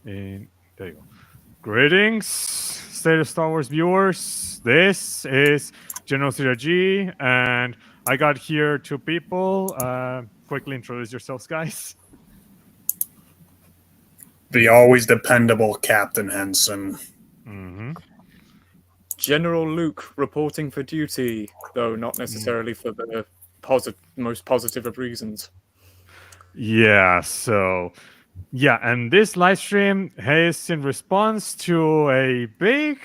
And there you go. Greetings, State of Star Wars viewers. This is General Zero G, and I got here two people. Quickly introduce yourselves, guys. The always dependable Captain Henson. Mm-hmm. General Luke reporting for duty, though not necessarily for the most positive of reasons. Yeah, and this live stream is in response to a big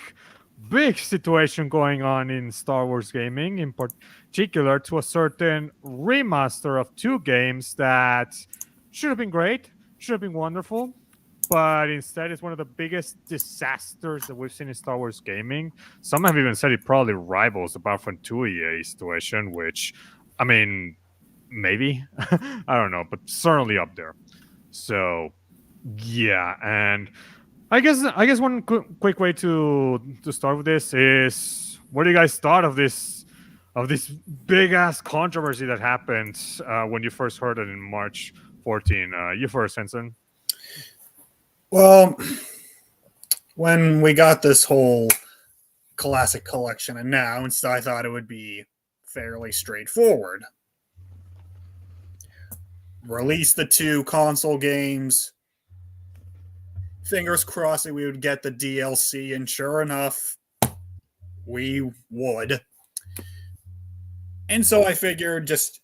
situation going on in Star Wars gaming, in particular to a certain remaster of two games that should have been great, should have been wonderful, but instead it's one of the biggest disasters that we've seen in Star Wars gaming. Some have even said it probably rivals the Battlefront 2 EA situation, which, I mean, maybe. I don't know, but certainly up there. So, yeah, and I guess one quick way to start with this is, what do you guys thought of this big ass controversy that happened when you first heard it in March 14? You first, Henson. Well, when we got this whole Classic Collection announced, I thought it would be fairly straightforward. Release the two console games. Fingers crossed that we would get the DLC, and sure enough, we would. And so I figured just,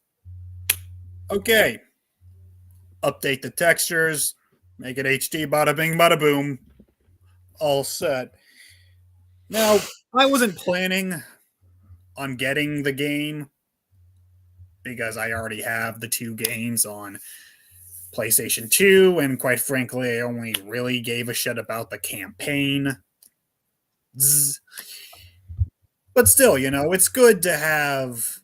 okay, update the textures, make it HD, bada bing, bada boom, all set. Now, I wasn't planning on getting the game because I already have the two games on PlayStation 2, and quite frankly, I only really gave a shit about the campaign. Zzz. But still, it's good to have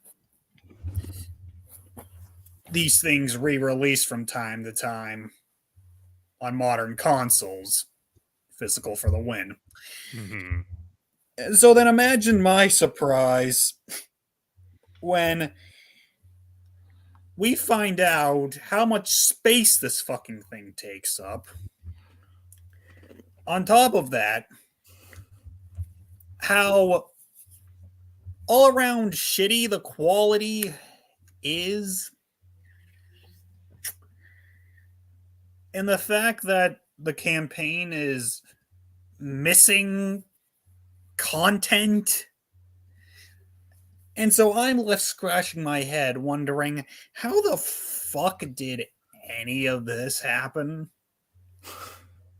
these things re-released from time to time on modern consoles. Physical for the win. Mm-hmm. So then imagine my surprise when we find out how much space this fucking thing takes up. On top of that, how all around shitty the quality is. And the fact that the campaign is missing content. And so I'm left scratching my head wondering, how the fuck did any of this happen?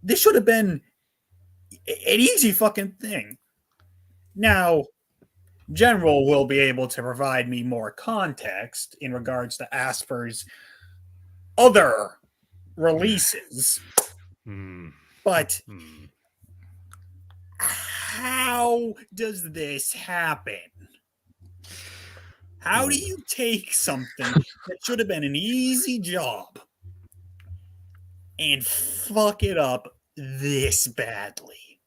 This should have been an easy fucking thing. Now, General will be able to provide me more context in regards to Asper's other releases. But how does this happen? How do you take something that should have been an easy job and fuck it up this badly?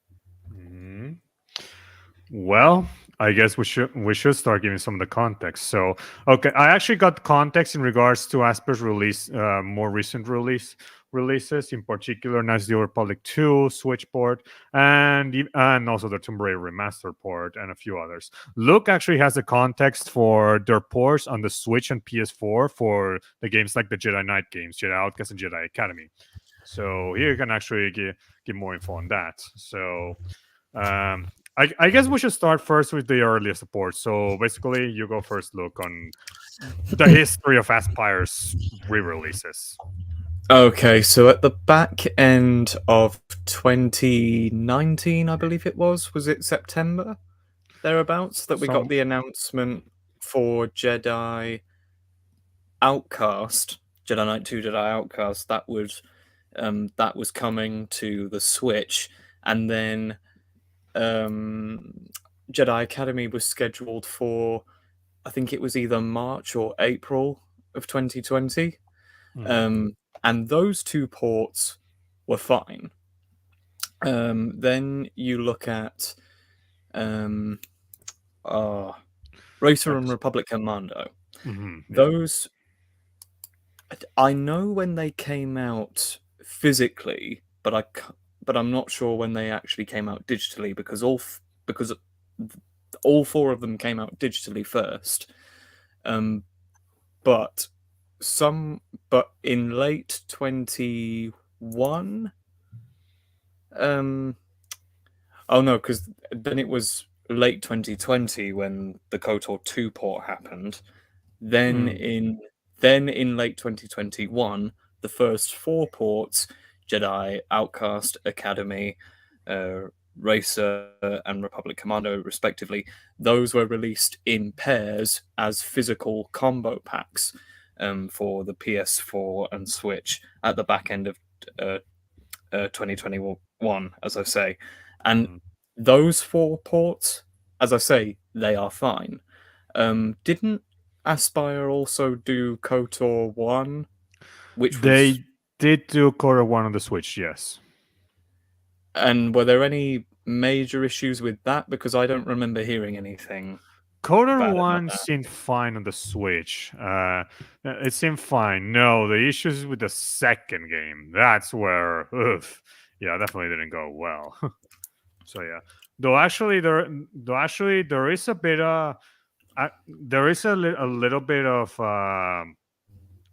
Well, I guess we should start giving some of the context. So, okay, I actually got context in regards to Asper's release, more recent releases, in particular Knights of the Old Republic 2 Switch port, and also the Tomb Raider Remaster port, and a few others. Luke actually has the context for their ports on the Switch and PS4 for the games like the Jedi Knight games, Jedi Outcast and Jedi Academy. So here you can actually give more info on that. So I guess we should start first with the earliest support. So basically, you go first, Luke, on the history of Aspire's re-releases. Okay, so at the back end of 2019, I believe it was it September? Thereabouts, that we got the announcement for Jedi Outcast, Jedi Knight 2 Jedi Outcast, that was coming to the Switch, and then Jedi Academy was scheduled for, I think it was either March or April of 2020. And those two ports were fine. Then you look at Racer and Republic Commando. Those, I know when they came out physically, but but I'm not sure when they actually came out digitally because all 4 of them came out digitally first. But in late 21, oh no, because then it was late 2020 when the KOTOR 2 port happened. Then in late 2021, the first 4 ports, Jedi, Outcast, Academy, Racer, and Republic Commando, respectively, those were released in pairs as physical combo packs for the PS4 and Switch at the back end of 2021, as I say. And those 4 ports, as I say, they are fine. Didn't Aspyr also do KOTOR 1? They did do KOTOR 1 on the Switch, yes. And were there any major issues with that? Because I don't remember hearing anything. KOTOR 1 seemed fine on the Switch. It seemed fine. No, the issues with the second game. That's where, definitely didn't go well. So yeah, though actually there is a bit there is a little bit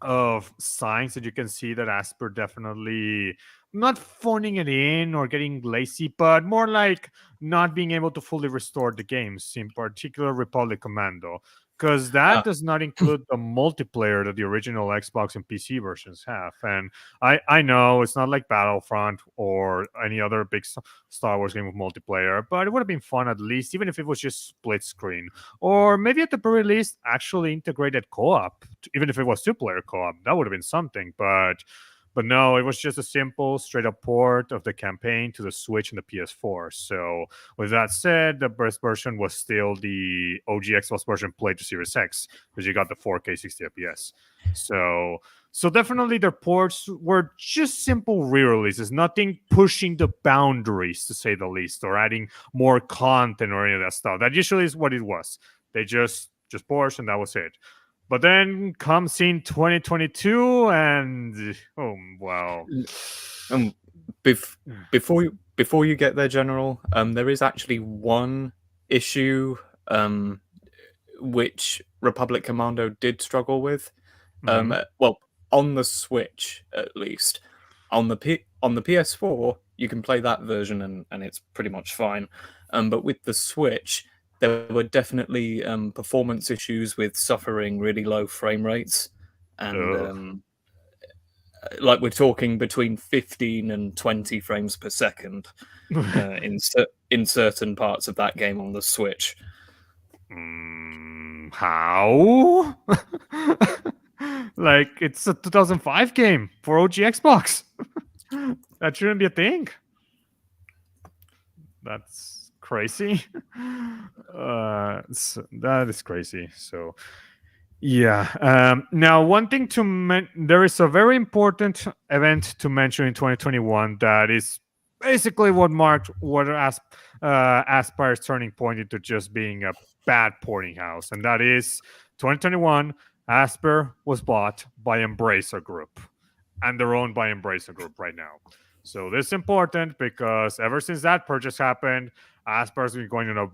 of signs that you can see that Asper definitely not phoning it in or getting lazy, but more like not being able to fully restore the games, in particular Republic Commando, because that does not include the multiplayer that the original Xbox and PC versions have. And I know it's not like Battlefront or any other big Star Wars game with multiplayer, but it would have been fun at least, even if it was just split screen, or maybe at the very least actually integrated co-op, even if it was 2-player co-op. That would have been something, but no, it was just a simple, straight-up port of the campaign to the Switch and the PS4. So, with that said, the best version was still the OG Xbox version played to Series X, because you got the 4K 60 FPS. So definitely their ports were just simple re-releases, nothing pushing the boundaries, to say the least, or adding more content or any of that stuff. That usually is what it was. They just ports, and that was it. But then comes in 2022, and before you get there, General, there is actually one issue which Republic Commando did struggle with. Well, on the Switch at least. On the PS4, you can play that version, and it's pretty much fine. But with the Switch, there were definitely performance issues with suffering really low frame rates, and like we're talking between 15 and 20 frames per second in certain parts of that game on the Switch. How? Like, it's a 2005 game for OG Xbox. That shouldn't be a thing. That's crazy. That is crazy. So, yeah. Now, one thing there is a very important event to mention in 2021 that is basically what marked what Aspyr's turning point into just being a bad porting house, and that is 2021. Aspyr was bought by Embracer Group, and they're owned by Embracer Group right now. So this is important because ever since that purchase happened, Aspyr's been going on a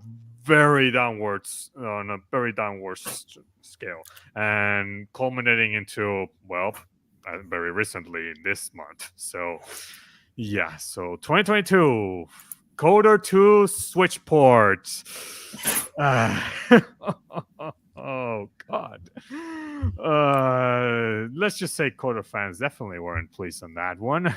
very downward scale, and culminating into, well, very recently this month. So yeah, so 2022 KOTOR 2 Switch port. Oh God. Let's just say KOTOR fans definitely weren't pleased on that one.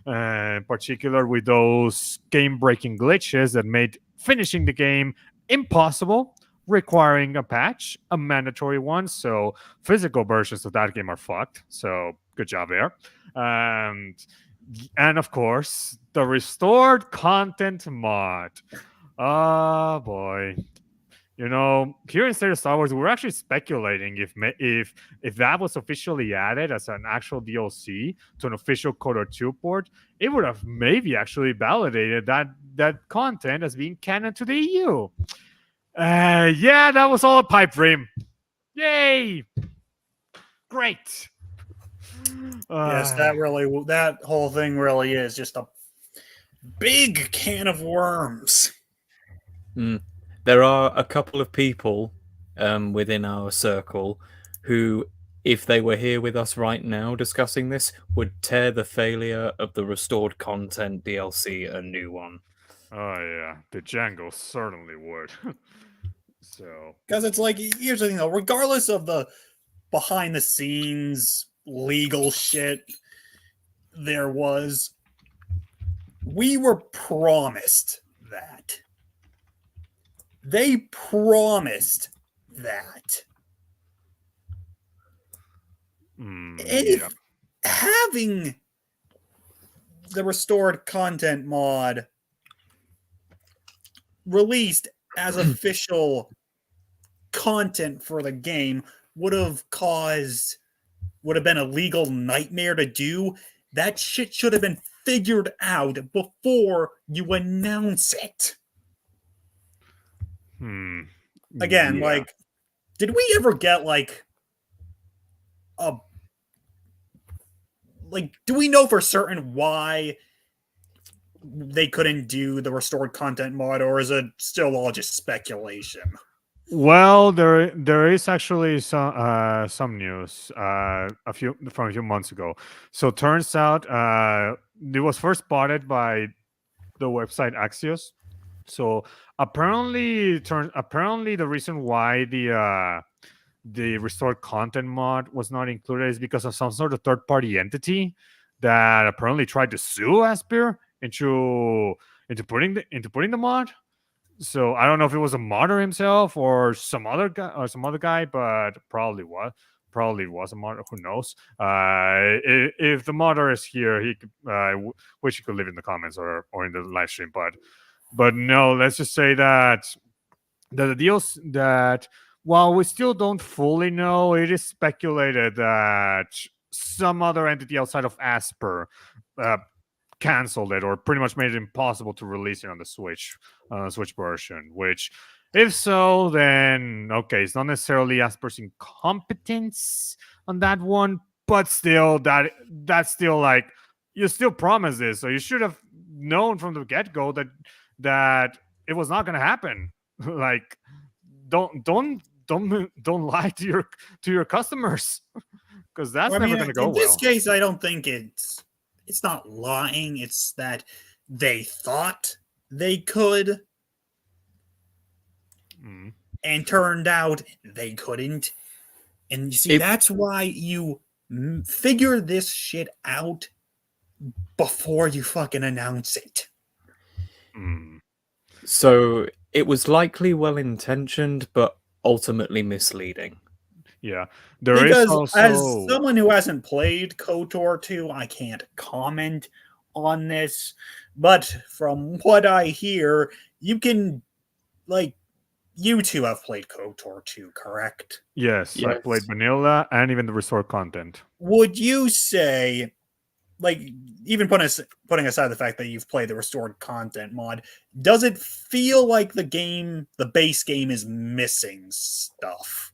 In particular with those game-breaking glitches that made finishing the game impossible, requiring a patch, a mandatory one. So physical versions of that game are fucked. So good job there. And of course, the restored content mod. Oh boy. You know, here in State of Star Wars, we're actually speculating if that was officially added as an actual DLC to an official KOTOR 2 port, it would have maybe actually validated that content as being canon to the EU. Yeah, that was all a pipe dream. Yay! Great. Yes, that whole thing really is just a Big can of worms. There are a couple of people within our circle who, if they were here with us right now discussing this, would tear the failure of the restored content DLC a new one. Oh yeah, the Django certainly would. So Because it's like, here's the thing though, regardless of the behind the scenes legal shit there was, we were promised that. They promised that. And if having the restored content mod released as official content for the game would have been a legal nightmare to do, that shit should have been figured out before you announce it. Again, like, did we ever get do we know for certain why they couldn't do the restored content mod, or is it still all just speculation? Well, there is actually some news a few months ago. So turns out it was first spotted by the website Axios. So apparently the reason why the restored content mod was not included is because of some sort of third party entity that apparently tried to sue Asper into putting the mod. So I don't know if it was a modder himself or some other guy, but probably was a modder. Who knows? If the modder is here, he could, wish he could leave in the comments or in the live stream. But no, let's just say that the deals that while we still don't fully know, it is speculated that some other entity outside of Asper canceled it or pretty much made it impossible to release it on the Switch version. Which, if so, then okay, it's not necessarily Asper's incompetence on that one, but still, that's still like you still promised this, so you should have known from the get go that it was not going to happen. Like, don't lie to your customers, because that's never going to go in this well. case, I don't think it's not lying. It's that they thought they could, and turned out they couldn't. And you see, that's why you figure this shit out before you fucking announce it. So it was likely well-intentioned, but ultimately misleading. Yeah, because as someone who hasn't played KOTOR 2, I can't comment on this. But from what I hear, you can, you two have played KOTOR 2, correct? Yes, I played vanilla and even the restored content. Would you say, even putting aside the fact that you've played the restored content mod, does it feel like the base game is missing stuff?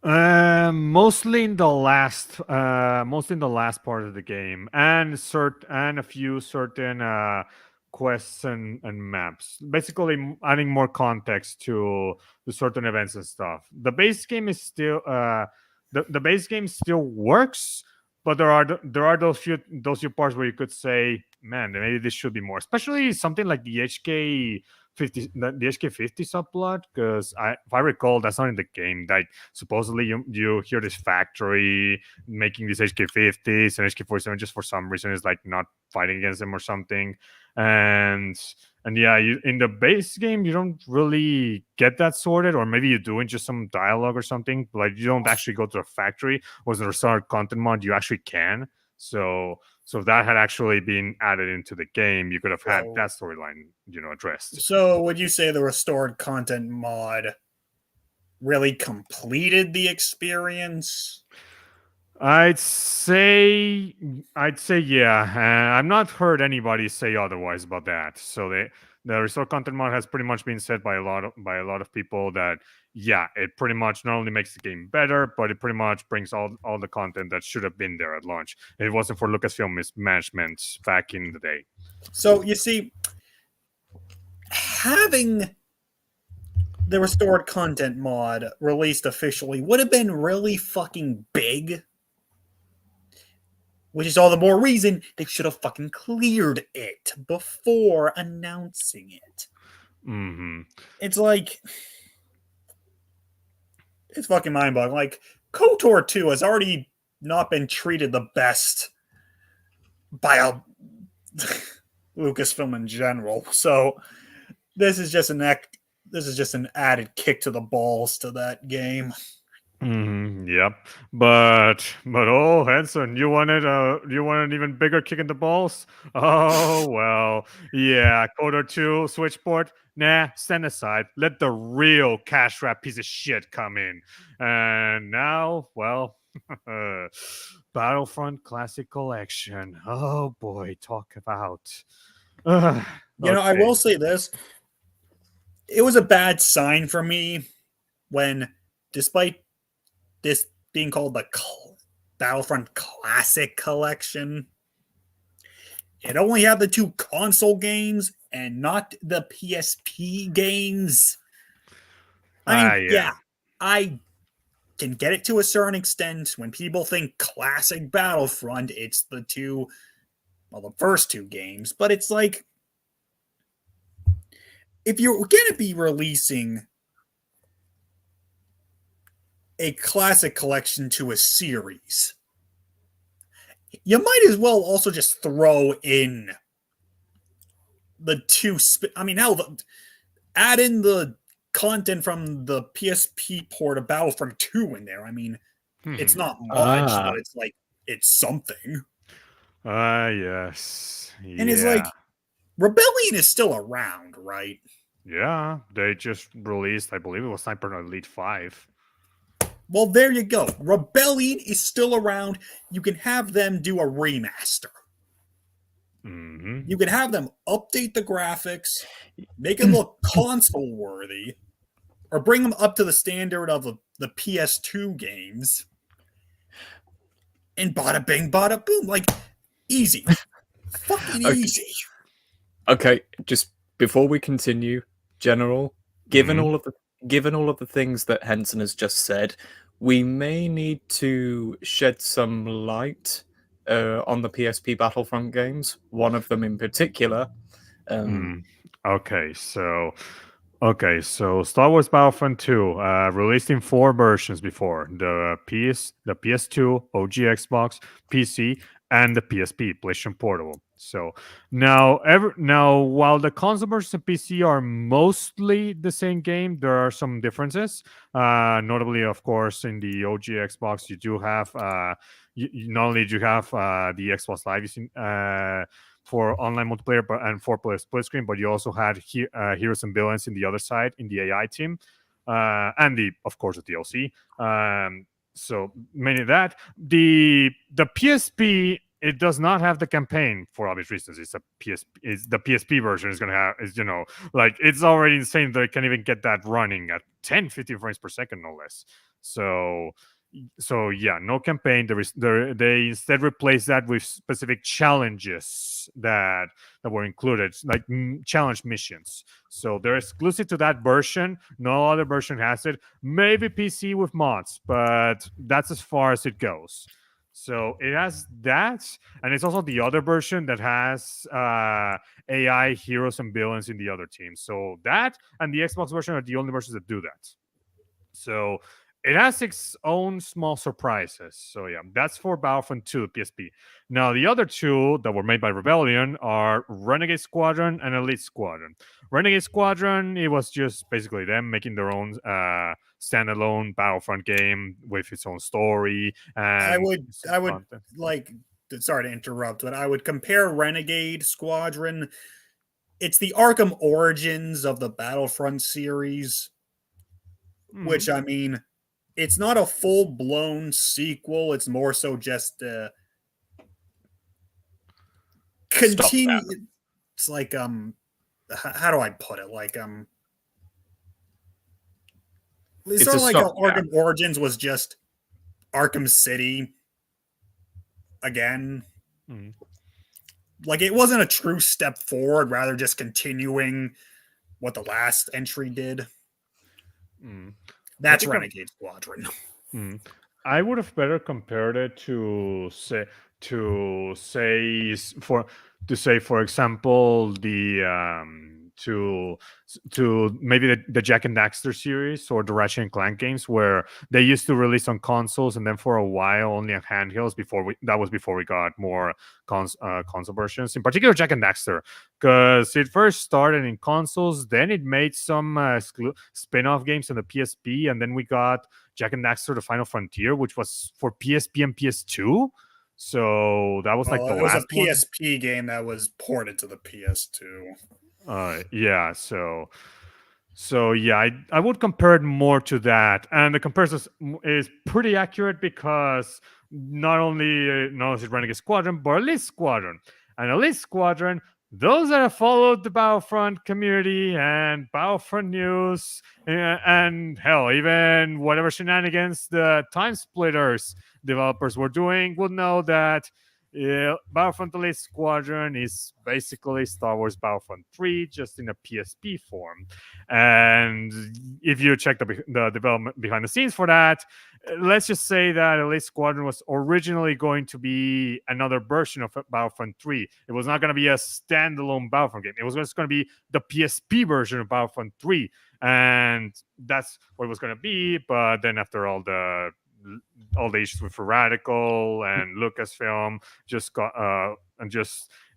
Mostly in the last part of the game, and a few certain quests and maps. Basically, adding more context to the certain events and stuff. The base game is still the base game still works, but there are those few parts where you could say, man, maybe this should be more. Especially something like the HK50 subplot, because if I recall, that's not in the game. Like, supposedly you hear this factory making these HK50s and HK47 just for some reason is like not fighting against them or something. And yeah, in the base game you don't really get that sorted, or maybe you do in just some dialogue or something. Like, you don't actually go to a factory. Was the restored content mod you actually can. So if that had actually been added into the game, you could have had that storyline, addressed. So would you say the restored content mod really completed the experience? I'd say yeah. I've not heard anybody say otherwise about that. So the restored content mod has pretty much been said by a lot of people that yeah, it pretty much not only makes the game better, but it pretty much brings all the content that should have been there at launch. If it wasn't for Lucasfilm mismanagement back in the day. So you see, having the restored content mod released officially would have been really fucking big. Which is all the more reason they should have fucking cleared it before announcing it. Mm-hmm. It's like, it's fucking mind-boggling. Like, KOTOR 2 has already not been treated the best by a Lucasfilm in general. So this is just an added kick to the balls to that game. Yep, but oh, Henson, you wanted an even bigger kick in the balls? Oh well, yeah, Coder 2 switchboard. Nah, stand aside. Let the real cash wrap piece of shit come in. And now, well, Battlefront Classic Collection. Oh boy, talk about. I Okay. will say this. It was a bad sign for me when, despite this being called the Battlefront Classic Collection, it only had the 2 console games and not the PSP games. I mean, yeah, I can get it to a certain extent. When people think classic Battlefront, it's the first 2 games. But it's like, if you're going to be releasing a classic collection to a series, you might as well also just throw in the 2. Add in the content from the PSP port of Battlefront 2 in there. I mean, it's not much, but it's like, it's something. Yes. And it's like, Rebellion is still around, right? Yeah, they just released, I believe it was Sniper Elite 5. Well, there you go. Rebellion is still around. You can have them do a remaster. Mm-hmm. You can have them update the graphics, make it look console worthy, or bring them up to the standard of the PS2 games. And bada bing, bada boom. Like, easy. Fucking easy. Okay, just before we continue, General, given all of the things that Henson has just said, we may need to shed some light on the PSP Battlefront games. One of them in particular. Okay, so Star Wars Battlefront 2 released in 4 versions before: the PS2, OG Xbox, PC, and the PSP, PlayStation Portable. So now, while the console versions of PC are mostly the same game, there are some differences. Notably, of course, in the OG Xbox, you do have not only do you have the Xbox Live using for online multiplayer and 4-player split screen, but you also had heroes and villains in the other side in the AI team, and of course the DLC. So many of that. The PSP, it does not have the campaign for obvious reasons. It's the PSP version is gonna have like, it's already insane that it can't even get that running at 10-15 frames per second, no less. So yeah, no campaign. They instead replaced that with specific challenges that were included, like challenge missions. So they're exclusive to that version. No other version has it. Maybe PC with mods, but that's as far as it goes. So it has that, and it's also the other version that has AI heroes and villains in the other team. So that and the Xbox version are the only versions that do that. So it has its own small surprises. So yeah, that's for Battlefront 2 PSP. Now the other 2 that were made by Rebellion are Renegade Squadron and Elite Squadron. Renegade Squadron, it was just basically them making their own standalone Battlefront game with its own story. And I would content. like, sorry to interrupt, but I would compare Renegade Squadron. It's the Arkham Origins of the Battlefront series, which, I mean, it's not a full-blown sequel. It's more so just continue. It's like, how do I put it? Like, it's sort of like how Arkham Origins was just Arkham City again. like it wasn't a true step forward, rather just continuing what the last entry did. Mm. That's Renegade Squadron. Mm. I would have better compared it to say for example to maybe the Jack and Daxter series or the Ratchet and Clank games, where they used to release on consoles and then for a while only on handhelds before we got more console versions. In particular, Jack and Daxter, because it first started in consoles, then it made some spin-off games on the PSP, and then we got Jack and Daxter: The Final Frontier, which was for PSP and PS2. So that was like the last one. It was a PSP game that was ported to the PS2. Yeah. So yeah, I would compare it more to that, and the comparison is pretty accurate because not only is it Renegade Squadron, but Elite Squadron, and Elite Squadron. Those that have followed the Battlefront community and Battlefront news, and hell, even whatever shenanigans the Time Splitters developers were doing, will know that Battlefront Elite Squadron is basically Star Wars Battlefront 3, just in a PSP form. And if you check the development behind the scenes for that, let's just say that Elite Squadron was originally going to be another version of Battlefront 3. It was not going to be a standalone Battlefront game. It was just going to be the PSP version of Battlefront 3. And that's what it was going to be. But then after all the issues with Radical and Lucasfilm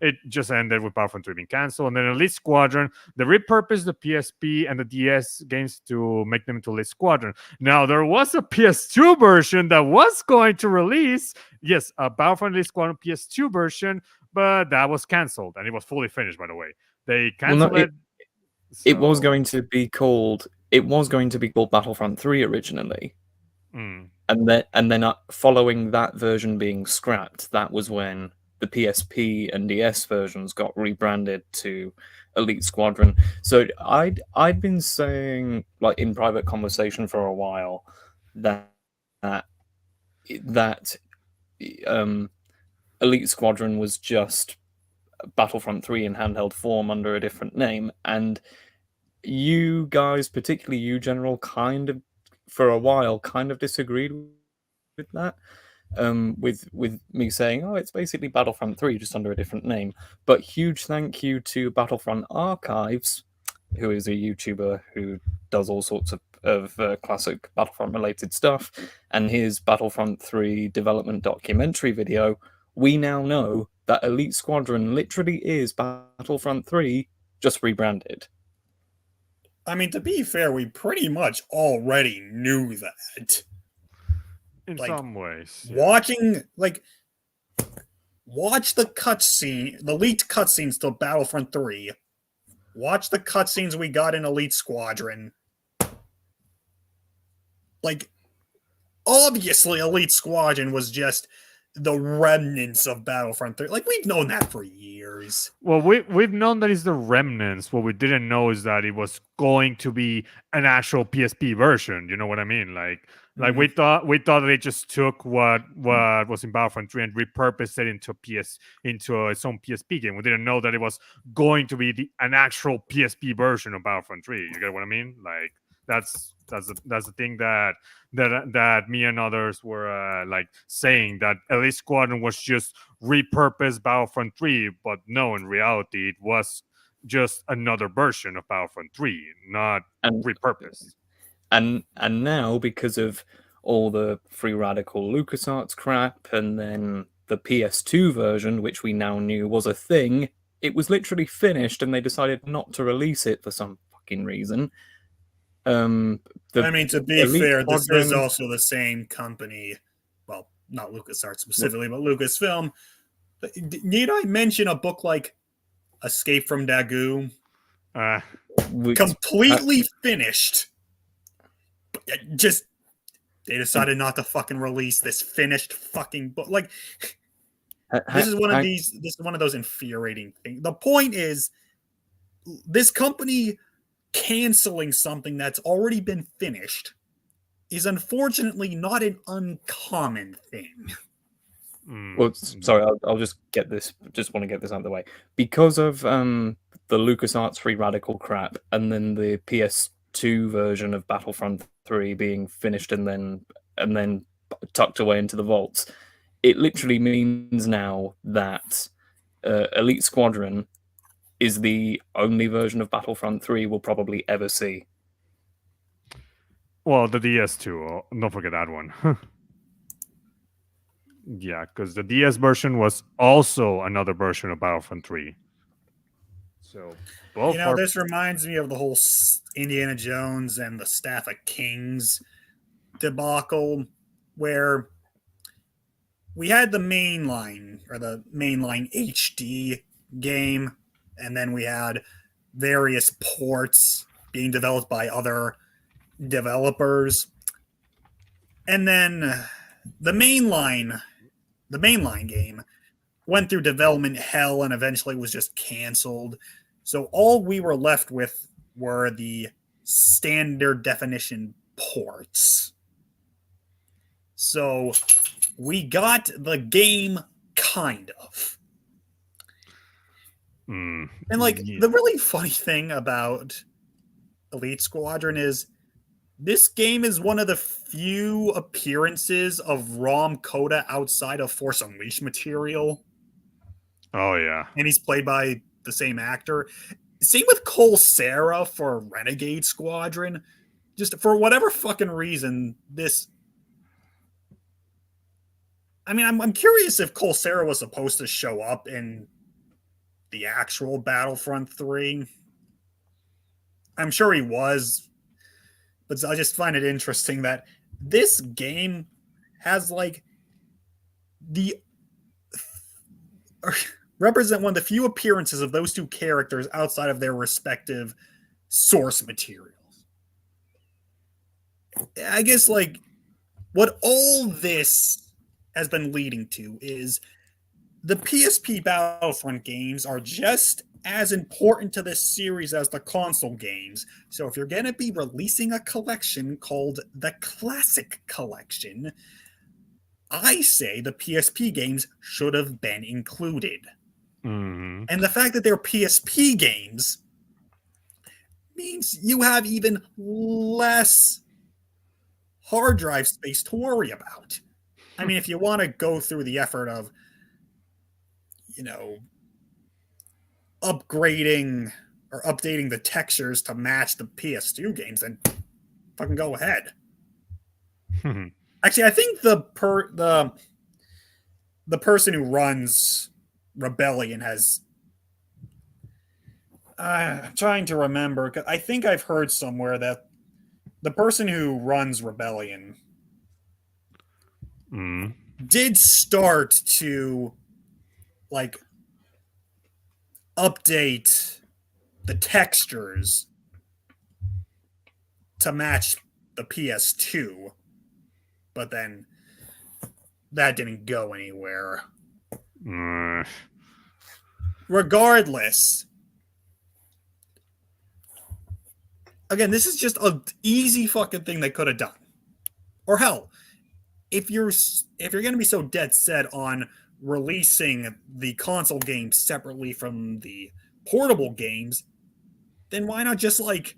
it just ended with Battlefront 3 being canceled. And then Elite Squadron, they repurposed the PSP and the DS games to make them into Elite Squadron. Now, there was a PS2 version that was going to release, yes, a Battlefront Elite Squadron PS2 version, but that was canceled, and it was fully finished, by the way. They canceled it. It was going to be called Battlefront 3 originally. And then following that version being scrapped, that was when the PSP and DS versions got rebranded to Elite Squadron. So I'd been saying, like, in private conversation for a while, that Elite Squadron was just Battlefront 3 in handheld form under a different name. And you guys, particularly you, General, kind of for a while kind of disagreed with that, with me saying, oh, it's basically Battlefront 3 just under a different name. But huge thank you to Battlefront Archives, who is a YouTuber who does all sorts of classic Battlefront related stuff, and his Battlefront 3 development documentary video. We now know that Elite Squadron literally is Battlefront 3 just rebranded. I mean, to be fair, we pretty much already knew that. In some ways. Yeah. Watch the cutscene, the leaked cutscenes to Battlefront 3. Watch the cutscenes we got in Elite Squadron. Like, obviously, Elite Squadron was just the remnants of Battlefront 3. Like, we've known that for years. Well, we've known that it's the remnants. What we didn't know is that it was going to be an actual PSP version. You know what I mean? Like we thought they just took what was in Battlefront 3 and repurposed it into its own PSP game. We didn't know that it was going to be an actual PSP version of Battlefront 3. You get what I mean? Like, that's the thing that me and others were like saying, that Elite Squadron was just repurposed Battlefront 3, but no, in reality, it was just another version of Battlefront 3, not repurposed. And now, because of all the Free Radical LucasArts crap, and then the PS2 version, which we now knew was a thing, it was literally finished, and they decided not to release it for some fucking reason. I mean, to be fair, this is also the same company. Well, not LucasArts specifically, but Lucasfilm. Need I mention a book like Escape from Dagu? Completely finished. Just, they decided not to fucking release this finished fucking book. Like, this is one of those infuriating things. The point is, this company canceling something that's already been finished is unfortunately not an uncommon thing. Well, sorry, I'll just get this. Just want to get this out of the way because of the LucasArts Free Radical crap, and then the PS2 version of Battlefront 3 being finished and then tucked away into the vaults. It literally means now that Elite Squadron is the only version of Battlefront 3 we'll probably ever see. Well, the DS2. Don't forget that one. Yeah, because the DS version was also another version of Battlefront 3. So both are. This reminds me of the whole Indiana Jones and the Staff of Kings debacle, where we had the mainline HD game, and then we had various ports being developed by other developers, and then the mainline game went through development hell and eventually was just canceled. So all we were left with were the standard definition ports. So we got the game, kind of. And the really funny thing about Elite Squadron is this game is one of the few appearances of Rom Coda outside of Force Unleashed material. Oh, yeah. And he's played by the same actor. Same with Cole Sarah for Renegade Squadron. Just for whatever fucking reason, this... I mean, I'm curious if Cole Sarah was supposed to show up in the actual Battlefront 3. I'm sure he was, but I just find it interesting that this game has represent one of the few appearances of those two characters outside of their respective source materials. I guess what all this has been leading to is the PSP Battlefront games are just as important to this series as the console games. So if you're going to be releasing a collection called the Classic Collection, I say the PSP games should have been included. Mm-hmm. And the fact that they're PSP games means you have even less hard drive space to worry about. I mean, if you want to go through the effort of, upgrading or updating the textures to match the PS2 games, then fucking go ahead. Actually, I think the person who runs Rebellion has... I'm trying to remember, 'cause I think I've heard somewhere that the person who runs Rebellion did start to update the textures to match the PS2, but then that didn't go anywhere. Regardless, again, this is just an easy fucking thing they could have done. Or hell, if you're going to be so dead set on releasing the console games separately from the portable games, then why not just have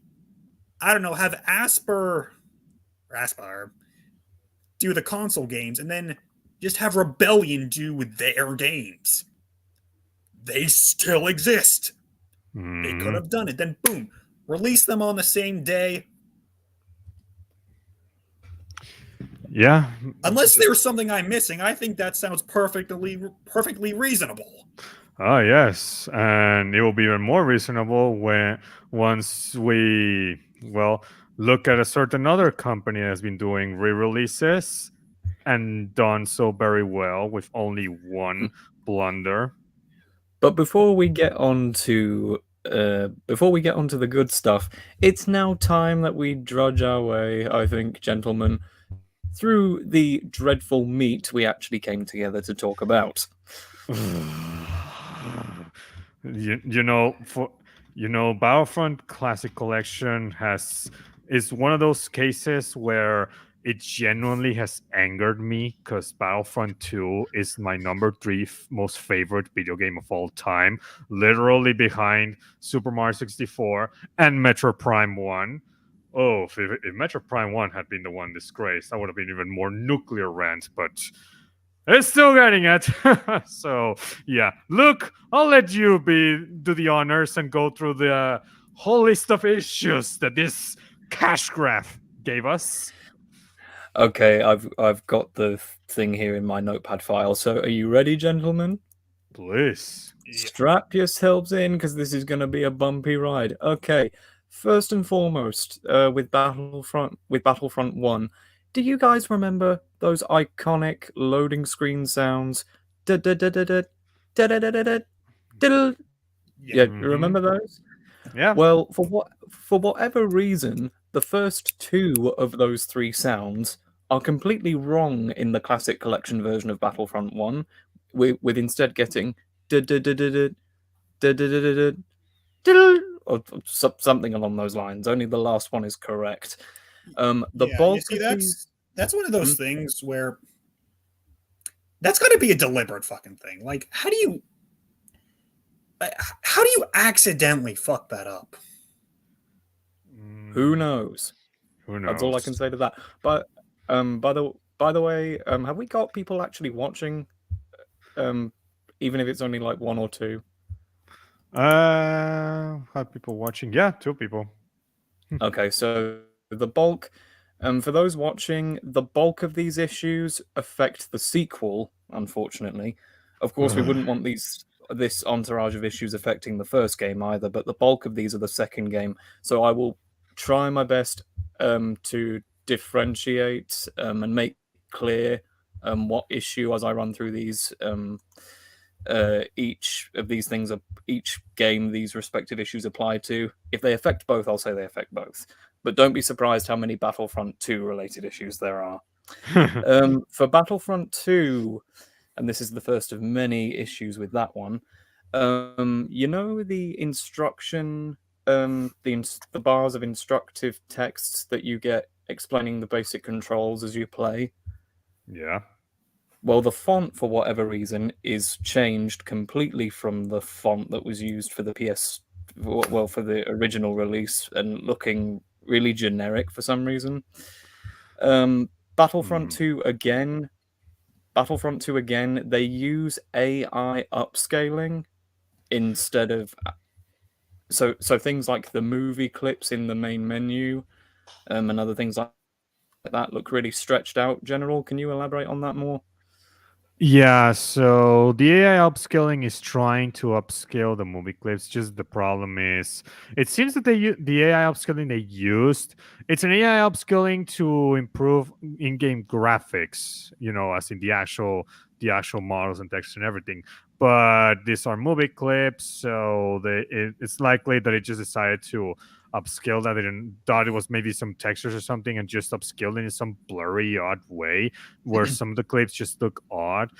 Aspyr do the console games and then just have Rebellion do their games? They still exist. They could have done it. Then boom, release them on the same day. Yeah. Unless there's something I'm missing, I think that sounds perfectly reasonable. Oh, yes. And it will be even more reasonable once we, look at a certain other company that has been doing re-releases and done so very well with only one blunder. But before we get on to the good stuff, it's now time that we drudge our way, I think, gentlemen, through the dreadful meat we actually came together to talk about. Battlefront Classic Collection is one of those cases where it genuinely has angered me because Battlefront 2 is my number 3 most favorite video game of all time, literally behind Super Mario 64 and Metro Prime 1. Oh, if Metro Prime 1 had been the one disgraced, that would have been even more nuclear rant, but it's still getting it. So, yeah. Luke, I'll let you do the honors and go through the whole list of issues that this cash grab gave us. Okay, I've got the thing here in my notepad file. So, are you ready, gentlemen? Please. Strap yourselves in because this is going to be a bumpy ride. Okay, first and foremost, with Battlefront 1, do you guys remember those iconic loading screen sounds? Yeah, Mhm. remember those? Yeah. Well, for whatever reason, the first two of those three sounds are completely wrong in the Classic Collection version of Battlefront 1, with instead getting or something along those lines. Only the last one is correct. The Yeah, you bulk see, of these. that's one of those things where that's got to be a deliberate fucking thing. Like, how do you accidentally fuck that up? Who knows? Who knows? That's all I can say to that. But by the way, have we got people actually watching? Even if it's only like one or two. Have people watching? Yeah, 2 people. Okay, so the bulk, for those watching, the bulk of these issues affect the sequel. Unfortunately, of course, we wouldn't want this entourage of issues affecting the first game either. But the bulk of these are the second game. So I will try my best to differentiate and make clear what issue as I run through these. Each of these things, each game, these respective issues apply to. If they affect both, I'll say they affect both. But don't be surprised how many Battlefront 2 related issues there are. For Battlefront 2, and this is the first of many issues with that one, you know the instruction, the bars of instructive texts that you get explaining the basic controls as you play? Yeah. Well, the font, for whatever reason, is changed completely from the font that was used for the for the original release, and looking really generic for some reason. Battlefront 2 again. Battlefront 2 again. They use AI upscaling instead of so things like the movie clips in the main menu, and other things like that look really stretched out. General, can you elaborate on that more? Yeah, so the AI upscaling is trying to upscale the movie clips. Just the problem is, it seems that the AI upscaling they used, it's an AI upscaling to improve in-game graphics. As in the actual models and text and everything. But these are movie clips, so it's likely that it just decided to upscale that. They didn't thought it was maybe some textures or something, and just upscaled it in some blurry, odd way where some of the clips just look odd.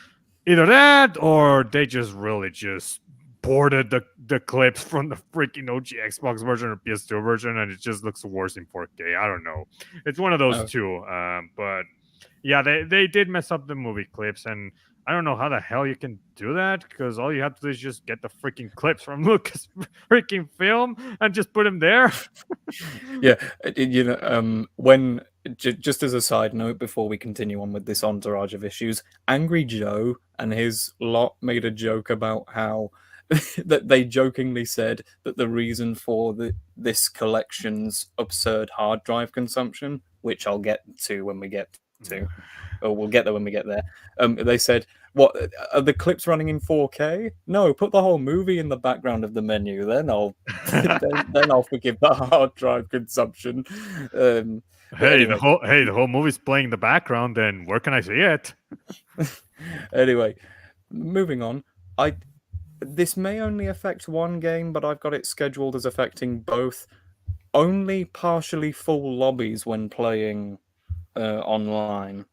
Either that, or they just really just ported the clips from the freaking OG Xbox version or PS2 version, and it just looks worse in 4K. I don't know. It's one of those two. But yeah, they did mess up the movie clips, and I don't know how the hell you can do that, because all you have to do is just get the freaking clips from Lucas freaking film and just put them there. Yeah, when just as a side note before we continue on with this entourage of issues, Angry Joe and his lot made a joke about how that they jokingly said that the reason for this collection's absurd hard drive consumption, which I'll get to when we get to, or we'll get there when we get there. They said, "What are the clips running in 4K? No, put the whole movie in the background of the menu. Then I'll then I'll forgive the hard drive consumption." Hey, anyway. the whole movie's playing in the background. Then where can I see it? Anyway, moving on. This may only affect one game, but I've got it scheduled as affecting both. Only partially full lobbies when playing online.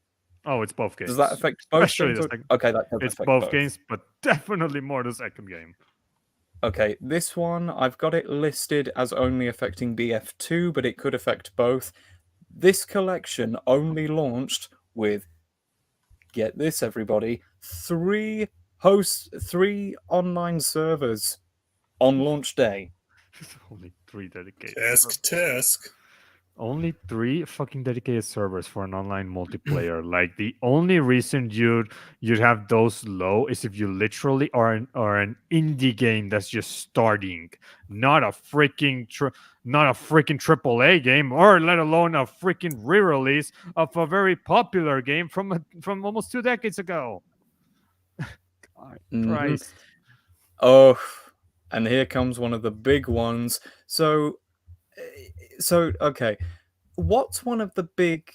Oh, it's both games. Does that affect both Especially games? the second. Okay, that does It's affect both games, but definitely more the second game. Okay, this one, I've got it listed as only affecting BF2, but it could affect both. This collection only launched with, get this, everybody, 3 online servers on launch day. Only 3 dedicated. Tisk. Only 3 fucking dedicated servers for an online multiplayer. Like the only reason you'd have those low is if you literally are an indie game that's just starting, not a freaking AAA game, or let alone a freaking re-release of a very popular game from almost 2 decades ago. God, Christ. Oh, and here comes one of the big ones. So okay, what's one of the big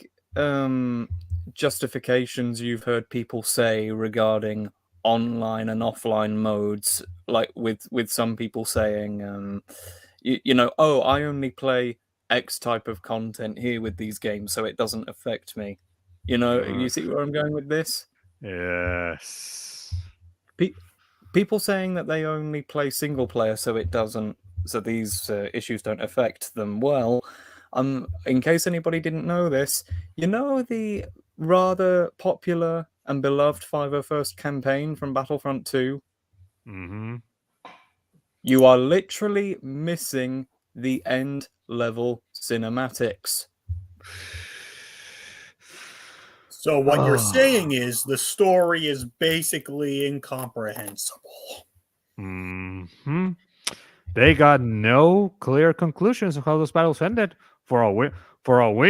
justifications you've heard people say regarding online and offline modes? Like with some people saying, you know, oh, I only play X type of content here with these games, so it doesn't affect me. You know, you see where I'm going with this? Yes. People saying that they only play single player, so these issues don't affect them. Well, in case anybody didn't know this, you know the rather popular and beloved 501st campaign from Battlefront 2? Mm-hmm. You are literally missing the end level cinematics. So what you're saying is the story is basically incomprehensible. Mm-hmm. They got no clear conclusions of how those battles ended. For all we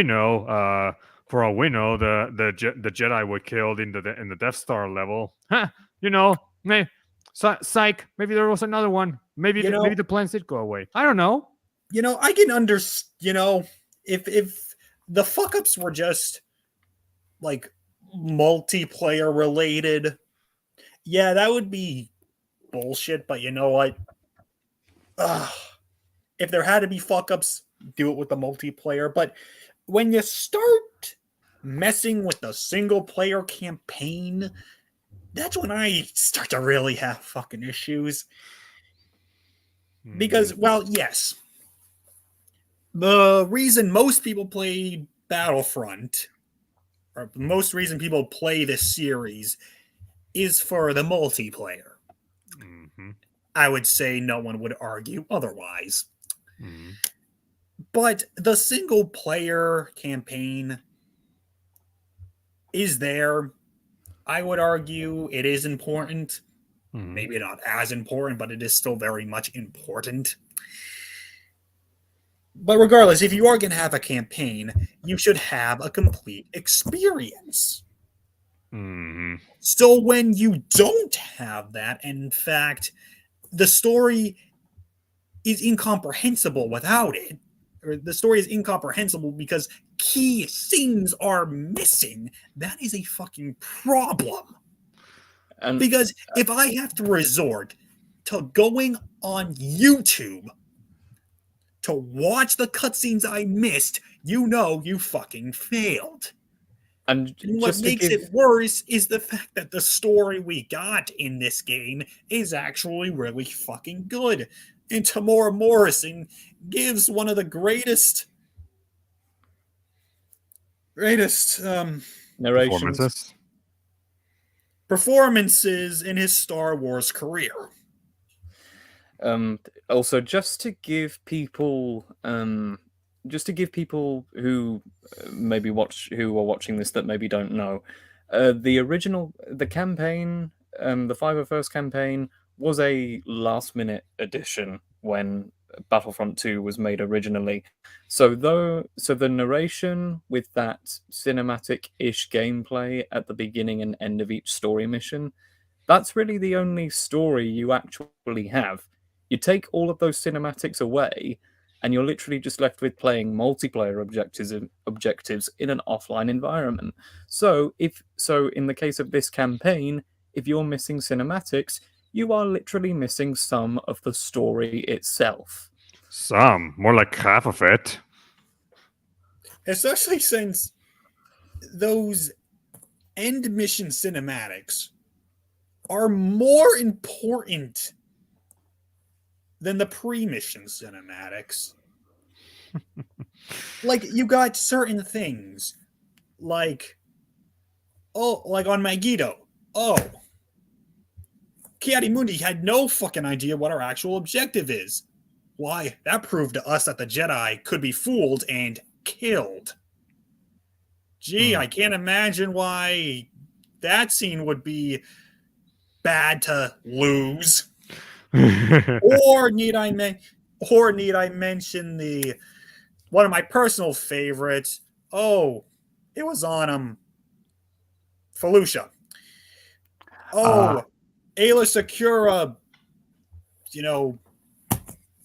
know, the Jedi were killed in the Death Star level. Huh? You know, psych. Maybe there was another one. Maybe the plans did go away. I don't know. I can understand. If the fuck ups were just like multiplayer related, yeah, that would be bullshit. But you know what? If there had to be fuck ups, do it with the multiplayer. But when you start messing with the single player campaign, that's when I start to really have fucking issues. Because, well, yes, the reason most people play Battlefront, or most reason people play this series, is for the multiplayer. Mm-hmm. I would say no one would argue otherwise. Mm-hmm. But the single player campaign is there. I would argue it is important. Mm-hmm. Maybe not as important, but it is still very much important. But regardless, if you are going to have a campaign, you should have a complete experience. Mm-hmm. So when you don't have that, and in fact, the story is incomprehensible without it, or the story is incomprehensible because key things are missing, that is a fucking problem. And because if I have to resort to going on YouTube to watch the cutscenes I missed, you fucking failed. And what makes it worse is the fact that the story we got in this game is actually really fucking good. And Tamora Morrison gives one of the greatest narrations. Performances in his Star Wars career. Also, just to give people who maybe who are watching this that maybe don't know, the campaign, the 501st campaign was a last-minute addition when Battlefront 2 was made originally. So the narration with that cinematic-ish gameplay at the beginning and end of each story mission, that's really the only story you actually have. You take all of those cinematics away, and you're literally just left with playing multiplayer objectives in an offline environment. So in the case of this campaign, if you're missing cinematics, you are literally missing some of the story itself. Some, more like half of it. Especially since those end mission cinematics are more important than the pre-mission cinematics. Like, you got certain things, like, like on Megiddo. Oh, Ki-Adi-Mundi had no fucking idea what our actual objective is. Why, that proved to us that the Jedi could be fooled and killed. Gee, I can't imagine why that scene would be bad to lose. Or need I mention the one of my personal favorites? Oh, it was on Felucia. Oh, Ayla Secura,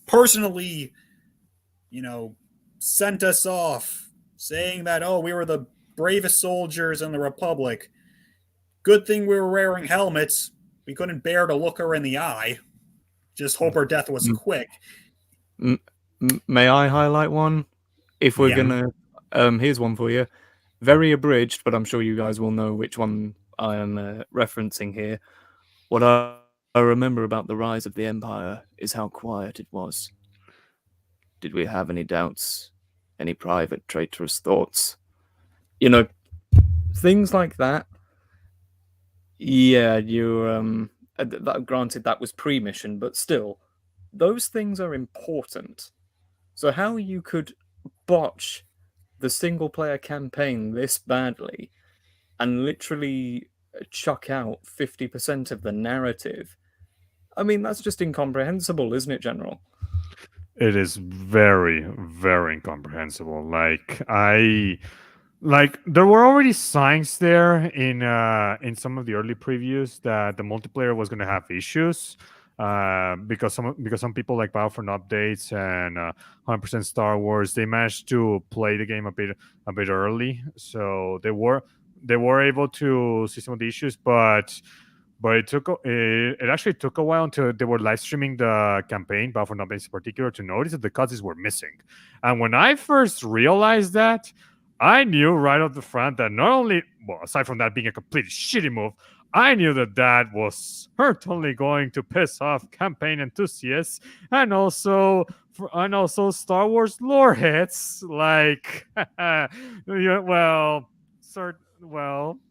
personally, sent us off, saying that, oh, we were the bravest soldiers in the Republic. Good thing we were wearing helmets. We couldn't bear to look her in the eye. Just hope her death was quick. May I highlight one? If we're gonna, here's one for you. Very abridged, but I'm sure you guys will know which one I am referencing here. What I remember about the rise of the Empire is how quiet it was. Did we have any doubts? Any private traitorous thoughts? Things like that. Yeah, granted that was pre-mission, but still, those things are important. So how you could botch the single-player campaign this badly and literally chuck out 50% of the narrative, I mean, that's just incomprehensible, isn't it, General? It is very, very incomprehensible. There were already signs there in some of the early previews that the multiplayer was going to have issues because some people like Battlefront updates and 100% Star Wars, they managed to play the game a bit early, so they were able to see some of the issues, but it actually took a while until they were live streaming the campaign, Battlefront updates in particular, to notice that the cutscenes were missing. And when I first realized that, I knew right off the front that not only, well, aside from that being a completely shitty move, I knew that was certainly going to piss off campaign enthusiasts and also Star Wars lore hits. Like,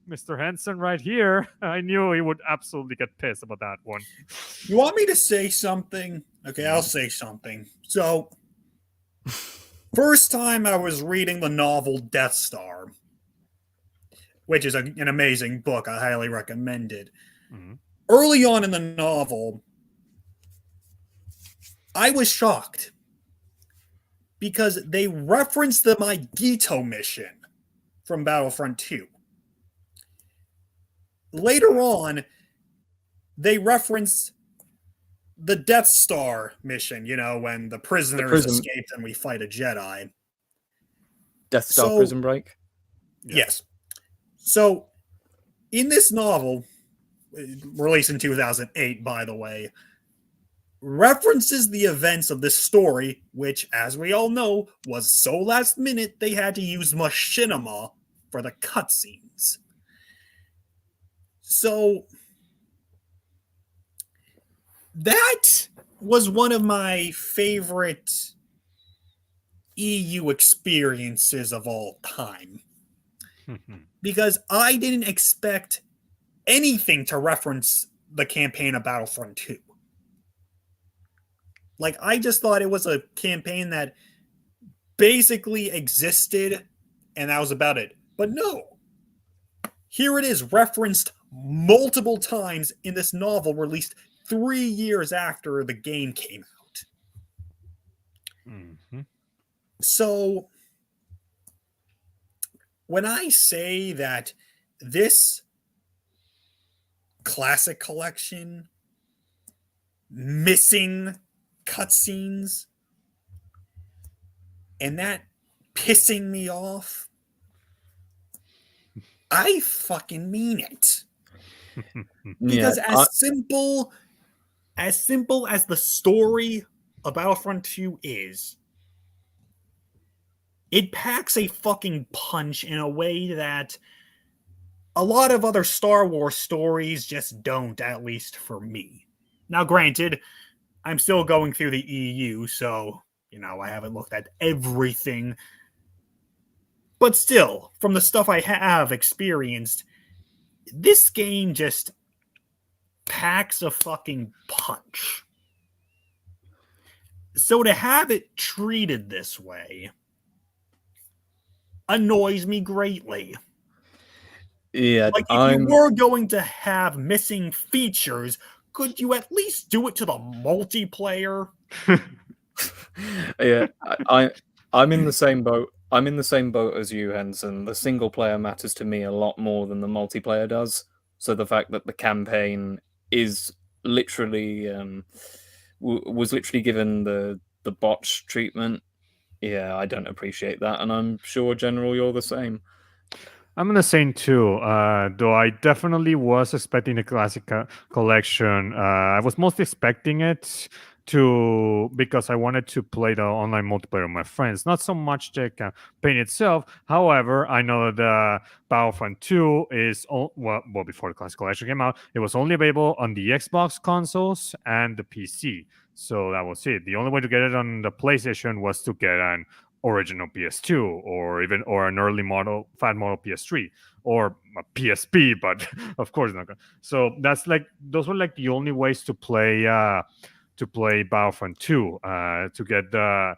Mr. Henson right here, I knew he would absolutely get pissed about that one. You want me to say something? Okay, I'll say something. So, first time I was reading the novel Death Star, which is an amazing book. I highly recommend it. Mm-hmm. Early on in the novel, I was shocked because they referenced the Megiddo mission from Battlefront 2. Later on, they reference the Death Star mission, when the prisoners escaped and we fight a Jedi. Death Star Prison Break? Yes. So, in this novel, released in 2008, by the way, references the events of this story, which, as we all know, was so last minute they had to use machinima for the cutscenes. So, that was one of my favorite EU experiences of all time. Because I didn't expect anything to reference the campaign of Battlefront 2. Like, I just thought it was a campaign that basically existed, and that was about it. But no. Here it is, referenced multiple times in this novel released 3 years after the game came out. Mm-hmm. So, when I say that this classic collection missing cutscenes and that pissing me off, I fucking mean it. Because as simple as the story of Battlefront 2 is, it packs a fucking punch in a way that a lot of other Star Wars stories just don't, at least for me. Now, granted, I'm still going through the EU, so, I haven't looked at everything But still, from the stuff I have experienced, this game just packs a fucking punch. So to have it treated this way annoys me greatly. Yeah, Like, if you were going to have missing features, could you at least do it to the multiplayer? Yeah, I'm in the same boat. I'm in the same boat as you, Henson. The single player matters to me a lot more than the multiplayer does. So the fact that the campaign is literally was literally given the botch treatment, yeah, I don't appreciate that, and I'm sure, General, you're the same. I'm in the same too. Though I definitely was expecting the classic collection. I was mostly expecting it because I wanted to play the online multiplayer with my friends. Not so much the campaign itself. However, I know that Battlefront 2 is well before the classic collection came out. It was only available on the Xbox consoles and the PC. So that was it. The only way to get it on the PlayStation was to get an original PS2 or an early model fat model PS3 or a PSP, but of course not. So that's like those were like the only ways to play Battlefront 2 to get the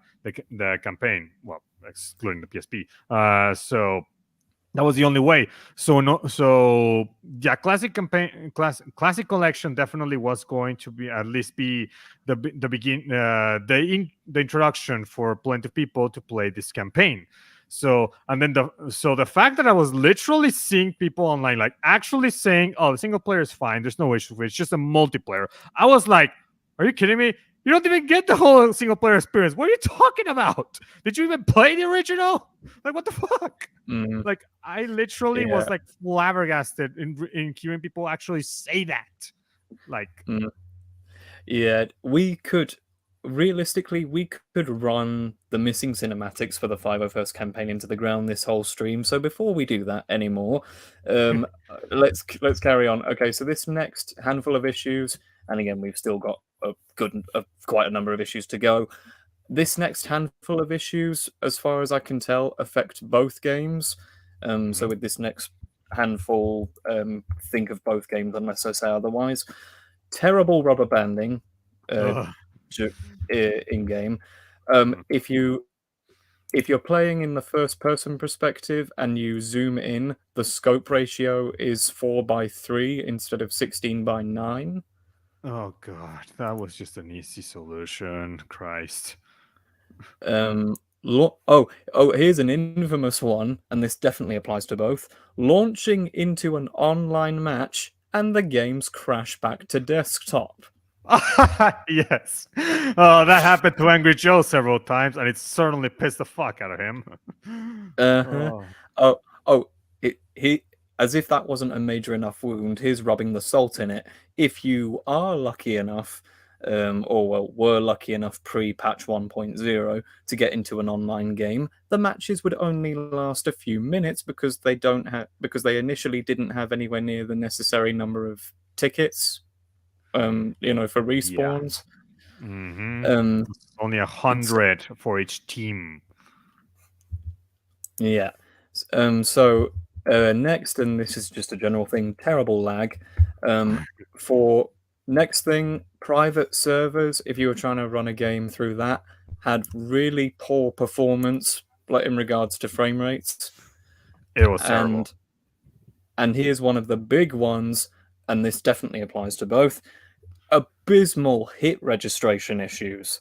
campaign. Well, excluding the PSP. So that was the only way. So yeah, classic collection definitely was going to be at least be the introduction for plenty of people to play this campaign. So and then the fact that I was literally seeing people online like actually saying, "Oh, the single player is fine. There's no issue with it. It's just a multiplayer." I was like, "Are you kidding me? You don't even get the whole single player experience. What are you talking about? Did you even play the original? Like, what the fuck?" Like, I literally was like flabbergasted in hearing people actually say that. Like, yeah, realistically, we could run the missing cinematics for the 501st campaign into the ground this whole stream. So before we do that anymore, let's carry on. Okay, so this next handful of issues, and again, we've still got quite a number of issues to go. This next handful of issues, as far as I can tell, affect both games. So with this next handful, think of both games unless I say otherwise. Terrible rubber banding in game. If you're playing in the first person perspective and you zoom in, the scope ratio is 4:3 instead of 16:9. oh god, that was just an easy solution. Christ. Here's an infamous one, and this definitely applies to both. Launching into an online match and the games crash back to desktop. Yes. Oh, that happened to Angry Joe several times, and it certainly pissed the fuck out of him. He as if that wasn't a major enough wound, here's rubbing the salt in it. If you are lucky enough, were lucky enough pre-patch 1.0 to get into an online game, the matches would only last a few minutes because they initially didn't have anywhere near the necessary number of tickets, for respawns. Yeah. Only 100 for each team. Yeah. So next, and this is just a general thing, terrible lag. For next thing, private servers, if you were trying to run a game through that, had really poor performance, like in regards to frame rates. It was terrible. And here's one of the big ones, and this definitely applies to both: abysmal hit registration issues.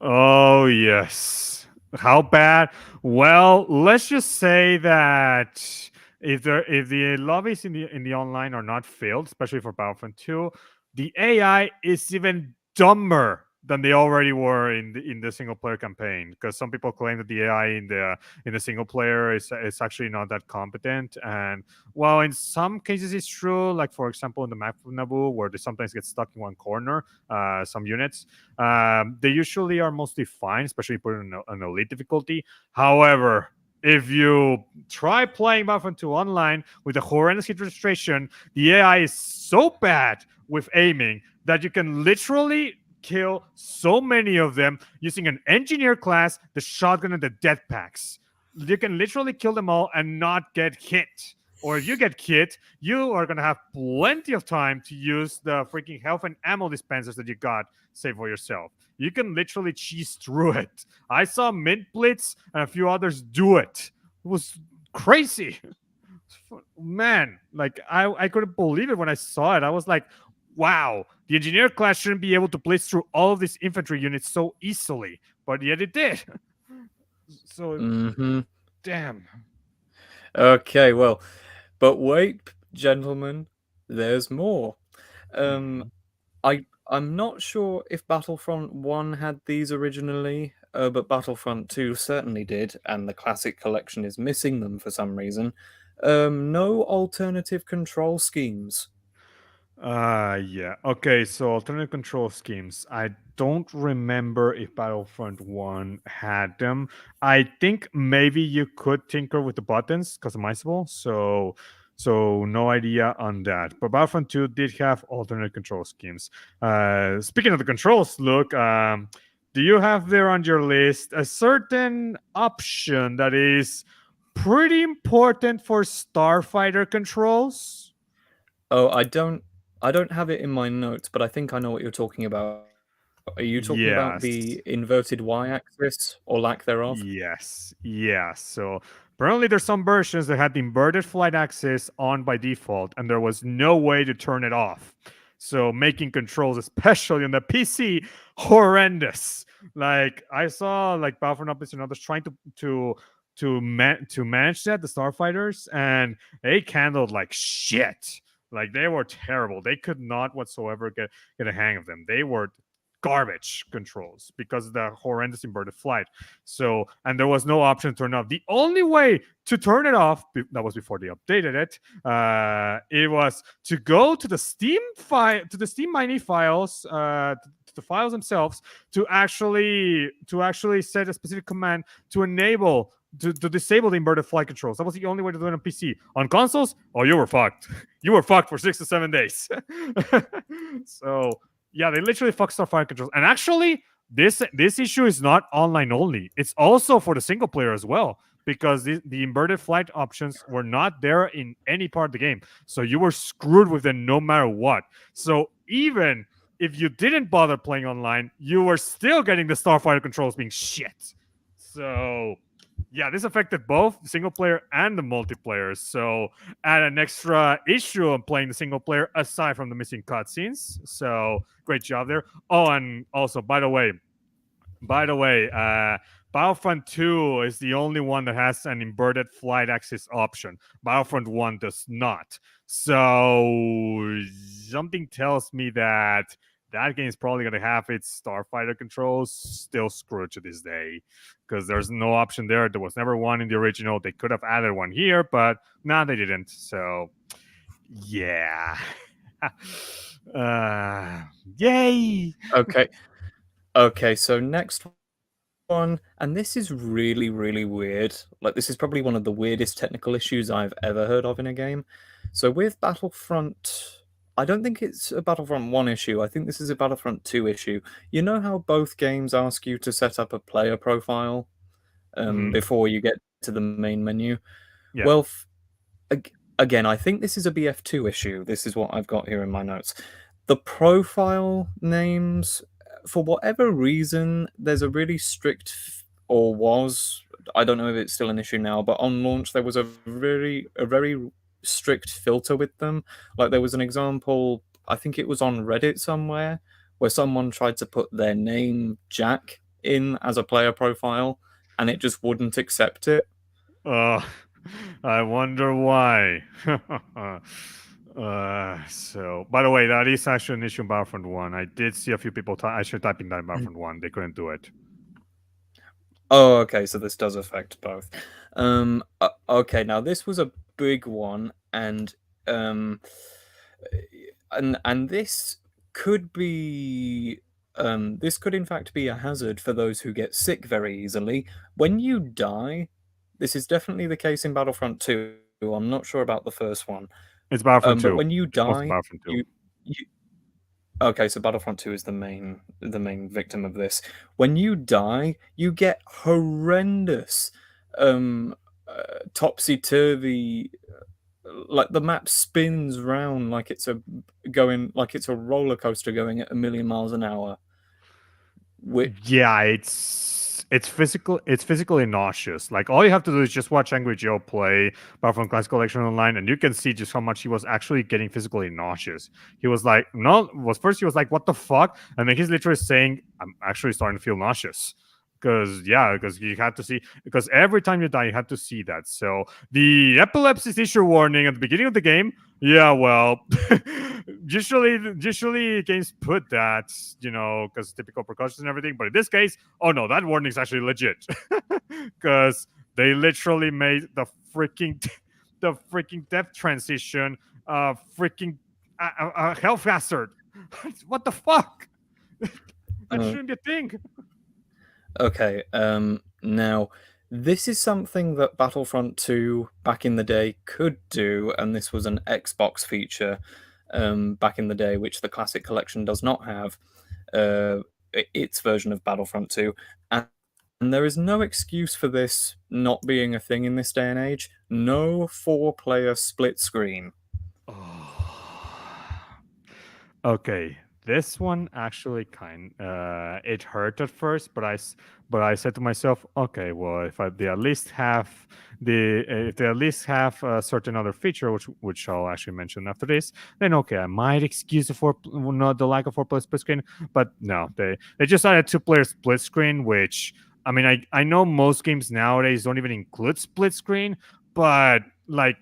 Oh yes. How bad? Well, let's just say that if the lobbies in the online are not filled, especially for Battlefront 2, the AI is even dumber than they already were in the single player campaign, because some people claim that the AI in the single player is actually not that competent. And while in some cases it's true, like for example in the map of Naboo, where they sometimes get stuck in one corner, some units, they usually are mostly fine, especially put in an elite difficulty. However, if you try playing Battlefront 2 online with a horrendous hit registration, the AI is so bad with aiming that you can literally kill so many of them using an engineer class, the shotgun, and the death packs. literally kill them all and not get hit. Or if you get hit, you are gonna have plenty of time to use the freaking health and ammo dispensers that you got saved for yourself. You can literally cheese through it. I saw Mint Blitz and a few others do it. It was crazy. Man, like I couldn't believe it when I saw it. I was like, wow, the engineer class shouldn't be able to blitz through all of these infantry units so easily, but yet it did. So damn. Okay, well, but wait, gentlemen, there's more. I'm not sure if Battlefront 1 had these originally, but Battlefront 2 certainly did, and the Classic Collection is missing them for some reason. No alternative control schemes. Yeah. Okay, so alternative control schemes. I don't remember if Battlefront 1 had them. I think maybe you could tinker with the buttons, customizable. So no idea on that. But Battlefront 2 did have alternate control schemes. Speaking of the controls, Luke, do you have there on your list a certain option that is pretty important for starfighter controls? Oh, I don't have it in my notes, but I think I know what you're talking about. Are you talking about Yes. the inverted y-axis or lack thereof? Yes. So apparently there's some versions that had the inverted flight axis on by default, and there was no way to turn it off. So making controls, especially on the PC, horrendous. Like I saw like Battlefront Updates and others trying to manage that, the starfighters, and they handled like shit. Like they were terrible. They could not whatsoever get a hang of them. They were garbage controls because of the horrendous inverted flight. So, and there was no option to turn off. The only way to turn it off, that was before they updated it, it was to go to the Steam file, to the Steam mini files, to the files themselves, to actually set a specific command to enable to disable the inverted flight controls. That was the only way to do it on PC. On consoles, oh, you were fucked. You were fucked for 6 to 7 days. So yeah, they literally fucked Starfire controls. And actually, this issue is not online only. It's also for the single player as well, because the inverted flight options were not there in any part of the game. So you were screwed with them no matter what. So even if you didn't bother playing online, you were still getting the Starfighter controls being shit. So yeah, this affected both the single player and the multiplayer. So add an extra issue on playing the single player aside from the missing cutscenes. So great job there. Oh, and also by the way, Battlefront 2 is the only one that has an inverted flight axis option. Battlefront 1 does not. So something tells me that that game is probably going to have its starfighter controls still screwed to this day, because there's no option there. There was never one in the original. They could have added one here, but no, they didn't. So yeah. Yay. Okay, so next one, and this is really, really weird. Like, this is probably one of the weirdest technical issues I've ever heard of in a game. So with Battlefront, I don't think it's a Battlefront 1 issue. I think this is a Battlefront 2 issue. You know how both games ask you to set up a player profile before you get to the main menu? Yeah. Well, again, I think this is a BF2 issue. This is what I've got here in my notes. The profile names, for whatever reason, there's a really strict, or was, I don't know if it's still an issue now, but on launch there was a very strict filter with them. Like, there was an example, I think it was on Reddit somewhere, where someone tried to put their name Jack in as a player profile, and it just wouldn't accept it. I wonder why. So, by the way, that is actually an issue in Battlefront 1. I did see a few people actually typing that in Battlefront 1. They couldn't do it. Oh, okay, so this does affect both. Okay, now this was a big one, and this could be this could in fact be a hazard for those who get sick very easily. When you die, this is definitely the case in Battlefront 2. I'm not sure about the first one. It's Battlefront 2. But when you die, Battlefront 2. Okay, so Battlefront 2 is the main victim of this. When you die, you get horrendous topsy turvy. Like the map spins round like it's a roller coaster going at 1,000,000 miles an hour. Yeah, it's physically nauseous. Like all you have to do is just watch Angry Joe play Battlefront Classic Collection online, and you can see just how much he was actually getting physically nauseous. He was like, no, was first he was like, what the fuck, and then he's literally saying, I'm actually starting to feel nauseous. Because you had to see, because every time you die, you have to see that. So the epilepsy seizure warning at the beginning of the game, yeah, well, usually games put that, because typical precautions and everything. But in this case, oh no, that warning is actually legit, because they literally made the freaking death transition, freaking a health hazard. What the fuck? That shouldn't be a thing. Okay, now this is something that Battlefront 2 back in the day could do, and this was an Xbox feature back in the day, which the Classic Collection does not have. Its version of Battlefront 2, and there is no excuse for this not being a thing in this day and age. No 4-player split screen. Okay, this one actually it hurt at first, but I said to myself, okay, well, if they at least have a certain other feature, which I'll actually mention after this, then okay, I might excuse not the lack of 4-player split screen. But no, they just added 2-player split screen, which I mean, I know most games nowadays don't even include split screen, but like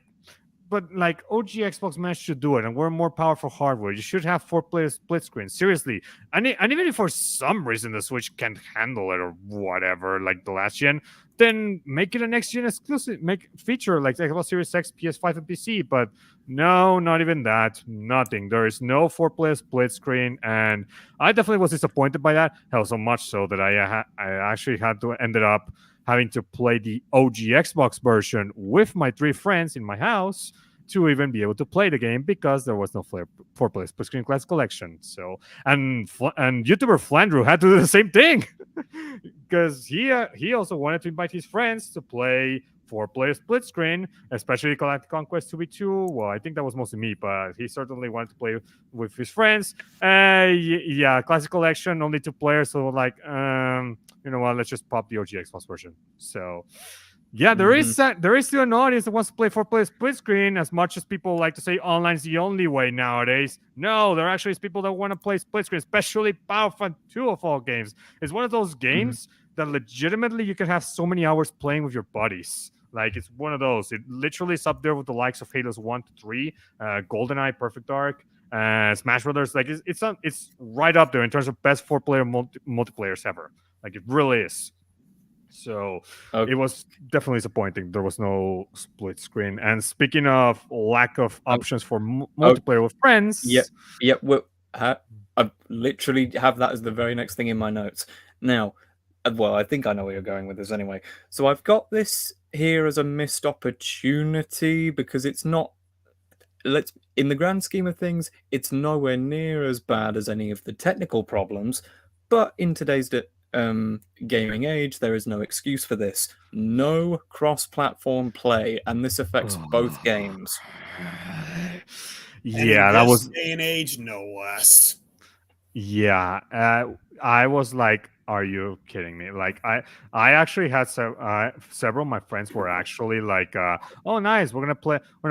OG Xbox managed to do it, and we're more powerful hardware. You should have 4-player split screen. Seriously, and even if for some reason the Switch can't handle it or whatever, like the last gen, then make it a next gen exclusive, make feature like Xbox Series X, PS5, and PC. But no, not even that. Nothing. There is no 4-player split screen, and I definitely was disappointed by that. Hell, so much so that I actually had to ended up having to play the OG Xbox version with my 3 friends in my house to even be able to play the game, because there was no 4-player split screen Classic Collection. So and YouTuber Flandrew had to do the same thing, because he also wanted to invite his friends to play 4-player split screen, especially Galactic Conquest 2v2. Well, I think that was mostly me, but he certainly wanted to play with his friends. Yeah, Classic Collection, only 2 players. So like, you know what? Let's just pop the OG Xbox version. So yeah, there is still an audience that wants to play 4-player split screen. As much as people like to say online is the only way nowadays, no, there actually is people that want to play split screen, especially Battlefront 2 of all games. It's one of those games that legitimately you can have so many hours playing with your buddies. Like, it's one of those. It literally is up there with the likes of Halo's 1 to 3, GoldenEye, Perfect Dark, Smash Brothers. Like, it's right up there in terms of best 4-player multiplayers ever. Like, it really is. So it was definitely disappointing. There was no split screen. And speaking of lack of options for multiplayer with friends, yeah. Well, I literally have that as the very next thing in my notes. Now, well, I think I know where you're going with this anyway. So I've got this here as a missed opportunity, because it's not. In the grand scheme of things, it's nowhere near as bad as any of the technical problems. But in today's gaming age, there is no excuse for this. No cross-platform play, and this affects both games. Yeah, that was day and age, no less. Yeah, I was like, "Are you kidding me?" Like, I actually had several of my friends were actually like, "Oh, nice, we're gonna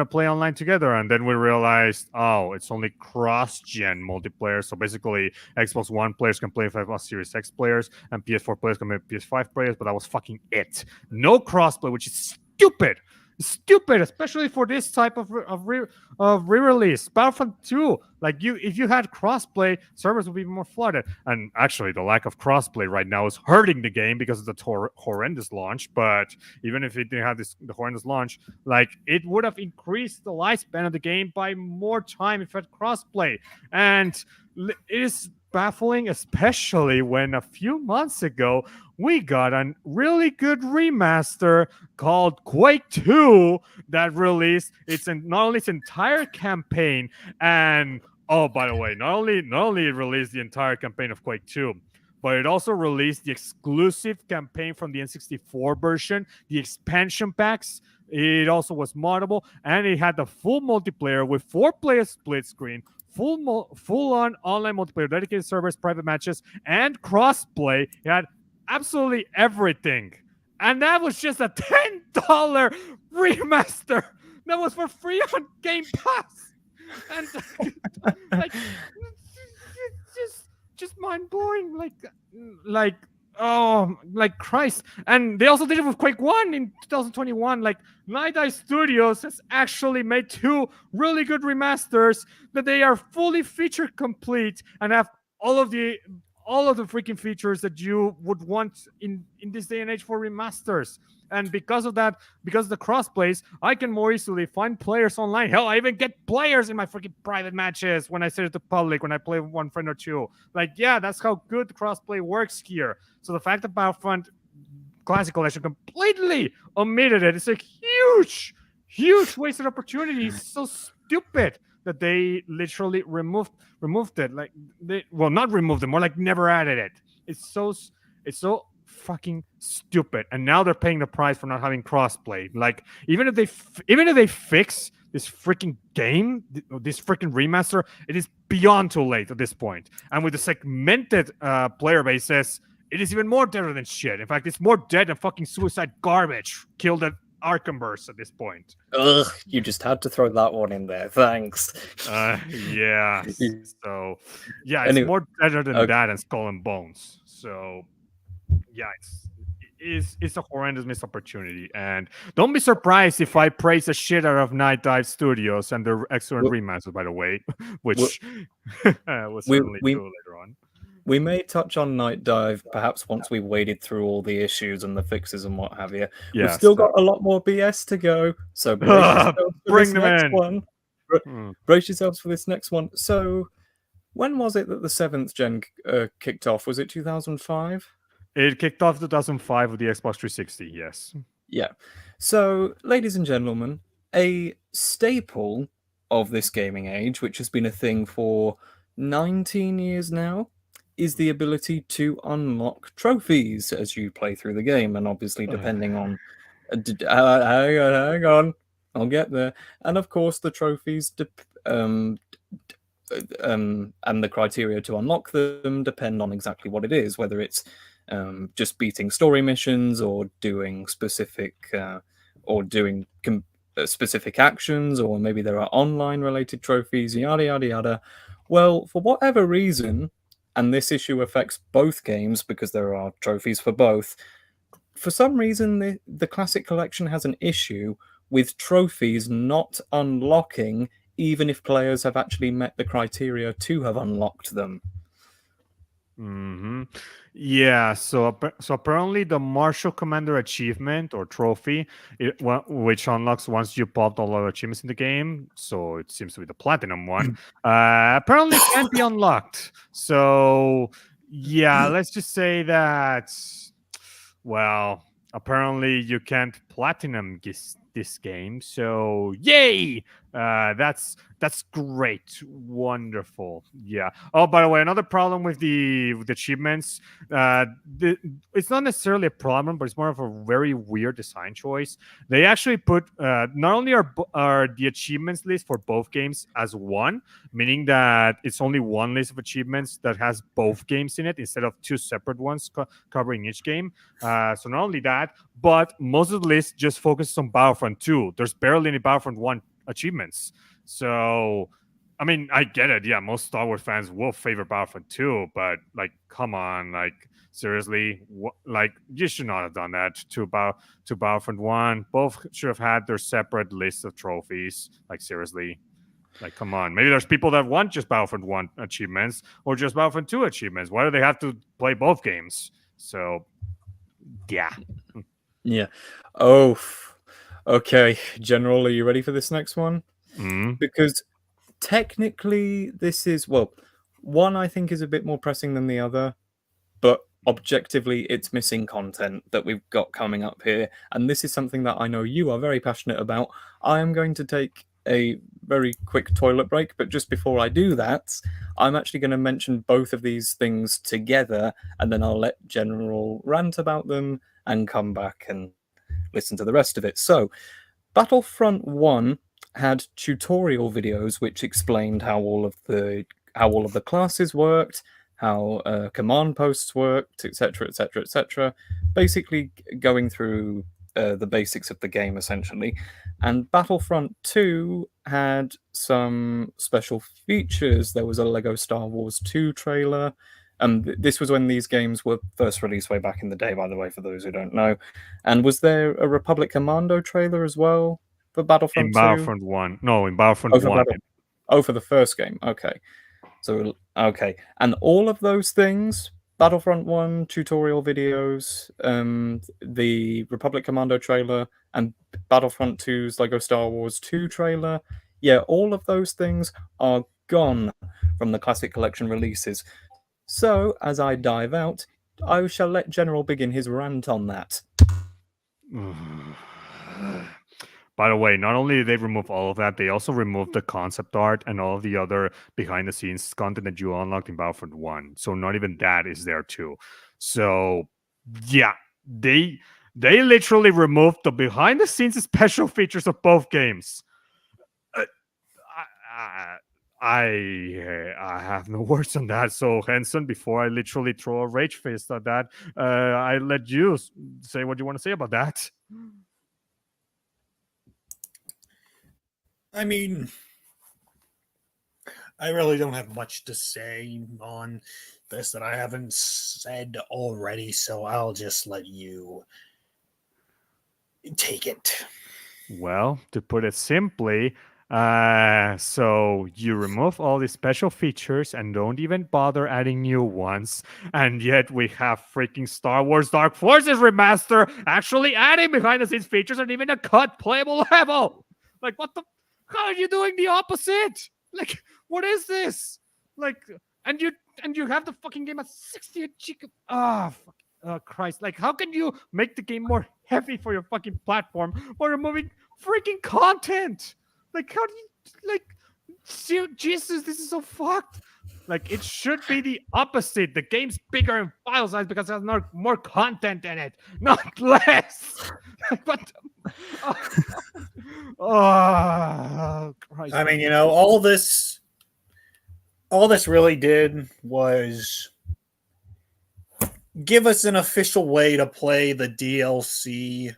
play online together," and then we realized, oh, it's only cross-gen multiplayer. So basically, Xbox One players can play with Xbox Series X players, and PS4 players can play with PS5 players. But that was fucking it. No crossplay, which is stupid, especially for this type of re-release. Battlefront 2, like, if you had crossplay, servers would be more flooded. And actually, the lack of crossplay right now is hurting the game because of the horrendous launch. But even if it didn't have the horrendous launch, like, it would have increased the lifespan of the game by more time if it had crossplay. And it is baffling, especially when a few months ago we got a really good remaster called Quake 2 that released not only its entire campaign, and oh, by the way, not only it released the entire campaign of Quake 2, but it also released the exclusive campaign from the N64 version, the expansion packs. It also was moddable, and it had the full multiplayer with 4-player split screen, full-on online multiplayer, dedicated servers, private matches, and crossplay. It had absolutely everything. And that was just a $10 remaster that was for free on Game Pass. And like just mind blowing. Like oh, like Christ. And they also did it with Quake 1 in 2021. Like NightDive Studios has actually made 2 really good remasters that they are fully feature complete and have all of the freaking features that you would want in this day and age for remasters. And because of that, because of the crossplays, I can more easily find players online. Hell, I even get players in my freaking private matches when I set it to public, when I play with one friend or two. Like, yeah, that's how good the crossplay works here. So the fact that Battlefront Classic Collection completely omitted it is a huge wasted opportunity. It's so stupid that they literally removed it. Like, not removed it, more like never added it. It's so fucking stupid. And now they're paying the price for not having crossplay. Like, even if they fix this freaking game, this freaking remaster, it is beyond too late at this point. And with the segmented player bases, it is even more deader than shit. In fact, it's more dead than fucking Suicide Garbage killed at Arkhamverse at this point. Ugh, you just had to throw that one in there. Thanks. Yeah. So, yeah, it's Anyway, more deader than that and Skull and Bones. So, yeah, it's a horrendous missed opportunity. And don't be surprised if I praise the shit out of NightDive Studios and their excellent remasters, by the way, which we'll certainly do later on. We may touch on NightDive perhaps once we've waded through all the issues and the fixes and what have you. Yeah, we've still got a lot more BS to go, so brace yourselves for bring this them next in. one. Brace yourselves for this next one. So, when was it that the 7th gen kicked off? Was it 2005? It kicked off 2005 with the Xbox 360, yes. Yeah. So, ladies and gentlemen, a staple of this gaming age, which has been a thing for 19 years now, is the ability to unlock trophies as you play through the game. And obviously, depending on... hang on. I'll get there. And of course, the trophies... and the criteria to unlock them depend on exactly what it is, whether it's just beating story missions or doing specific specific actions, or maybe there are online related trophies, yada yada yada. Well, for whatever reason, and this issue affects both games because there are trophies for both, for some reason the Classic Collection has an issue with trophies not unlocking even if players have actually met the criteria to have unlocked them. Mm-hmm. Yeah, so apparently the Marshal Commander achievement or trophy, which unlocks once you popped all the achievements in the game, so it seems to be the platinum one, apparently can't be unlocked. So, yeah, let's just say that, well, apparently you can't platinum this game. So, yay! That's great, wonderful. Yeah. Oh, by the way, another problem with the achievements. It's not necessarily a problem, but it's more of a very weird design choice. They actually put not only are the achievements list for both games as one, meaning that it's only one list of achievements that has both games in it instead of 2 separate ones covering each game. So not only that, but most of the list just focuses on Battlefront 2. There's barely any Battlefront 1 achievements. So, I mean, I get it. Yeah, most Star Wars fans will favor Battlefront 2, but like, come on, like, seriously, like, you should not have done that to Battlefront 1. Both should have had their separate lists of trophies. Like, seriously, like, come on. Maybe there's people that want just Battlefront 1 achievements or just Battlefront 2 achievements. Why do they have to play both games? So, yeah. Yeah. Oh, okay. General, are you ready for this next one? Mm-hmm. Because technically this is, well, one I think is a bit more pressing than the other, but objectively it's missing content that we've got coming up here, and this is something that I know you are very passionate about. I am going to take a very quick toilet break, but just before I do that, I'm actually going to mention both of these things together, and then I'll let General rant about them and come back and listen to the rest of it. So, Battlefront 1 had tutorial videos which explained how all of the classes worked, how command posts worked, etc., etc., etc. Basically, going through the basics of the game, essentially. And Battlefront 2 had some special features. There was a Lego Star Wars 2 trailer. This was when these games were first released way back in the day, by the way, for those who don't know. And was there a Republic Commando trailer as well for Battlefront In 2? Battlefront 1. No, in Battlefront Oh, for 1. for the first game. Okay. So, okay. And all of those things, Battlefront 1 tutorial videos, the Republic Commando trailer, and Battlefront 2's Lego Star Wars 2 trailer, yeah, all of those things are gone from the Classic Collection releases. So, as I dive out, I shall let General begin his rant on that. By the way, not only did they remove all of that, they also removed the concept art and all of the other behind the scenes content that you unlocked in Battlefront 1. So not even that is there too. So yeah, they literally removed the behind the scenes special features of both games. I have no words on that. So Henson, before I literally throw a rage fist at that, I let you say what you want to say about that. I mean, I really don't have much to say on this that I haven't said already, so I'll just let you take it. Well, to put it simply, so you remove all these special features and don't even bother adding new ones, and yet we have freaking Star Wars Dark Forces Remaster actually adding behind the scenes features and even a cut playable level. Like, what the? How are you doing the opposite? Like, what is this? Like, and you have the fucking game at 60 chicken. Christ! Like, how can you make the game more heavy for your fucking platform while removing freaking content? Like, how do you like? Jesus, this is so fucked. Like, it should be the opposite. The game's bigger in file size because it has more content in it, not less. But oh, Christ! I mean, all this really did was give us an official way to play the DLC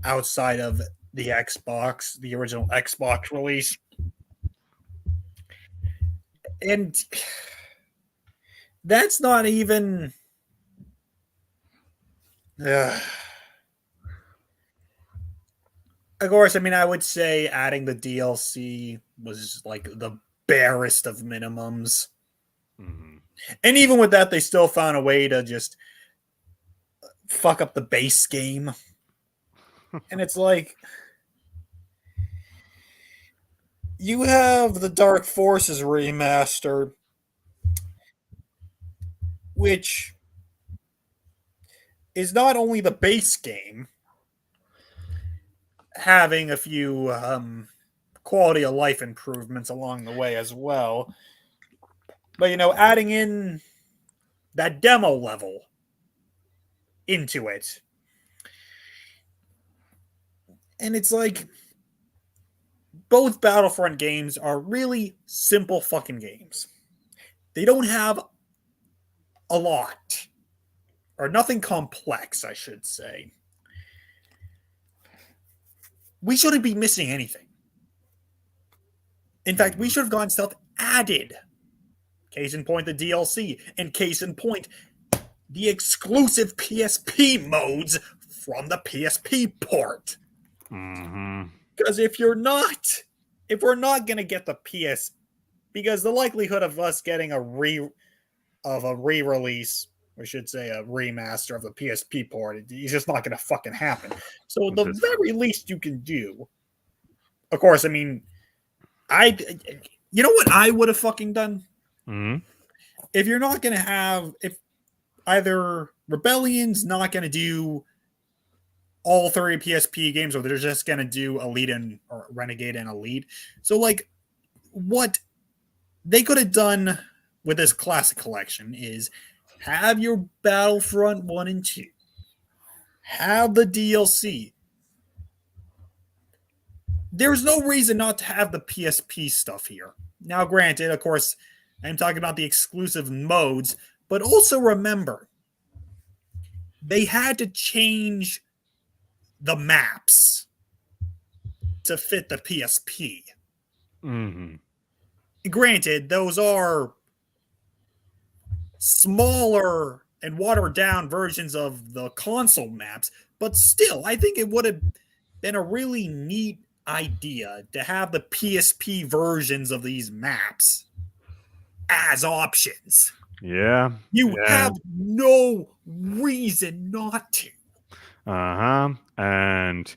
outside of the Xbox, the original Xbox release. And that's not even of course, I mean, I would say adding the DLC was like the barest of minimums. Mm-hmm. And even with that, they still found a way to just fuck up the base game. And it's like, you have the Dark Forces remaster, which is not only the base game, having a few quality of life improvements along the way as well, but adding in that demo level into it. And it's like, both Battlefront games are really simple fucking games. They don't have a lot, or nothing complex, I should say. We shouldn't be missing anything. In fact, we should have gone stealth added. Case in point, the DLC, and case in point, the exclusive PSP modes from the PSP port. Mm-hmm. Because if we're not going to get the PS, because the likelihood of us getting a re-release, we should say a remaster of the PSP port, it's just not going to fucking happen. So the very least you can do, of course, I mean, you know what I would have fucking done? Mm-hmm. If you're not going to have, if either Rebellion's not going to do all 3 PSP games, or they're just going to do Elite or Renegade and Elite. So, like, what they could have done with this Classic Collection is have your Battlefront 1 and 2, have the DLC. There's no reason not to have the PSP stuff here. Now, granted, of course, I'm talking about the exclusive modes, but also remember, they had to change the maps to fit the PSP. Mm-hmm. Granted, those are smaller and watered down versions of the console maps, but still, I think it would have been a really neat idea to have the PSP versions of these maps as options. Yeah. You have no reason not to. And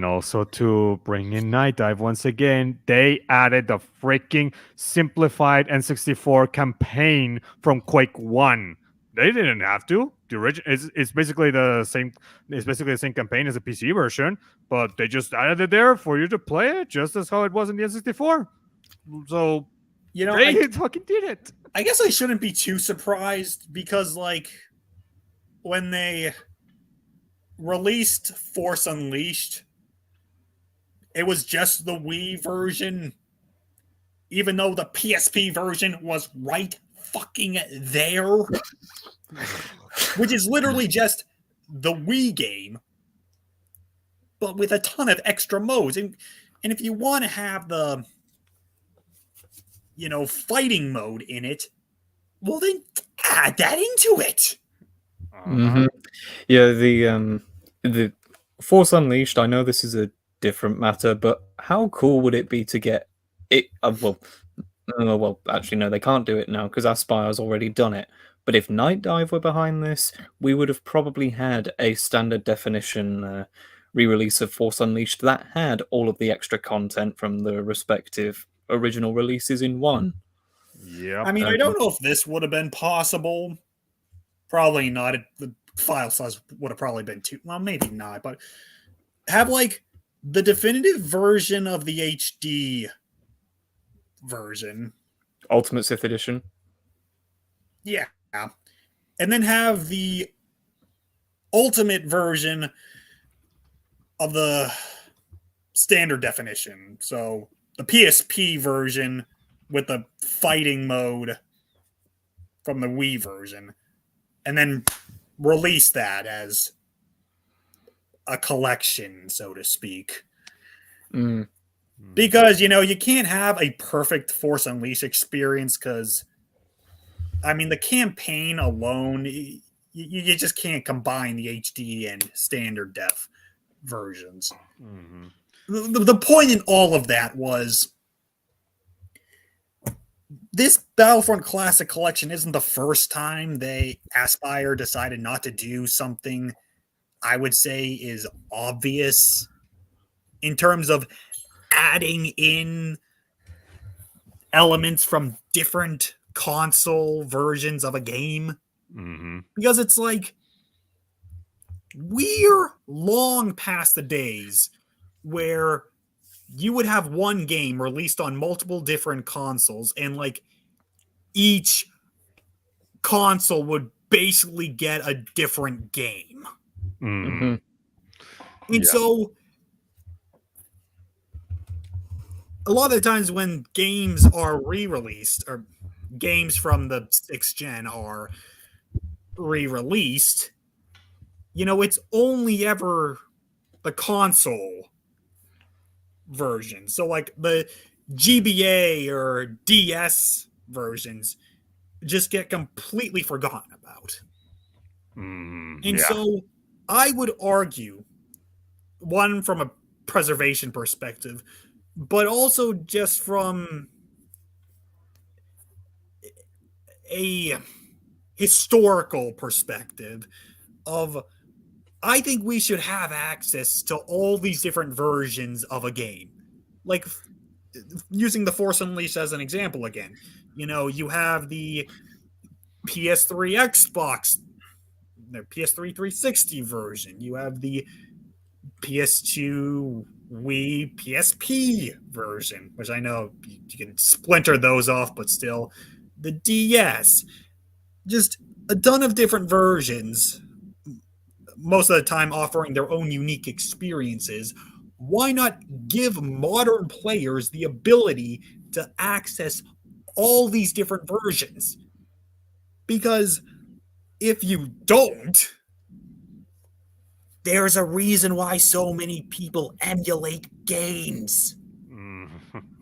also to bring in NightDive once again, they added the freaking simplified N64 campaign from Quake 1. They didn't have to. The original it's basically the same. It's basically the same campaign as the PC version, but they just added it there for you to play it, just as how it was in the N64. So they fucking did it. I guess I shouldn't be too surprised because, like, when they released Force Unleashed, it was just the Wii version, even though the PSP version was right fucking there, which is literally just the Wii game, but with a ton of extra modes. And if you want to have the, fighting mode in it, well, then add that into it. Mm-hmm. Yeah, the Force Unleashed, I know this is a different matter, but how cool would it be to get it? Well, actually, no, they can't do it now because Aspire's already done it. But if NightDive were behind this, we would have probably had a standard definition re-release of Force Unleashed that had all of the extra content from the respective original releases in one. Yeah. I mean, I don't know if this would have been possible. Probably not. The file size would have probably been too... Well, maybe not, but have, like, the definitive version of the HD version. Ultimate Sith Edition. Yeah. And then have the ultimate version of the standard definition. So the PSP version with the fighting mode from the Wii version. And then release that as a collection, so to speak. Mm. Because, you can't have a perfect Force Unleashed experience because, I mean, the campaign alone, you just can't combine the HD and standard def versions. Mm-hmm. The point in all of that was this Battlefront Classic Collection isn't the first time Aspire decided not to do something I would say is obvious in terms of adding in elements from different console versions of a game. Mm-hmm. Because it's like, we're long past the days where you would have one game released on multiple different consoles and, like, each console would basically get a different game. Mm-hmm. And so a lot of the times when games are re-released, or games from the 6th gen are re-released, it's only ever the console version. So, like, the GBA or DS versions just get completely forgotten about. And so I would argue, one, from a preservation perspective, but also just from a historical perspective of, I think we should have access to all these different versions of a game. Like, using the Force Unleashed as an example again, you have the PS3 Xbox, the PS3 360 version. You have the PS2, Wii, PSP version, which I know you can splinter those off, but still, the DS. Just a ton of different versions, most of the time offering their own unique experiences. Why not give modern players the ability to access all these different versions? Because if you don't, there's a reason why so many people emulate games.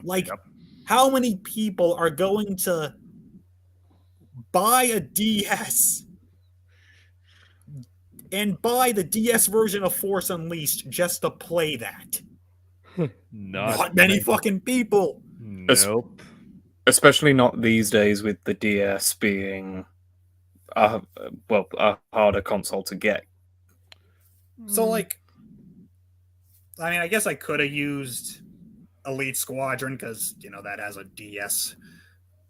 Like, Yep. how many people are going to buy a DS and buy the DS version of Force Unleashed just to play that? Not many fucking people. Nope. Especially not these days, with the DS being a harder console to get. So, like, I mean, I guess I could have used Elite Squadron because, you know, that has a DS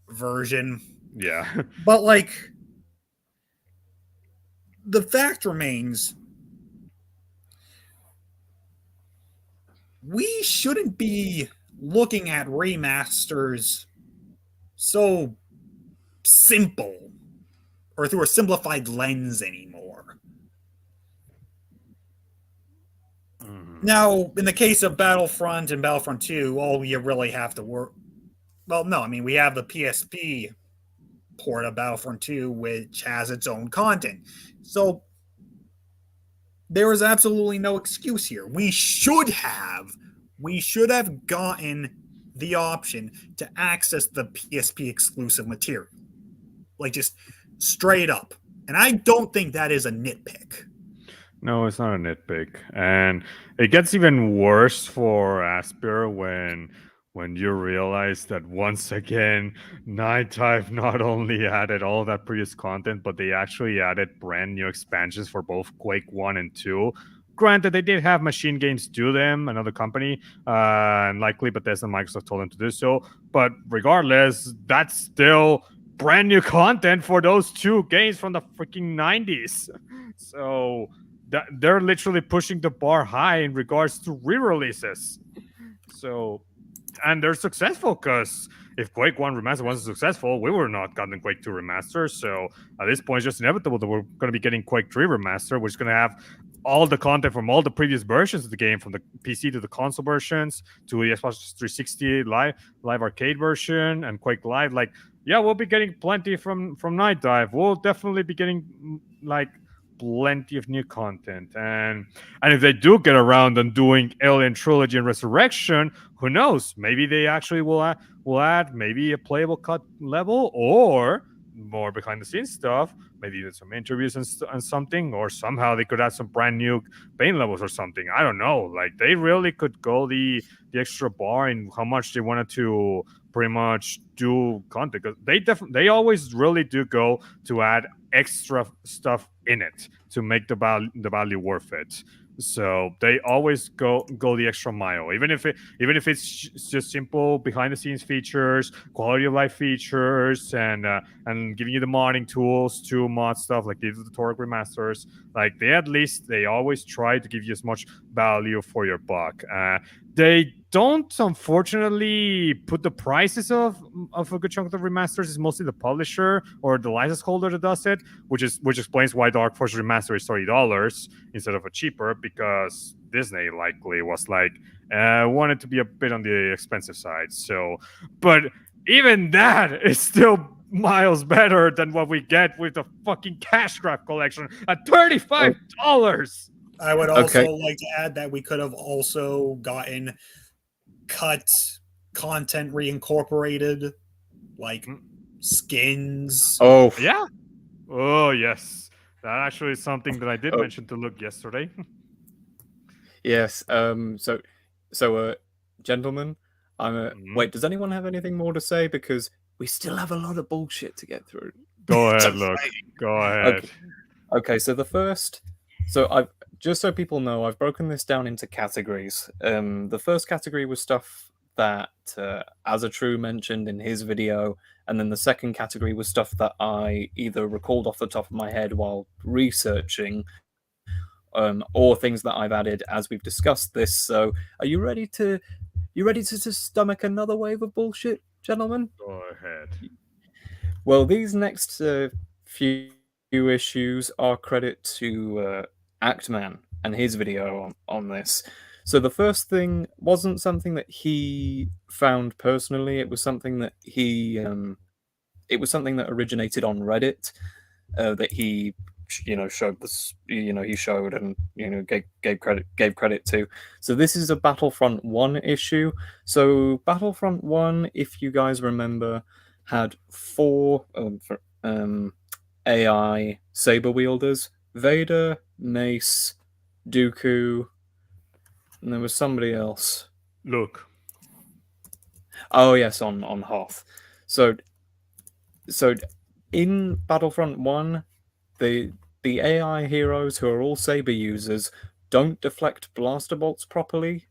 version. Yeah. But, like, the fact remains, we shouldn't be looking at remasters so simple or through a simplified lens anymore. Now, in the case of Battlefront and Battlefront 2, all you really have to work. Well, no, I mean, we have the PSP port of Battlefront 2, which has its own content. So there is absolutely no excuse here. We should have gotten the option to access the PSP exclusive material. Like, just straight up. And I don't think that is a nitpick. No, it's not a nitpick. And it gets even worse for Asper when you realize that once again, NightDive not only added all that previous content, but they actually added brand new expansions for both Quake 1 and 2. Granted, they did have Machine Games do them, another company, and likely Bethesda and Microsoft told them to do so. But regardless, that's still brand new content for those two games from the freaking 90s. So they're literally pushing the bar high in regards to re-releases. So, and they're successful because if Quake 1 Remaster wasn't successful, we were not gotten Quake 2 Remaster. So at this point, it's just inevitable that we're going to be getting Quake 3 Remaster, which is going to have all the content from all the previous versions of the game, from the PC to the console versions to the Xbox 360 live arcade version and Quake Live. Like, yeah, we'll be getting plenty from NightDive. We'll definitely be getting like plenty of new content, and if they do get around on doing Alien Trilogy and Resurrection, who knows? Maybe they actually will add maybe a playable cut level or more behind the scenes stuff. Maybe even some interviews and something, or somehow they could add some brand new Bane levels or something. I don't know. Like, they really could go the extra bar in how much they wanted to pretty much do content, because they always really do go to add extra stuff in it to make the value worth it. So they always go the extra mile, even if it's just simple behind the scenes features, quality of life features, and giving you the modding tools to mod stuff like the Torque remasters. Like, they always try to give you as much value for your buck. They don't, unfortunately, put the prices of a good chunk of the remasters. It's mostly the publisher or the license holder that does it, which explains why Dark Force Remaster is $30 instead of a cheaper, because Disney likely was like, wanted to be a bit on the expensive side. So, but even that is still miles better than what we get with the fucking Cash Grab collection at $35. I would also like to add that we could have also gotten cut content reincorporated, like skins. Oh, yeah. Oh, yes. That actually is something that I did mention to Luke yesterday. Yes. So, gentlemen, wait, does anyone have anything more to say? Because we still have a lot of bullshit to get through. Go ahead, Luke. Go ahead. Okay, so the first... So I've... Just so people know, I've broken this down into categories. The first category was stuff that Azatrue mentioned in his video, and then the second category was stuff that I either recalled off the top of my head while researching, or things that I've added as we've discussed this. So, are you ready to stomach another wave of bullshit, gentlemen? Go ahead. Well, these next few issues are credit to Actman and his video on this. So the first thing wasn't something that he found personally. It was something that it was something that originated on Reddit, that he showed this, he showed and gave credit to. So this is a Battlefront 1 issue. So Battlefront 1, if you guys remember, had 4 AI saber wielders: Vader, Mace, Dooku, and there was somebody else. Look. Oh yes, on Hoth. So in Battlefront 1, the AI heroes, who are all saber users, don't deflect blaster bolts properly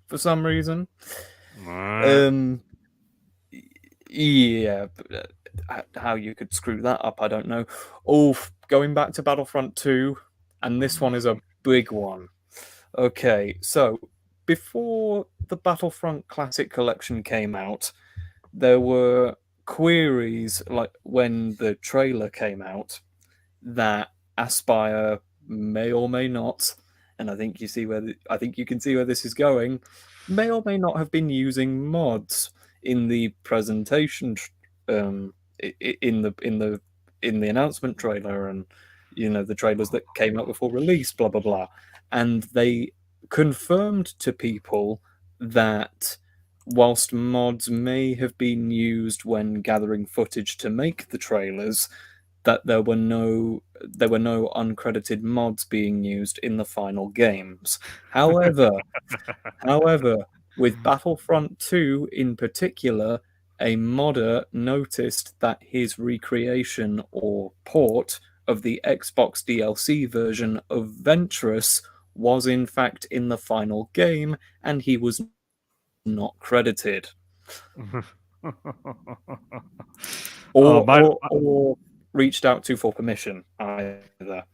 for some reason. Yeah, how you could screw that up, I don't know. Oh, going back to Battlefront 2, and this one is a big one. Okay, so before the Battlefront Classic Collection came out, there were queries, like when the trailer came out, that Aspire may or may not, and I think you can see where this is going, may or may not have been using mods in the presentation, in the announcement trailer, and the trailers that came out before release, blah blah blah, and they confirmed to people that whilst mods may have been used when gathering footage to make the trailers, that there were no uncredited mods being used in the final games. However, with Battlefront 2 in particular, a modder noticed that his recreation or port of the Xbox DLC version of Ventress was in fact in the final game, and he was not credited. Or reached out to for permission either.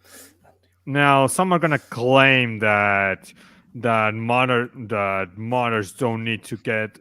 Now, some are gonna claim that modders don't need to get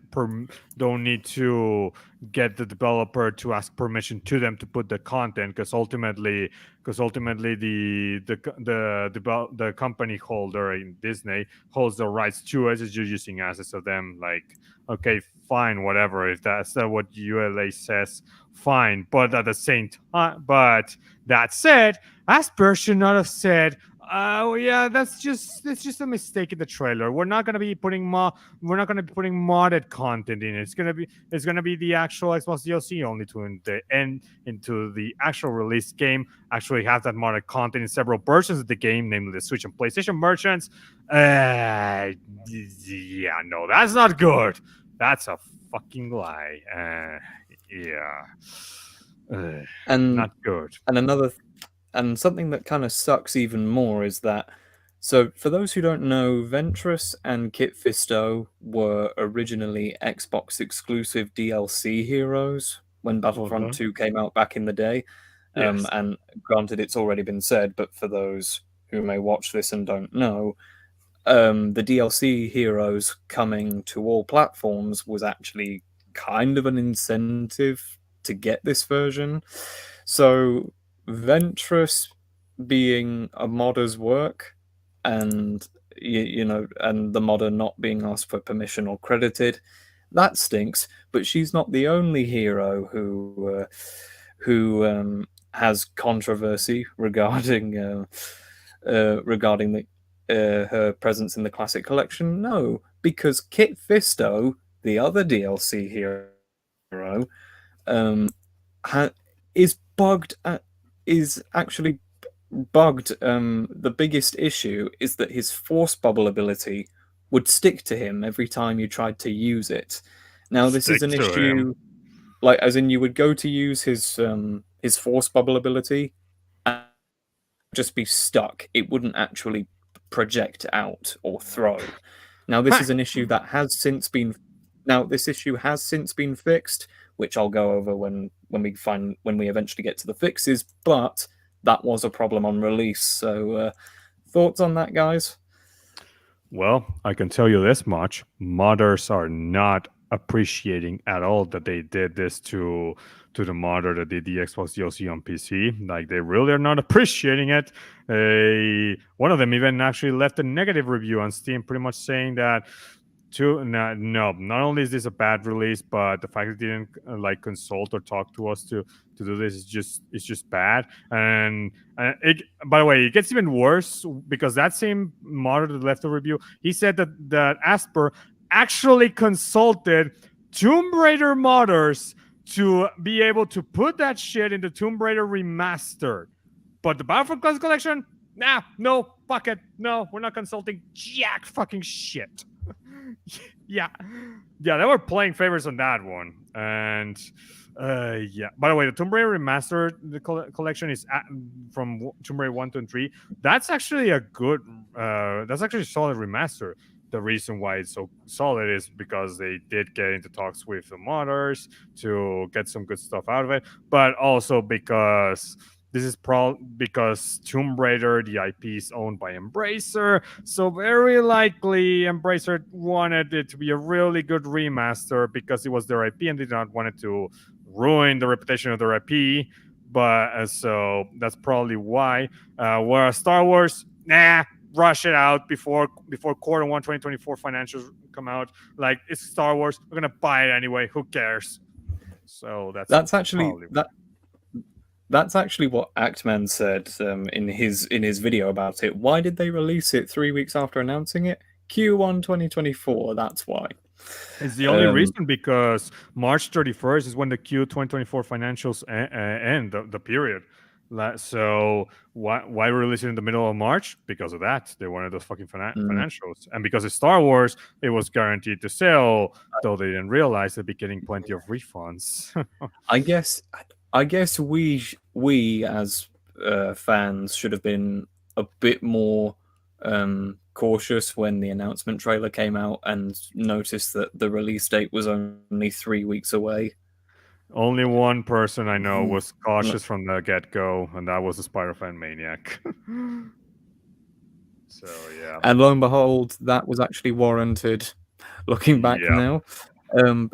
the developer to ask permission to them to put the content, because ultimately the company holder in Disney holds the rights to it. As you're using assets of them, like, okay, fine, whatever, if that's what ULA says, fine. But at the same time, but that said, Asper should not have said, "Oh yeah, that's just a mistake in the trailer. We're not gonna be putting modded content in it. It's gonna be the actual Xbox DLC only into the actual release game. Actually have that modded content in several versions of the game, namely the Switch and PlayStation versions. Yeah, no, that's not good. That's a fucking lie. Yeah, and not good. And something that kind of sucks even more is that, so for those who don't know, Ventress and Kit Fisto were originally Xbox exclusive DLC heroes when Battlefront 2 came out back in the day. Yes. And granted, it's already been said, but for those who may watch this and don't know, the DLC heroes coming to all platforms was actually kind of an incentive to get this version. So Ventress being a modder's work, and and the modder not being asked for permission or credited, that stinks. But she's not the only hero who has controversy regarding her presence in the Classic Collection. No, because Kit Fisto, the other DLC hero, is bugged. Is actually bugged. The biggest issue is that his force bubble ability would stick to him every time you tried to use it. Now, this is an issue, like, as in you would go to use his force bubble ability and just be stuck. It wouldn't actually project out or throw. Now, this is an issue that has since been fixed, which I'll go over when we eventually get to the fixes. But that was a problem on release, so Thoughts on that, guys? Well, I can tell you this much: modders are not appreciating at all that they did this to the modder that did the Xbox DLC on PC. Like, they really are not appreciating it. One of them even actually left a negative review on Steam, pretty much saying that not only is this a bad release, but the fact that they didn't like consult or talk to us to do this is just bad. And it, by the way, it gets even worse because that same modder that left a review, he said that Asper actually consulted Tomb Raider modders to be able to put that shit into Tomb Raider Remastered. But the Battlefront Classic Collection, no, fuck it. No, we're not consulting jack fucking shit. yeah, they were playing favors on that one. And yeah, by the way, the Tomb Raider Remastered collection is from Tomb Raider 1, 2, and 3. That's actually a good, that's actually a solid remaster. The reason why it's so solid is because they did get into talks with the modders to get some good stuff out of it, but also because this is because Tomb Raider, the IP, is owned by Embracer, so very likely Embracer wanted it to be a really good remaster because it was their IP and they did not want it to ruin the reputation of their IP. But so that's probably why. Whereas Star Wars, rush it out before quarter one 2024 financials come out. Like, it's Star Wars, we're gonna buy it anyway. Who cares? So that's actually that's actually what Actman said in his video about it. Why did they release it 3 weeks after announcing it? Q1 2024. That's why. It's the only reason, because March 31st is when the Q 2024 financials end, the period. So why release it in the middle of March? Because of that. They wanted those fucking financials. And because it's Star Wars, it was guaranteed to sell, though they didn't realize they'd be getting plenty of refunds. I guess we as fans should have been a bit more cautious when the announcement trailer came out and noticed that the release date was only 3 weeks away. Only one person I know was cautious from the get-go, and that was the Spider-Fan Maniac. So, yeah. And lo and behold, that was actually warranted, looking back now.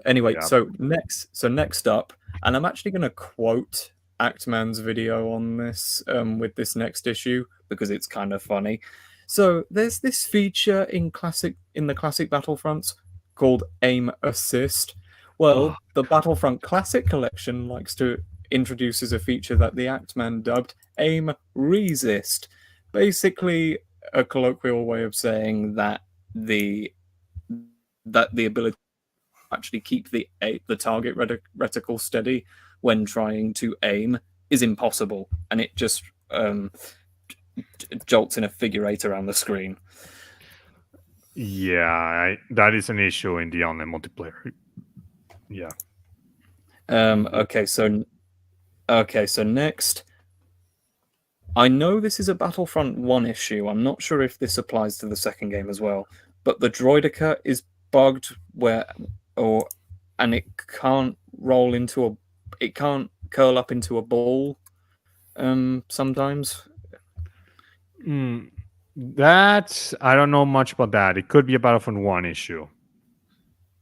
Anyway, so next up, and I'm actually going to quote Actman's video on this with this next issue because it's kind of funny. So there's this feature in the classic Battlefronts called Aim Assist. Well, the Battlefront Classic Collection likes to introduces a feature that the Actman dubbed Aim Resist. Basically, a colloquial way of saying that the ability to actually keep the target reticle steady when trying to aim is impossible, and it just jolts in a figure 8 around the screen. Yeah, that is an issue in the online multiplayer. Yeah. Okay, so next, I know this is a Battlefront 1 issue. I'm not sure if this applies to the second game as well, but the droidica is bugged and it can't it can't curl up into a ball sometimes. That, I don't know much about that. It could be a Battlefront 1 issue.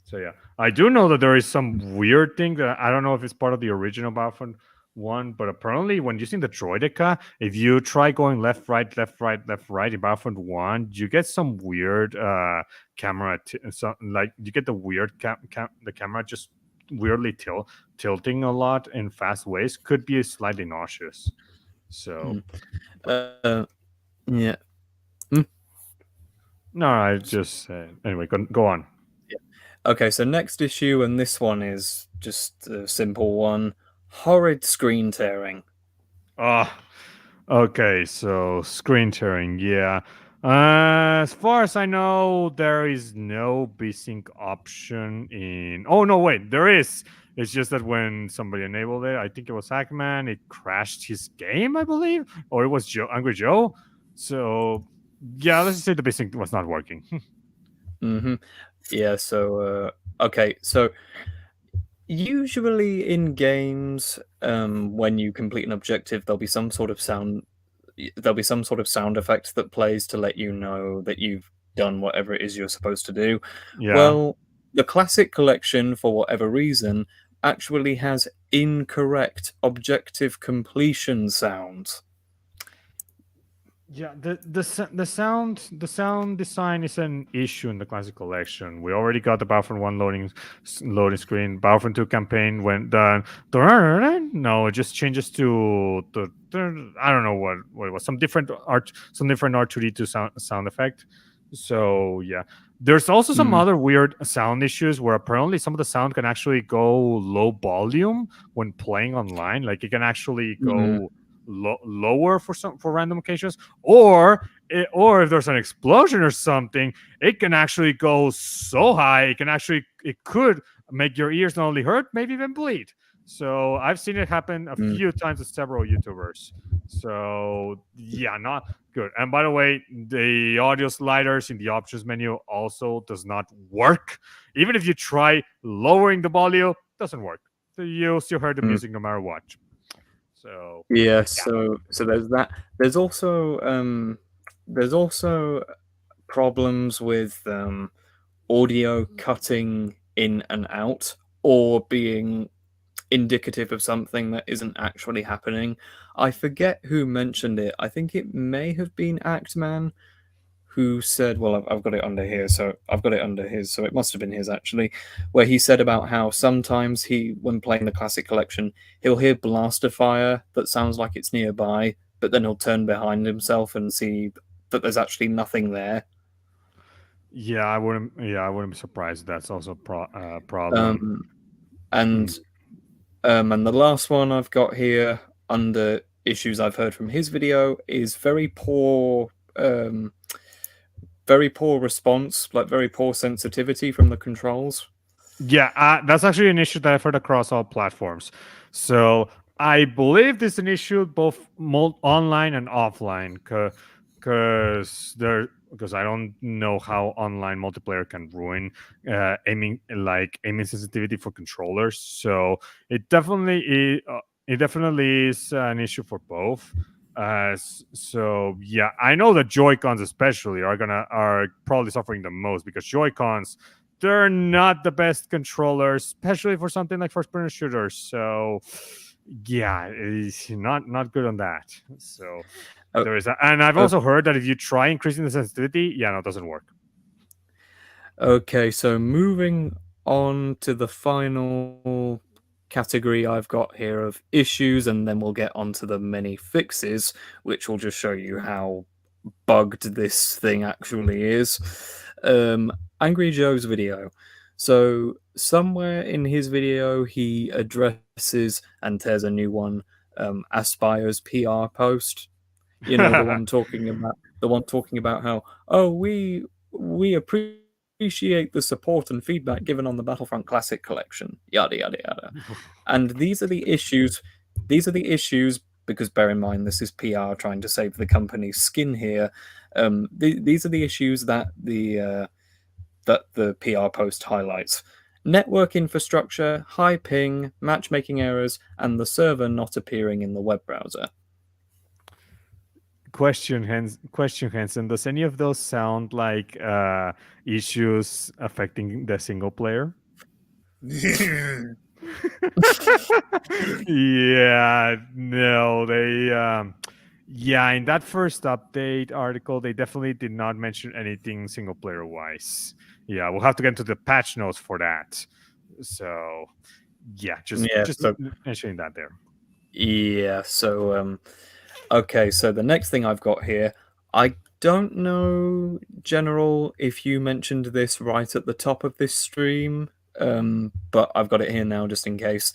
So yeah, I do know that there is some weird thing that I don't know if it's part of the original Battlefront 1, but apparently when using the droidica, if you try going left, right in Battlefront 1, you get some weird camera, like you get the weird the camera just weirdly tilting a lot in fast ways. Could be slightly nauseous. So yeah. No, I just anyway. Go on. Okay, so next issue, and this one is just a simple one. Horrid screen tearing. Okay, so screen tearing, yeah. As far as I know, there is no VSync option in... Oh, no, wait, there is. It's just that when somebody enabled it, I think it was Hackman, it crashed his game, I believe? Or it was Angry Joe. So, yeah, let's just say the VSync was not working. Yeah, so, okay, so usually in games, when you complete an objective, there'll be some sort of sound there'll be some sort of sound effect that plays to let you know that you've done whatever it is you're supposed to do. Yeah. Well, the Classic Collection, for whatever reason, actually has incorrect objective completion sounds. Yeah, the sound design is an issue in the Classic Collection. We already got the Battlefront 1 loading screen. Battlefront 2 campaign went done. No, it just changes to I don't know what it was. Some different R2D2 sound effect. So yeah. There's also some other weird sound issues where apparently some of the sound can actually go low volume when playing online. Like it can actually go lower for random occasions, or if there's an explosion or something, it can actually go so high it could make your ears not only hurt, maybe even bleed. So I've seen it happen a few times with several YouTubers. So yeah, not good. And by the way, the audio sliders in the options menu also does not work. Even if you try lowering the volume, doesn't work. You'll still hear the music no matter what. So yeah, so there's that. There's also problems with audio cutting in and out, or being indicative of something that isn't actually happening. I forget who mentioned it. I think it may have been Actman, who said, well, I've got it under here, so I've got it under his, so it must have been his actually, where he said about how sometimes when playing the Classic Collection, he'll hear blaster fire that sounds like it's nearby, but then he'll turn behind himself and see that there's actually nothing there. Yeah, I wouldn't be surprised if that's also a problem. And the last one I've got here under issues I've heard from his video is very poor response, like very poor sensitivity from the controls. Yeah, that's actually an issue that I've heard across all platforms. So I believe this is an issue both online and offline, because I don't know how online multiplayer can ruin aiming sensitivity for controllers. So it definitely is an issue for both. So yeah, I know the Joy-Cons especially are probably suffering the most, because Joy-Cons, they're not the best controllers, especially for something like first-person shooters. So yeah, it's not good on that. So there is that. And I've also heard that if you try increasing the sensitivity, no, it doesn't work. Okay, so moving on to the final category I've got here of issues, and then we'll get onto the many fixes, which will just show you how bugged this thing actually is. Angry Joe's video. So somewhere in his video, he addresses, and there's a new one, Aspire's PR post. You know, the one talking about how, oh, we appreciate the support and feedback given on the Battlefront Classic Collection, yada yada yada. And these are the issues. Because bear in mind, this is PR trying to save the company's skin here. These are the issues that the PR post highlights: network infrastructure, high ping, matchmaking errors, and the server not appearing in the web browser. Question, Henson. Does any of those sound like issues affecting the single player? Yeah, no, they in that first update article, they definitely did not mention anything single player wise. Yeah, we'll have to get into the patch notes for that. So yeah, just mentioning that there. Yeah, so okay, so the next thing I've got here, I don't know, General, if you mentioned this right at the top of this stream, but I've got it here now just in case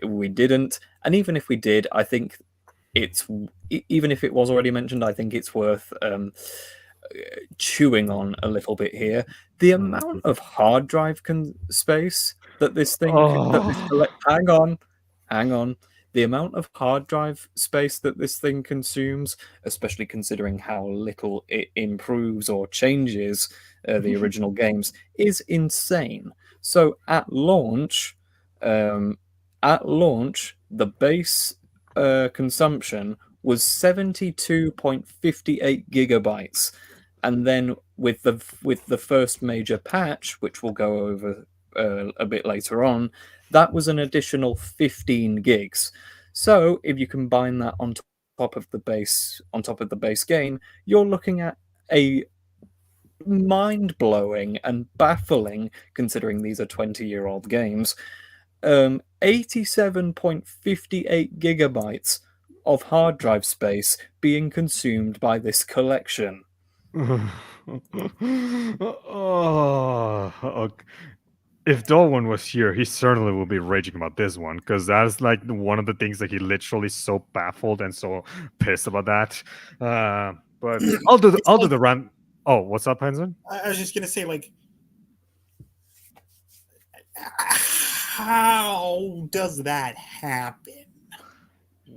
we didn't. And even if we did, I think even if it was already mentioned, I think it's worth chewing on a little bit here. The amount of hard drive space that this thing hang on. The amount of hard drive space that this thing consumes, especially considering how little it improves or changes the original games, is insane. So at launch, the base consumption was 72.58 gigabytes, and then with the first major patch, which we'll go over a bit later on, that was an additional 15 gigs. So if you combine that on top of the base game, you're looking at a mind-blowing and baffling, considering these are 20-year-old games, 87.58 gigabytes of hard drive space being consumed by this collection. Oh, okay. If Darwin was here, he certainly would be raging about this one, because that's like one of the things that he literally so baffled and so pissed about that. But I'll do the run. Oh, what's up, Henson? I was just gonna say, like, how does that happen?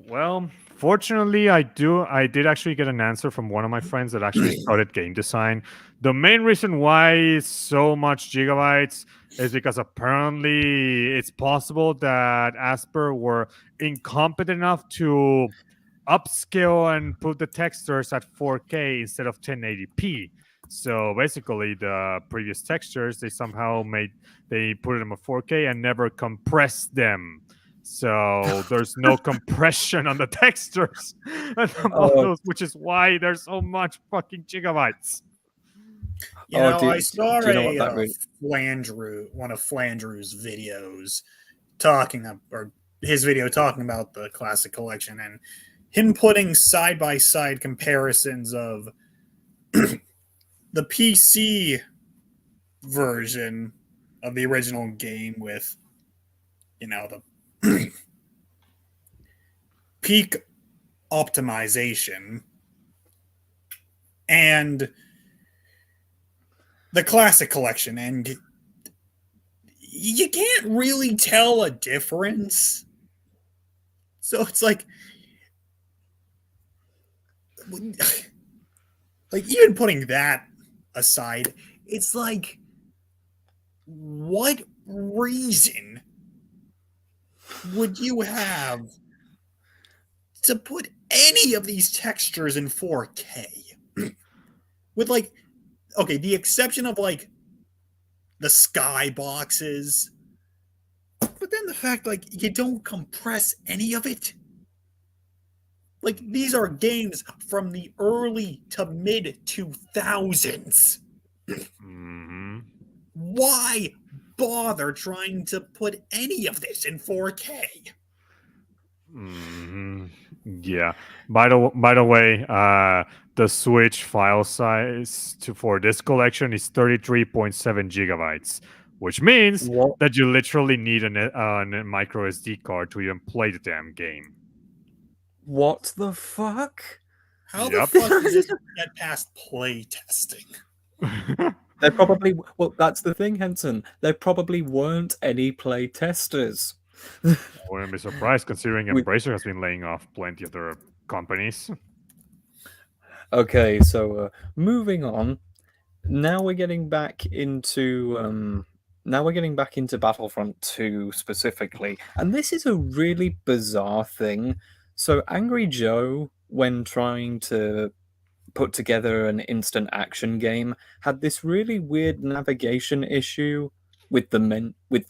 Well, fortunately, I did actually get an answer from one of my friends that actually started game design. The main reason why it's so much gigabytes is because apparently it's possible that Asper were incompetent enough to upscale and put the textures at 4K instead of 1080p. So basically, the previous textures they put them at 4K and never compressed them. So there's no compression on the textures and the models, which is why there's so much fucking gigabytes. I saw one of Flandrew's videos his video talking about the Classic Collection and him putting side-by-side comparisons of the PC version of the original game with, the peak optimization and the Classic Collection, and you can't really tell a difference. So it's like even putting that aside, it's like, what reason would you have to put any of these textures in 4K? With the exception of the skyboxes, but then the fact you don't compress any of it. These are games from the early to mid 2000s. Mm-hmm. Why bother trying to put any of this in 4K? Mm-hmm. Yeah. By the way, the Switch file size for this collection is 33.7 gigabytes, which means that you literally need a micro SD card to even play the damn game. What the fuck? How the fuck does this get past play testing? There probably, that's the thing, Henson. There probably weren't any play testers. I wouldn't be surprised considering Embracer has been laying off plenty of their companies. Okay, so moving on. Now we're getting back into Battlefront 2 specifically, and this is a really bizarre thing. So Angry Joe, when trying to put together an instant action game, had this really weird navigation issue with the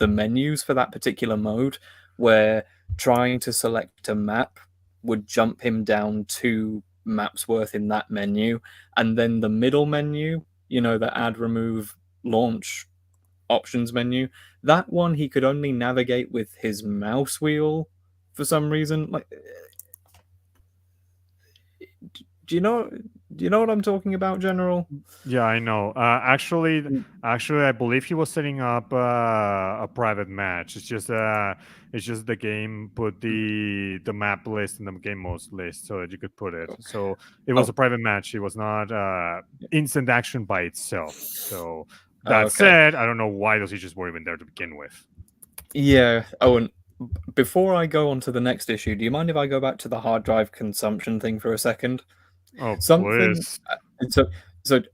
menus for that particular mode, where trying to select a map would jump him down 2 maps worth in that menu, and then the middle menu, the add, remove, launch options menu, that one he could only navigate with his mouse wheel for some reason. Do you know what I'm talking about, General? Yeah, I know. Actually, I believe he was setting up a private match. It's just the game put the map list and the game modes list so that you could put it. Okay. So it was a private match. It was not instant action by itself. So that said, I don't know why those issues were even there to begin with. Yeah. Oh, and before I go on to the next issue, do you mind if I go back to the hard drive consumption thing for a second? Oh, please. So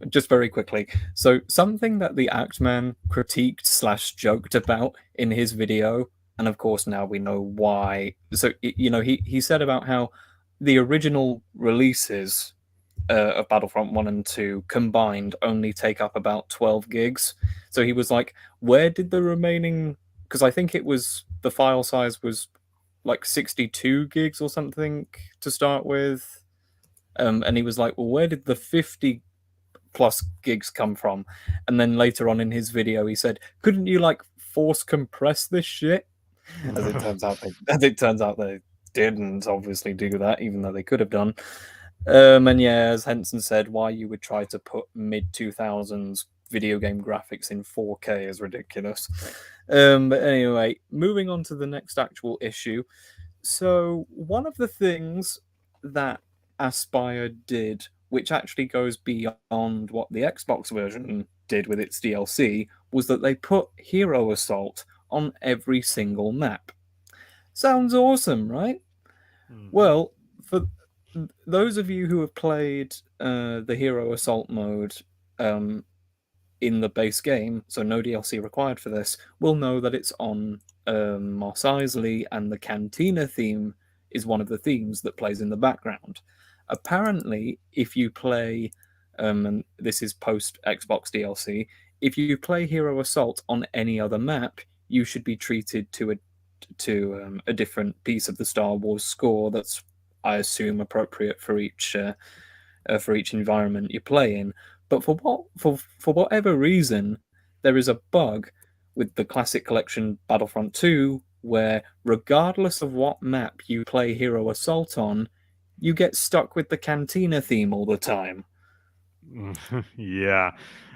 just very quickly. So something that the Actman critiqued / joked about in his video, and of course now we know why. So he said about how the original releases of Battlefront 1 and 2 combined only take up about 12 gigs. So he was like, where did the remaining... Because I think it was... The file size was like 62 gigs or something to start with. And he was like, well, where did the 50 plus gigs come from? And then later on in his video, he said, couldn't you like force compress this shit? As it turns out, they didn't obviously do that, even though they could have done. And yeah, as Henson said, why you would try to put mid 2000s video game graphics in 4K is ridiculous. But anyway, moving on to the next actual issue. So one of the things that Aspyr did, which actually goes beyond what the Xbox version did with its DLC, was that they put Hero Assault on every single map. Sounds awesome, right? Mhm. Well, for those of you who have played the Hero Assault mode in the base game, so no DLC required for this, will know that it's on Mos Eisley, and the Cantina theme is one of the themes that plays in the background. Apparently, if you play, and this is post Xbox DLC, if you play Hero Assault on any other map, you should be treated to a different piece of the Star Wars score that's, I assume, appropriate for each environment you play in. But for whatever reason, there is a bug with the Classic Collection Battlefront 2 where, regardless of what map you play Hero Assault on, you get stuck with the Cantina theme all the time. Yeah.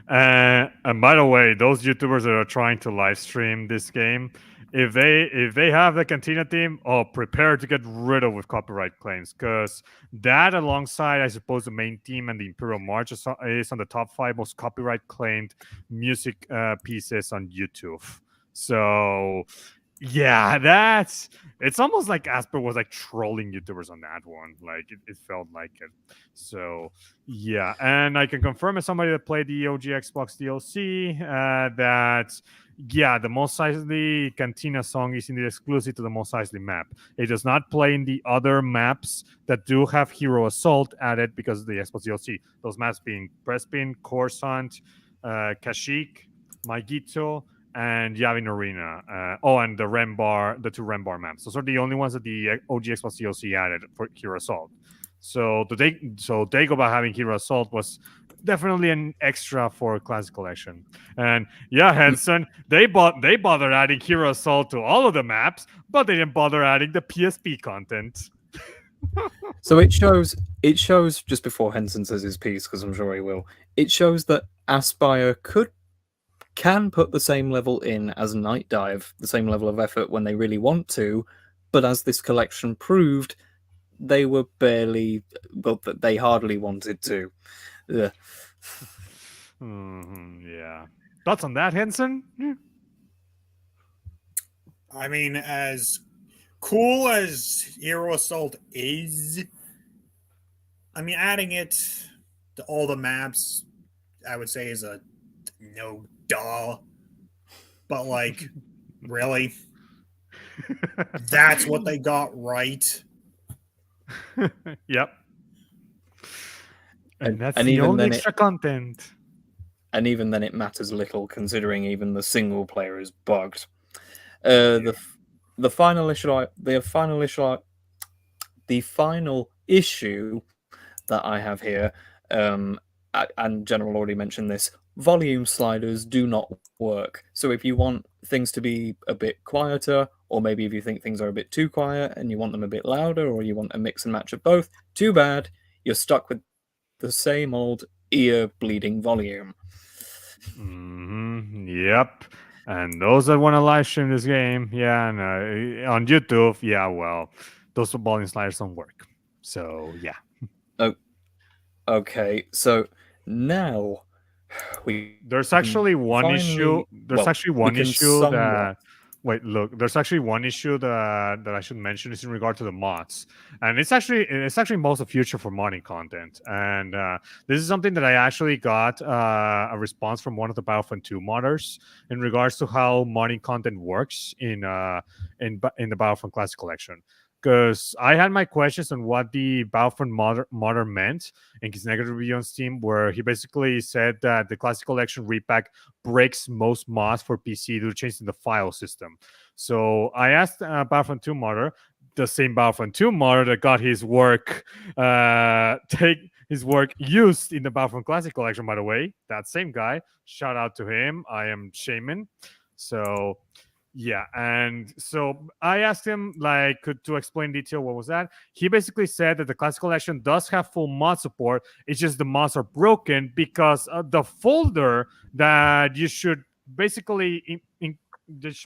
And by the way, those YouTubers that are trying to live stream this game, if they have the Cantina theme, prepare to get rid of with copyright claims, because that, alongside I suppose the main theme and the Imperial March, is on the top 5 most copyright claimed music pieces on YouTube. So yeah, it's almost like Asper was like trolling YouTubers on that one. Like it felt like it. So yeah, and I can confirm as somebody that played the OG Xbox DLC that yeah, the Mos Eisley Cantina song is indeed exclusive to the Mos Eisley map. It does not play in the other maps that do have Hero Assault added because of the Xbox DLC. Those maps being Prespin, Coruscant, Kashyyyk, Maigito, and Yavin Arena. And the two Rembar maps. Those are the only ones that the OG Xbox DLC added for Hero Assault. So Dagobah having Hero Assault was definitely an extra for Classic Collection. And yeah, Henson, they bothered adding Hero Assault to all of the maps, but they didn't bother adding the PSP content. So it shows just before Henson says his piece, because I'm sure he will. It shows that Aspyr can put the same level in as NightDive, the same level of effort when they really want to, but as this collection proved, they were they hardly wanted to. Yeah. Thoughts on that, Henson? I mean, as cool as Hero Assault is, I mean, adding it to all the maps, I would say, is a no duh. But, like, really? That's what they got right? Yep. And that's and the even only then extra content. And even then, it matters little, considering even the single player is bugged. The final issue that I have here, and General already mentioned this, volume sliders do not work. So if you want things to be a bit quieter, or maybe if you think things are a bit too quiet and you want them a bit louder, or you want a mix and match of both, too bad, you're stuck with the same old ear-bleeding volume. Yep. And those that want to live stream this game, on YouTube, those volume sliders don't work. So yeah. Oh, okay. So now there's actually one issue. There's actually one issue that. Wait, look. There's actually one issue that I should mention is in regard to the mods, and it's actually most of future for modding content. And this is something that I actually got a response from one of the Battlefront 2 modders in regards to how modding content works in the Battlefront Classic Collection. because I had my questions on what the Battlefront modder meant in his negative review on Steam, where he basically said that the Classic Collection repack breaks most mods for PC due to changes in the file system. So I asked Battlefront 2 modder, the same Battlefront 2 modder that got his work used in the Battlefront Classic Collection, by the way. That same guy. Shout out to him. I am Shaman. So yeah, and so I asked him to explain detail what was that. He basically said that the Classic Collection does have full mod support. It's just the mods are broken because the folder that you should basically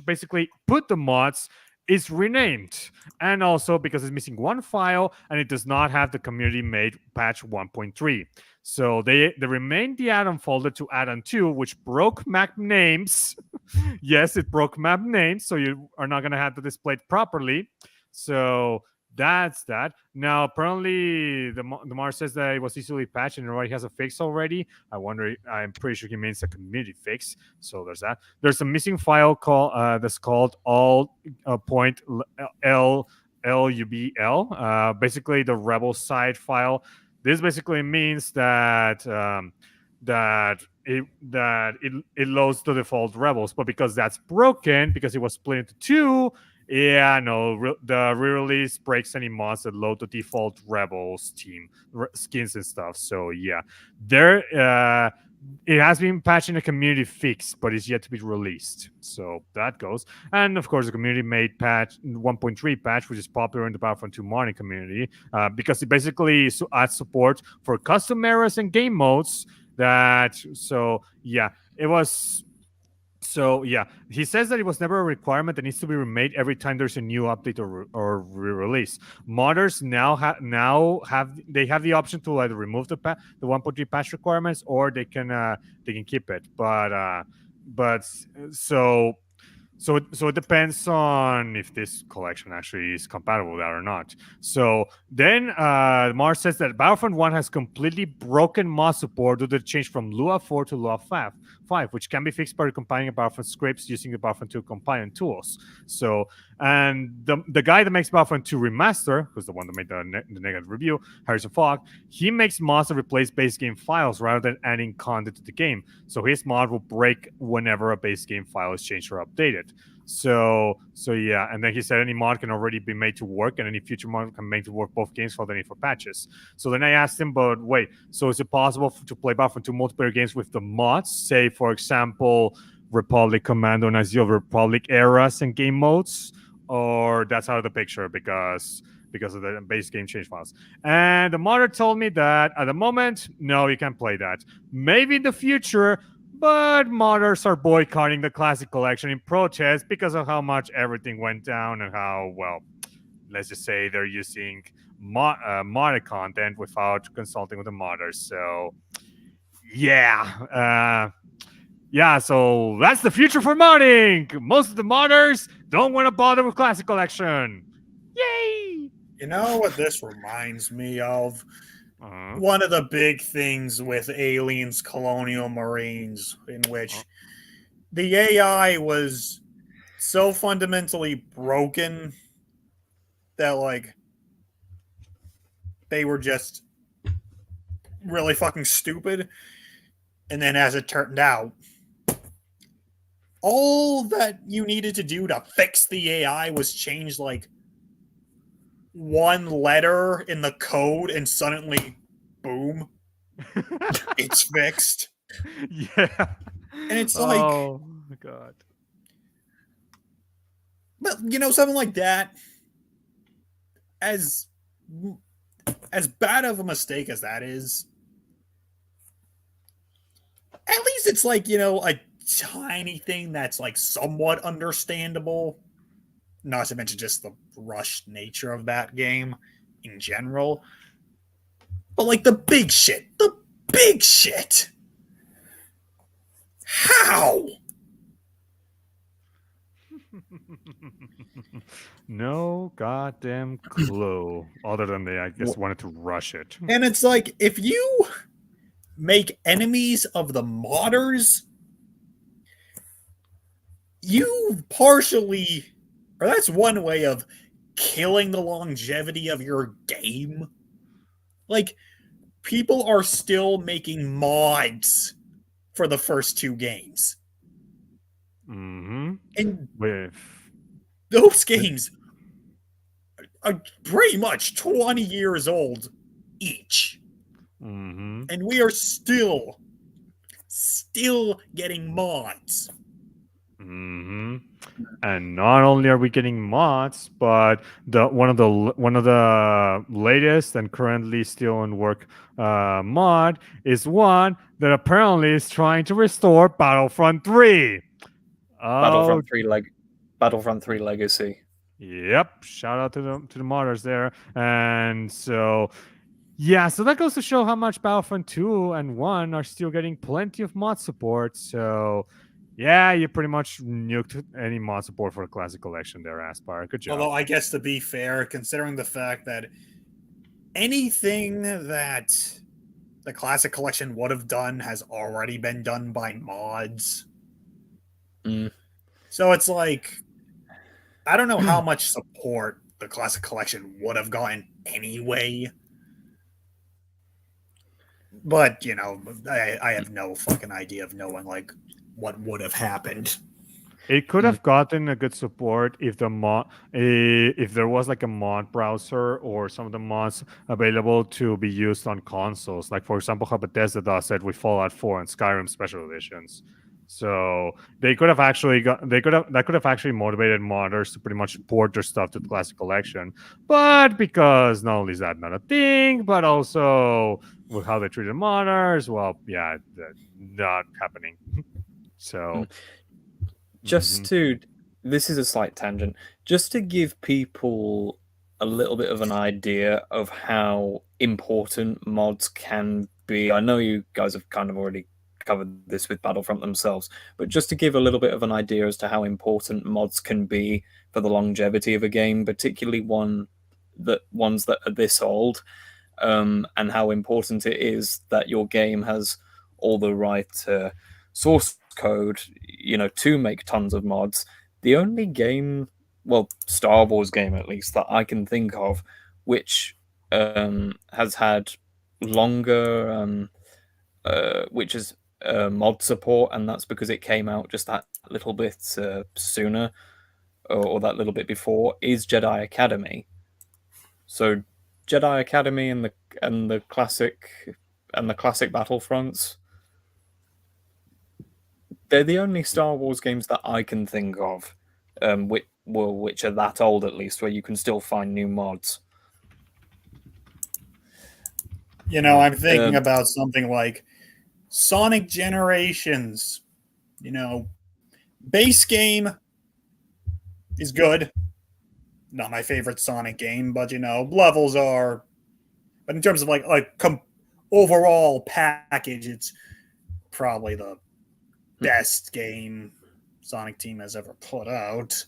basically put the mods is renamed, and also because it's missing one file and it does not have the community made patch 1.3. So they remained the add-on folder to add-on 2, which broke map names. Yes, it broke map names, so you are not going to have to display it properly. So that's that. Now, apparently, the Mars says that it was easily patched and it already has a fix already. I'm pretty sure he means a community fix. So there's that. There's a missing file that's called all point LUBL. Basically, the rebel side file. This basically means that it loads the default rebels, but because that's broken, because it was split into two, the re-release breaks any mods that load the default rebels team skins and stuff. So yeah, it has been patched in a community fix, but it's yet to be released. So that goes. And of course, the community made patch 1.3 patch, which is popular in the Battlefront 2 modding community, because it basically adds support for custom eras and game modes. He says that it was never a requirement that needs to be remade every time there's a new update or re-release. Modders now have the option to either remove the 1.3 patch requirements, or they can keep it. So it depends on if this collection actually is compatible with that or not. So then Mars says that Battlefront 1 has completely broken mod support due to the change from Lua 4 to Lua 5, which can be fixed by recompiling Battlefront scripts using the Battlefront 2 compiling tools. So, and the guy that makes Battlefront 2 Remaster, who's the one that made the negative review, Harrison Fogg, he makes mods that replace base game files rather than adding content to the game. So his mod will break whenever a base game file is changed or updated. So yeah, and then he said any mod can already be made to work, and any future mod can make to work both games without the need for patches. So then I asked him, but wait, so is it possible to play Battlefront 2 multiplayer games with the mods? Say, for example, Republic Commando and Azure Republic eras and game modes, or that's out of the picture because of the base game change files. And the modder told me that at the moment, no, you can't play that. Maybe in the future, but modders are boycotting the Classic Collection in protest because of how much everything went down and how, well, let's just say they're using modded content without consulting with the modders. So, yeah. So that's the future for modding. Most of the modders don't want to bother with Classic Collection. Yay! You know what this reminds me of? One of the big things with Aliens Colonial Marines, in which the AI was so fundamentally broken that, they were just really fucking stupid. And then as it turned out, all that you needed to do to fix the AI was change, one letter in the code, and suddenly, boom, it's fixed. Yeah. And it's oh my god. But something like that, as bad of a mistake as that is, at least it's a tiny thing that's somewhat understandable. Not to mention just the rushed nature of that game in general. But the big shit. How? No goddamn clue. Other than they, I guess, wanted to rush it. And it's if you make enemies of the modders, you partially, or that's one way of killing the longevity of your game. Like, people are still making mods for the first 2 games. Mm-hmm. And With those games are pretty much 20 years old each. mm-hmm. And we are still getting mods. Mm-hmm. And not only are we getting mods, but one of the latest and currently still in work mod is one that apparently is trying to restore Battlefront 3. Oh, Battlefront 3 Legacy. yep. Shout out to the modders there. And so yeah, so that goes to show how much Battlefront 2 and 1 are still getting plenty of mod support. So yeah, you pretty much nuked any mod support for the Classic Collection there, Aspire. Good job. Although, I guess to be fair, considering the fact that anything that the Classic Collection would have done has already been done by mods. Mm. So it's like, I don't know how much support the Classic Collection would have gotten anyway. But, you know, I have no fucking idea of knowing, like, what would have happened. It could have gotten a good support if if there was like a mod browser or some of the mods available to be used on consoles. Like for example, how Bethesda does it with Fallout 4 and Skyrim special editions. So they could have actually that could have actually motivated modders to pretty much port their stuff to the Classic Collection. But because not only is that not a thing, but also with how they treated modders, well, yeah, not happening. So This is a slight tangent, just to give people a little bit of an idea of how important mods can be. I know you guys have kind of already covered this with Battlefront themselves, but just to give a little bit of an idea as to how important mods can be for the longevity of a game, particularly ones that are this old, and how important it is that your game has all the right source code, you know, to make tons of mods. The only game, well, Star Wars game at least, that I can think of, which has had longer, which is mod support, and that's because it came out just that little bit sooner, or that little bit before, is Jedi Academy. So Jedi Academy and the classic Battlefronts, they're the only Star Wars games that I can think of, which are that old at least, where you can still find new mods. You know, I'm thinking about something like Sonic Generations. You know, base game is good. Not my favorite Sonic game, but you know, levels are. But in terms of overall package, it's probably the best game Sonic Team has ever put out.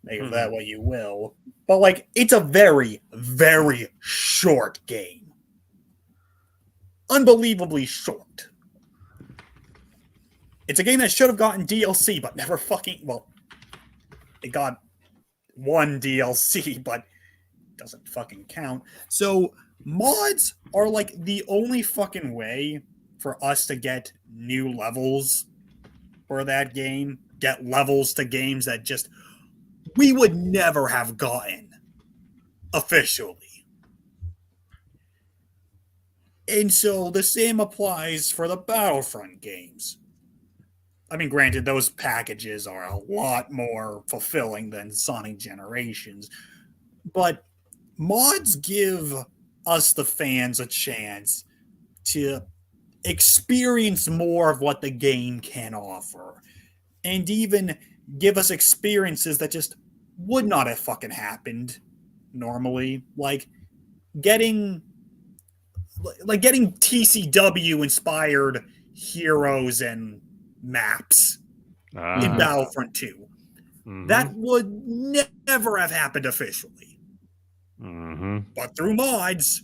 Make of that what you will. But like, it's a very, very short game. Unbelievably short. It's a game that should have gotten DLC, but never fucking. Well, it got one DLC, but it doesn't fucking count. So mods are like the only fucking way for us to get new levels for that game. Get levels to games that just we would never have gotten officially. And so the same applies for the Battlefront games. I mean, granted, those packages are a lot more fulfilling than Sonic Generations, but mods give us, the fans, a chance to experience more of what the game can offer, and even give us experiences that just would not have fucking happened normally, like getting TCW inspired heroes and maps in Battlefront 2. That would never have happened officially. But through mods,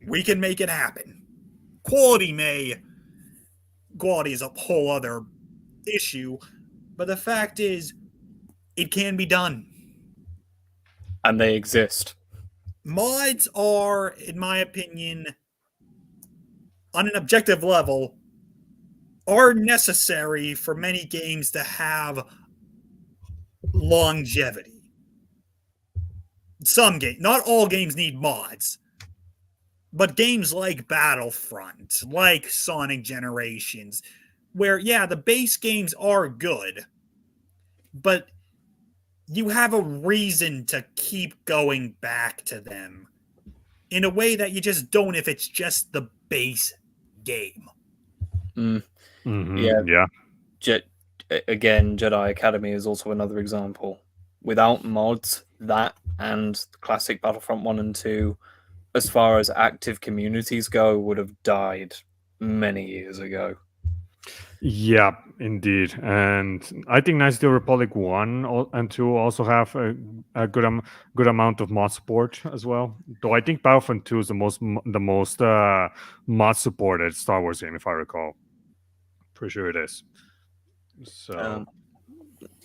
we can make it happen. Quality is a whole other issue, but the fact is, it can be done. And they exist. Mods are, in my opinion, on an objective level, are necessary for many games to have longevity. Some games, not all games need mods, but games like Battlefront, like Sonic Generations, where, yeah, the base games are good, but you have a reason to keep going back to them in a way that you just don't if it's just the base game. Yeah. Again, Jedi Academy is also another example. Without mods, that and classic Battlefront 1 and 2, as far as active communities go, would have died many years ago. Yeah, indeed. And I think Knights of the Republic 1 and 2 also have a good amount of mod support as well. Though I think Battlefront 2 is the most mod supported Star Wars game, if I recall. Pretty sure it is. So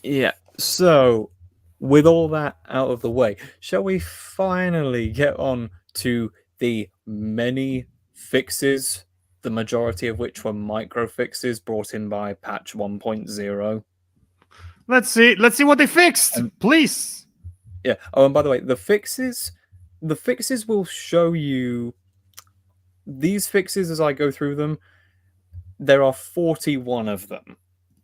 yeah. So with all that out of the way, shall we finally get on to the many fixes, the majority of which were micro fixes brought in by patch 1.0? let's see what they fixed, please. Yeah. Oh, and by the way, the fixes will show you these fixes as I go through them. There are 41 of them.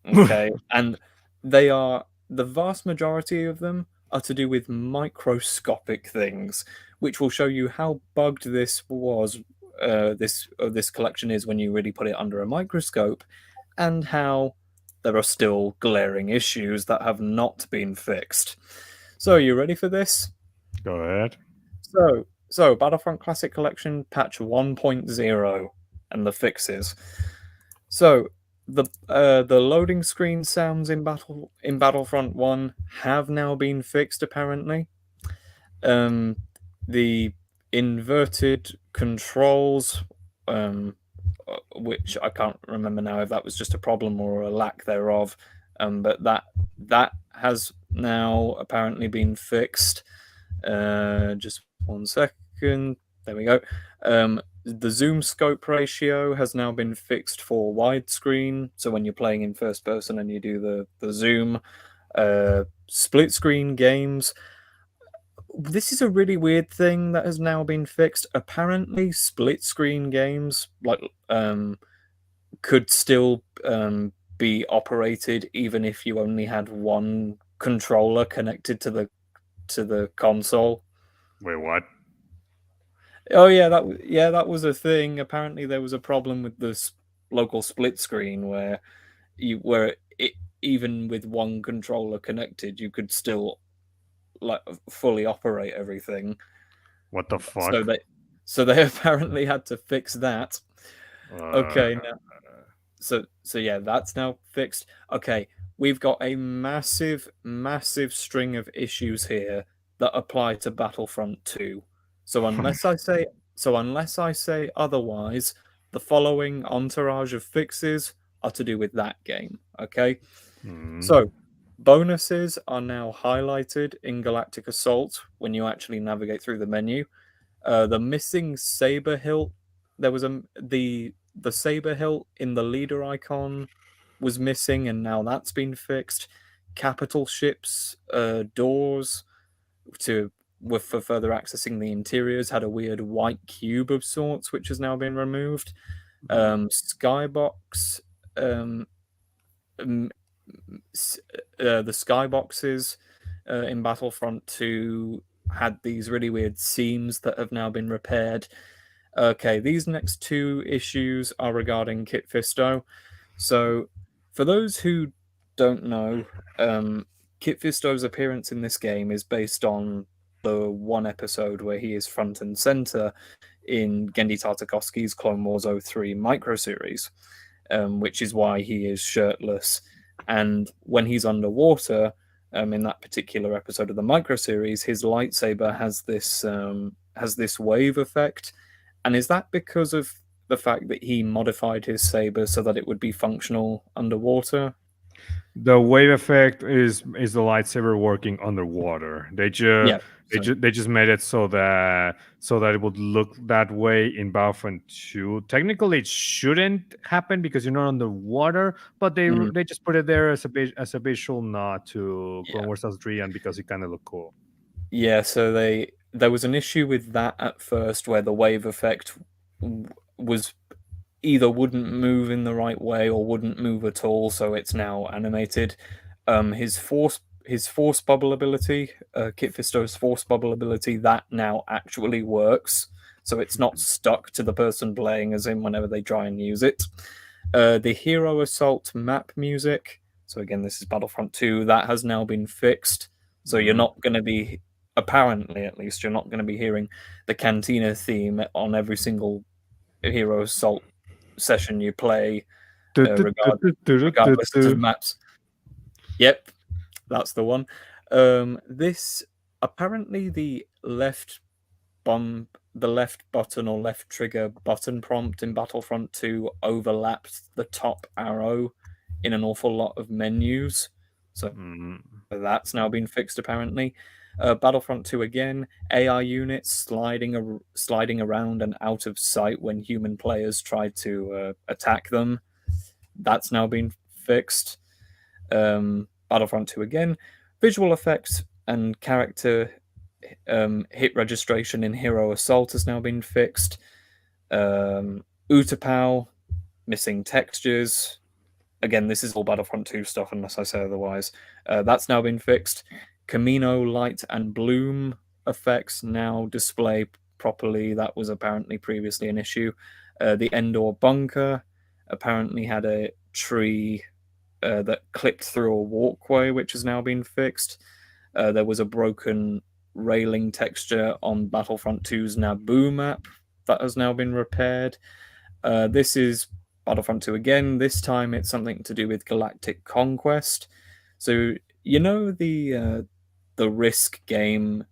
Okay. And they are, the vast majority of them are to do with microscopic things, which will show you how bugged this was, this collection is when you really put it under a microscope, and how there are still glaring issues that have not been fixed. So, are you ready for this? Go ahead. So Battlefront Classic Collection patch 1.0 and the fixes. So the loading screen sounds in Battlefront 1 have now been fixed apparently. The inverted controls, which I can't remember now if that was just a problem or a lack thereof, but that has now apparently been fixed. Just 1 second. There we go. The zoom scope ratio has now been fixed for widescreen. So when you're playing in first person and you do the zoom, split screen games. This is a really weird thing that has now been fixed. Apparently, split screen games could still be operated even if you only had one controller connected to the console. Wait, what? Oh yeah, that was a thing. Apparently, there was a problem with the local split screen where even with one controller connected, you could still fully operate everything. What the fuck? So they apparently had to fix that. Okay, now, so yeah, that's now fixed. Okay, we've got a massive string of issues here that apply to Battlefront 2. So unless I say otherwise, the following entourage of fixes are to do with that game. Okay, So bonuses are now highlighted in Galactic Assault when you actually navigate through the menu. The missing saber hilt, there was the saber hilt in the leader icon was missing, and now that's been fixed. Capital ships doors for further accessing the interiors had a weird white cube of sorts, which has now been removed. Skybox, the skyboxes in Battlefront 2 had these really weird seams that have now been repaired. Okay, these next two issues are regarding Kit Fisto. So, for those who don't know, Kit Fisto's appearance in this game is based on the one episode where he is front and center in Genndy Tartakovsky's Clone Wars 03 micro series, which is why he is shirtless. And when he's underwater, in that particular episode of the micro series, his lightsaber has this wave effect. And is that because of the fact that he modified his saber so that it would be functional underwater? The wave effect is the lightsaber working underwater. They just They just made it so that it would look that way in Battlefront 2. Technically, it shouldn't happen because you're not underwater, but they just put it there as a visual nod to Clone Wars 3, and because it kind of looked cool. Yeah, so there was an issue with that at first where the wave effect was either wouldn't move in the right way or wouldn't move at all, so it's now animated. His force bubble ability, Kit Fisto's force bubble ability, that now actually works. So it's not stuck to the person playing, as in whenever they try and use it. The Hero Assault map music, so again, this is Battlefront 2, that has now been fixed. So you're not going to be, apparently at least, you're not going to be hearing the Cantina theme on every single Hero Assault session you play, regardless of maps. Yep, that's the one. This apparently the left button or left trigger button prompt in Battlefront 2 overlapped the top arrow in an awful lot of menus. So that's now been fixed apparently. Battlefront 2 again, AI units sliding around and out of sight when human players try to attack them. That's now been fixed. Battlefront 2 again, visual effects and character hit registration in Hero Assault has now been fixed. Utapau, missing textures. Again, this is all Battlefront 2 stuff unless I say otherwise. That's now been fixed. Camino light and bloom effects now display properly. That was apparently previously an issue. The Endor bunker apparently had a tree that clipped through a walkway, which has now been fixed. There was a broken railing texture on Battlefront 2's Naboo map that has now been repaired. This is Battlefront 2 again. This time it's something to do with galactic conquest. So you know the Risk game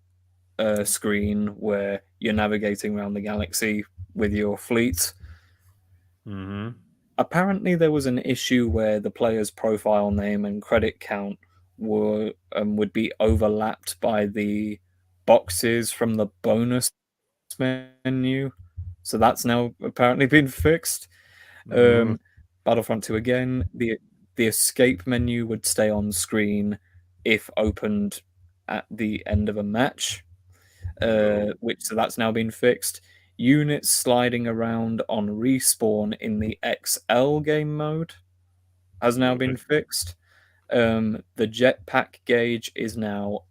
screen where you're navigating around the galaxy with your fleet. Apparently there was an issue where the player's profile name and credit count would be overlapped by the boxes from the bonus menu. So that's now apparently been fixed. Battlefront 2 again, the escape menu would stay on screen if opened at the end of a match, so that's now been fixed. Units sliding around on respawn in the XL game mode has now been fixed. The jetpack gauge is now,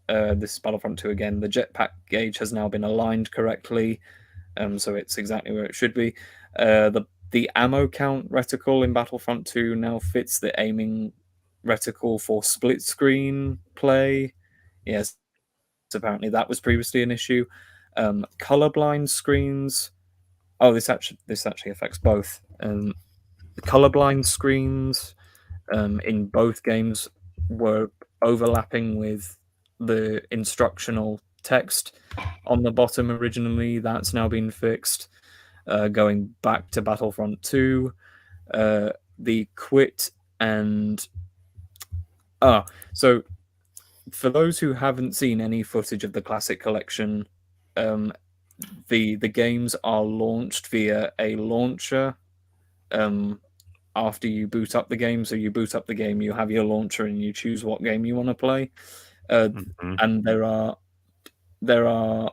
this is Battlefront 2 again, the jetpack gauge has now been aligned correctly, so it's exactly where it should be. The ammo count reticle in Battlefront 2 now fits the aiming reticle for split screen play. Yes, apparently that was previously an issue. Colorblind screens. Oh, this actually affects both. The colorblind screens in both games were overlapping with the instructional text on the bottom originally. That's now been fixed. Going back to Battlefront 2, the quit and so for those who haven't seen any footage of the Classic Collection, the games are launched via a launcher after you boot up the game. So you boot up the game, you have your launcher, and you choose what game you want to play. And there are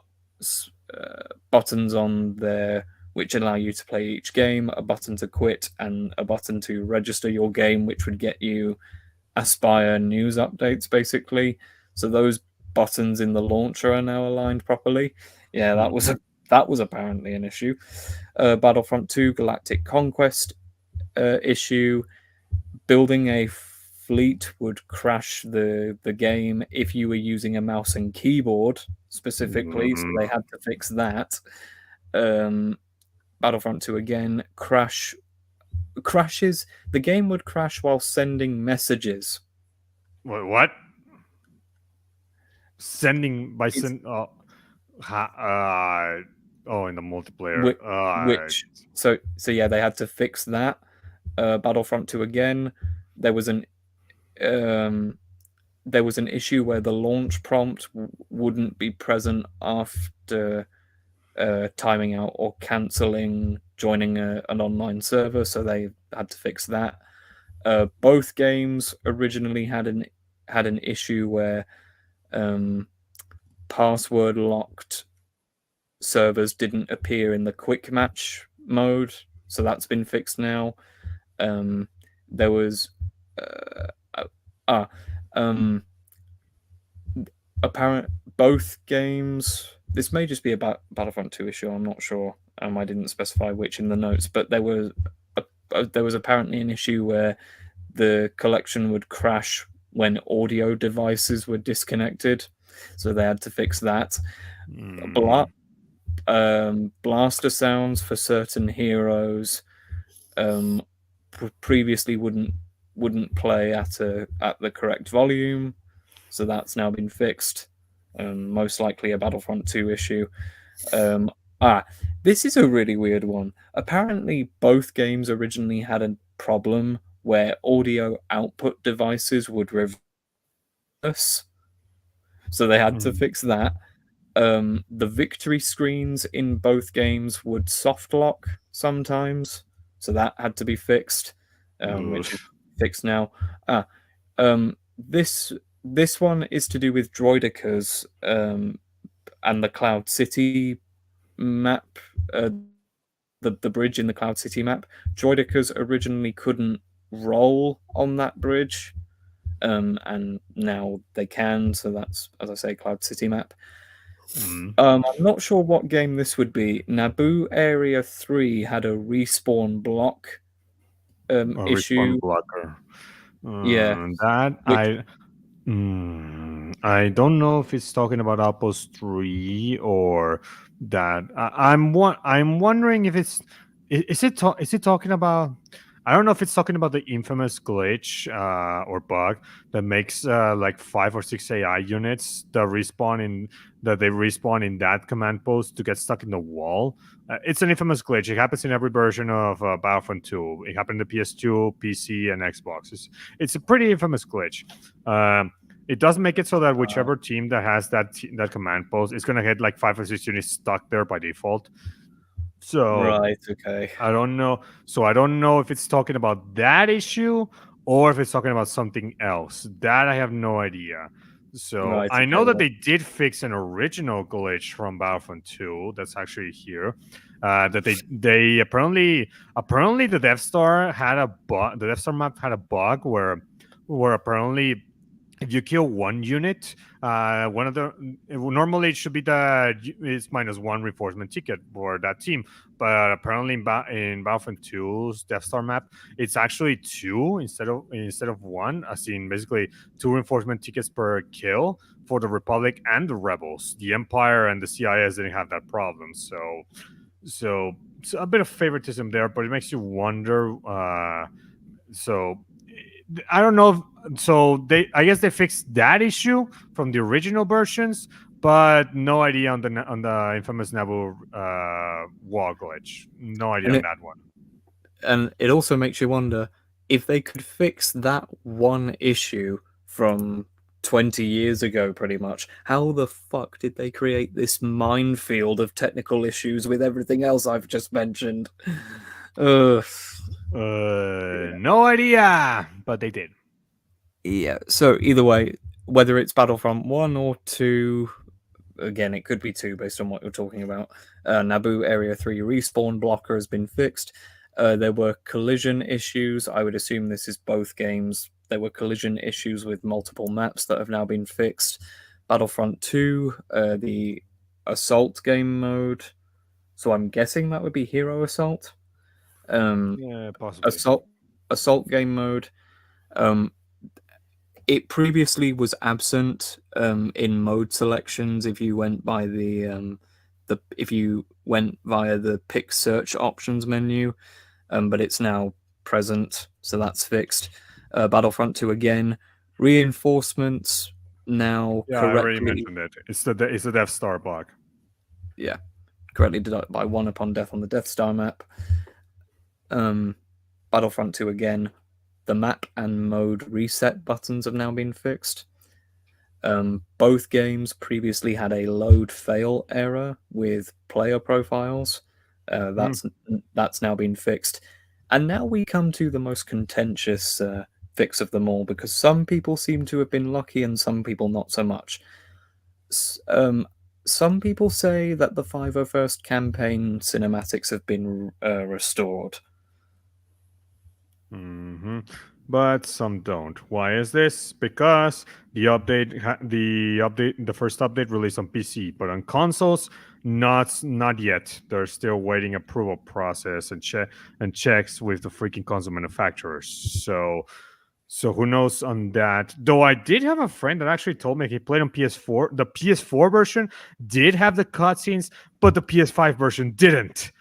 buttons on there which allow you to play each game, a button to quit, and a button to register your game, which would get you Aspire news updates, basically. So those buttons in the launcher are now aligned properly. Yeah, that was apparently an issue. Battlefront 2 Galactic Conquest issue. Building a fleet would crash the game if you were using a mouse and keyboard specifically, so they had to fix that. Battlefront 2 again, crashes. The game would crash while sending messages. Wait, what? In the multiplayer. So, they had to fix that. Battlefront 2 again, there was an issue where the game would crash while sending messages. So yeah, they had to fix that. Battlefront 2 again, there was an issue where the game would crash while sending messages. So yeah, they had to fix that. Battlefront 2 again, there was an issue where the game would crash while sending messages. So yeah, they had to fix that. there was an issue where the launch prompt wouldn't be present after timing out or cancelling joining an online server, so they had to fix that. Both games originally had an issue where password locked servers didn't appear in the quick match mode, so that's been fixed now. There was apparent both games. This may just be about Battlefront 2 issue. I'm not sure. I didn't specify which in the notes, but there was apparently an issue where the collection would crash when audio devices were disconnected, so they had to fix that. Blaster sounds for certain heroes previously wouldn't play at the correct volume, so that's now been fixed. Most likely a Battlefront 2 issue. This is a really weird one. Apparently, both games originally had a problem where audio output devices would reverse, so they had to fix that. The victory screens in both games would soft lock sometimes, so that had to be fixed, which is fixed now. This one is to do with droidicas and the Cloud City map, the bridge in the Cloud City map. Droidicas originally couldn't roll on that bridge, and now they can, so that's, as I say, Cloud City map. I'm not sure what game this would be. Naboo Area 3 had a respawn block issue. Respawn blocker. Yeah. I don't know if it's talking about Outpost 3 or that. I'm wondering if is it talking about. I don't know if it's talking about the infamous glitch or bug that makes like 5 or 6 AI units that they respawn in that command post to get stuck in the wall. It's an infamous glitch. It happens in every version of Battlefront 2. It happened to PS2, PC, and Xbox. It's a pretty infamous glitch. It does make it so that whichever team that has that command post is going to hit like 5 or 6 units stuck there by default. So right, okay. I don't know. So I don't know if it's talking about that issue or if it's talking about something else. That I have no idea. So Right, I know okay, that they did fix an original glitch from Battlefront 2. That's actually here. That they apparently the Death Star had a bug. The Death Star map had a bug where apparently if you kill one unit, one of the normally it should be it's -1 reinforcement ticket for that team, but apparently in Battlefront 2's Death Star map, it's actually 2 instead of 1, as in basically 2 reinforcement tickets per kill for the Republic and the Rebels. The Empire and the CIS didn't have that problem, so a bit of favoritism there, but it makes you wonder. So I don't know. So I guess they fixed that issue from the original versions, but no idea on the infamous Naboo wall glitch. No idea on that one. And it also makes you wonder if they could fix that one issue from 20 years ago, pretty much. How the fuck did they create this minefield of technical issues with everything else I've just mentioned? No idea, but they did. Yeah, so either way, whether it's Battlefront 1 or 2, again, it could be 2 based on what you're talking about, Naboo Area 3 respawn blocker has been fixed. There were collision issues. I would assume this is both games. There were collision issues with multiple maps that have now been fixed. Battlefront 2, the Assault game mode. So I'm guessing that would be Hero Assault. Yeah, possibly. Assault game mode. It previously was absent in mode selections if you went by if you went via the pick search options menu, but it's now present, so that's fixed. Battlefront 2 again, reinforcements now correctly. I already mentioned it. It's the Death Star bug. Yeah, correctly deducted by 1 upon death on the Death Star map. Battlefront 2 again. The map and mode reset buttons have now been fixed. Both games previously had a load fail error with player profiles. That's now been fixed. And now we come to the most contentious fix of them all, because some people seem to have been lucky and some people not so much. Some people say that the 501st campaign cinematics have been restored. But some don't. Why is this? Because the first update released on PC, but on consoles, not yet. They're still waiting approval process and checks with the freaking console manufacturers. So who knows on that? Though I did have a friend that actually told me he played on PS4. The PS4 version did have the cutscenes, but the PS5 version didn't.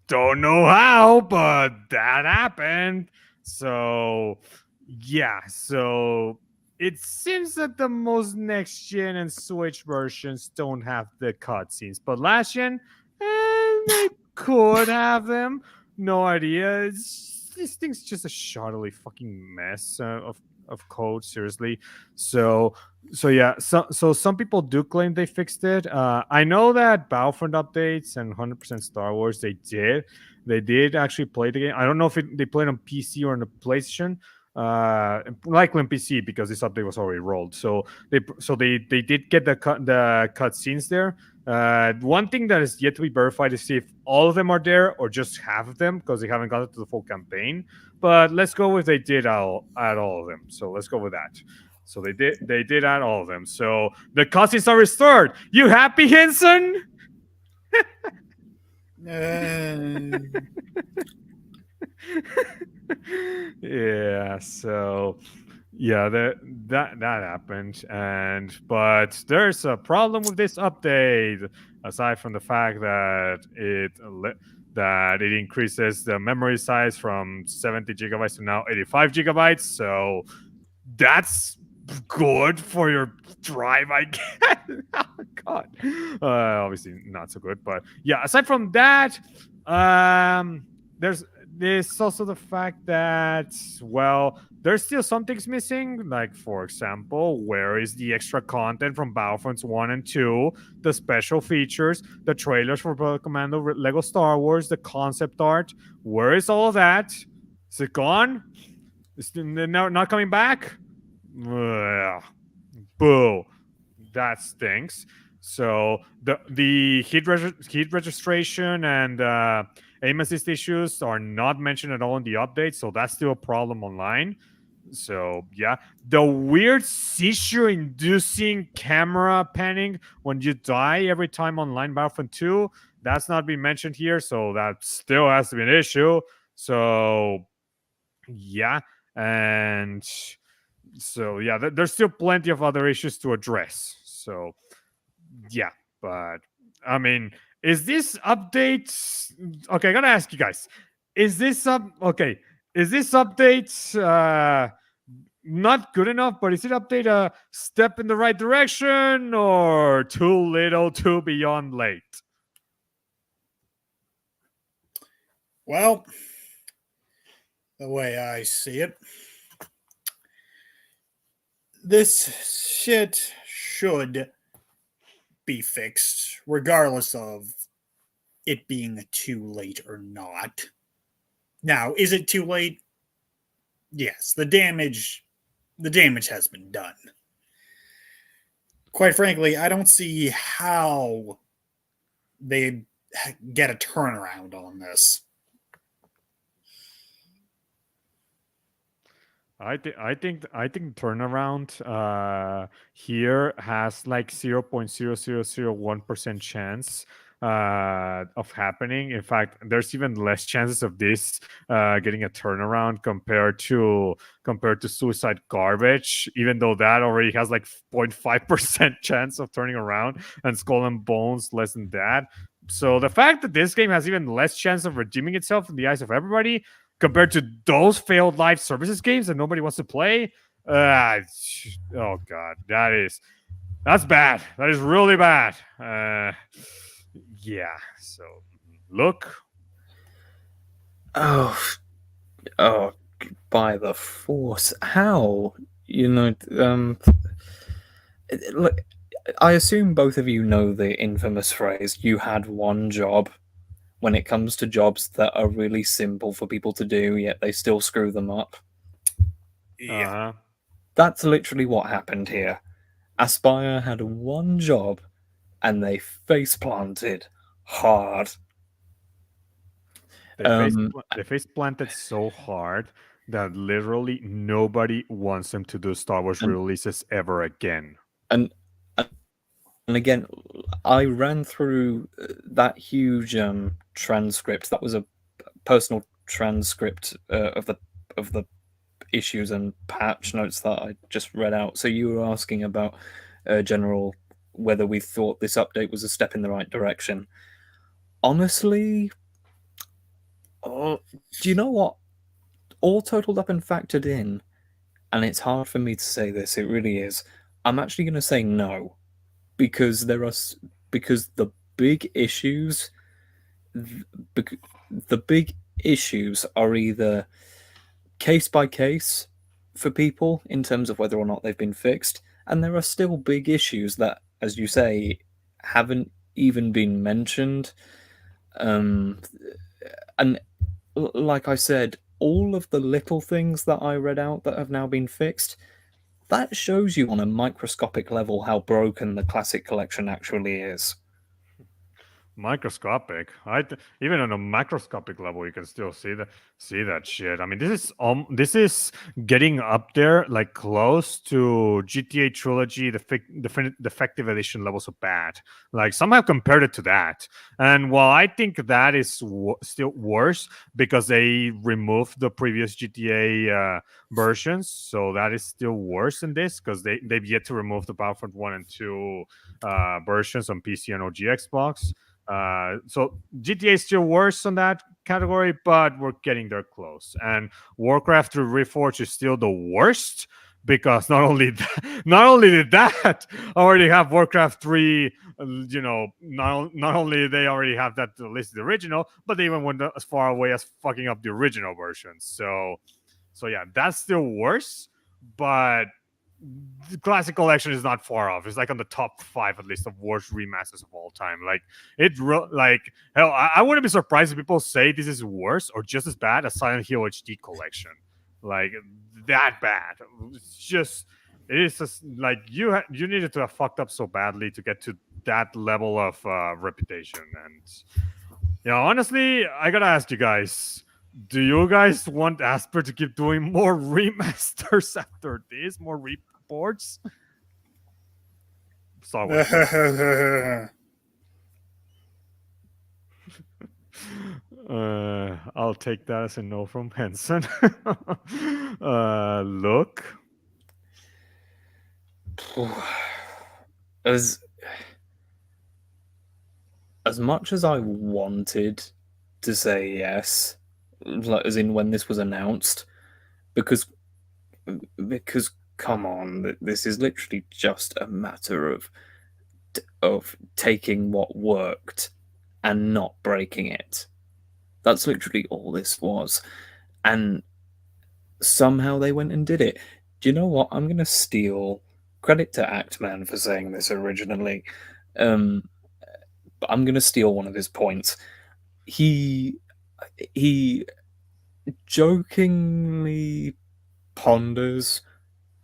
Don't know how, but that happened. So yeah, so it seems that the most next gen and Switch versions don't have the cutscenes, but last gen, they could have them. No idea. This thing's just a shoddily fucking mess of code. Seriously. So yeah, so some people do claim they fixed it. I know that Battlefront updates and 100% Star Wars they did actually play the game. I don't know if they played on PC or on the PlayStation. Likely on PC because this update was already rolled. So they did get the cut scenes there. One thing that is yet to be verified is see if all of them are there or just half of them because they haven't got it to the full campaign. But let's go with they did add all of them. So let's go with that. So they did add all of them. So the cutscenes are restored. You happy, Henson? Yeah. So yeah, that happened, but there's a problem with this update. Aside from the fact that it increases the memory size from 70 gigabytes to now 85 gigabytes. So that's good for your drive, I guess. Oh, God. Obviously not so good, but yeah. Aside from that, there's also the fact that, well, there's still some things missing. Like, for example, where is the extra content from Battlefronts 1 and 2, the special features, the trailers for Commando Lego Star Wars, the concept art? Where is all of that? Is it gone? Is it not coming back? Ugh. Boo. That stinks. So the heat registration and aim assist issues are not mentioned at all in the update, so that's still a problem online. So yeah, the weird seizure-inducing camera panning when you die every time online Battlefront 2, that's not been mentioned here, so that still has to be an issue. So yeah, and so yeah, there's still plenty of other issues to address. So yeah, but I mean, is this update okay? I gotta ask you guys: Is this okay? Is this update not good enough? But is it update a step in the right direction or too little, too beyond late? Well, the way I see it, this shit should be fixed, regardless of it being too late or not. Now, is it too late? Yes, the damage has been done. Quite frankly, I don't see how they get a turnaround on this. I think turnaround here has like 0.0001% chance of happening. In fact, there's even less chances of this getting a turnaround compared to Suicide Garbage, even though that already has like 0.5% chance of turning around, and Skull and Bones less than that. So the fact that this game has even less chance of redeeming itself in the eyes of everybody compared to those failed live services games that nobody wants to play, oh god, that's bad. That is really bad. Yeah. So look. Oh, by the force! How, Look, I assume both of you know the infamous phrase, you had one job, when it comes to jobs that are really simple for people to do, yet they still screw them up. Yeah. Uh-huh. That's literally what happened here. Aspire had one job, and they face planted hard. They face planted so hard that literally nobody wants them to do Star Wars And releases ever again. and and again, I ran through that huge transcript. That was a personal transcript of the issues and patch notes that I just read out. So you were asking about general whether we thought this update was a step in the right direction. Honestly, do you know what? All totaled up and factored in, and it's hard for me to say this. It really is. I'm actually going to say no, because because the big issues, the big issues are either case by case for people in terms of whether or not they've been fixed, and there are still big issues that, as you say, haven't even been mentioned. And like I said, all of the little things that I read out that have now been fixed, that shows you on a microscopic level how broken the Classic Collection actually is. Microscopic. Even on a macroscopic level, you can still see that shit. I mean, this is getting up there, like close to GTA Trilogy, the defective edition levels of bad. Like some have compared it to that, and while I think that is still worse because they removed the previous GTA versions, so that is still worse than this because they've yet to remove the Battlefront 1 and 2 versions on PC and OG Xbox. So GTA is still worse on that category, but we're getting there close. And Warcraft 3 Reforged is still the worst because not only did that already have Warcraft 3, not only they already have that listed original, but they even went as far away as fucking up the original version. So yeah, that's still worse, but the Classic Collection is not far off. It's like on the top 5 at least of worst remasters of all time. Like like hell, I wouldn't be surprised if people say this is worse or just as bad as Silent Hill HD Collection. Like that bad. It is just like you needed to have fucked up so badly to get to that level of reputation. And honestly, I gotta ask you guys. Do you guys want Asper to keep doing more remasters after this? More reports? Star Wars. I'll take that as a no from Henson. Look. As much as I wanted to say yes, as in when this was announced, because come on, this is literally just a matter of taking what worked and not breaking it. That's literally all this was. And somehow they went and did it. Do you know what? I'm going to steal credit to Actman for saying this originally. But I'm going to steal one of his points. He jokingly ponders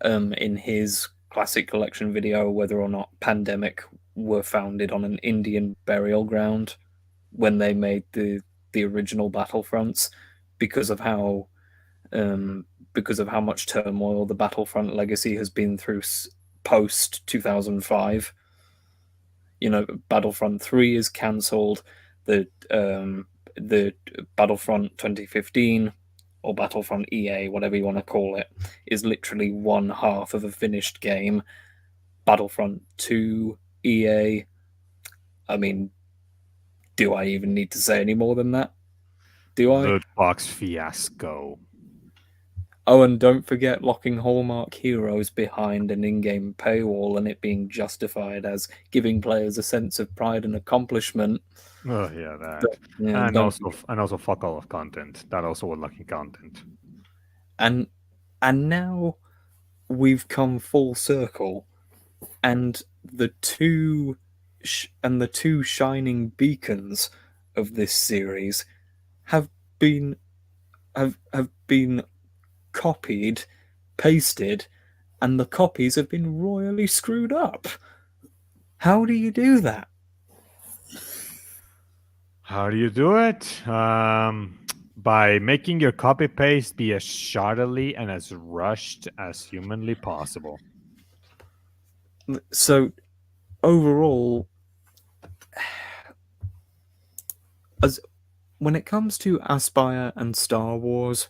in his Classic Collection video whether or not Pandemic were founded on an Indian burial ground when they made the original Battlefronts because of how much turmoil the Battlefront legacy has been through post 2005. Battlefront 3 is cancelled. The Battlefront 2015 or Battlefront EA, whatever you want to call it, is literally one half of a finished game. Battlefront 2 EA, I mean, do I even need to say any more than that? Do I? Loot box fiasco. Oh, and don't forget locking Hallmark Heroes behind an in-game paywall and it being justified as giving players a sense of pride and accomplishment. Oh yeah, that. And also fuck all of content. That also was lucky content. And now we've come full circle and the two shining beacons of this series have been have been copied, pasted, and the copies have been royally screwed up. How do you do that? How do you do it? By making your copy paste be as shoddily and as rushed as humanly possible. So overall, as when it comes to Aspire and Star Wars,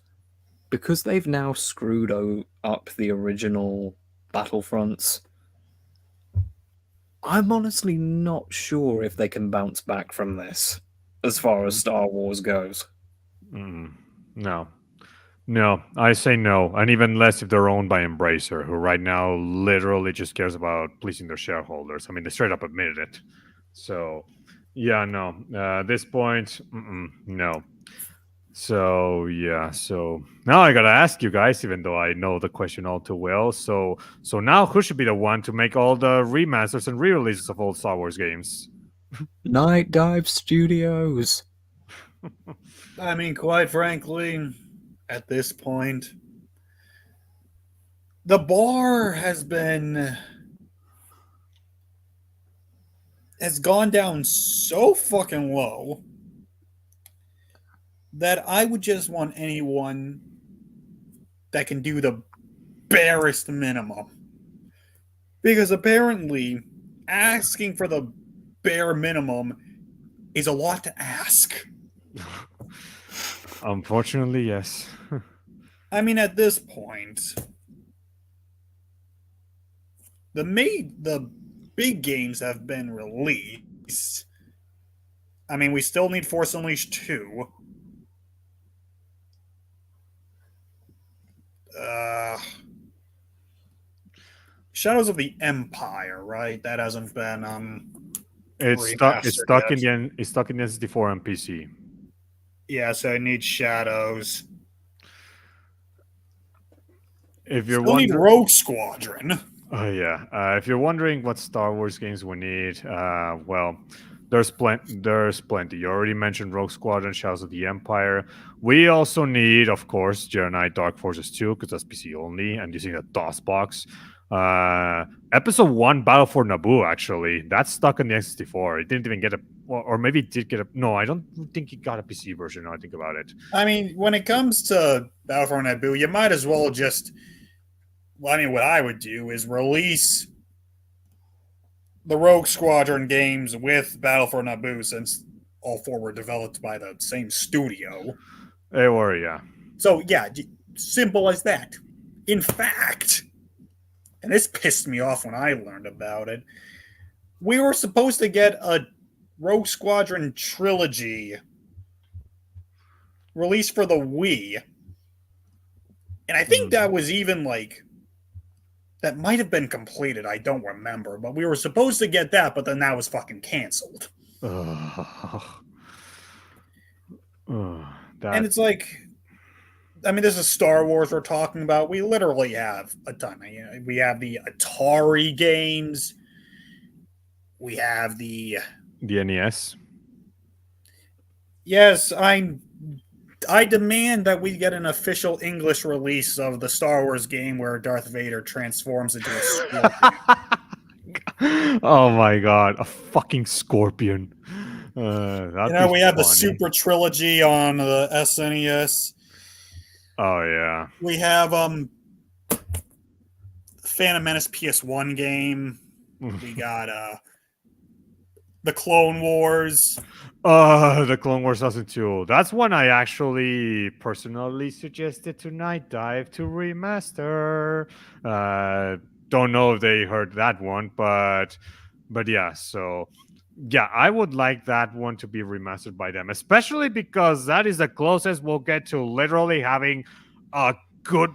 because they've now screwed up the original Battlefronts, I'm honestly not sure if they can bounce back from this as far as Star Wars goes. No. No, I say no. And even less if they're owned by Embracer, who right now literally just cares about pleasing their shareholders. I mean, they straight up admitted it. So, yeah, no. At this point, no. So, yeah. So now I got to ask you guys, even though I know the question all too well. So now who should be the one to make all the remasters and re-releases of old Star Wars games? NightDive Studios. I mean, quite frankly, at this point, the bar has gone down so fucking low that I would just want anyone that can do the barest minimum. Because apparently, asking for the bare minimum is a lot to ask. Unfortunately, yes. I mean, at this point, the big games have been released. I mean, we still need Force Unleashed 2. Shadows of the Empire, right? That hasn't been It's stuck in the N64 and PC. Yeah, so it needs Shadows. If you're Still need Rogue Squadron. Oh yeah. If you're wondering what Star Wars games we need, well, there's plenty. You already mentioned Rogue Squadron, Shadows of the Empire. We also need, of course, Jedi Dark Forces 2, because that's PC only, and using a DOS box. Episode 1, Battle for Naboo, actually. That's stuck in the N64. It didn't even get or maybe it did get a... No, I don't think it got a PC version, now I think about it. I mean, when it comes to Battlefront Naboo, you might as well just... Well, I mean, what I would do is release the Rogue Squadron games with Battlefront Naboo, since all four were developed by the same studio. They were, yeah. So, yeah, simple as that. In fact, and this pissed me off when I learned about it, we were supposed to get a Rogue Squadron trilogy released for the Wii. And I think that was even that might have been completed. I don't remember. But we were supposed to get that, but then that was fucking canceled. And it's I mean, this is Star Wars we're talking about. We literally have a ton. We have the Atari games. We have the NES. Yes, I demand that we get an official English release of the Star Wars game where Darth Vader transforms into a scorpion. Oh my god, a fucking scorpion. We have the Super Trilogy on the SNES. Oh yeah. We have Phantom Menace PS1 game. We got the Clone Wars. The Clone Wars Season 2. That's one I actually personally suggested to NightDive to remaster. Don't know if they heard that one, but yeah, so yeah, I would like that one to be remastered by them, especially because that is the closest we'll get to literally having a good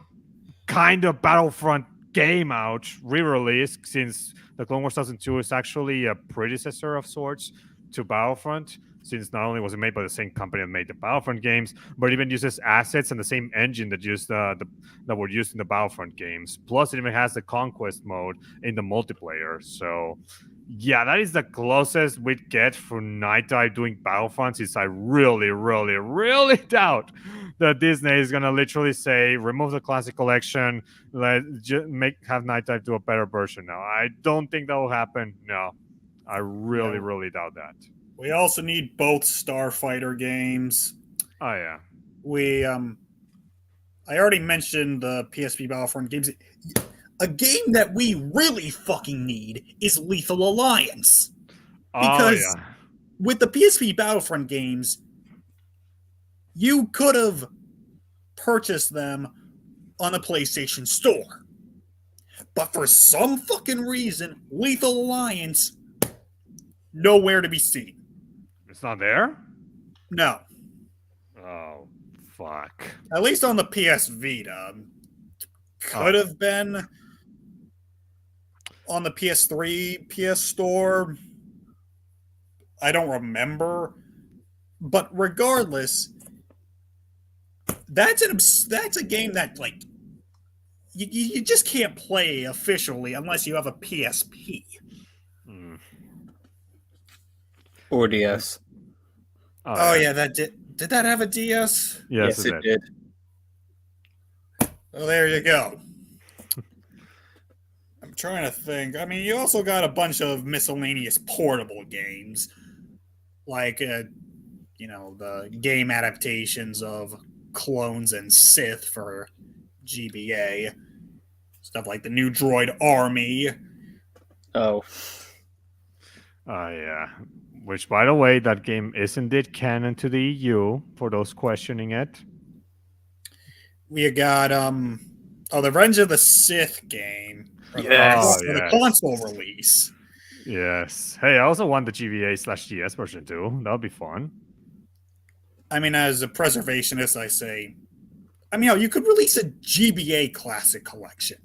kind of Battlefront game out re-released, since the Clone Wars 2002 is actually a predecessor of sorts to Battlefront. since not only was it made by the same company that made the Battlefront games, but even uses assets and the same engine that used that were used in the Battlefront games. Plus, it even has the conquest mode in the multiplayer. So, yeah, that is the closest we'd get for NightDive doing Battlefront. Since I really, really, really doubt that Disney is gonna literally say remove the classic collection, have NightDive do a better version now. I don't think that will happen. No, I really, really doubt that. We also need both Starfighter games. Oh yeah. I already mentioned the PSP Battlefront games. A game that we really fucking need is Lethal Alliance. Because with the PSP Battlefront games, you could have purchased them on a PlayStation Store. But for some fucking reason, Lethal Alliance, nowhere to be seen. It's not there? No. Oh, fuck. At least on the PS Vita. Could have been on the PS3, PS Store. I don't remember. But regardless, that's a game that, like, you just can't play officially unless you have a PSP. Or DS. Oh yeah, that did that have a DS? Yes, it did. Well, there you go. I'm trying to think. I mean, you also got a bunch of miscellaneous portable games, like the game adaptations of Clones and Sith for GBA, stuff like the new Droid Army. Oh. Yeah. Which, by the way, that game is indeed canon to the EU, for those questioning it. We got the Revenge of the Sith game. For the console release. Yes. Hey, I also want the GBA/DS version too. That would be fun. I mean, as a preservationist, I say, you could release a GBA Classic Collection.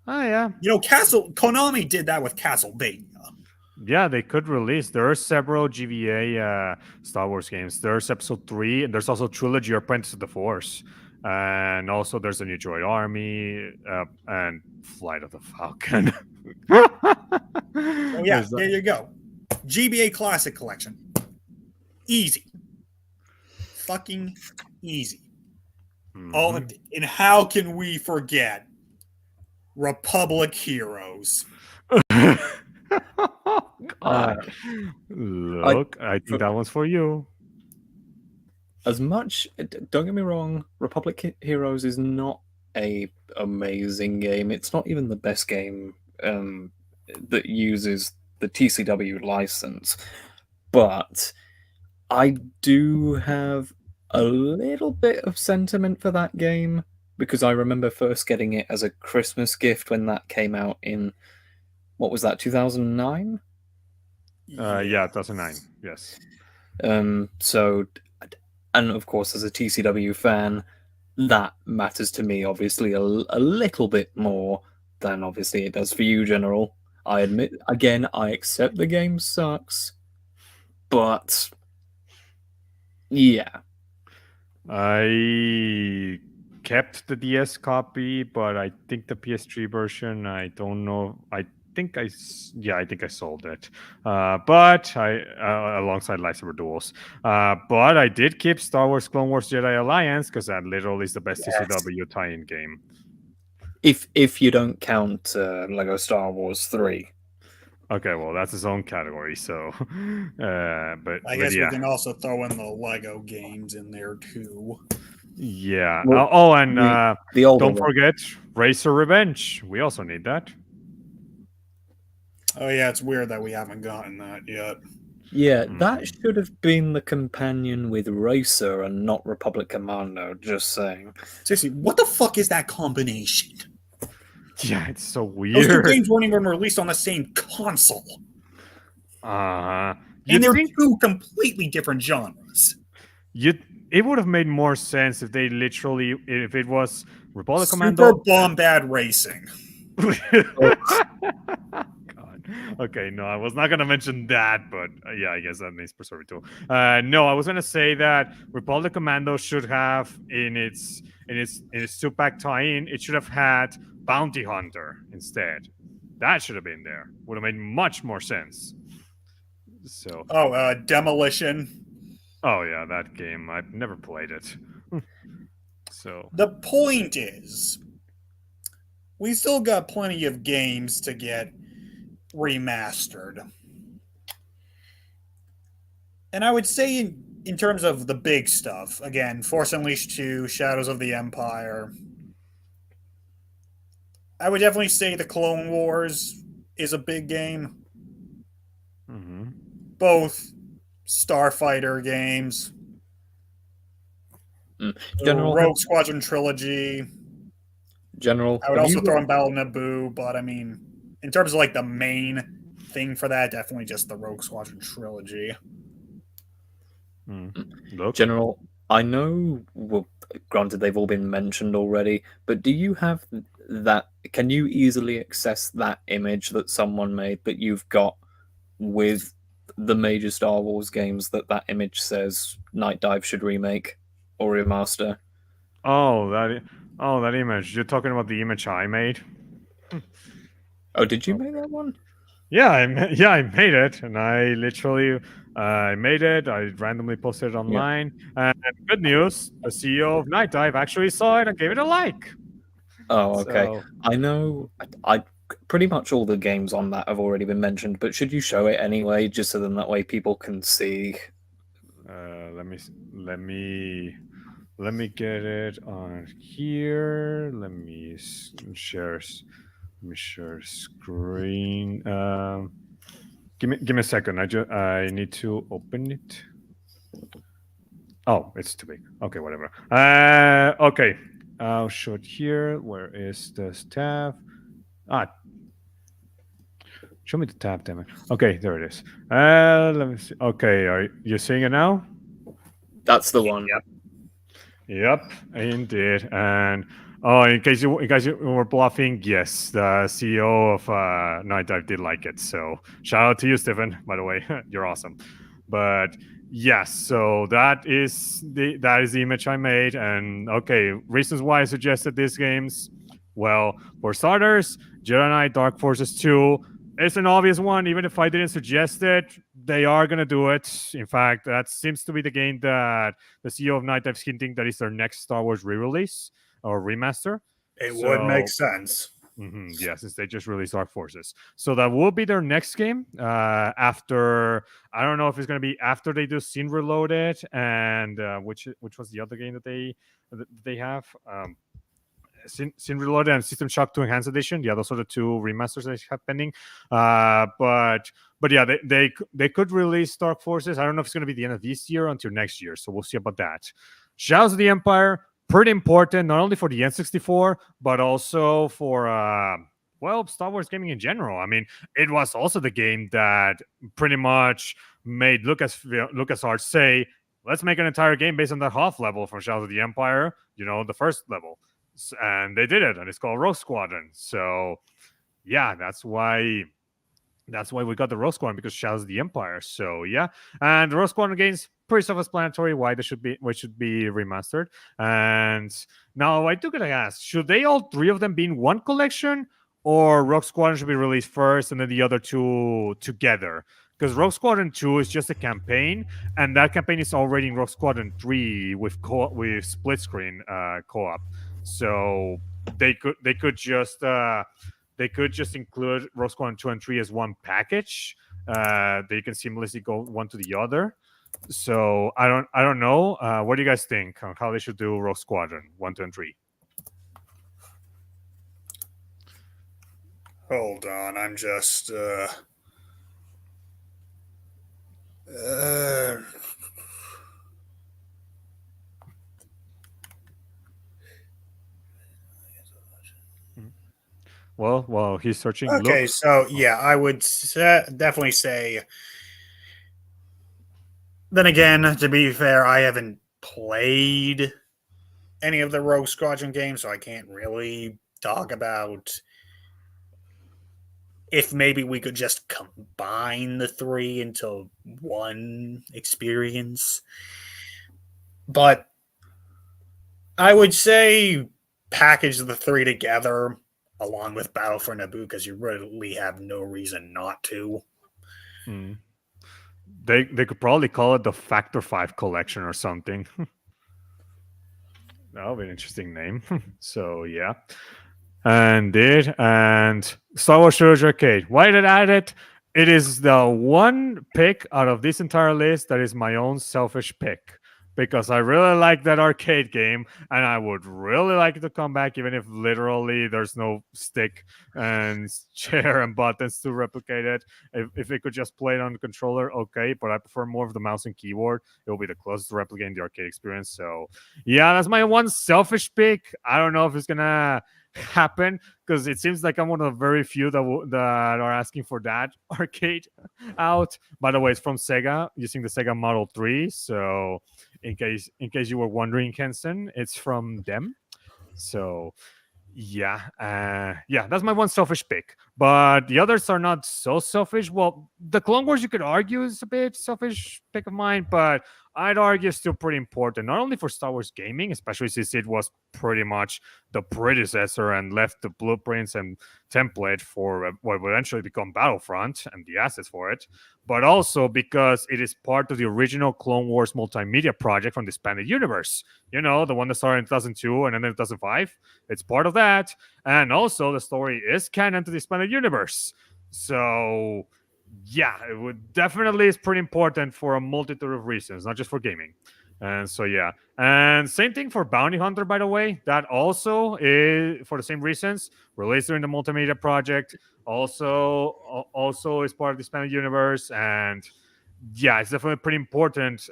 Oh yeah. Konami did that with Castlevania. Yeah, they could release. There are several GBA Star Wars games. There's Episode 3, and there's also Trilogy Apprentice of the Force. And also there's a new Droid Army and Flight of the Falcon. Oh yeah, there you go. GBA Classic Collection. Easy. Fucking easy. Mm-hmm. And how can we forget Republic Heroes? God. Look, I think that one's for you. As much, don't get me wrong, Republic Heroes is not a amazing game. It's not even the best game that uses the TCW license. But I do have a little bit of sentiment for that game because I remember first getting it as a Christmas gift when that came out in, what was that, 2009? Yeah, 2009, yes. And of course, as a TCW fan, that matters to me, obviously, a little bit more than obviously it does for you, General. I admit, again, I accept the game sucks, but yeah. I kept the DS copy, but I think the PS3 version, I don't know. I think I sold it. But I alongside Lightsaber Duels. But I did keep Star Wars Clone Wars Jedi Alliance because that literally is the best TCW tie-in game. If you don't count Lego Star Wars 3. Okay, well that's its own category. So, but I guess we can also throw in the Lego games in there too. Yeah. Well, don't forget Racer Revenge. We also need that. Oh yeah, it's weird that we haven't gotten that yet. Yeah, that should have been the companion with Racer and not Republic Commando, just saying. Seriously, what the fuck is that combination? Yeah, it's so weird. Those two games weren't even released on the same console. And they're two completely different genres. It would have made more sense if they literally, if it was Republic Super Commando. Bombad Racing. God. Okay, no, I was not gonna mention that, but yeah, I guess that needs preserved too. No, I was gonna say that Republic Commando should have in its two-pack tie-in, it should have had Bounty Hunter instead. That should have been there. Would have made much more sense. So, Oh, Demolition. oh yeah, that game I've never played it. So The point is, we still got plenty of games to get remastered. And I would say, in terms of the big stuff, again, Force Unleashed 2, Shadows of the Empire, I would definitely say the Clone Wars is a big game. mhm. Both Starfighter games, the General, Rogue Squadron trilogy. General, I would have also you throw in Battle Naboo, but I mean, in terms of like the main thing for that, definitely just the Rogue Squadron trilogy. Look, General, I know, well, granted they've all been mentioned already, but do you have that? Can you easily access that image that someone made that you've got with the major Star Wars games that image says NightDive should remake or remaster? oh that image. You're talking about the image I made. Oh, did you make that one? Yeah, I made it, and I literally I made it. I randomly posted it online. And good news, the CEO of NightDive actually saw it and gave it a like. Oh, okay. So I know I pretty much all the games on that have already been mentioned, but should you show it anyway, just so then that way people can see? let me get it on here. Let me share. Let me share screen. Give me a second. I need to open it. Oh, it's too big. Okay, whatever. Okay. I'll show it here. Where is this tab? Ah, show me the tab, damn it. Okay, there it is. Let me see. Okay, are you seeing it now? That's the one. Yep, indeed. And oh, in case you were bluffing, yes, the CEO of NightDive did like it. So shout out to you, Stephen. By the way, you're awesome. But yes, so that is the image I made. And okay, reasons why I suggested these games. Well, for starters, Jedi Knight Dark Forces 2 is an obvious one. Even if I didn't suggest it, they are gonna do it. In fact, that seems to be the game that the CEO of NightDive's hinting that is their next Star Wars re-release or remaster. It would make sense. Yeah, since they just released Dark Forces, so that will be their next game. After I don't know if it's going to be after they do Scene Reloaded and which was the other game that they have. Sin Reloaded and System Shock 2 Enhanced Edition. Yeah, those are the two remasters they have pending. But yeah, they could release Dark Forces. I don't know if it's going to be the end of this year or until next year. So we'll see about that. Shadows of the Empire, pretty important, not only for the N64, but also for Star Wars gaming in general. I mean, it was also the game that pretty much made LucasArts say, let's make an entire game based on that Hoth level from Shadows of the Empire, the first level. And they did it, and it's called Rogue Squadron. So yeah, that's why we got the Rogue Squadron, because Shadows of the Empire. So yeah, and the Rogue Squadron games pretty self-explanatory why they should be remastered. And now I do gotta ask, should they all three of them be in one collection, or Rogue Squadron should be released first and then the other two together? Because Rogue Squadron 2 is just a campaign, and that campaign is already in Rogue Squadron 3 with split screen co-op. So they could just include Rogue Squadron 2 and 3 as one package. They can seamlessly go one to the other. So I don't know. What do you guys think on how they should do Rogue Squadron 1, 2, and 3? Hold on, I'm just Well, he's searching. Okay, Look. so yeah, I would definitely say. Then again, to be fair, I haven't played any of the Rogue Squadron games, so I can't really talk about if maybe we could just combine the three into one experience. But I would say package the three together along with Battle for Naboo because you really have no reason not to. They could probably call it the Factor 5 collection or something. That would be an interesting name. So yeah. And Star Wars Trilogy Arcade. Why did I add it? It is the one pick out of this entire list that is my own selfish pick. Because I really like that arcade game, and I would really like it to come back, even if literally there's no stick and chair and buttons to replicate it. If it could just play it on the controller, okay, but I prefer more of the mouse and keyboard. It will be the closest to replicating the arcade experience. So, yeah, that's my one selfish pick. I don't know if it's gonna happen because it seems like I'm one of the very few that are asking for that arcade out. By the way, it's from Sega using the Sega Model 3. So in case you were wondering, Henson, it's from them. So yeah, that's my one selfish pick. But the others are not so selfish. Well, the Clone Wars you could argue is a bit selfish pick of mine, but I'd argue it's still pretty important, not only for Star Wars gaming, especially since it was pretty much the predecessor and left the blueprints and template for what would eventually become Battlefront and the assets for it, but also because it is part of the original Clone Wars multimedia project from the Expanded Universe. You know, the one that started in 2002 and then in 2005. It's part of that. And also, the story is canon to the Expanded Universe. So, yeah, it would definitely is pretty important for a multitude of reasons, not just for gaming. And so, yeah. And same thing for Bounty Hunter, by the way. That also is, for the same reasons, released during the multimedia project. Also is part of the Expanded Universe. And yeah, it's definitely a pretty important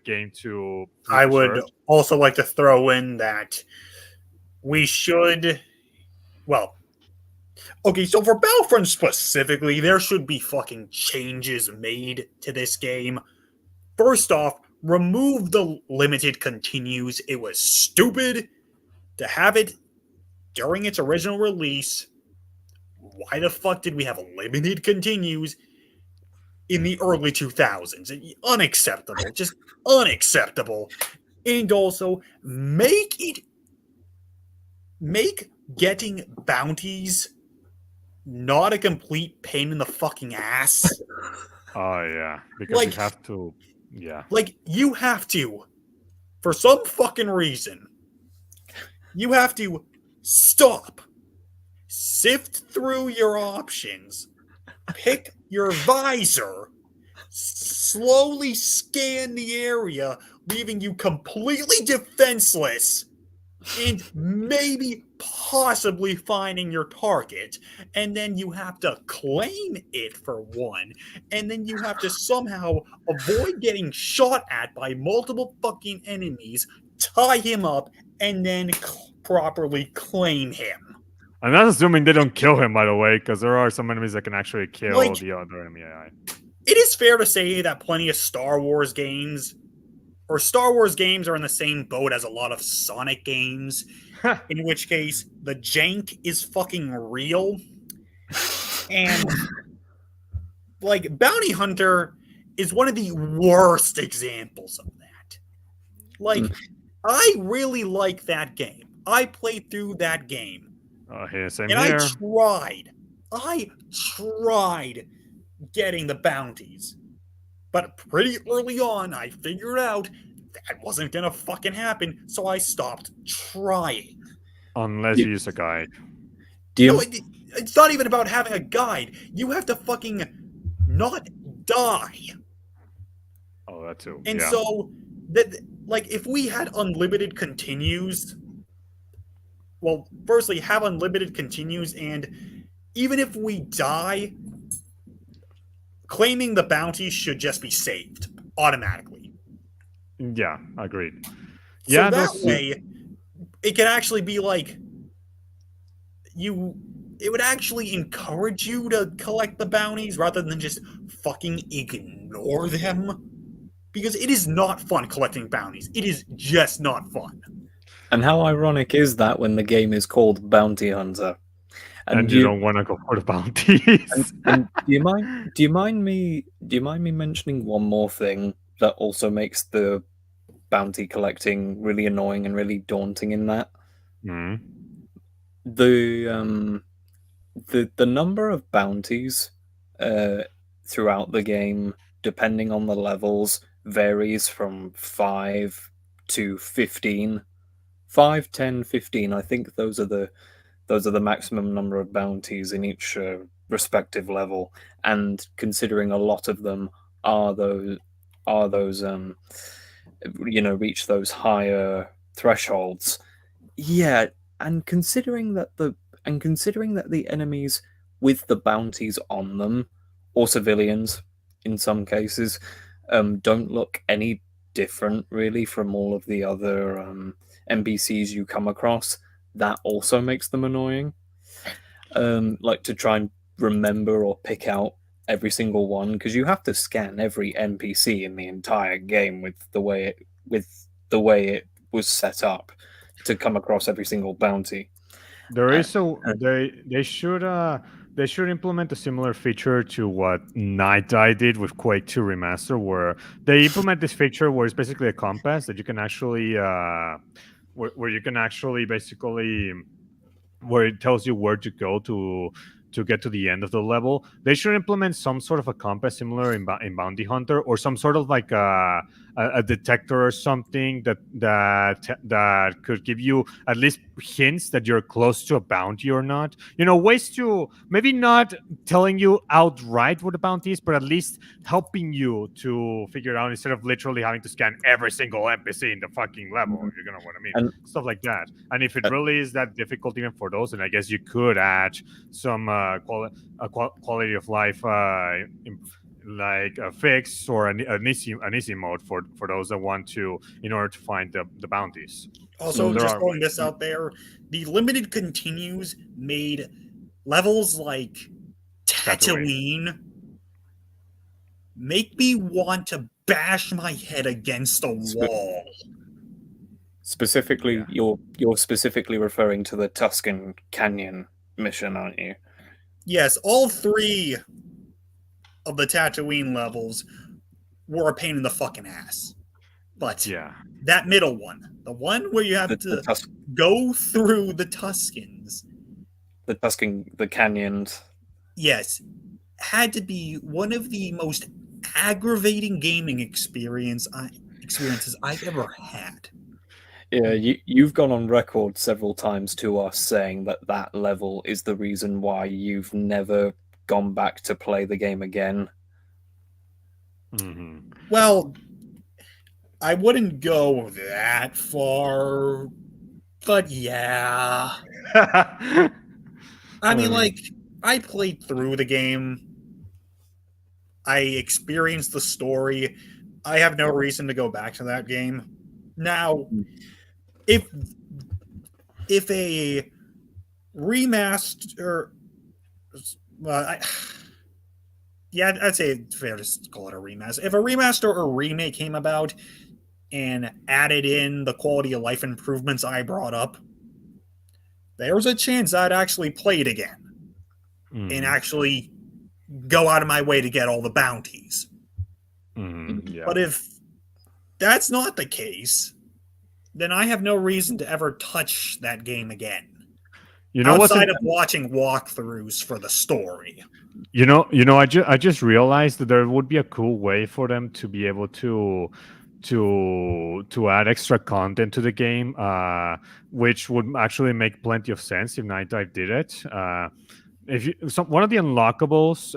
game to I would preserve. also like to throw in that we should, well, okay, so for Battlefront specifically, there should be fucking changes made to this game. First off, remove the limited continues. It was stupid to have it during its original release. Why the fuck did we have limited continues in the early 2000s? Unacceptable. Just unacceptable. And also, make getting bounties not a complete pain in the fucking ass. Oh, yeah. Because you have to, yeah. Like, you have to, for some fucking reason, you have to stop, sift through your options, pick your visor, slowly scan the area, leaving you completely defenseless, and maybe possibly finding your target. And then you have to claim it for one. And then you have to somehow avoid getting shot at by multiple fucking enemies, tie him up, and then properly claim him. And that's assuming they don't kill him, by the way, because there are some enemies that can actually kill Like, the other enemy AI. It is fair to say that plenty of Star Wars games are in the same boat as a lot of Sonic games, in which case the jank is fucking real. And like Bounty Hunter is one of the worst examples of that. Like, I really like that game. I played through that game. Same and here. I tried getting the bounties. But pretty early on, I figured out that wasn't gonna fucking happen, so I stopped trying. Unless you use a guide. No, it's not even about having a guide. You have to fucking not die. Oh, that too. And yeah. so, that like, if we had unlimited continues, well, firstly, have unlimited continues, and even if we die, claiming the bounty should just be saved automatically. Yeah, agreed. So yeah, that way, it can actually be like it would actually encourage you to collect the bounties rather than just fucking ignore them. Because it is not fun collecting bounties. It is just not fun. And how ironic is that when the game is called Bounty Hunter? and you don't want to go for the bounties. And do you mind me mentioning one more thing that also makes the bounty collecting really annoying and really daunting in that? Mm. The number of bounties throughout the game, depending on the levels, varies from 5 to 15. 5, 10, 15. I think those are the maximum number of bounties in each respective level. And considering a lot of them are those reach those higher thresholds. Yeah, and considering that the enemies with the bounties on them, or civilians in some cases, don't look any different really from all of the other NPCs you come across, that also makes them annoying. Like to try and remember or pick out every single one, because you have to scan every NPC in the entire game with the way it was set up to come across every single bounty. There is they should implement a similar feature to what NightDive did with Quake 2 Remaster, where they implement this feature where it's basically a compass that you can actually where you can actually basically where it tells you where to go to get to the end of the level. They should implement some sort of a compass similar in Bounty Hunter, or some sort of like a detector or something that could give you at least hints that you're close to a bounty or not. Ways to maybe not telling you outright what a bounty is, but at least helping you to figure it out instead of literally having to scan every single NPC in the fucking level. If you know what I mean, And stuff like that. And if it really is that difficult even for those, then I guess you could add some quality of life like a fix or an easy mode for those that want to, in order to find the bounties. Also, just throwing this out there, the limited continues made levels like Tatooine make me want to bash my head against a wall. Specifically, you're specifically referring to the Tuscan Canyon mission, aren't you? Yes, all 3 of the Tatooine levels were a pain in the fucking ass. But that middle one, the one where you have to go through the Tuscans, the canyons, yes, had to be one of the most aggravating gaming experiences I've ever had. Yeah, you've gone on record several times to us saying that level is the reason why you've never gone back to play the game again. Mm-hmm. Well, I wouldn't go that far, but yeah. I mean, like, I played through the game. I experienced the story. I have no reason to go back to that game. Now, if a remaster, I'd say it's fair to call it a remaster. If a remaster or remake came about and added in the quality of life improvements I brought up, there's a chance I'd actually play it again and actually go out of my way to get all the bounties. Yeah. But if that's not the case, then I have no reason to ever touch that game again. Outside of watching walkthroughs for the story. I just realized that there would be a cool way for them to be able to add extra content to the game, which would actually make plenty of sense if NightDive did it. One of the unlockables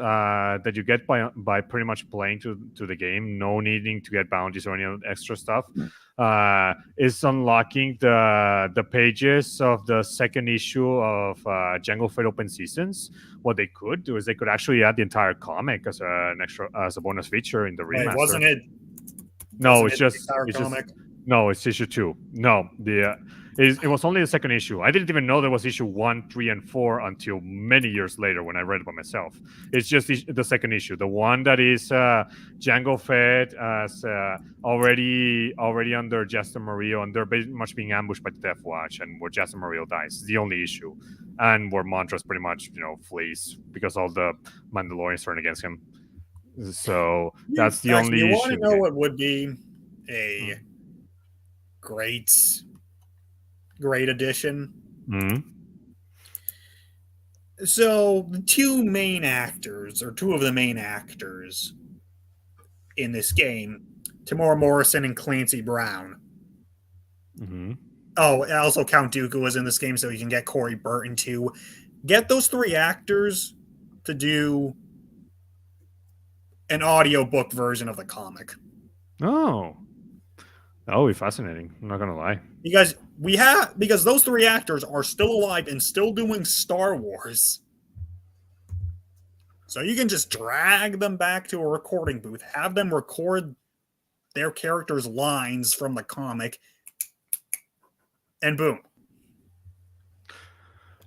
that you get by pretty much playing to the game, no needing to get bounties or any extra stuff, is unlocking the pages of the second issue of Jango Fett Open Seasons. What they could do is they could actually add the entire comic as a bonus feature in the remaster. Wait, wasn't it? No, it's just No, it's issue 2. No, it was only the second issue. I didn't even know there was issue 1, 3, and 4 until many years later when I read it by myself. It's just the second issue, the one that is Django Fett as already under Jester Mario, and they're pretty much being ambushed by the Death Watch, and where Jester Mario dies. It's the only issue, and where Montrose pretty much flees because all the Mandalorians turn against him. So that's the only you issue. want to know what would be a great addition? Mm-hmm. So the two of the main actors in this game, Tamora Morrison and Clancy Brown. Mm-hmm. Oh, also Count Dooku was in this game, so you can get Corey Burton too. Get those 3 actors to do an audiobook version of the comic. Oh, that would be fascinating. I'm not gonna lie. Because those 3 actors are still alive and still doing Star Wars. So you can just drag them back to a recording booth, have them record their characters' lines from the comic, and boom.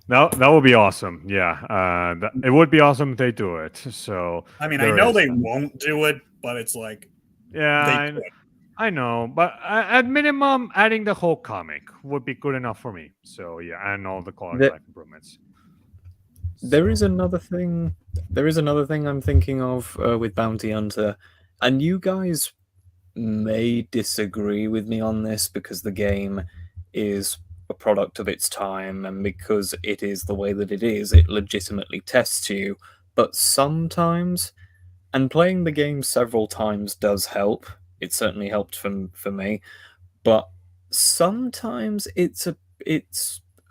That would be awesome. Yeah, it would be awesome if they do it. So I mean, I know they won't do it, but it's like, yeah, I know, but at minimum, adding the whole comic would be good enough for me. So yeah, and all the quality of life improvements. There is another thing. There is another thing I'm thinking of with Bounty Hunter, and you guys may disagree with me on this because the game is a product of its time, and because it is the way that it is, it legitimately tests you. But sometimes, and playing the game several times does help. It certainly helped for me, but sometimes it's a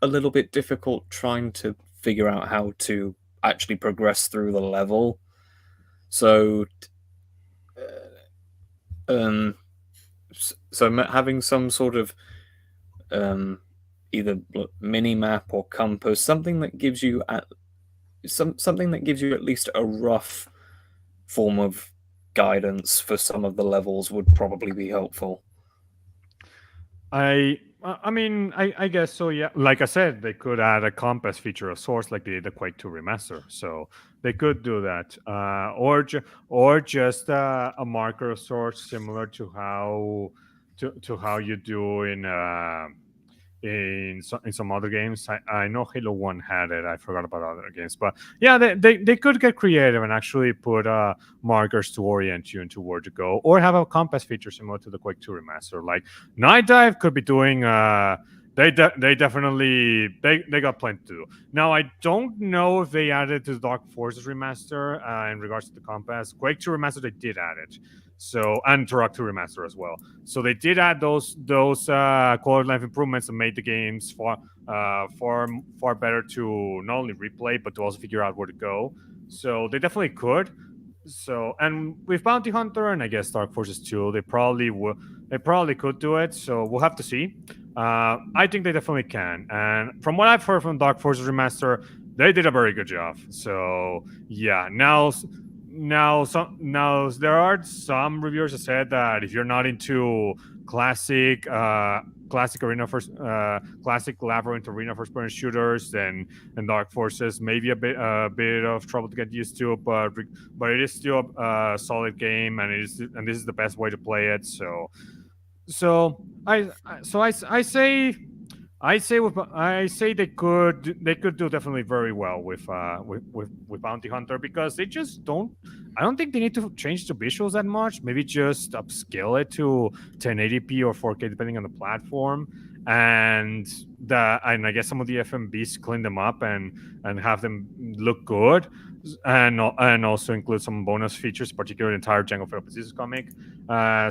little bit difficult trying to figure out how to actually progress through the level. So having some sort of either mini map or compass, something that gives you at least a rough form of guidance for some of the levels would probably be helpful. I mean, I guess so. Yeah, like I said, they could add a compass feature of sorts, like they did the Quake 2 remaster. So they could do that, or just a marker of sorts, similar to how you do in some other games. I know Halo 1 had it. I forgot about other games, but yeah, they could get creative and actually put markers to orient you into where to go, or have a compass feature similar to the Quake 2 remaster. Like NightDive could be doing. They definitely got plenty to do. Now I don't know if they added to the Dark Forces remaster in regards to the compass. Quake 2 remaster, they did add it. So, and Turok 2 remaster as well. So they did add those quality life improvements and made the games far better to not only replay but to also figure out where to go. So they definitely could. So, and with Bounty Hunter and I guess Dark Forces 2, they probably could do it. So we'll have to see. I think they definitely can. And from what I've heard from Dark Forces remaster, they did a very good job. So yeah, now there are some reviewers that said that if you're not into classic Labyrinth arena first person shooters, then Dark Forces maybe a bit of trouble to get used to, but it is still a solid game, and this is the best way to play it. So I say they could do definitely very well with Bounty Hunter, because they just don't. I don't think they need to change the visuals that much. Maybe just upscale it to 1080p or 4K depending on the platform, and I guess some of the FMVs, clean them up and have them look good, and also include some bonus features, particularly the entire Django Fett comic.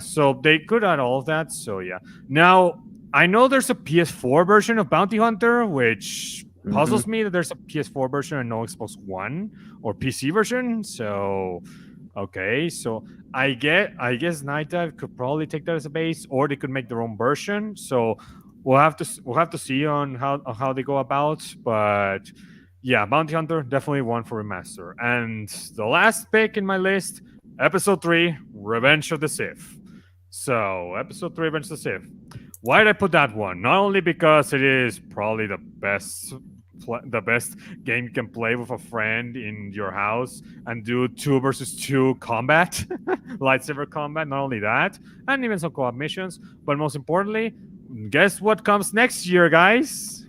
So they could add all of that. So yeah, now. I know there's a PS4 version of Bounty Hunter, which puzzles me that there's a PS4 version and no Xbox One or PC version. So, okay, so I guess NightDive could probably take that as a base, or they could make their own version. So we'll have to see on how they go about. But yeah, Bounty Hunter definitely one for remaster. And the last pick in my list, Episode 3, Revenge of the Sith. So, Episode 3 Revenge of the Sith. Why did I put that one? Not only because it is probably the best game you can play with a friend in your house and do 2 versus 2 combat, lightsaber combat. Not only that, and even some co-op missions. But most importantly, guess what comes next year, guys?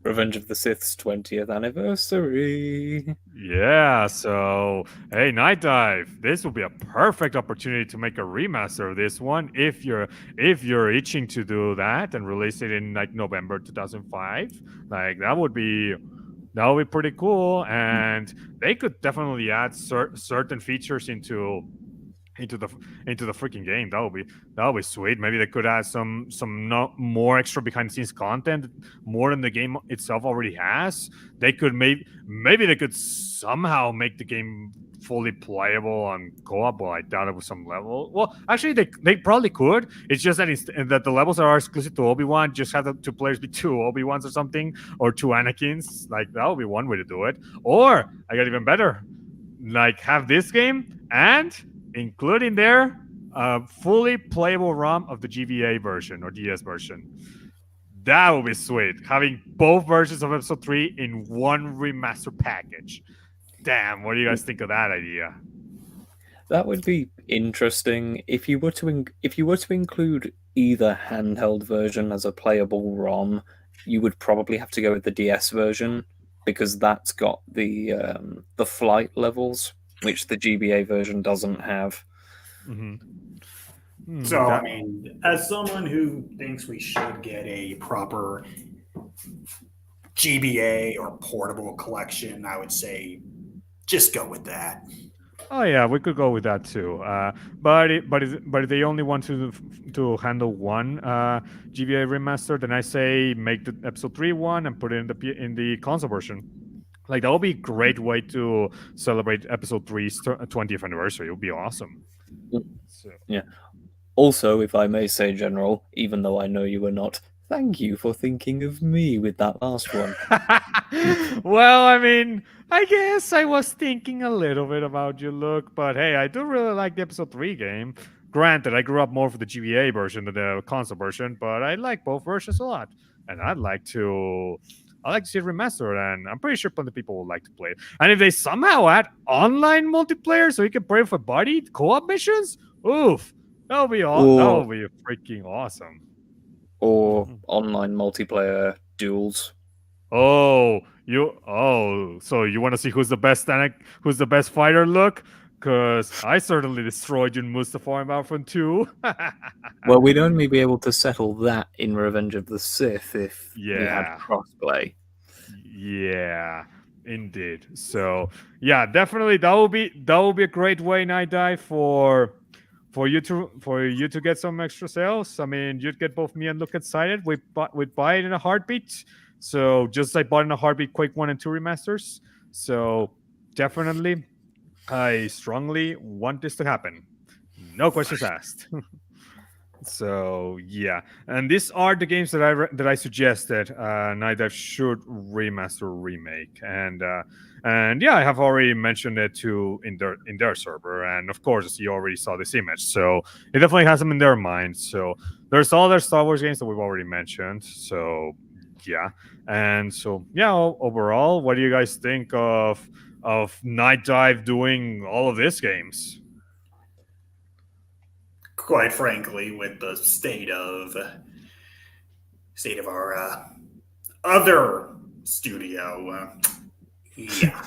Revenge of the Sith's 20th anniversary. Yeah, so hey, NightDive, this will be a perfect opportunity to make a remaster of this one if you're itching to do that and release it in like November 2005. Like that would be pretty cool, and they could definitely add certain features into the into the freaking game. That would be sweet. Maybe they could add some no, more extra behind the scenes content, more than the game itself already has. They could maybe they could somehow make the game fully playable on co-op. Well, I doubt it with some level. Well, actually, they probably could. It's just that that the levels that are exclusive to Obi-Wan just have the two players be two Obi-Wans or something, or two Anakins. Like that would be one way to do it. Or I got even better. Like have this game and include in there a fully playable ROM of the GBA version or DS version. That would be sweet. Having both versions of Episode 3 in one remaster package. Damn, what do you guys think of that idea? That would be interesting if you were to include either handheld version as a playable ROM. You would probably have to go with the DS version because that's got the flight levels, which the GBA version doesn't have. So, I mean, as someone who thinks we should get a proper GBA or portable collection, I would say just go with that. Oh yeah, we could go with that too. But if they only want to handle one GBA remaster, then I say make the Episode 3 one and put it in the console version. Like that would be a great way to celebrate Episode 3's 20th anniversary. It would be awesome. So. Yeah. Also, if I may say, General, even though I know you were not, thank you for thinking of me with that last one. Well, I mean, I guess I was thinking a little bit about you, Luke, but hey, I do really like the Episode 3 game. Granted, I grew up more for the GBA version than the console version, but I like both versions a lot. And I'd like to see it remastered, and I'm pretty sure plenty of people would like to play it. And if they somehow add online multiplayer so you can play with a buddy, co-op missions, oof, that would be freaking awesome. Or online multiplayer duels. So you want to see who's the best fighter, Look? Because I certainly destroyed you in Mustafar and Battlefront 2. Well, we'd only be able to settle that in Revenge of the Sith if we had Yeah. crossplay. Yeah, indeed. So yeah, definitely that will be a great way, NightDive, for you to get some extra sales. I mean, you'd get both me and Luke excited. We'd buy it in a heartbeat. So just like bought in a heartbeat Quake 1 and 2 remasters. So definitely, I strongly want this to happen. No questions asked. So yeah, and these are the games that I suggested NightDive should remaster remake, and yeah, I have already mentioned it in their server, and of course you already saw this image, so it definitely has them in their mind. So there's all their Star Wars games that we've already mentioned. So yeah, and so yeah, overall, what do you guys think of NightDive doing all of these games? Quite frankly, with the state of our other studio, yeah.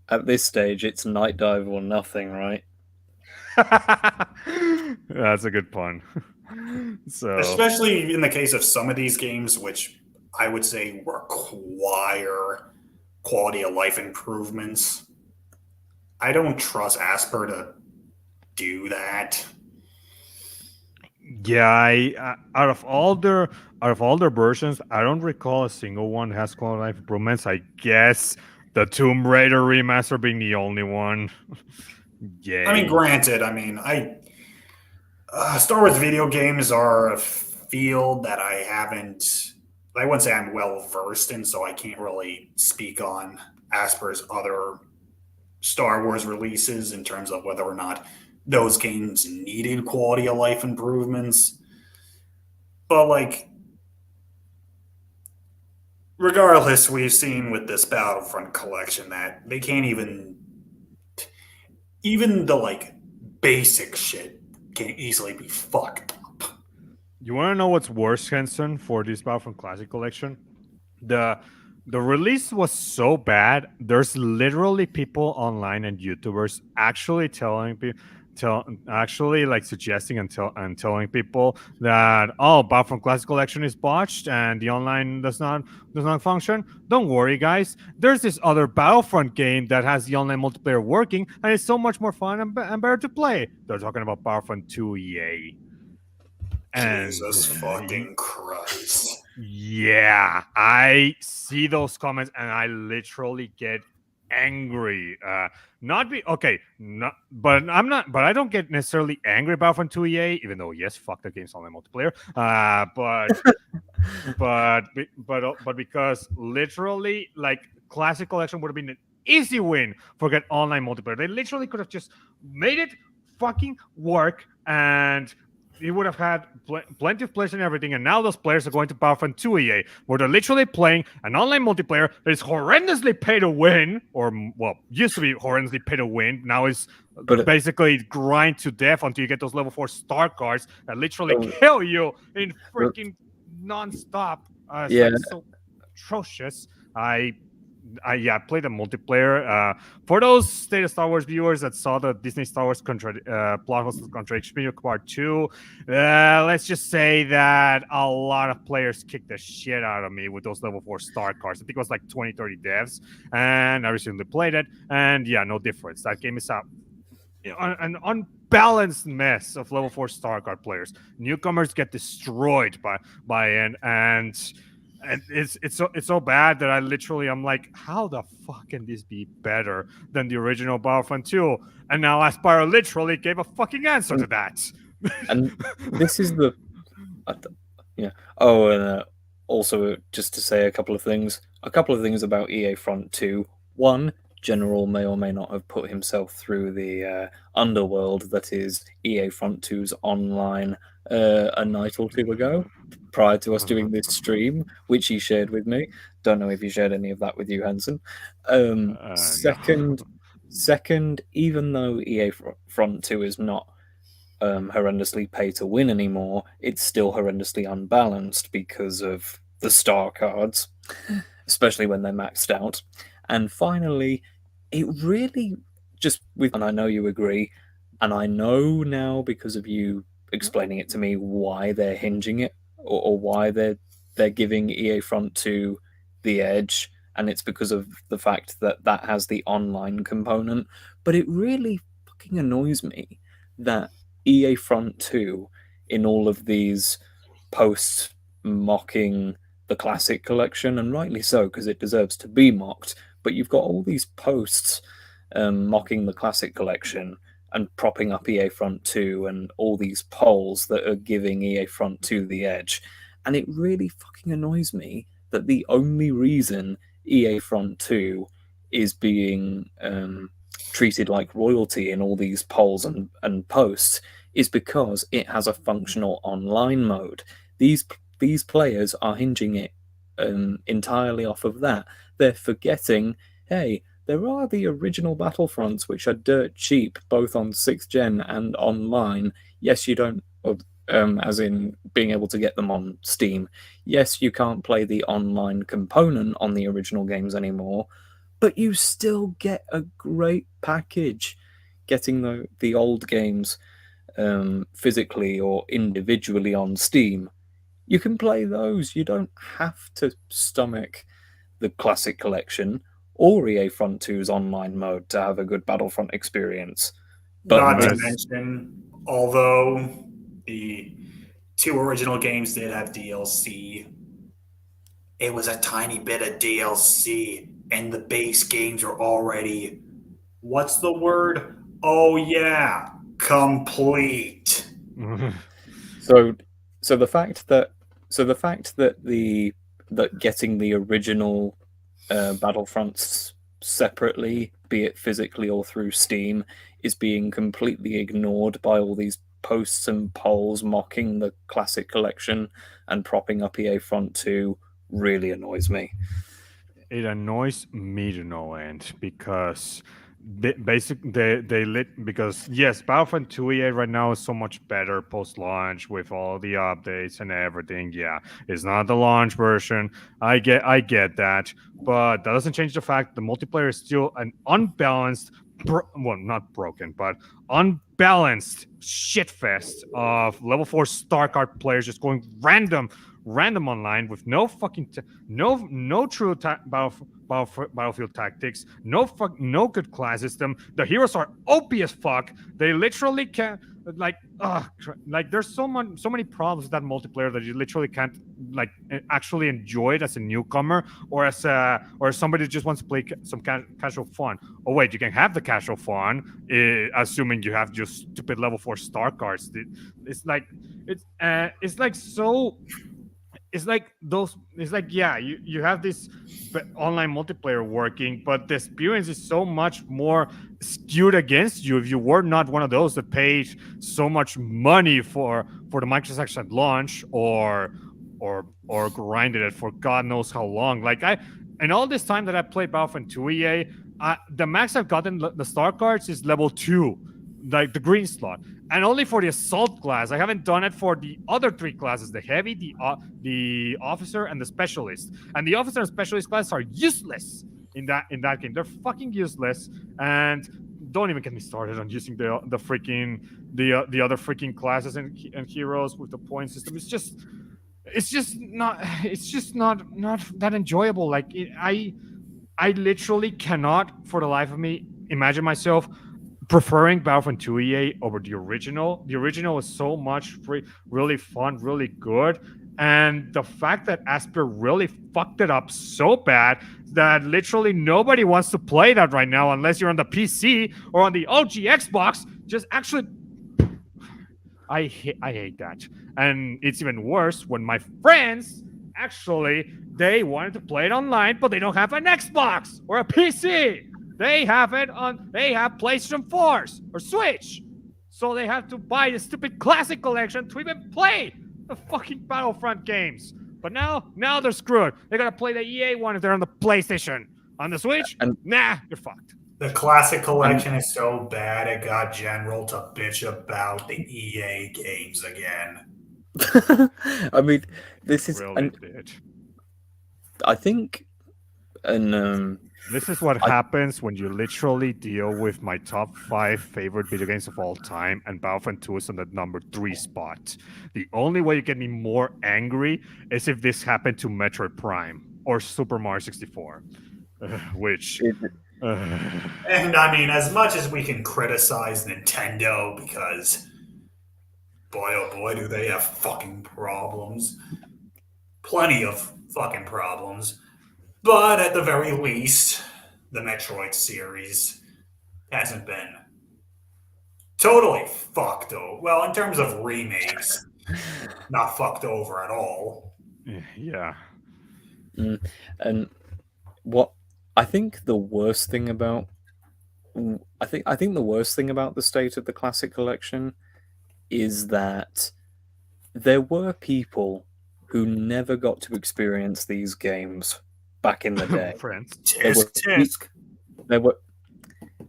At this stage, it's NightDive or nothing, right? That's a good pun. So, especially in the case of some of these games, which I would say require quality of life improvements. I don't trust Asper to do that. Yeah, out of all their versions, I don't recall a single one that has quality life improvements. I guess the Tomb Raider remaster being the only one. Yeah. I mean, granted, Star Wars video games are a field that I wouldn't say I'm well versed in, so I can't really speak on Asper's other Star Wars releases in terms of whether or not those games needed quality of life improvements. But like, regardless, we've seen with this Battlefront collection that they can't even the like basic shit can easily be fucked up. You want to know what's worse, Henson, for this Battlefront Classic Collection? The the release was so bad. There's literally people online and YouTubers actually telling people. Actually like suggesting and telling people that Battlefront Classic Collection is botched and the online does not function. Don't worry, guys. There's this other Battlefront game that has the online multiplayer working and it's so much more fun and better to play. They're talking about Battlefront 2 EA. And Jesus fucking Christ. yeah, I see those comments and I literally get angry. Not be okay, not but I'm not but I don't get necessarily angry about Battlefront 2 EA, even though yes, fuck the game's online multiplayer. But because literally like Classic Collection would have been an easy win for get online multiplayer. They literally could have just made it fucking work and he would have had plenty of players and everything, and now those players are going to Battlefront 2 EA, where they're literally playing an online multiplayer that is horrendously pay to win, or well, used to be horrendously pay to win. Now is basically grind to death until you get those level 4 star cards that literally kill you in freaking non-stop. It's so atrocious. I played the multiplayer. For those State of Star Wars viewers that saw the Disney Star Wars plot holes contradiction part 2, let's just say that a lot of players kicked the shit out of me with those level 4 star cards. I think it was like 20, 30 devs, and I recently played it, and yeah, no difference. That game is an unbalanced mess of level 4 star card players. Newcomers get destroyed by it, and it's so bad that I'm like, how the fuck can this be better than the original Battlefront 2? And now Aspire literally gave a fucking answer to that. And this is the and also just to say a couple of things about EA Front 2. One, General may or may not have put himself through the underworld that is EA Front 2's online a night or two ago, prior to us doing this stream, which he shared with me. Don't know if he shared any of that with you, Henson. Second, even though EA Front 2 is not horrendously pay to win anymore, it's still horrendously unbalanced because of the star cards, especially when they're maxed out. And finally, it really and I know you agree, and I know now because of you explaining it to me why they're hinging it or why they're giving EA Front 2 the edge, and it's because of the fact that has the online component. But it really fucking annoys me that EA Front 2, in all of these posts mocking the Classic Collection, and rightly so because it deserves to be mocked, but you've got all these posts mocking the Classic Collection and propping up EA Front 2 and all these polls that are giving EA Front 2 the edge. And it really fucking annoys me that the only reason EA Front 2 is being treated like royalty in all these polls and posts is because it has a functional online mode. These players are hinging it entirely off of that. They're forgetting, hey, there are the original Battlefronts, which are dirt cheap, both on 6th Gen and online. Yes, you don't, as in being able to get them on Steam. Yes, you can't play the online component on the original games anymore, but you still get a great package getting the old games physically or individually on Steam. You can play those. You don't have to stomach the Classic Collection or EA Front 2's online mode to have a good Battlefront experience. But not to mention, although the 2 original games did have DLC, it was a tiny bit of DLC, and the base games are already, what's the word? Oh yeah, complete. So the fact that getting the original Battlefronts separately be it physically or through Steam, is being completely ignored by all these posts and polls mocking the Classic Collection and propping up EA Front 2 really annoys me. It annoys me to no end because they lit because yes, Battlefront 2 EA right now is so much better post launch with all the updates and everything. Yeah, it's not the launch version. I get that, but that doesn't change the fact the multiplayer is still an unbalanced, well, not broken, but unbalanced shitfest of level 4 StarCard players just going random online with no fucking no true battlefield tactics, no good class system. The heroes are OP as fuck. They literally can't like there's so many problems with that multiplayer that you literally can't like actually enjoy it as a newcomer or as somebody who just wants to play some casual fun. Oh wait, you can have the casual fun, assuming you have just stupid level 4 star cards. It's like so. It's like those. It's like yeah, you have this online multiplayer working, but the experience is so much more skewed against you if you were not one of those that paid so much money for the microtransactions at launch or grinded it for God knows how long. Like and all this time that I played Battlefront 2 EA, the max I've gotten the star cards is level 2, like the green slot, and only for the assault class. I haven't done it for the other 3 classes: the heavy, the officer, and the specialist. And the officer and specialist classes are useless in that game. They're fucking useless. And don't even get me started on using the other freaking classes and heroes with the point system. It's just not that enjoyable. Like I literally cannot for the life of me imagine myself preferring Battlefront 2 EA over the original. The original is so much really fun, really good. And the fact that Asper really fucked it up so bad that literally nobody wants to play that right now unless you're on the PC or on the OG Xbox. Just actually, I hate that. And it's even worse when my friends actually they wanted to play it online, but they don't have an Xbox or a PC. They have PlayStation 4s or Switch. So they have to buy the stupid Classic Collection to even play the fucking Battlefront games. But now they're screwed. They gotta play the EA one if they're on the PlayStation. On the Switch, you're fucked. The Classic Collection is so bad it got General to bitch about the EA games again. I mean, this is really did. I think, and this is what happens when you literally deal with my top 5 favorite video games of all time, and Battlefront 2 is on the number 3 spot. The only way you get me more angry is if this happened to Metroid Prime or Super Mario 64, which. And I mean, as much as we can criticize Nintendo because, boy oh boy, do they have fucking problems. Plenty of fucking problems. But at the very least, the Metroid series hasn't been totally fucked over. Well, in terms of remakes, not fucked over at all. Yeah. And what I think the worst thing about the state of the Classic Collection is that there were people who never got to experience these games back in the day. Friends. Tisk.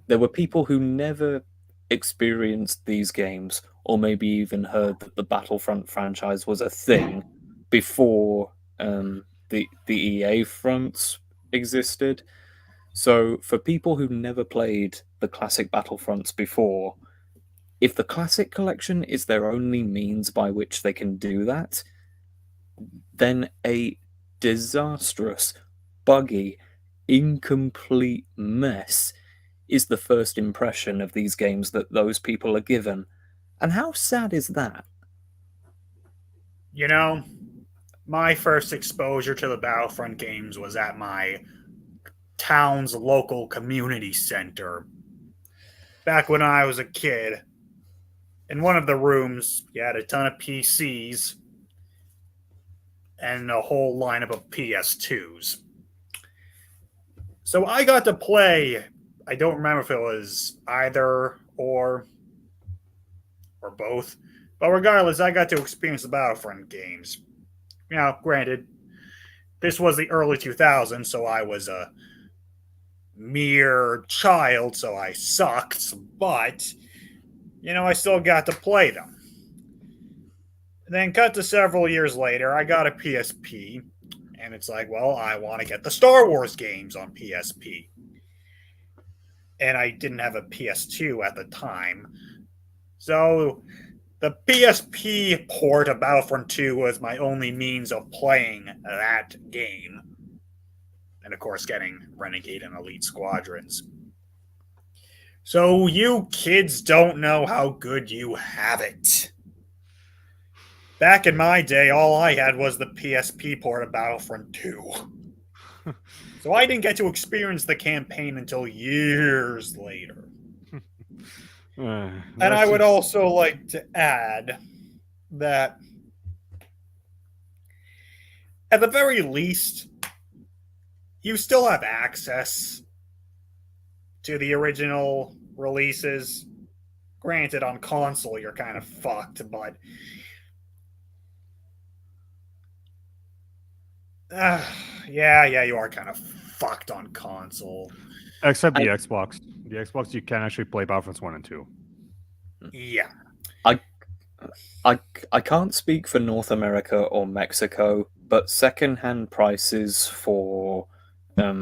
There were people who never experienced these games, or maybe even heard that the Battlefront franchise was a thing before the EA fronts existed. So for people who never played the classic Battlefronts before, if the Classic Collection is their only means by which they can do that, then a disastrous, buggy, incomplete mess is the first impression of these games that those people are given. And how sad is that? You know, my first exposure to the Battlefront games was at my town's local community center. Back when I was a kid, in one of the rooms, you had a ton of PCs and a whole lineup of PS2s. So I got to play I don't remember if it was either or both. But regardless, I got to experience the Battlefront games. Now, granted, this was the early 2000s, so I was a mere child, so I sucked, but, I still got to play them. Then, cut to several years later, I got a PSP, and it's like, well, I want to get the Star Wars games on PSP. And I didn't have a PS2 at the time. So, the PSP port of Battlefront 2 was my only means of playing that game. And of course, getting Renegade and Elite Squadrons. So, you kids don't know how good you have it. Back in my day, all I had was the PSP port of Battlefront 2. So, I didn't get to experience the campaign until years later. And I would also like to add that, at the very least, you still have access to the original releases. Granted, on console, you're kind of fucked, but yeah, you are kind of fucked on console. Except the Xbox. The Xbox, you can actually play Battlefronts 1 and 2. Yeah. I can't speak for North America or Mexico, but second-hand prices for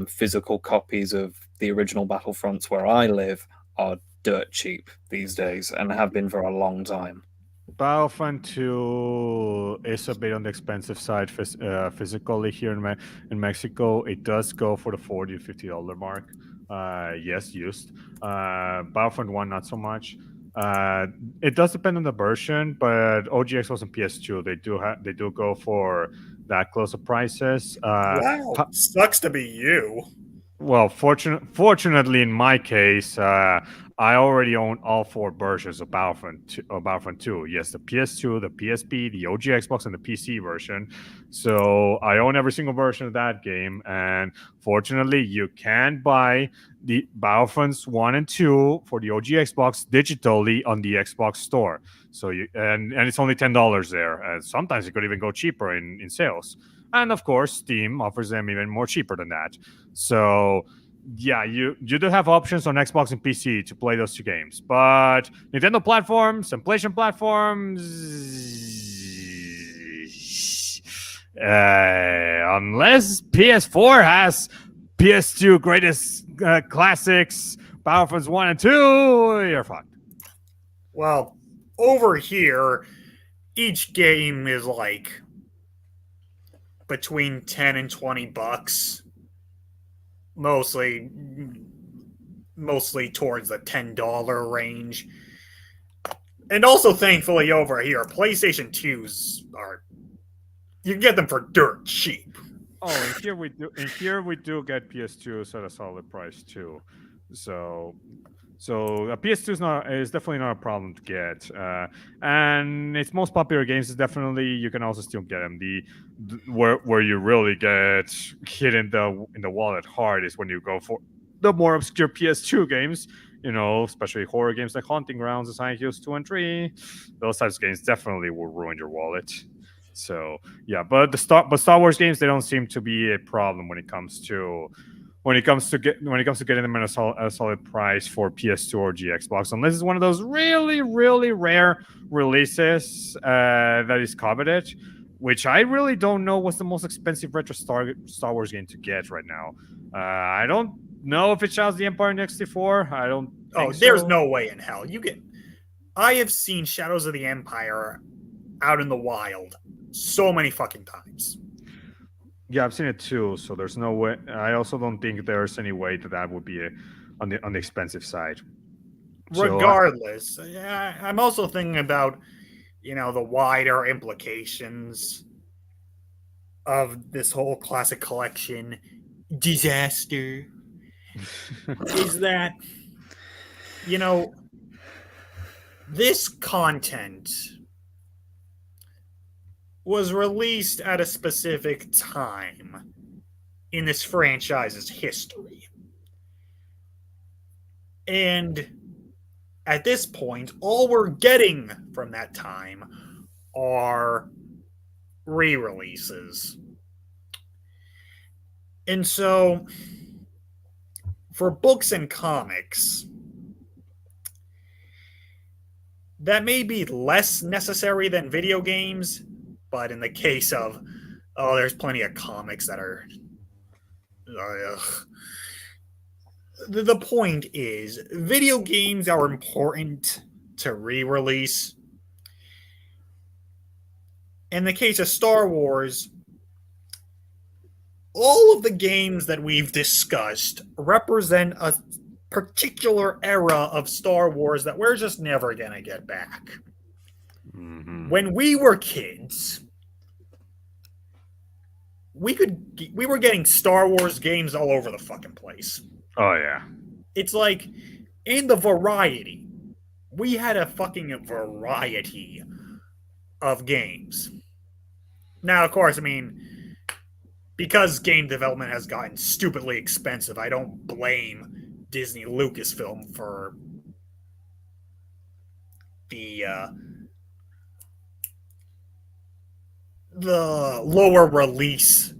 physical copies of the original Battlefronts where I live are dirt cheap these days and have been for a long time. Battlefront 2 is a bit on the expensive side physically here in Mexico. It does go for the $40 to $50 mark. Yes, used. Battlefront 1, not so much. It does depend on the version, but OG Xbox and PS2 they do go for that close of prices. Wow, sucks to be you. Well, fortunately, in my case, I already own all 4 versions of Battlefront 2. Yes, the PS2, the PSP, the OG Xbox, and the PC version. So I own every single version of that game. And fortunately, you can buy the Battlefronts 1 and 2 for the OG Xbox digitally on the Xbox Store. So and it's only $10 there. And sometimes it could even go cheaper in sales. And of course, Steam offers them even more cheaper than that. So yeah, you do have options on Xbox and PC to play those 2 games. But Nintendo platforms and PlayStation platforms, unless PS4 has PS2 greatest classics, Battlefronts 1 and 2, you're fucked. Well, over here, each game is like between 10 and 20 bucks. Mostly towards the $10 range. And also, thankfully, over here, PlayStation 2s are, you can get them for dirt cheap. Oh, and here we do get PS2s at a solid price too. So a PS2 is definitely not a problem to get, and its most popular games is definitely you can also still get them. Where you really get hit in the wallet hard is when you go for the more obscure PS2 games. Especially horror games like Haunting Grounds, and Silent Hills 2 and 3. Those types of games definitely will ruin your wallet. So yeah, but Star Wars games, they don't seem to be a problem when it comes to getting them at a solid price for PS2 or Xbox, unless it's one of those really, really rare releases that is coveted, which I really don't know what's the most expensive retro Star Wars game to get right now. I don't know if it Shadows of the Empire in 64. I don't think there's so. no way in hell. I have seen Shadows of the Empire out in the wild so many fucking times. Yeah, I've seen it too, so there's no way. I also don't think there's any way that would be on the expensive side. Regardless, I'm also thinking about, the wider implications of this whole classic collection disaster. Is that, this content was released at a specific time in this franchise's history. And at this point, all we're getting from that time are re-releases. And so, for books and comics, that may be less necessary than video games, but in the case of, there's plenty of comics that are... The point is, video games are important to re-release. In the case of Star Wars, all of the games that we've discussed represent a particular era of Star Wars that we're just never going to get back. Mm-hmm. When we were kids, we were getting Star Wars games all over the fucking place. Oh, yeah. It's like, in the variety, we had a fucking variety of games. Now, of course, I mean, because game development has gotten stupidly expensive, I don't blame Disney Lucasfilm for the lower release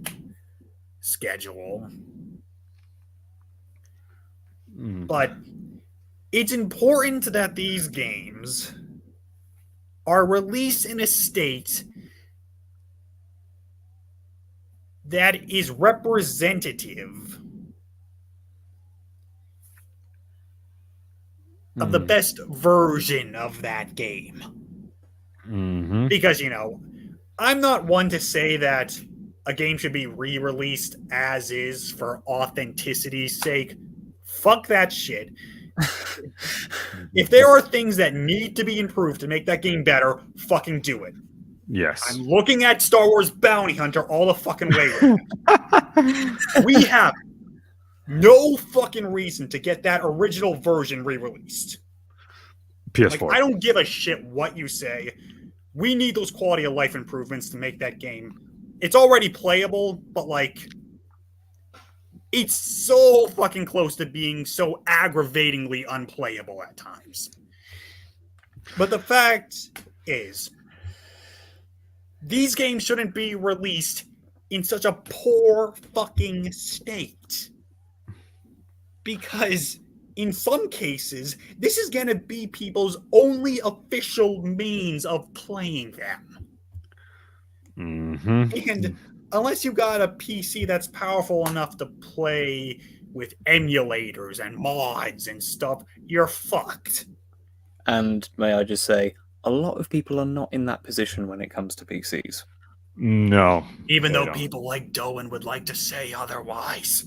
schedule. But it's important that these games are released in a state that is representative of the best version of that game. Mm-hmm. Because, you know, I'm not one to say that a game should be re-released as is for authenticity's sake. Fuck that shit. If there are things that need to be improved to make that game better, fucking do it. Yes. I'm looking at Star Wars Bounty Hunter all the fucking way right now. We have no fucking reason to get that original version re-released. PS4. Like, I don't give a shit what you say. We need those quality of life improvements to make that game. It's already playable, but like, it's so fucking close to being so aggravatingly unplayable at times. But the fact is, these games shouldn't be released in such a poor fucking state. Because in some cases, this is going to be people's only official means of playing them. Mm-hmm. And unless you got a PC that's powerful enough to play with emulators and mods and stuff, you're fucked. And may I just say, a lot of people are not in that position when it comes to PCs. No. Even though don't. people like Doan would like to say otherwise.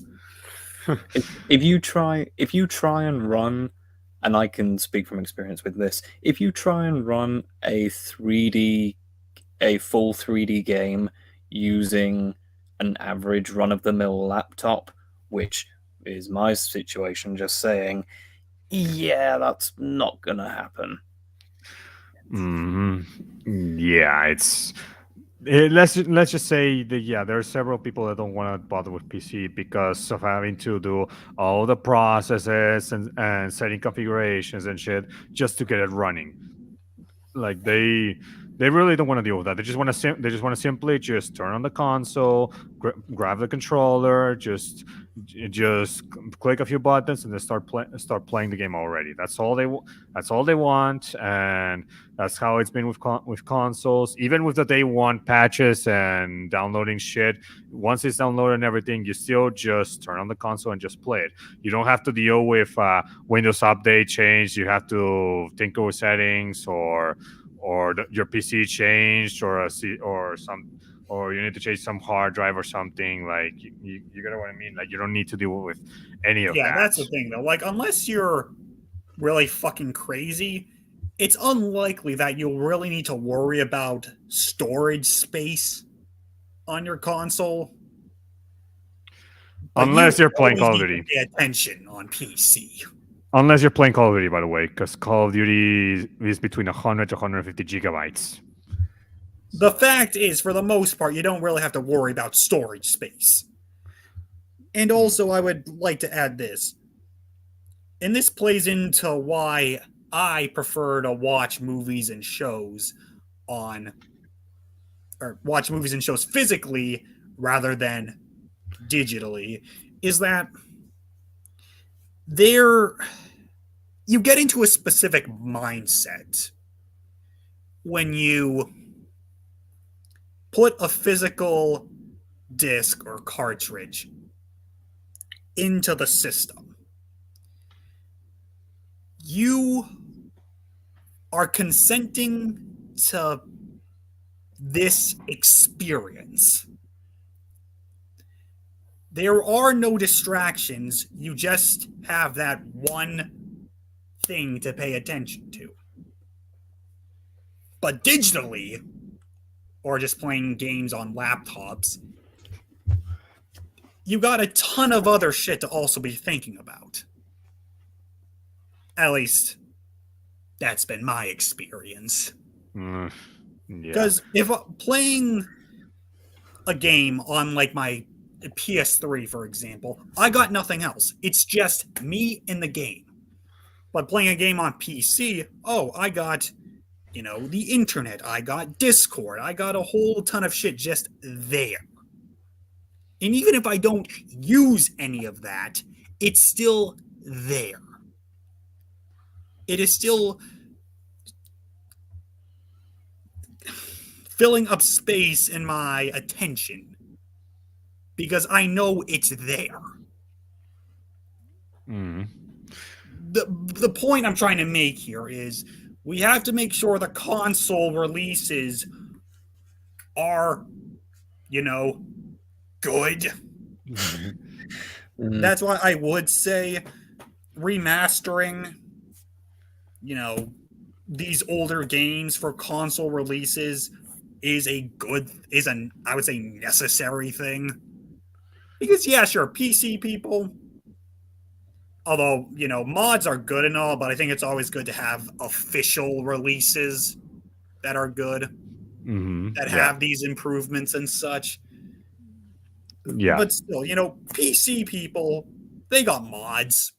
If you try and run, and I can speak from experience with this, if you try and run a full 3D game using an average run-of-the-mill laptop, which is my situation, just saying, yeah, that's not gonna happen. Mm-hmm. Yeah, let's just say that there are several people that don't want to bother with PC because of having to do all the processes and setting configurations and shit just to get it running. Like they really don't want to deal with that. They just want to simply just turn on the console, grab the controller, just click a few buttons and then start playing the game already. That's all they want, and that's how it's been with consoles. Even with the day one patches and downloading shit, once it's downloaded and everything, you still just turn on the console and just play it. You don't have to deal with Windows Update change. You have to tinker with settings or your PC changed or you need to change some hard drive or something. Like you get what I mean? Like you don't need to deal with any of that. Yeah, that's the thing though. Like unless you're really fucking crazy, it's unlikely that you'll really need to worry about storage space on your console. But unless you're playing Call of Duty. Pay attention on PC. Unless you're playing Call of Duty, by the way, because Call of Duty is between 100 to 150 gigabytes. The fact is, for the most part, you don't really have to worry about storage space. And also, I would like to add this. And this plays into why I prefer to watch movies and shows watch movies and shows physically rather than digitally, is that you get into a specific mindset when you put a physical disc or cartridge into the system. You are consenting to this experience. There are no distractions. You just have that one thing to pay attention to. But digitally, or just playing games on laptops, you got a ton of other shit to also be thinking about. At least, that's been my experience. Because if playing a game on like my PS3, for example, I got nothing else. It's just me and the game. But playing a game on PC, I got, the internet. I got Discord. I got a whole ton of shit just there. And even if I don't use any of that, it's still there. It is still filling up space in my attention because I know it's there. The point I'm trying to make here is we have to make sure the console releases are, good. That's why I would say remastering, these older games for console releases is I would say necessary thing. Because yeah, sure, PC people, although, mods are good and all, but I think it's always good to have official releases that are good, that have these improvements and such. Yeah. But still, PC people, they got mods.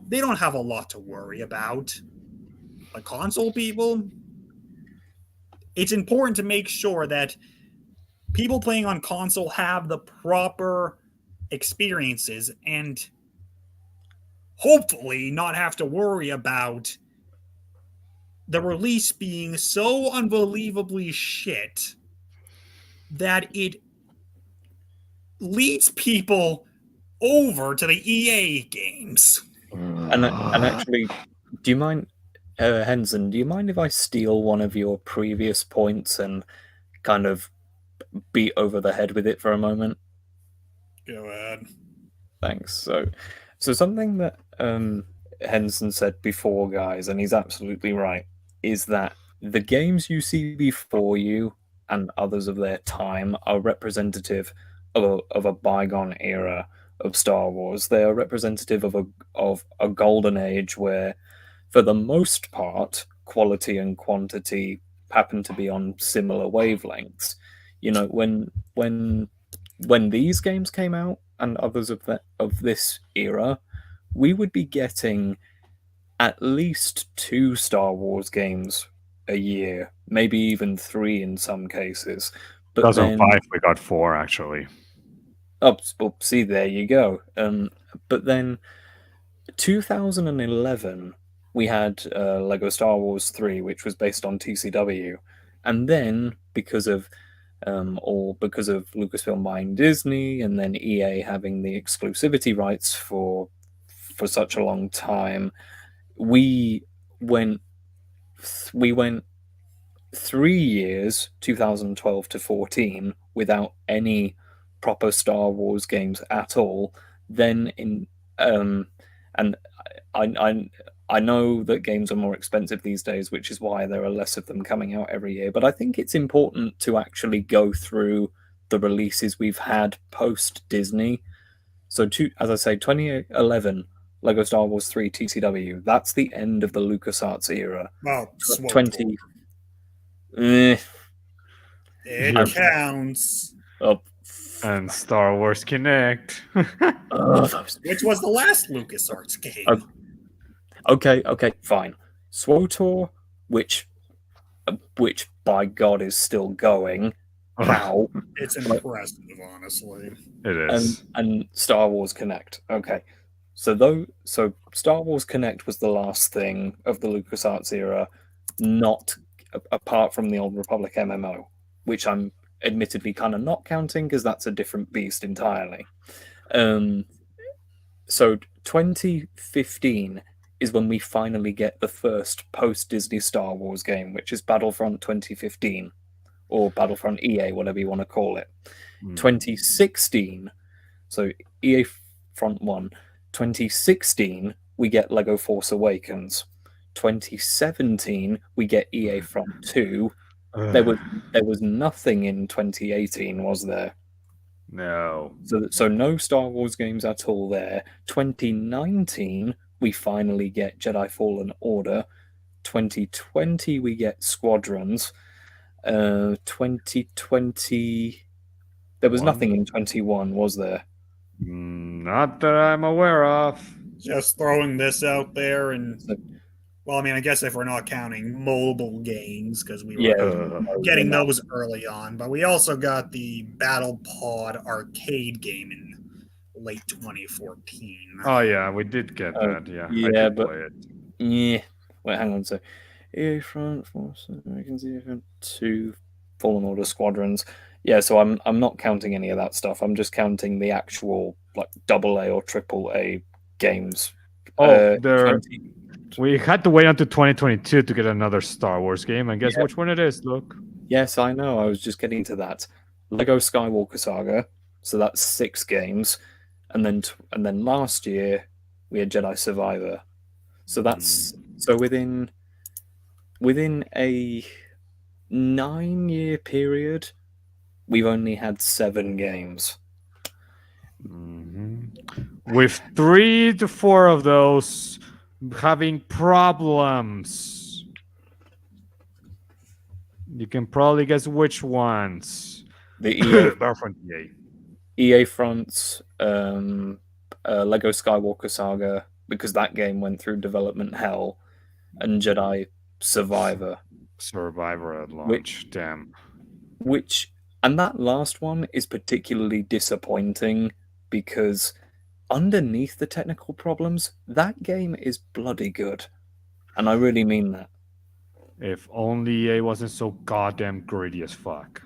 They don't have a lot to worry about. But console people, it's important to make sure that people playing on console have the proper experiences and hopefully not have to worry about the release being so unbelievably shit that it leads people over to the EA games. And actually, do you mind, Henson, do you mind if I steal one of your previous points and kind of beat over the head with it for a moment? Go ahead. Thanks. So something that Henson said before, guys, and he's absolutely right, is that the games you see before you and others of their time are representative of a bygone era of Star Wars. They are representative of a golden age where, for the most part, quality and quantity happen to be on similar wavelengths. When these games came out and others of this era, we would be getting at least 2 Star Wars games a year, maybe even 3 in some cases. But 2005, we got 4 actually. Oh, see, there you go. But then 2011, we had Lego Star Wars 3, which was based on TCW. And then, because of Lucasfilm buying Disney, and then EA having the exclusivity rights for such a long time, we went 3 years, 2012 to 14, without any proper Star Wars games at all. Then and I know that games are more expensive these days, which is why there are less of them coming out every year. But I think it's important to actually go through the releases we've had post Disney. So, as I say, 2011, Lego Star Wars 3 TCW. That's the end of the LucasArts era. Well, 20. It counts. Oh. And Star Wars Kinect. Oh, Which was the last LucasArts game. Okay, fine. SWTOR, which by God is still going. How? It's impressive, honestly. It is. And Star Wars Connect. Okay. So Star Wars Connect was the last thing of the LucasArts era, not apart from the Old Republic MMO, which I'm admittedly kind of not counting because that's a different beast entirely. So 2015 is when we finally get the first post-Disney Star Wars game, which is Battlefront 2015, or Battlefront EA, whatever you want to call it. 2016, so EA Front 1. 2016, we get Lego Force Awakens. 2017, we get EA Front 2. There was nothing in 2018, was there? No. So no Star Wars games at all there. 2019, we finally get Jedi Fallen Order. 2020, we get Squadrons. 2020, there was nothing in 21, was there? Not that I'm aware of. Just throwing this out there, and well, I mean, I guess if we're not counting mobile games, because we were getting those early on, but we also got the Battle Pod arcade game in late 2014. Oh yeah, we did get that. Yeah, yeah, I did but play it. yeah. Wait, hang on. So, EA Front Force Americans, EA Front 2, Fallen Order Squadrons. Yeah, so I'm not counting any of that stuff. I'm just counting the actual like AA or AAA games. We had to wait until 2022 to get another Star Wars game, and guess which one it is, Luke? Yes, I know. I was just getting to that. Lego Skywalker Saga. So that's 6 games, and then last year we had Jedi Survivor. So that's so within a 9-year period, we've only had 7 games. With 3 to 4 of those having problems. You can probably guess which ones. The EA Battlefront EA. EA Fronts, Lego Skywalker Saga, because that game went through development hell, and Jedi Survivor. Survivor at launch. Damn. And that last one is particularly disappointing because underneath the technical problems, that game is bloody good. And I really mean that. If only EA wasn't so goddamn greedy as fuck.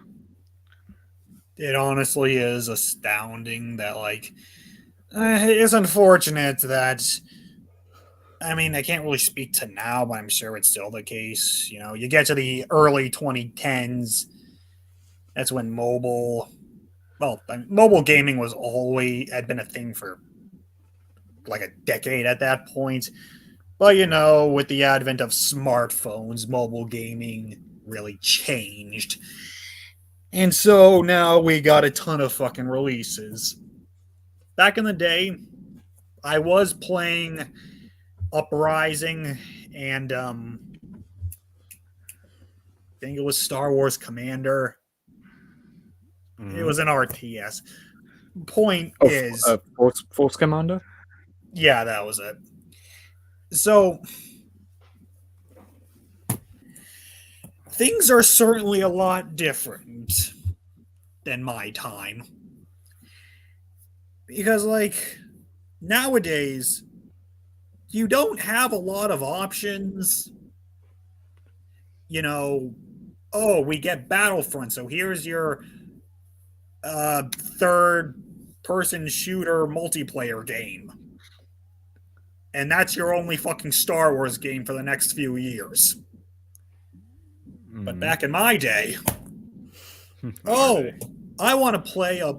It honestly is astounding that, like, it's unfortunate that, I mean, I can't really speak to now, but I'm sure it's still the case. You know, you get to the early 2010s, that's when mobile gaming had been a thing for like a decade at that point. But, you know, with the advent of smartphones, mobile gaming really changed. And so now we got a ton of fucking releases. Back in the day, I was playing Uprising and I think it was Star Wars Commander. It was an RTS. Point is... Force Commander? Yeah, that was it. So, things are certainly a lot different than my time. Because, like, nowadays, you don't have a lot of options. You know, we get Battlefront, so here's your third-person shooter multiplayer game. And that's your only fucking Star Wars game for the next few years. But back in my day, I want to play a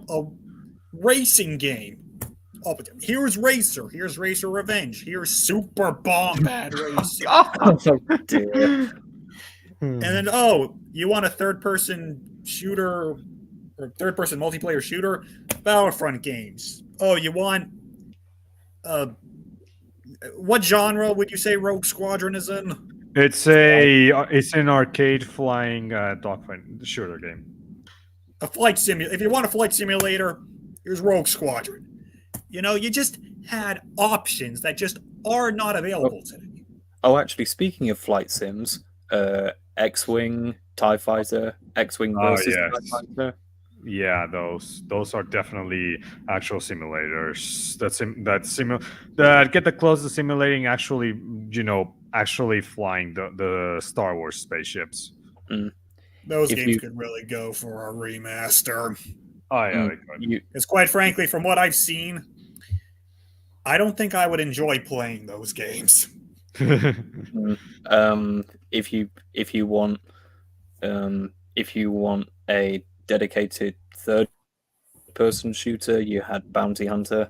racing game. Oh, here's Racer. Here's Racer Revenge. Here's Super Bombad Racing. Oh, dear. And then, you want a third-person shooter or third-person multiplayer shooter? Battlefront games. Oh, you want... what genre would you say Rogue Squadron is in? It's an arcade flying dogfight shooter game. A flight simulator. If you want a flight simulator, here's Rogue Squadron. You know, you just had options that just are not available today. Oh, actually, speaking of flight sims, X-wing, TIE Fighter, X-wing Oh versus TIE yes. Fighter. Yeah, those are definitely actual simulators that get the closest to simulating actually, actually flying the Star Wars spaceships. Mm. Those If games you, could really go for a remaster. Oh yeah, mm, they you, Because quite frankly, from what I've seen, I don't think I would enjoy playing those games. could. mm, um, if you want, if you want a dedicated third-person shooter, you had Bounty Hunter.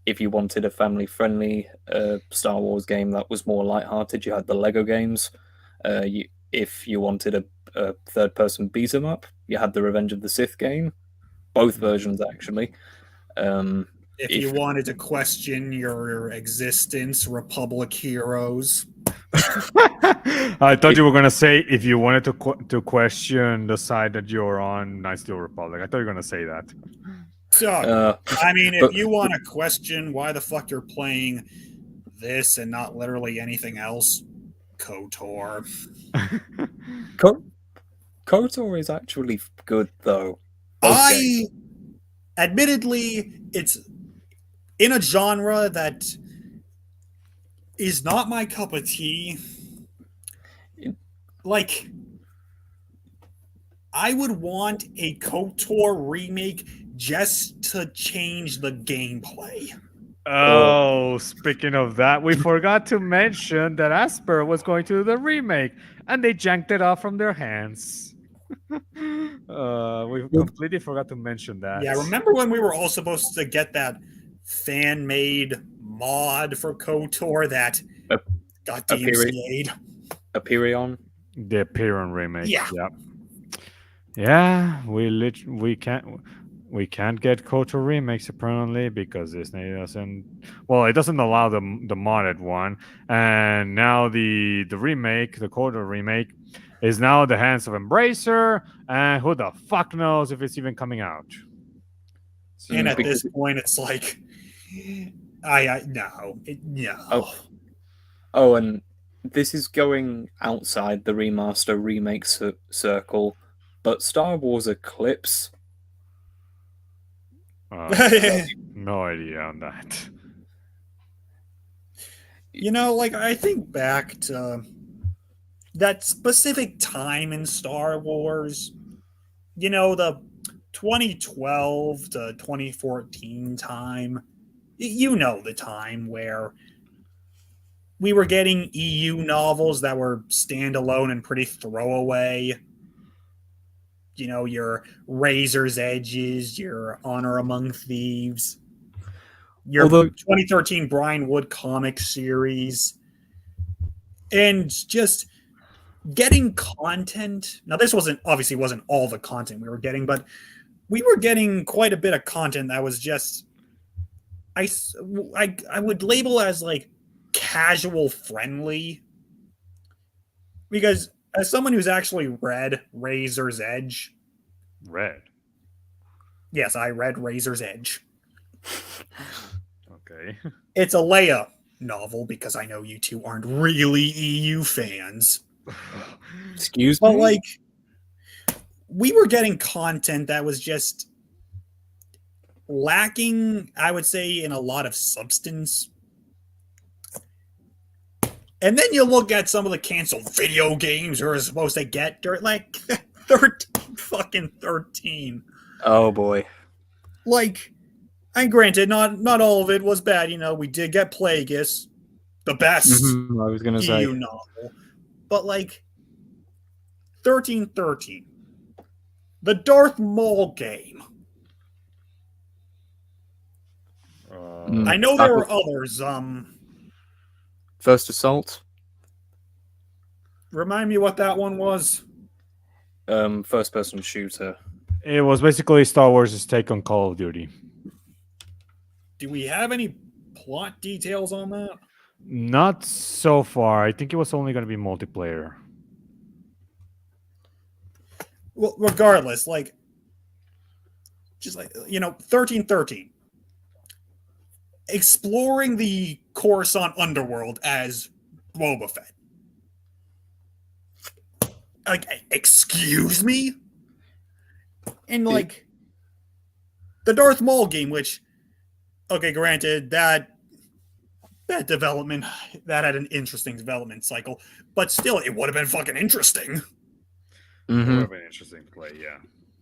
If you wanted a family-friendly Star Wars game that was more light-hearted, you had the Lego games. If you wanted a third-person beat 'em up, you had the Revenge of the Sith game. Both versions, actually. Um, If you if wanted to question your existence, Republic Heroes. I thought if you were gonna say if you wanted to question the side that you're on, Knights of the Republic. I thought you were gonna say that. So, uh, I mean, if but you want to question why the fuck you're playing this and not literally anything else, KOTOR. KOTOR is actually good though. Both games. Admittedly, it's in a genre that is not my cup of tea. Like, I would want a KOTOR remake just to change the gameplay. Oh, speaking of that, we forgot to mention that Asper was going to do the remake, and they janked it off from their hands. We completely forgot to mention that. Yeah, remember when we were all supposed to get that fan made mod for KOTOR that A, got Aperi- DMCA'd? Aperion. The Appearance remake. Yeah. Yeah. Yeah, we can't get KOTOR remakes apparently because Disney doesn't. Well, it doesn't allow the modded one, and now the remake, the KOTOR remake, is now in the hands of Embracer, and who the fuck knows if it's even coming out. And at Because this point, it's like, no. oh, and this is going outside the remaster remake circle, but Star Wars Eclipse. No idea on that. Like I think back to that specific time in Star Wars, the 2012 to 2014 time. The time where we were getting EU novels that were standalone and pretty throwaway. Your Razor's Edges, your Honor Among Thieves, your 2013 Brian Wood comic series, and just getting content. Now, this wasn't all the content we were getting, but we were getting quite a bit of content that was just I would label as like casual friendly, because as someone who's actually read Razor's Edge. Red. Yes, I read Razor's Edge. Okay. It's a Leia novel because I know you two aren't really EU fans. Excuse But me? like, we were getting content that was just lacking, I would say, in a lot of substance. And then you look at some of the canceled video games you're supposed to get during like 13. Oh boy. Like, and granted, not all of it was bad. We did get Plagueis, the best I was gonna say EU novel. But like 13, the Darth Maul game. I know there were others. First Assault. Remind me what that one was. First person shooter. It was basically Star Wars' take on Call of Duty. Do we have any plot details on that? Not so far. I think it was only going to be multiplayer. Well, regardless, like, just like 13. Exploring the Coruscant underworld as Boba Fett. Like, excuse me? And like the Darth Maul game, which, okay, granted, that development, that had an interesting development cycle, but still, it would have been fucking interesting. It would have been interesting to play, yeah.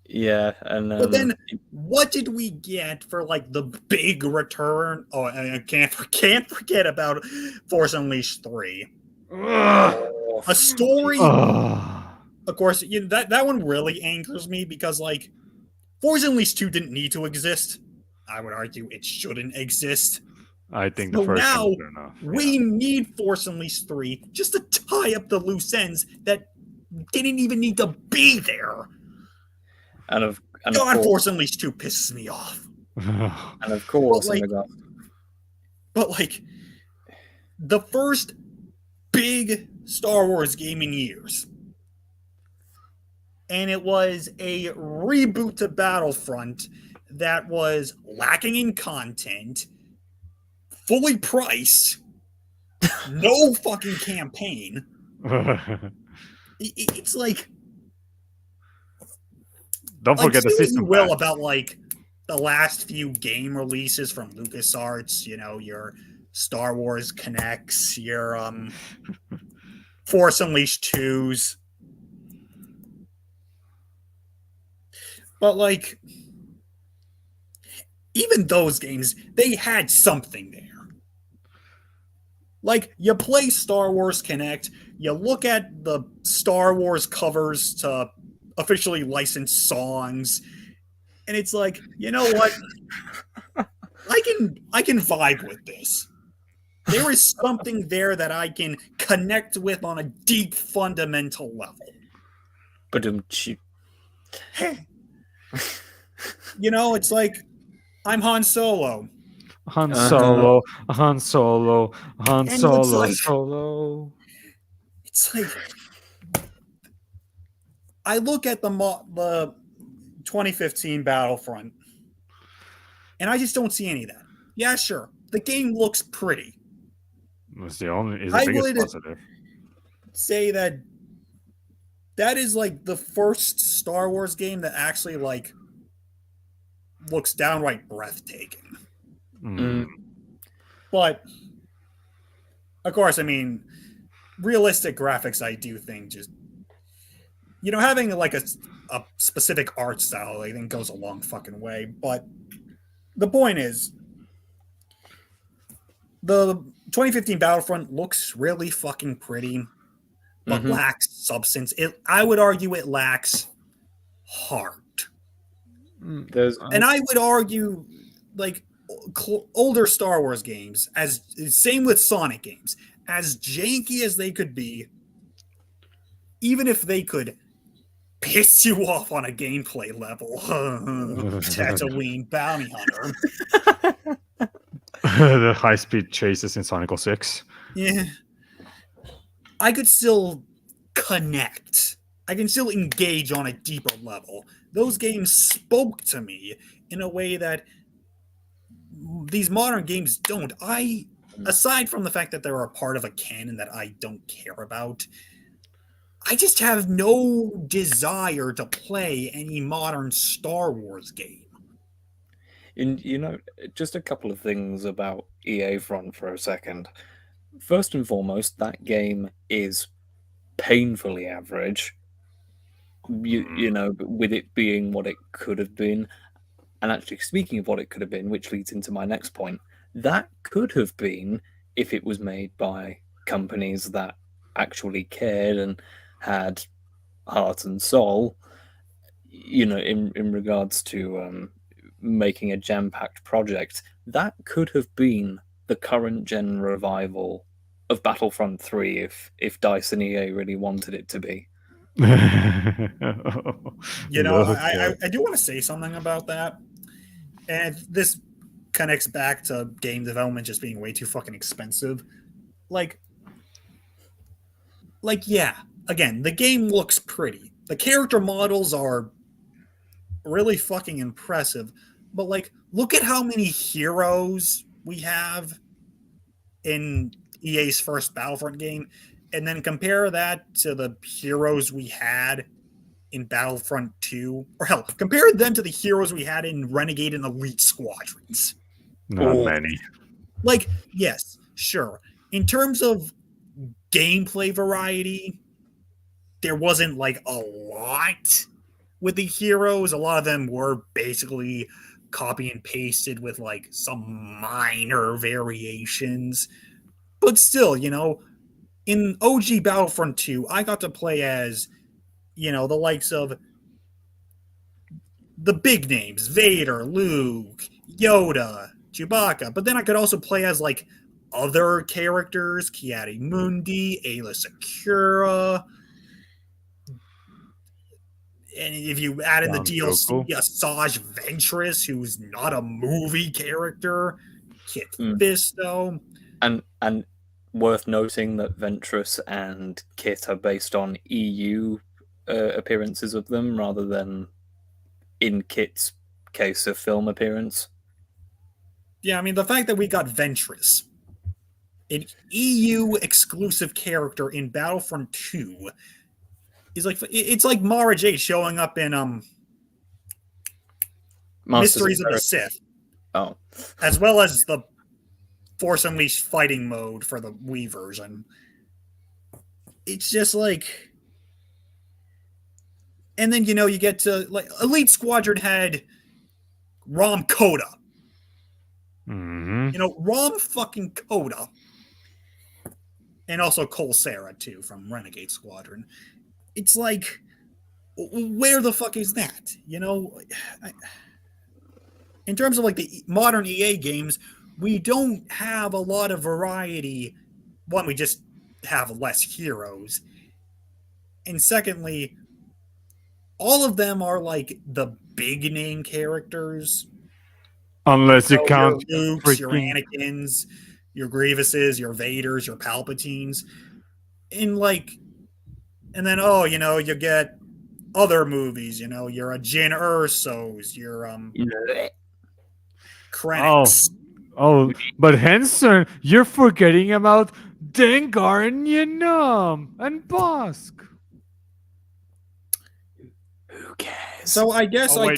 Yeah, and But then, what did we get for like the big return? Oh, I can't forget about Force Unleashed 3. A story. Of course, that one really angers me because like Force Unleashed 2 didn't need to exist. I would argue it shouldn't exist. I think So the first now one was good enough. we need Force Unleashed 3 just to tie up the loose ends that didn't even need to be there. And God, of Force Unleashed 2 pisses me off. And of course, but like the first big Star Wars game in years, and it was a reboot to Battlefront that was lacking in content, fully priced, no fucking campaign. It's like, don't forget the system. You will about like the last few game releases from LucasArts. You know, your Star Wars Connects, your Force Unleashed 2s. But like, even those games, they had something there. Like, you play Star Wars Connect, you look at the Star Wars covers to officially licensed songs, and it's like, you know what? I can vibe with this. There is something there that I can connect with on a deep, fundamental level. But you know, it's like I'm Han Solo. Han Solo. It's like I look at the 2015 Battlefront, and I just don't see any of that. Yeah, sure, the game looks pretty. It's the biggest positive. Say that is like the first Star Wars game that actually like looks downright breathtaking. But of course, I mean, realistic graphics, I do think just, you know, having like a specific art style, I think goes a long fucking way. But the point is, the 2015 Battlefront looks really fucking pretty, but lacks substance. I would argue it lacks heart. And I would argue, like, older Star Wars games, same with Sonic games, as janky as they could be, even if they could piss you off on a gameplay level, Tatooine Bounty Hunter. The high-speed chases in Sonic 06. Yeah. I could still connect. I can still engage on a deeper level. Those games spoke to me in a way that these modern games don't. Aside from the fact that they're a part of a canon that I don't care about, I just have no desire to play any modern Star Wars game. And, you know, just a couple of things about EA Front for a second. First and foremost, that game is painfully average. You know, with it being what it could have been. And actually, speaking of what it could have been, which leads into my next point, that could have been if it was made by companies that actually cared and had heart and soul, you know, in regards to making a jam-packed project. That could have been the current gen revival of Battlefront 3 if DICE and EA really wanted it to be. You know, I do want to say something about that. And this connects back to game development just being way too fucking expensive. Like, yeah, again, the game looks pretty. The character models are really fucking impressive. But, like, look at how many heroes we have in EA's first Battlefront game, and then compare that to the heroes we had in Battlefront 2, or hell, compare them to the heroes we had in Renegade and Elite Squadrons. Not many. Like, yes, sure. In terms of gameplay variety, there wasn't like a lot with the heroes. A lot of them were basically copy and pasted with like some minor variations. But still, in OG Battlefront 2, I got to play as, the likes of the big names, Vader, Luke, Yoda, Chewbacca. But then I could also play as like other characters, Kiadi Mundi, Ayla Secura. And if you add in the DLC, Asajj Ventress, who's not a movie character, Kit Fisto. And worth noting that Ventress and Kit are based on EU appearances of them rather than in Kit's case a film appearance. Yeah, I mean, the fact that we got Ventress, an EU exclusive character in Battlefront 2, is like, it's like Mara Jade showing up in Mysteries of the Sith. Oh. As well as the Force Unleashed fighting mode for the Wii version. It's just like... And then, you get to... like Elite Squadron had Rom Coda. Mm-hmm. Rom fucking Coda. And also Cole Sarah, too, from Renegade Squadron. It's like, where the fuck is that? In terms of like the modern EA games, we don't have a lot of variety. One, we just have less heroes. And secondly, all of them are like the big name characters. Unless you count your Lukes, your Anakins, your Grievuses, your Vaders, your Palpatines. And then, you get other movies, you're a Jyn Ersos, you're Krennic. Oh, but Henson, you're forgetting about Dengar and Yenam and Bosk. Who cares? So I guess my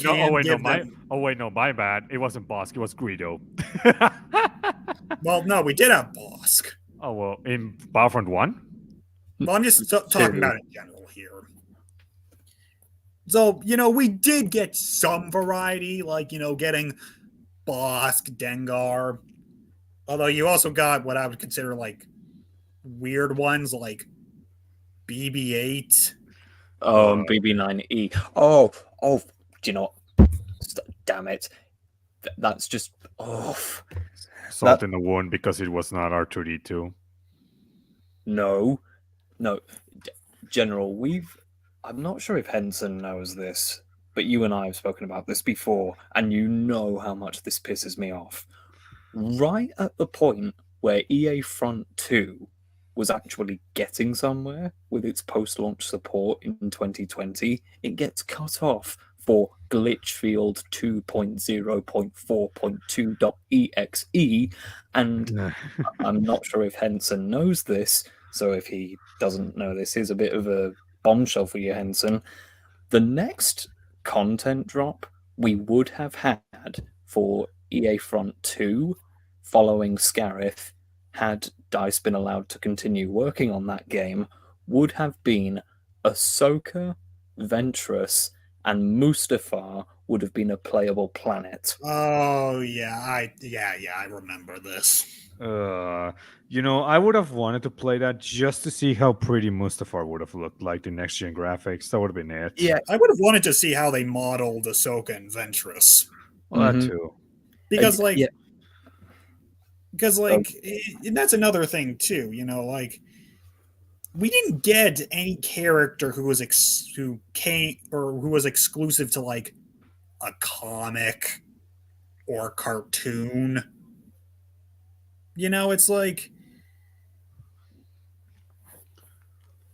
bad. It wasn't Bosk, it was Greedo. Well, no, we did have Bosk. Oh, well, in Battlefront 1? Well, I'm just talking about it in general here. So, we did get some variety, like, getting Bosk, Dengar. Although you also got what I would consider, like, weird ones, like BB-8. BB-9E. Oh, do you know what? Damn it. That's just... Salt in the wound because it was not R2-D2. No, General, I'm not sure if Henson knows this, but you and I have spoken about this before, and you know how much this pisses me off. Right at the point where EA Front 2 was actually getting somewhere with its post-launch support in 2020, it gets cut off for glitchfield 2.0.4.2.exe, and I'm not sure if Henson knows this, so if he doesn't know this, here's a bit of a bombshell for you, Henson. The next content drop we would have had for EA Front 2 following Scarif, had DICE been allowed to continue working on that game, would have been Ahsoka, Ventress, and Mustafar would have been a playable planet. Oh yeah, I remember this. I would have wanted to play that just to see how pretty Mustafar would have looked like the next gen graphics. That would have been it. Yeah, I would have wanted to see how they modeled Ahsoka and Ventress. Well, that too. Because and that's another thing too. We didn't get any character who was exclusive to like a comic or a cartoon. It's like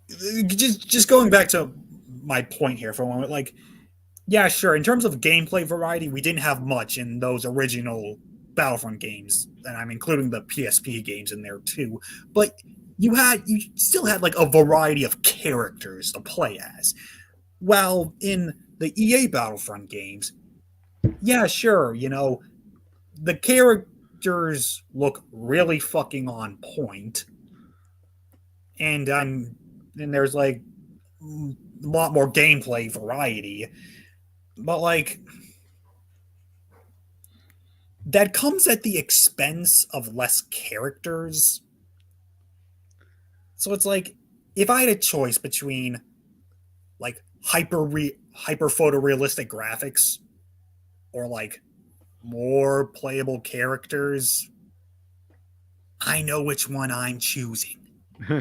just going back to my point here for a moment. Like, yeah, sure. In terms of gameplay variety, we didn't have much in those original Battlefront games, and I'm including the PSP games in there too. But you still had like a variety of characters to play as. While in the EA Battlefront games, yeah, sure, the characters look really fucking on point, and there's like a lot more gameplay variety, but like that comes at the expense of less characters. So it's like if I had a choice between like hyper photorealistic graphics or like more playable characters, I know which one I'm choosing.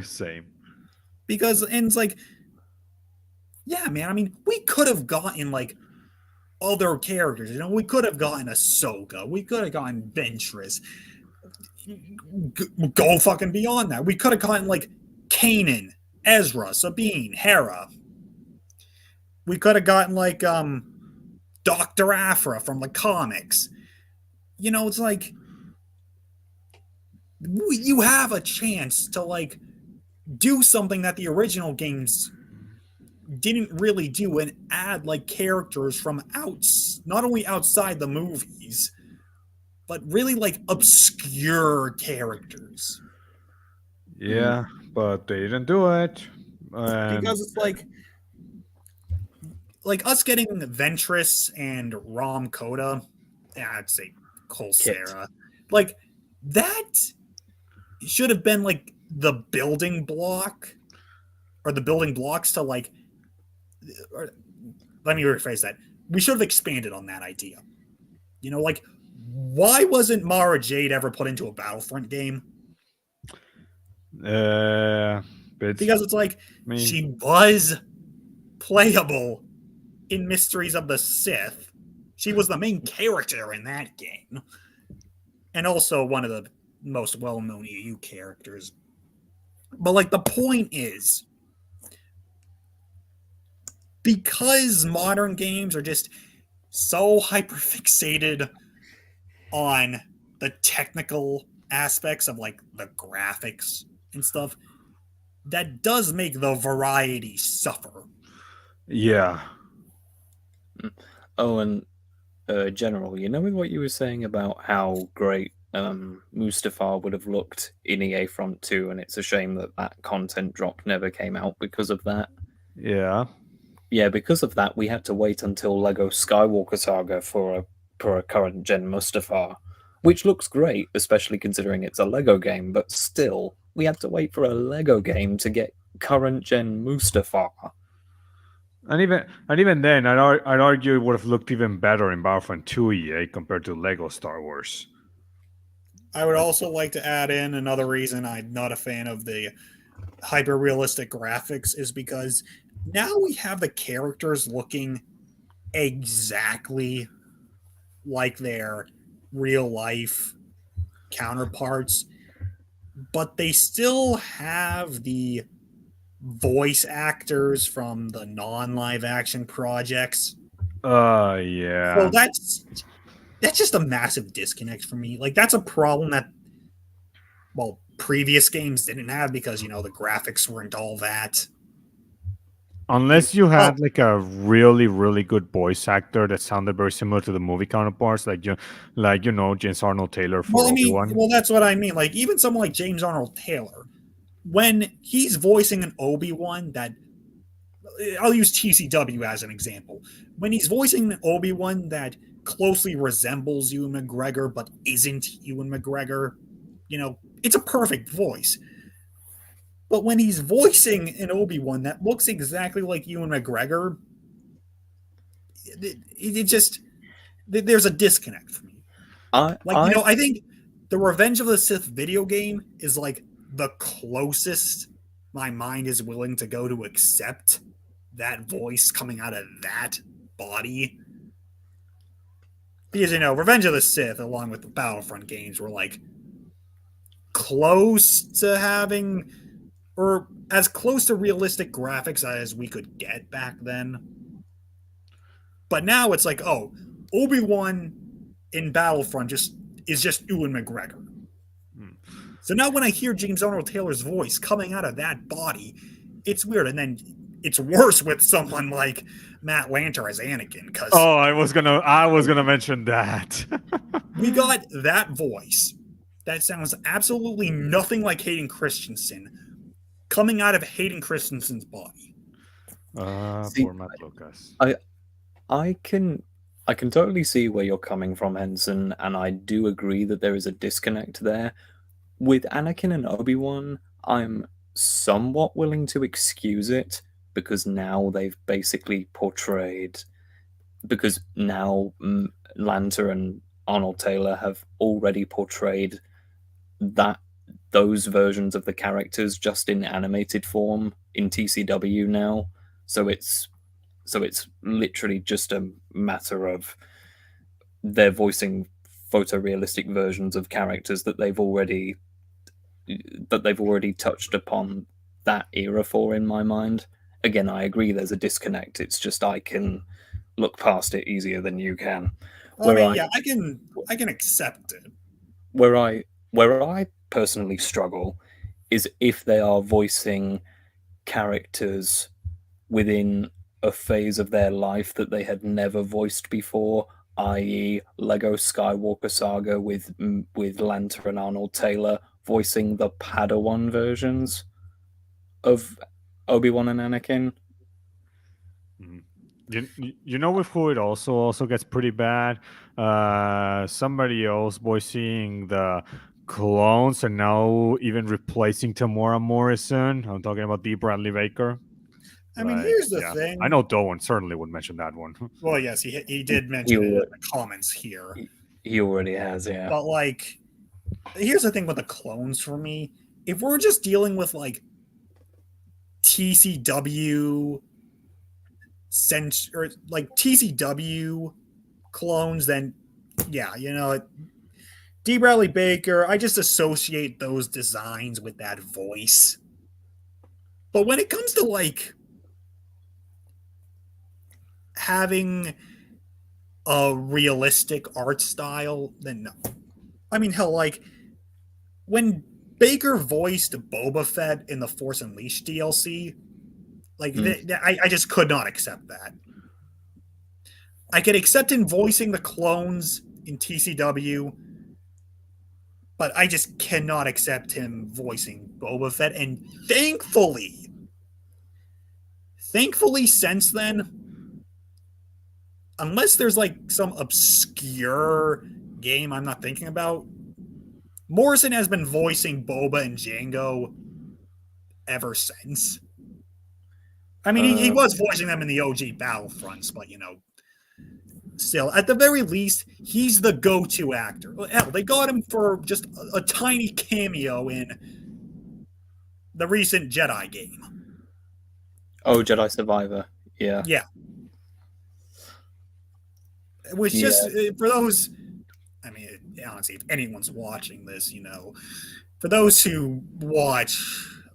Same. Because, and it's like, yeah, man, I mean, we could have gotten like other characters, we could have gotten Ahsoka, we could have gotten Ventress, go fucking beyond that. We could have gotten like Kanan, Ezra, Sabine, Hera. We could have gotten like Dr. Aphra from the comics. It's like you have a chance to like do something that the original games didn't really do and add like characters from not only outside the movies, but really like obscure characters. Yeah, but they didn't do it. Because it's like us getting Ventress and Rom Coda, I'd say Colsera, like that should have been like the building block or the building blocks to like, or, let me rephrase that. We should have expanded on that idea. Like why wasn't Mara Jade ever put into a Battlefront game? Because it's like she was playable in Mysteries of the Sith. She was the main character in that game. And also one of the most well-known EU characters. But like the point is, because modern games are just so hyperfixated on the technical aspects of like the graphics and stuff, that does make the variety suffer. Yeah. Oh, and General, with what you were saying about how great Mustafar would have looked in EA Front 2, and it's a shame that that content drop never came out because of that. Yeah. Yeah, because of that, we had to wait until Lego Skywalker Saga for a current gen Mustafar, which looks great, especially considering it's a Lego game, but still, we had to wait for a Lego game to get current gen Mustafar. And even then, I'd argue it would have looked even better in Battlefront 2 EA compared to Lego Star Wars. I would also like to add in another reason I'm not a fan of the hyper-realistic graphics is because now we have the characters looking exactly like their real-life counterparts, but they still have the voice actors from the non-live action projects. Yeah. So that's just a massive disconnect for me. Like that's a problem that previous games didn't have because the graphics weren't all that. Unless you had like a really, really good voice actor that sounded very similar to the movie counterparts, like James Arnold Taylor for Obi-Wan. Well, that's what I mean. Like even someone like James Arnold Taylor, when he's voicing an Obi-Wan that, I'll use TCW as an example. When he's voicing an Obi-Wan that closely resembles Ewan McGregor but isn't Ewan McGregor, it's a perfect voice. But when he's voicing an Obi-Wan that looks exactly like Ewan McGregor, it just, there's a disconnect for me. I think the Revenge of the Sith video game is like the closest my mind is willing to go to accept that voice coming out of that body. Because, Revenge of the Sith, along with the Battlefront games, were like close to having, or as close to realistic graphics as we could get back then. But now it's like, Obi-Wan in Battlefront just is just Ewan McGregor. Hmm. So now when I hear James Arnold Taylor's voice coming out of that body, it's weird. And then it's worse with someone like Matt Lanter as Anakin, because Oh, I was gonna mention that. we got that voice that sounds absolutely nothing like Hayden Christensen coming out of Hayden Christensen's body. See, Poor Matt Lucas. I can totally see where you're coming from, Henson, and I do agree that there is a disconnect there. With Anakin and Obi-Wan, I'm somewhat willing to excuse it because now they've basically portrayed, because now Lanter and Arnold Taylor have already portrayed those versions of the characters just in animated form in TCW now. So it's literally just a matter of they're voicing photorealistic versions of characters that they've already touched upon that era for, in my mind. Again, I agree there's a disconnect. It's just I can look past it easier than you can. I can accept it. Where I personally struggle is if they are voicing characters within a phase of their life that they had never voiced before, i.e., Lego Skywalker Saga with Lanter and Arnold Taylor voicing the Padawan versions of Obi-Wan and Anakin. You know with who it also gets pretty bad? Somebody else voicing the clones and now even replacing Tamora Morrison. I'm talking about D. Bradley Baker. I mean, here's the thing. I know Doan certainly would mention that one. Well, yes, he did mention it in the comments here. He already has, yeah. But, like, here's the thing with the clones for me. If we're just dealing with, like, TCW clones, then, yeah, you know, D. Bradley Baker, I just associate those designs with that voice. But when it comes to, like, having a realistic art style, then no. I mean, hell, like, when Baker voiced Boba Fett in the Force Unleashed DLC, like, I just could not accept that. I could accept him voicing the clones in TCW, but I just cannot accept him voicing Boba Fett. And thankfully, since then, unless there's like some obscure game I'm not thinking about, Morrison has been voicing Boba and Jango ever since. I mean, he was voicing them in the OG Battlefronts, but, you know, still, at the very least, he's the go-to actor. Hell, they got him for just a tiny cameo in the recent Jedi game. Oh, Jedi Survivor. Yeah. Yeah. Which just, for those, I mean, honestly, if anyone's watching this, you know, for those who watch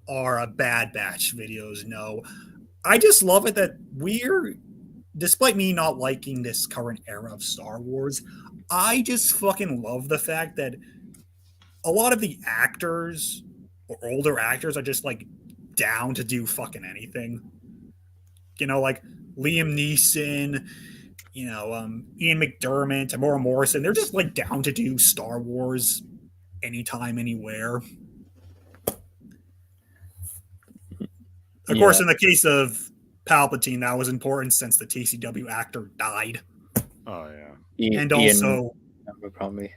our Bad Batch videos know, I just love it that despite me not liking this current era of Star Wars, I just fucking love the fact that a lot of the actors or older actors are just like down to do fucking anything. You know, like Liam Neeson, you know, Ian McDermott, Tamora Morrison, they're just like down to do Star Wars anytime, anywhere. Of course, in the case of Palpatine, that was important since the TCW actor died. Oh, yeah. And also, probably.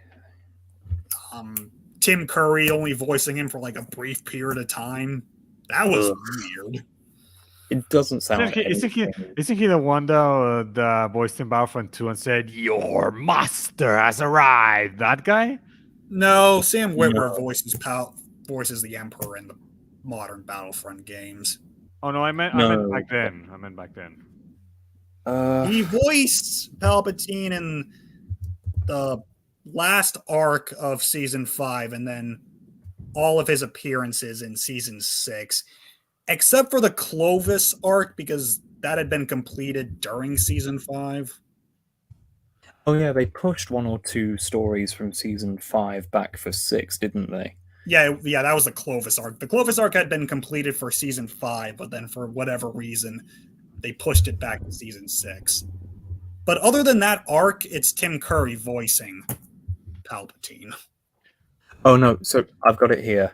Tim Curry only voicing him for like a brief period of time. That was weird. It doesn't sound Isn't he the one though that voiced in Battlefront 2 and said, "Your master has arrived"? That guy? No, Sam Witwer voices the Emperor in the modern Battlefront games. Oh no, I meant back then. He voiced Palpatine in the last arc of season 5, and then all of his appearances in season 6, except for the Clovis arc, because that had been completed during season 5. Oh yeah, they pushed 1 or 2 stories from season 5 back for 6, didn't they? Yeah, that was the Clovis arc. The Clovis arc had been completed for season 5, but then for whatever reason, they pushed it back to season 6. But other than that arc, it's Tim Curry voicing Palpatine. Oh no, so I've got it here.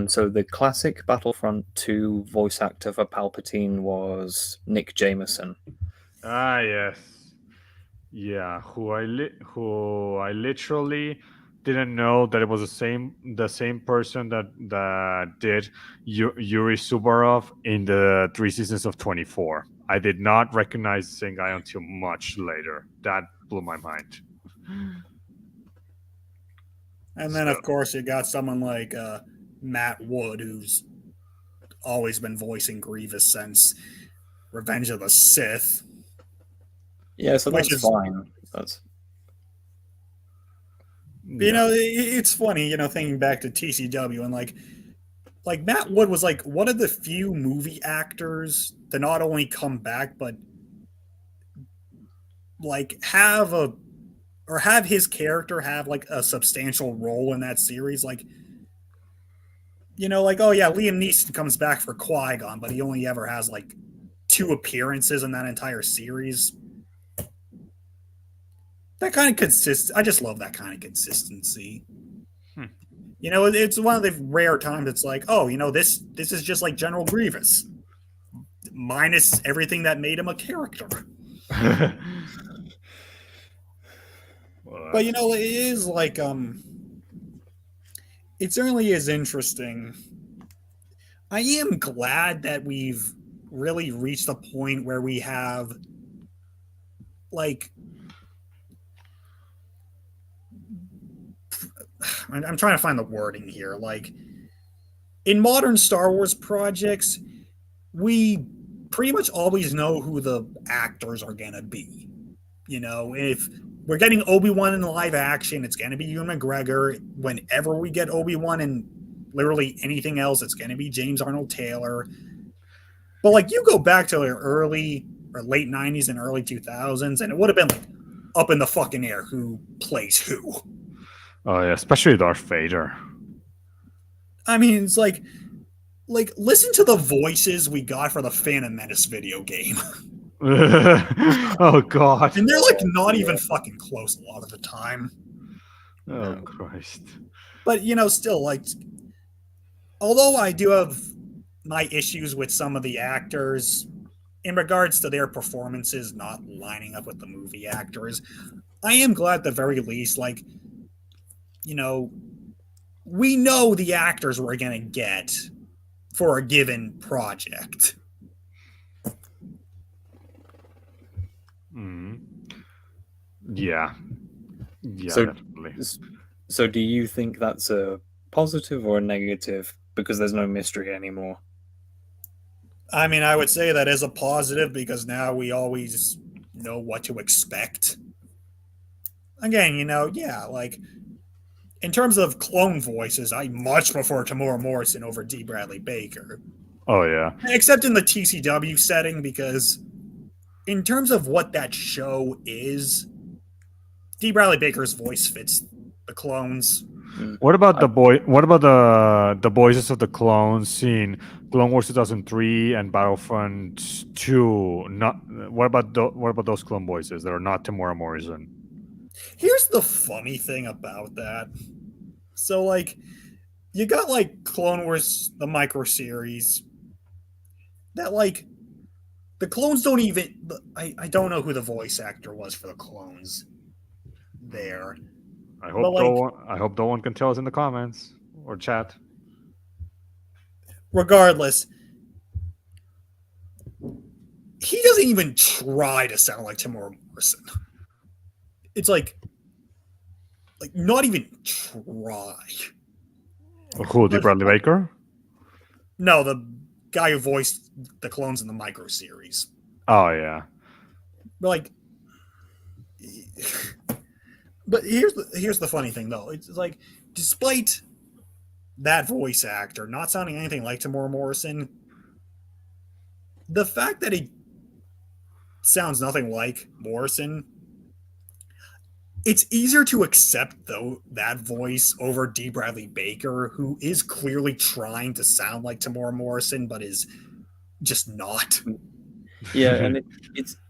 So the classic Battlefront 2 voice actor for Palpatine was Nick Jameson. Ah, yes. Yeah, who I literally didn't know that it was the same person that did Yuri Subarov in the 3 seasons of 24. I did not recognize the same guy until much later. That blew my mind. And then, of course, you got someone like Matt Wood, who's always been voicing Grievous since Revenge of the Sith. Yeah, so that's fine. That's You know, it's funny, thinking back to TCW and like Matt Wood was like one of the few movie actors to not only come back but like have his character have like a substantial role in that series. Like, like, oh yeah, Liam Neeson comes back for Qui-Gon, but he only ever has like 2 appearances in that entire series. That kind of consists. I just love that kind of consistency. It's one of the rare times it's like, oh, this is just like General Grievous, minus everything that made him a character. But it is like it certainly is interesting. I am glad that we've really reached the point where we have like I'm trying to find the wording here. Like in modern Star Wars projects, we pretty much always know who the actors are going to be. If we're getting Obi-Wan in live action, it's going to be Ewan McGregor. Whenever we get Obi-Wan in literally anything else, it's going to be James Arnold Taylor. But like you go back to the early or late 90s and early 2000s, and it would have been like up in the fucking air who plays who. Oh yeah, especially Darth Vader. I mean, it's like listen to the voices we got for the Phantom Menace video game. Oh god. And they're like not even fucking close a lot of the time. Oh Christ. But still like although I do have my issues with some of the actors in regards to their performances not lining up with the movie actors, I am glad at the very least, like, we know the actors we're going to get for a given project. Yeah. Yeah, so, definitely. So do you think that's a positive or a negative because there's no mystery anymore? I mean, I would say that is a positive because now we always know what to expect. Again, yeah, like in terms of clone voices, I much prefer Tamora Morrison over D. Bradley Baker. Oh yeah. Except in the TCW setting, because in terms of what that show is, D. Bradley Baker's voice fits the clones. What about What about the voices of the clones in Clone Wars 2003 and Battlefront 2? What about those clone voices that are not Tamora Morrison? Here's the funny thing about that. So, like, you got like Clone Wars, the micro series, that like the clones don't even. I don't know who the voice actor was for the clones there. I hope no one can tell us in the comments or chat. Regardless, he doesn't even try to sound like Tamora Morrison. It's like not even try. Who, D. Bradley Baker? No, the guy who voiced the clones in the micro series. Oh yeah. But like, but here's the funny thing though. It's like, despite that voice actor not sounding anything like Tamora Morrison, the fact that he sounds nothing like Morrison, It's easier to accept, though, that voice over D. Bradley Baker, who is clearly trying to sound like Tamora Morrison, but is just not. Yeah, and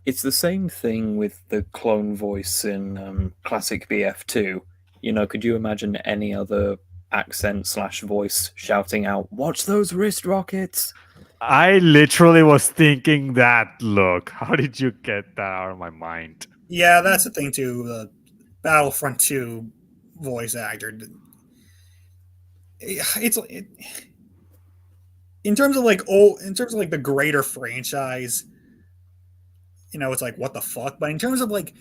it's the same thing with the clone voice in classic BF2. You know, could you imagine any other accent / voice shouting out, "Watch those wrist rockets"? I literally was thinking that. Look, how did you get that out of my mind? Yeah, that's the thing, too. The Battlefront 2 voice actor. In terms of like the greater franchise, you know, it's like, what the fuck? But in terms of like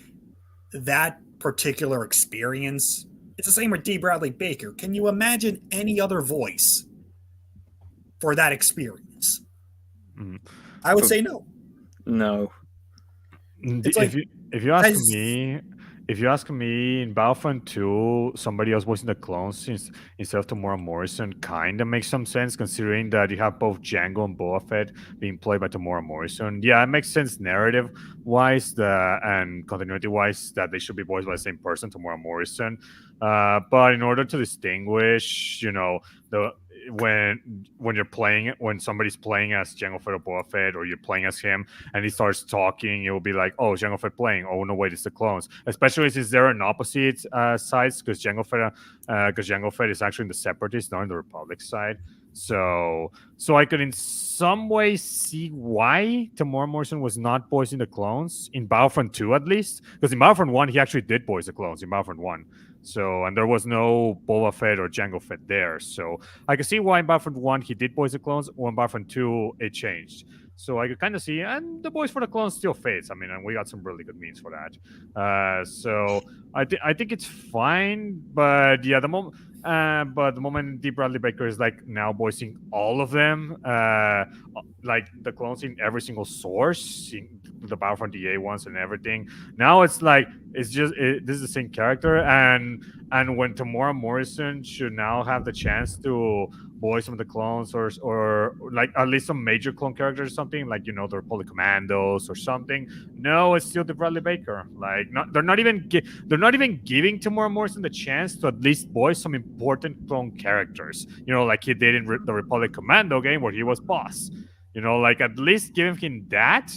that particular experience, it's the same with D. Bradley Baker. Can you imagine any other voice for that experience? Mm. I would say no. No. It's like, If you ask me, in Battlefront 2, somebody else voicing the clones instead of Tamora Morrison kind of makes some sense, considering that you have both Django and Boba Fett being played by Tamora Morrison. Yeah, it makes sense narrative-wise and continuity-wise that they should be voiced by the same person, Tamora Morrison. But in order to distinguish, you know, when somebody's playing as Jango Fett or Boba Fett, or you're playing as him and he starts talking, it will be like, oh, Jango Fett playing. Oh no, wait, it's the clones. Especially since they're on opposite sides, because Jango Fett is actually in the Separatists, not in the Republic side. So I could in some way see why Tamora Morrison was not voicing the clones in Battlefront 2, at least, because in Battlefront 1 he actually did voice the clones in Battlefront 1. So, and there was no Boba Fett or Jango Fett there. So I could see why in Battlefront 1 he did voice the clones, or in Battlefront 2 it changed. So I could kind of see, and the voice for the clones still fits. I mean, and we got some really good memes for that. So I think it's fine, but yeah, the moment D. Bradley Baker is like now voicing all of them, like the clones in every single source, in the Battlefront DA ones and everything. Now it's like this is the same character, and when Tamora Morrison should now have the chance to voice some of the clones, or like at least some major clone characters or something, like, you know, the Republic Commandos or something. No, it's still the Bradley Baker. Like, they're not even giving Tamora Morrison the chance to at least voice some important clone characters. You know, like he did in the Republic Commando game where he was boss. You know, like at least giving him that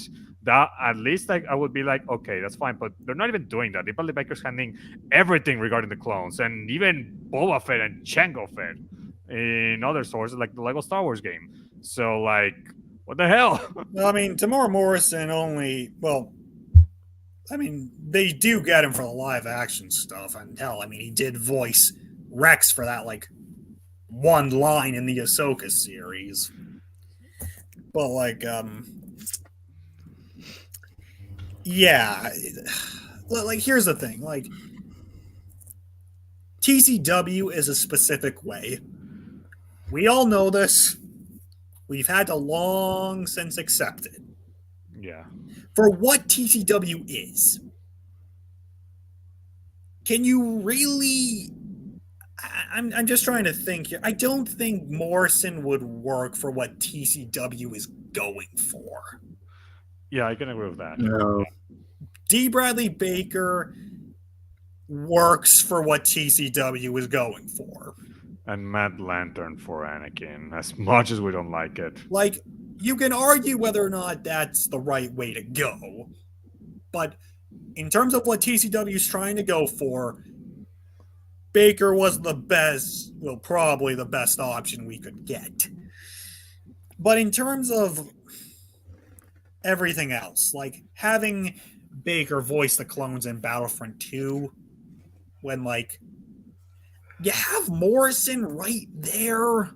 at least, like, I would be like, okay, that's fine. But they're not even doing that. The Bradley Baker's handling everything regarding the clones, and even Boba Fett and Jango Fett in other sources, like the Lego Star Wars game. So, like, what the hell? Well, I mean, Tamora Morrison they do get him for the live action stuff, and hell, I mean, he did voice Rex for that, like, one line in the Ahsoka series. But, like, yeah, like, here's the thing, like, TCW is a specific way. We all know this. We've had to long since accept it. Yeah. For what TCW is, can you really... I'm just trying to think here. I don't think Morrison would work for what TCW is going for. Yeah, I can agree with that. No. D. Bradley Baker works for what TCW is going for. And Mad Lantern for Anakin, as much as we don't like it. Like, you can argue whether or not that's the right way to go, but in terms of what TCW is trying to go for, Baker was the best, well, probably the best option we could get. But in terms of everything else, like having Baker voice the clones in Battlefront 2, when, like, you have Morrison right there.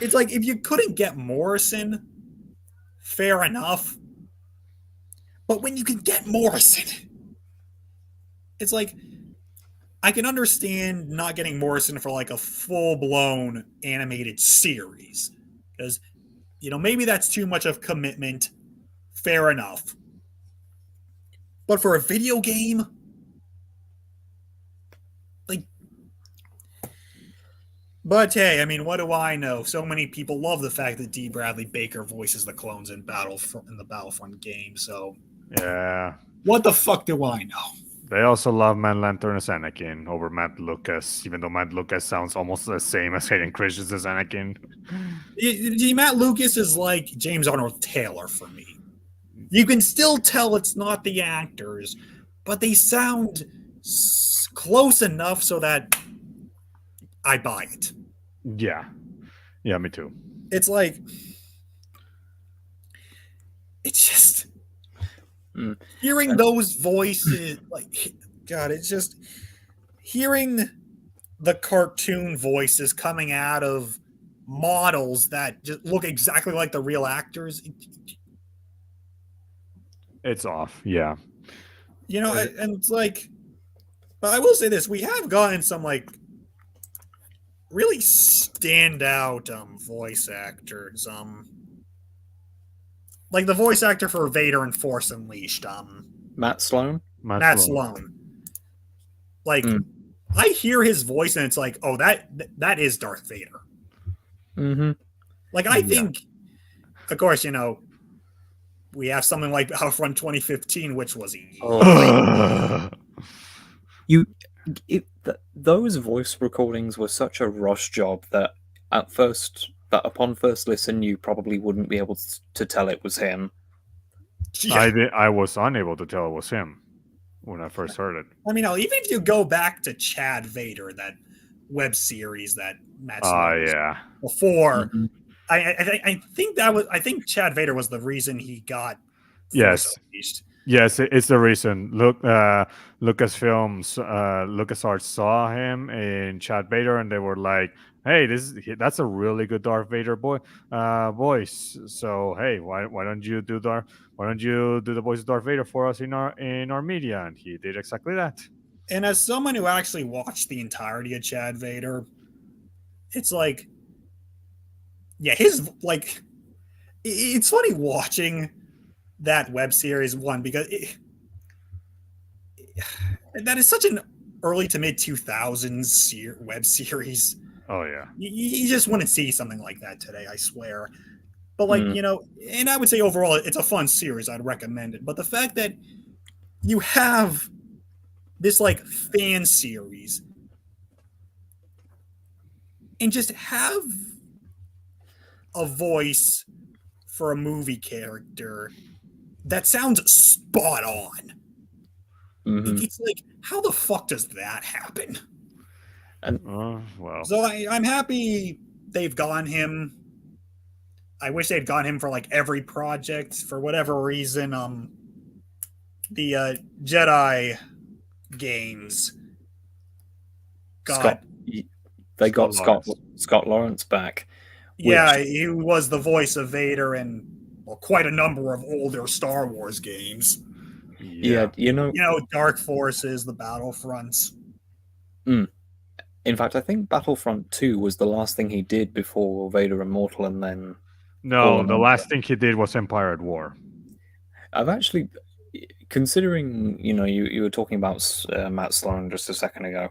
It's like, if you couldn't get Morrison, fair enough. But when you can get Morrison, it's like, I can understand not getting Morrison for like a full-blown animated series. Because, you know, maybe that's too much of commitment. Fair enough. But for a video game, like, but hey, I mean, what do I know? So many people love the fact that D. Bradley Baker voices the clones in the Battlefront game. So yeah, what the fuck do I know? They also love Matt Lanter as Anakin over Matt Lucas, even though Matt Lucas sounds almost the same as Hayden Christensen's Anakin. Matt Lucas is like James Arnold Taylor for me. You can still tell it's not the actors, but they sound close enough so that I buy it. Yeah. Yeah, me too. It's like, it's just hearing those voices, like, God, it's just hearing the cartoon voices coming out of models that just look exactly like the real actors. It's off, yeah. You know, and it's like, but I will say this: we have gotten some like really standout voice actors. Like the voice actor for Vader in Force Unleashed, Matt Sloan. Matt Sloan. Like, I hear his voice and it's like, oh, that is Darth Vader. Mm-hmm. Like, I think, of course, you know, we have something like Battlefront 2015, which was those voice recordings were such a rush job that upon first listen, you probably wouldn't be able to tell it was him. Yeah. I was unable to tell it was him when I first heard it. I mean, even if you go back to Chad Vader, that web series that Matt Sloan before, mm-hmm. I think Chad Vader was the reason he got Yes, it's the reason. Look, LucasFilms, LucasArts saw him in Chad Vader, and they were like, "Hey, that's a really good Darth Vader voice. So hey, why don't you do the voice of Darth Vader for us in our media?" And he did exactly that. And as someone who actually watched the entirety of Chad Vader, it's like, yeah, it's funny watching that web series because that is such an early to mid 2000s web series. Oh yeah, you just want to see something like that today, I swear. But like, you know, and I would say overall it's a fun series, I'd recommend it. But the fact that you have this like fan series and just have a voice for a movie character that sounds spot on. Mm-hmm. It's like, how the fuck does that happen? And well, so I'm happy they've gotten him. I wish they'd gotten him for like every project for whatever reason. The Jedi games got Scott Lawrence back. Yeah, he was the voice of Vader in quite a number of older Star Wars games. Yeah, you know, Dark Forces, the Battlefronts. In fact, I think Battlefront 2 was the last thing he did before Vader Immortal, and then no, the last thing he did was Empire at War. I've actually, considering you were talking about Matt Sloan just a second ago.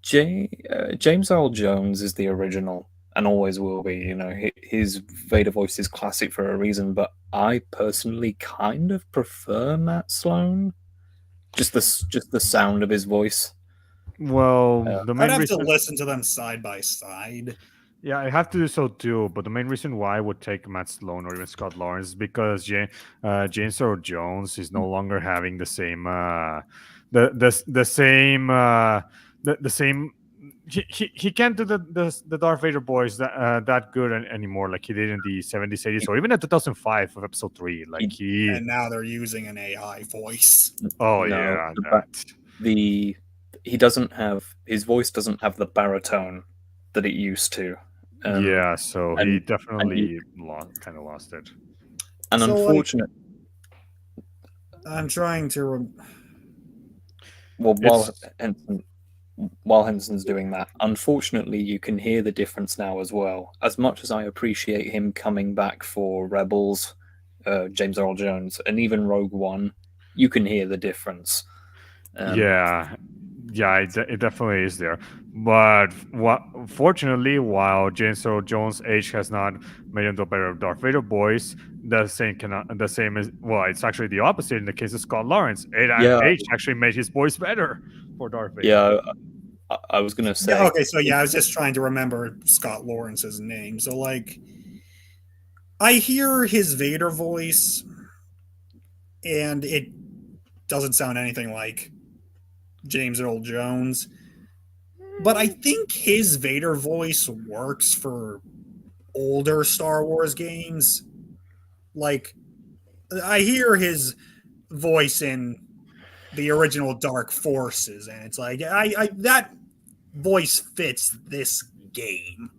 James Earl Jones is the original and always will be. You know, his Vader voice is classic for a reason, but I personally kind of prefer Matt Sloan. Just the sound of his voice. Well, the main I'd have reason to listen to them side by side. Yeah, I have to do so too. But the main reason why I would take Matt Sloan or even Scott Lawrence is because James Earl Jones is no longer having the same the same. He can't do the Darth Vader voice that good anymore, like he did in the 70s, 80s, or even in 2005 of Episode 3. Like and now they're using an AI voice. Oh No, yeah, he doesn't have his voice doesn't have the baritone that it used to. Yeah, so he definitely kind of lost it. And so, unfortunate. I'm trying to. Well, while Henson's doing that, unfortunately, you can hear the difference now as well. As much as I appreciate him coming back for Rebels, James Earl Jones, and even Rogue One, you can hear the difference. Yeah, Yeah, it definitely is there. But fortunately, while James Earl Jones' age has not made him the better Darth Vader voice, the same is, well, it's actually the opposite in the case of Scott Lawrence. Yeah, Age actually made his voice better for Darth Vader. yeah. I was gonna Yeah, say. okay, so yeah, I was just trying to remember Scott Lawrence's name. So like I hear his Vader voice and it doesn't sound anything like James Earl Jones. But I think his Vader voice works for older Star Wars games. Like I hear his voice in the original Dark Forces, and it's like I that voice fits this game.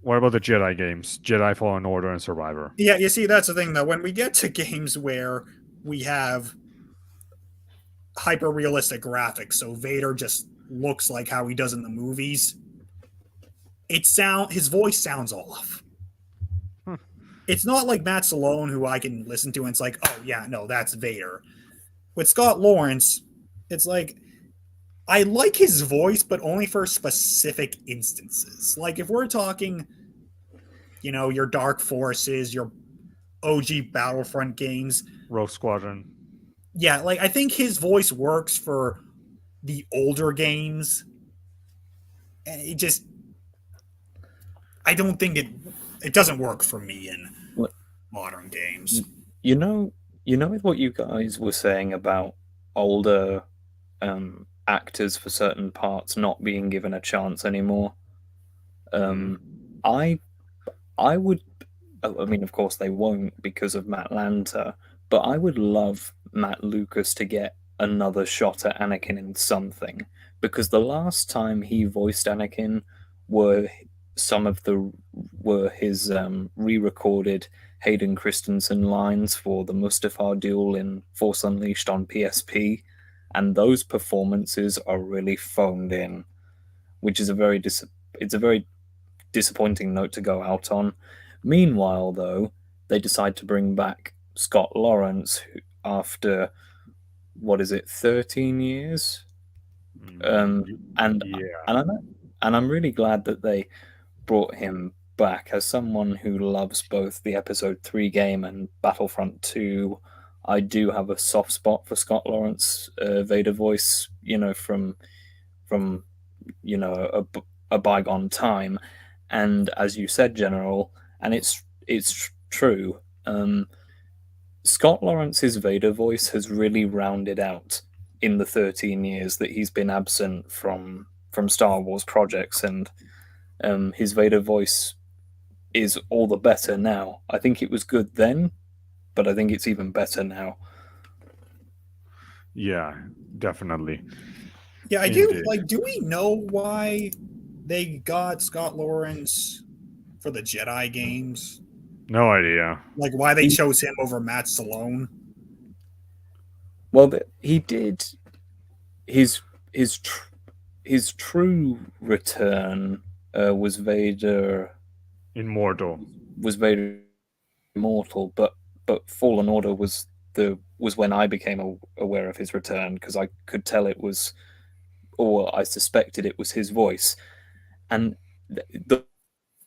What about the Jedi games? Jedi Fallen Order and Survivor. Yeah, you see, that's the thing though. When we get to games where we have hyper realistic graphics, so Vader just looks like how he does in the movies, his voice sounds off. It's not like Matt Stallone, who I can listen to and it's like, oh yeah, no, that's Vader. With Scott Lawrence, it's like I like his voice, but only for specific instances. Like if we're talking, your Dark Forces, your OG Battlefront games, Rogue Squadron. yeah, like I think his voice works for the older games. And I don't think it doesn't work for me in modern games. You know with what you guys were saying about older actors for certain parts not being given a chance anymore. I would. I mean, of course, they won't because of Matt Lanter, but I would love Matt Lucas to get another shot at Anakin in something, because the last time he voiced Anakin were his re-recorded Hayden Christensen lines for the Mustafar duel in Force Unleashed on PSP, and those performances are really phoned in, which is a very disappointing note to go out on. Meanwhile, though, they decide to bring back Scott Lawrence after 13 years? And Yeah. I'm really glad that they brought him back. As someone who loves both the Episode 3 game and Battlefront 2, I do have a soft spot for Scott Lawrence Vader voice, from a bygone time. And as you said, General, and it's true, Scott Lawrence's Vader voice has really rounded out in the 13 years that he's been absent from Star Wars projects, and his Vader voice is all the better now. I think it was good then, but I think it's even better now. Yeah, definitely. Yeah, I do. Like, do we know why they got Scott Lawrence for the Jedi games? No idea. Like, why they chose him over Matt Stallone? Well, he did his true return was Vader Immortal. But Fallen Order was when I became aware of his return, because I could tell it was, or I suspected it was his voice, and the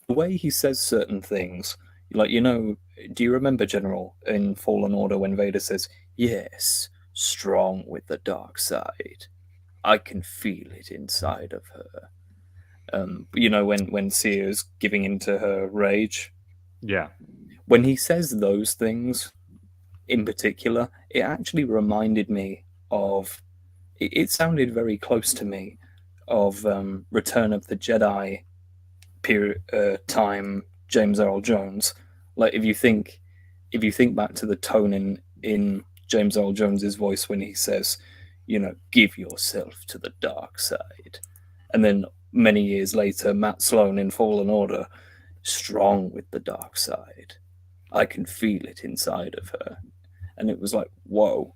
way he says certain things, like, do you remember, General, in Fallen Order when Vader says, "Yes, strong with the dark side. I can feel it inside of her." When Seer's giving into her rage. Yeah. When he says those things, in particular, it actually reminded me of. It sounded very close to me of Return of the Jedi period time James Earl Jones. Like, if you think back to the tone in James Earl Jones's voice when he says, "Give yourself to the dark side," and then many years later, Matt Sloan in Fallen Order, "Strong with the dark side. I can feel it inside of her," and it was like, whoa.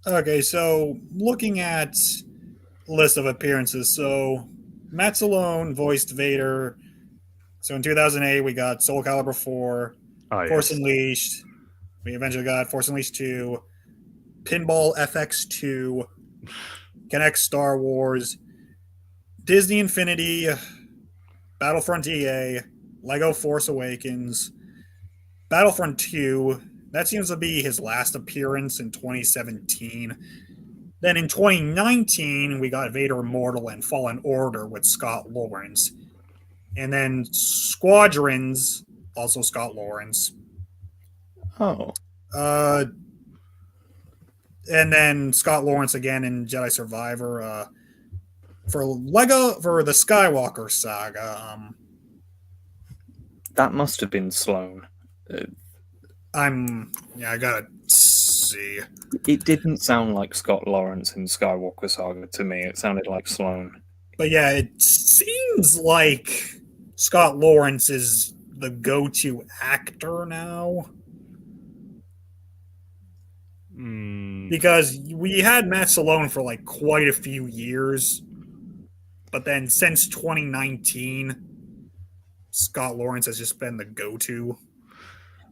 Okay, so looking at list of appearances, so Matt Stallone voiced Vader. So in 2008, we got Soul Calibur 4, Force Unleashed. We eventually got Force Unleashed 2, Pinball FX2, Connect Star Wars, Disney Infinity, Battlefront EA, Lego Force Awakens, Battlefront 2. That seems to be his last appearance in 2017. Then in 2019, we got Vader Immortal and Fallen Order with Scott Lawrence. And then Squadrons, also Scott Lawrence. Oh. And then Scott Lawrence again in Jedi Survivor. For the Skywalker saga. That must have been Sloan. I gotta see. It didn't sound like Scott Lawrence in Skywalker Saga to me. It sounded like Sloan. But yeah, it seems like Scott Lawrence is the go-to actor now. Because we had Matt Stallone for like quite a few years. But then since 2019, Scott Lawrence has just been the go-to.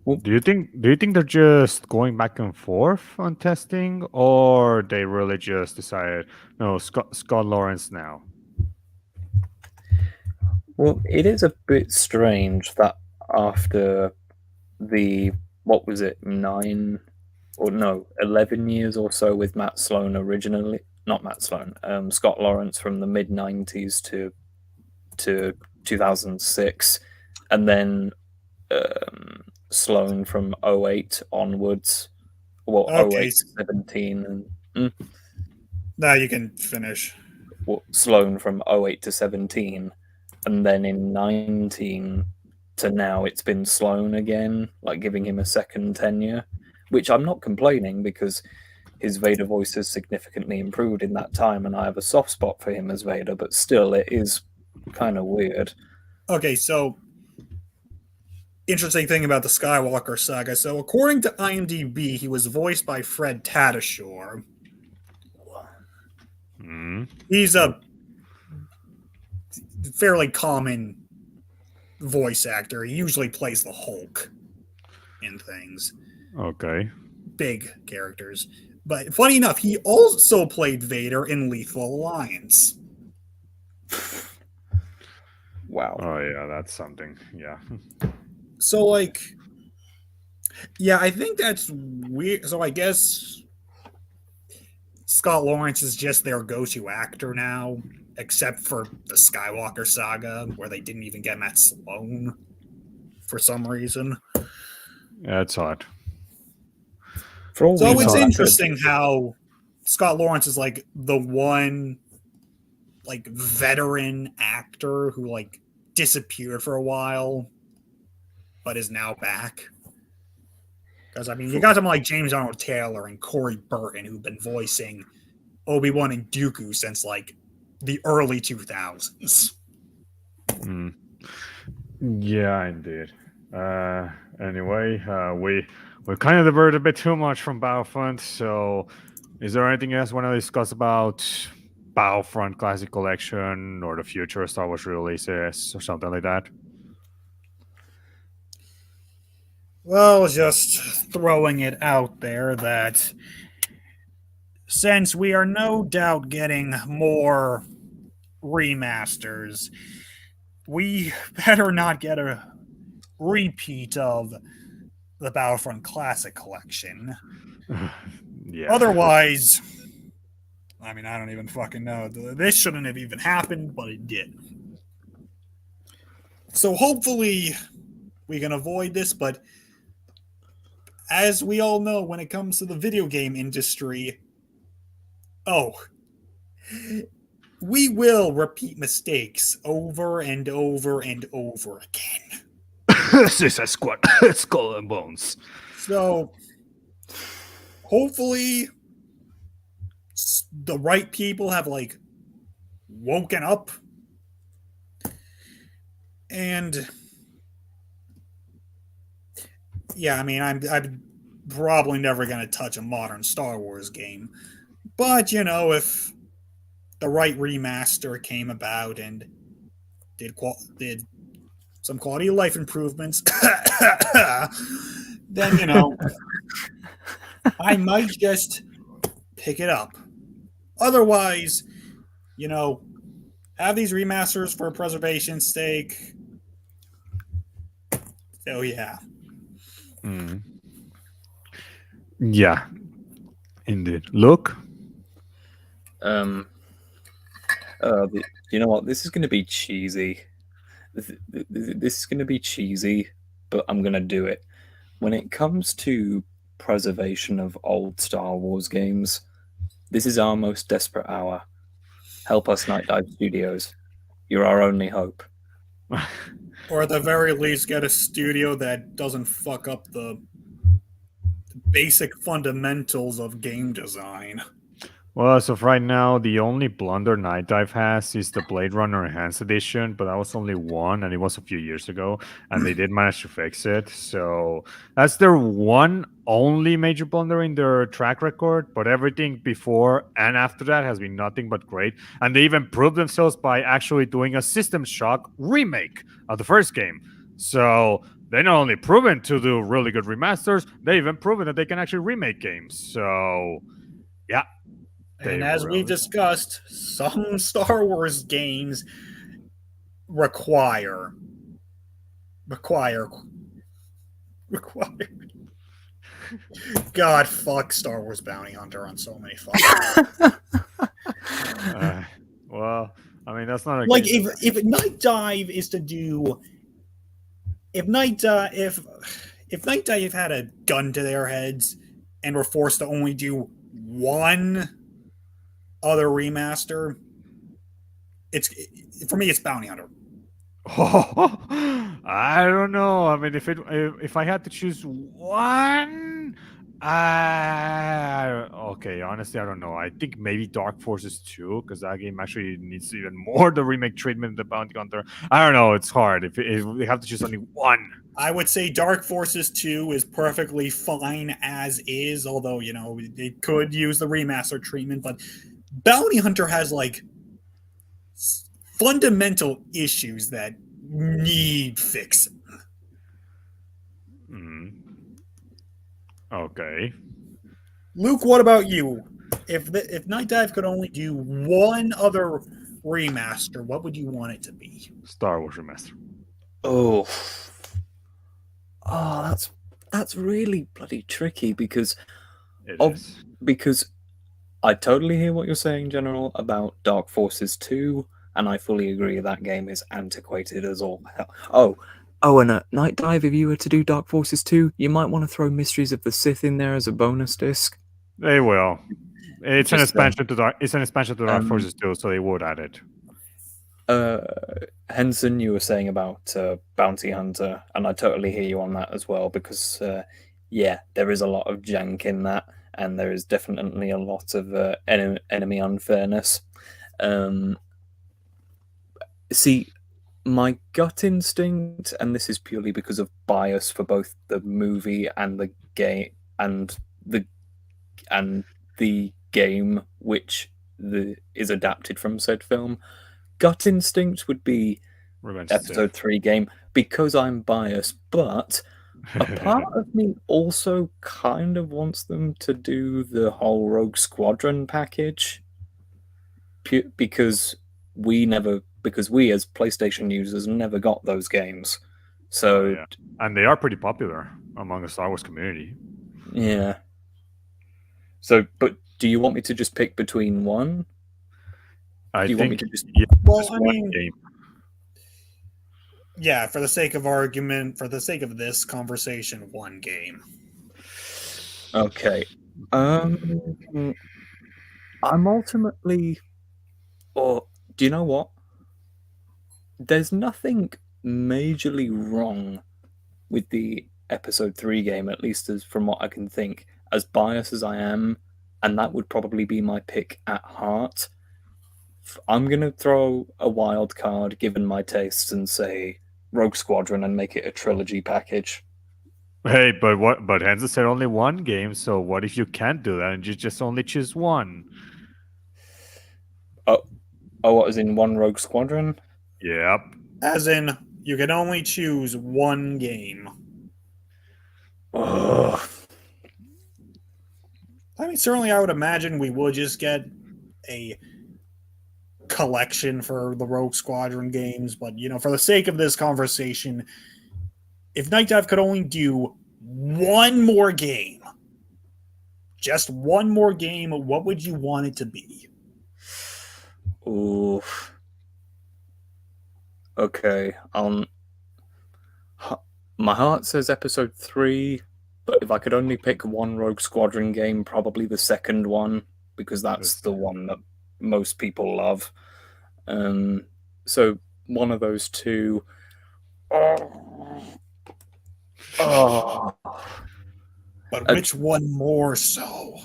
Well, do you think they're just going back and forth on testing, or they really just decided no, Scott Lawrence now? Well, it is a bit strange that after the 11 years or so with Matt Sloan originally, not Matt Sloan, Scott Lawrence from the mid 90s to 2006, and then Sloan from 08 onwards. Well, Okay. 08 to 17. And, Now you can finish. well, Sloan from 08 to 17. And then in 19 to now, it's been Sloan again, like giving him a second tenure, which I'm not complaining because his Vader voice has significantly improved in that time, and I have a soft spot for him as Vader, but still, it is kind of weird. Okay, so interesting thing about the Skywalker saga. So according to IMDb, he was voiced by Fred Tatasciore. He's a fairly common voice actor. He usually plays the Hulk in things. Okay. Big characters. But funny enough, he also played Vader in Lethal Alliance. Wow. Oh yeah, that's something. Yeah. So like, yeah, I think that's weird. So I guess Scott Lawrence is just their go-to actor now, except for the Skywalker saga, where they didn't even get Matt Stallone for some reason. Yeah, it's odd. For all So we it's know, interesting how Scott Lawrence is like the one like veteran actor who like disappeared for a while, but is now back. Because I mean, you got someone like James Arnold Taylor and Corey Burton who've been voicing Obi-Wan and Dooku since like the early 2000s. Yeah, indeed. Anyway, we kind of diverted a bit too much from Battlefront. So, is there anything else you want to discuss about Battlefront Classic Collection or the future of Star Wars releases or something like that? Well, just throwing it out there that since we are no doubt getting more remasters, we better not get a repeat of the Battlefront Classic Collection. Yeah. Otherwise, I mean, I don't even fucking know. This shouldn't have even happened, but it did. So hopefully we can avoid this, but as we all know, when it comes to the video game industry, we will repeat mistakes over and over and over again. This is a skull and bones. So hopefully the right people have like woken up and yeah, I mean, I'm probably never going to touch a modern Star Wars game, but you know, if the right remaster came about and did some quality of life improvements, then you know, I might just pick it up. Otherwise, have these remasters for preservation's sake. Oh yeah. Yeah, indeed. Look. You know what? This is going to be cheesy. This is going to be cheesy, but I'm going to do it. When it comes to preservation of old Star Wars games, this is our most desperate hour. Help us, NightDive Studios. You're our only hope. Or at the very least, get a studio that doesn't fuck up the basic fundamentals of game design. Well, as of right now, the only blunder NightDive has is the Blade Runner Enhanced Edition, but that was only one, and it was a few years ago, and they did manage to fix it. So that's their one only major blunder in their track record, but everything before and after that has been nothing but great. And they even proved themselves by actually doing a System Shock remake of the first game. So they not only proven to do really good remasters, they even proven that they can actually remake games. So yeah. And as we've discussed, some Star Wars games require. God, fuck Star Wars Bounty Hunter on so many fucking. Well, I mean that's not a like if NightDive is to do. If NightDive had a gun to their heads and were forced to only do one other remaster, for me it's Bounty Hunter. I don't know. I mean, if I had to choose one, okay. Honestly, I don't know. I think maybe Dark Forces 2, because that game actually needs even more the remake treatment than Bounty Hunter. I don't know. It's hard if we have to choose only one. I would say Dark Forces 2 is perfectly fine as is, although it could use the remaster treatment. But Bounty Hunter has like fundamental issues that need fixing. Okay. Luke, what about you? If NightDive could only do one other remaster, what would you want it to be? Star Wars remaster. Oh, that's really bloody tricky because I totally hear what you're saying, General, about Dark Forces 2, and I fully agree that game is antiquated as all hell. And NightDive, if you were to do Dark Forces 2, you might want to throw Mysteries of the Sith in there as a bonus disc. They will. It's an expansion to Dark Forces 2, so they would add it. Henson, you were saying about Bounty Hunter, and I totally hear you on that as well, because there is a lot of jank in that, and there is definitely a lot of enemy unfairness. See, my gut instinct, and this is purely because of bias for both the movie and the game, and the game which is adapted from said film. Gut instinct would be Episode 3 game, because I'm biased, but a part of me also kind of wants them to do the whole Rogue Squadron package, because we as PlayStation users never got those games. So and they are pretty popular among the Star Wars community. Yeah. So, but do you want me to just pick between one? I want me to just one game? Yeah, for the sake of argument, for the sake of this conversation, one game. Okay. I'm ultimately, or do you know what? There's nothing majorly wrong with the Episode 3 game, at least as from what I can think. As biased as I am, and that would probably be my pick at heart, I'm going to throw a wild card given my tastes and say Rogue Squadron and make it a trilogy package. Hey, but Henson said only one game, so what if you can't do that and you just only choose one? Oh, what, as in one Rogue Squadron? Yep. As in, you can only choose one game. Ugh. I mean, certainly I would imagine we would just get a collection for the Rogue Squadron games, but for the sake of this conversation, if NightDive could only do one more game, just one more game, what would you want it to be? Ooh. Okay. My heart says episode 3, but if I could only pick one Rogue Squadron game, probably the second one, because that's the one that most people love. So one of those two. Oh. But which one more so?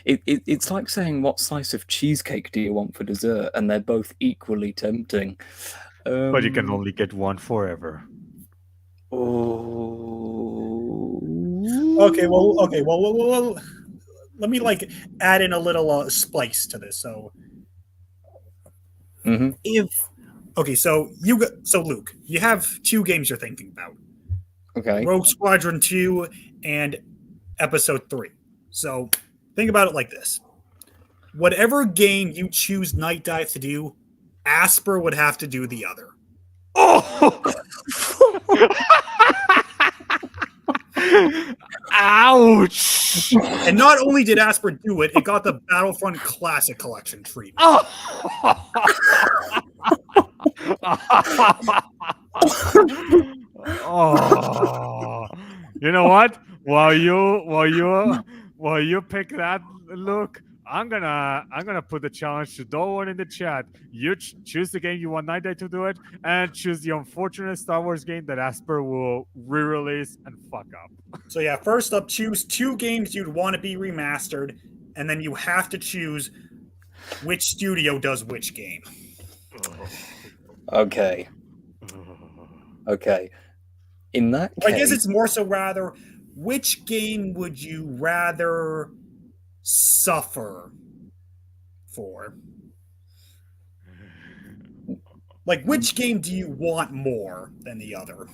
It's like saying, what slice of cheesecake do you want for dessert? And they're both equally tempting. But you can only get one forever. Okay, well, let me add in a little spice to this. So, so Luke, you have two games you're thinking about. Okay. Rogue Squadron 2 and Episode 3. So, think about it like this. Whatever game you choose NightDive to do, Asper would have to do the other. Oh! Ouch! And not only did Asper do it, it got the Battlefront Classic Collection treatment. Oh. You know what? While you pick that, Luke, I'm gonna put the challenge to no one in the chat. You choose the game you want NightDive to do it, and choose the unfortunate Star Wars game that Asper will re-release and fuck up. So yeah, first up, choose two games you'd want to be remastered, and then you have to choose which studio does which game. Okay. In that case, I guess it's more so rather, which game would you rather suffer for? Like, which game do you want more than the other?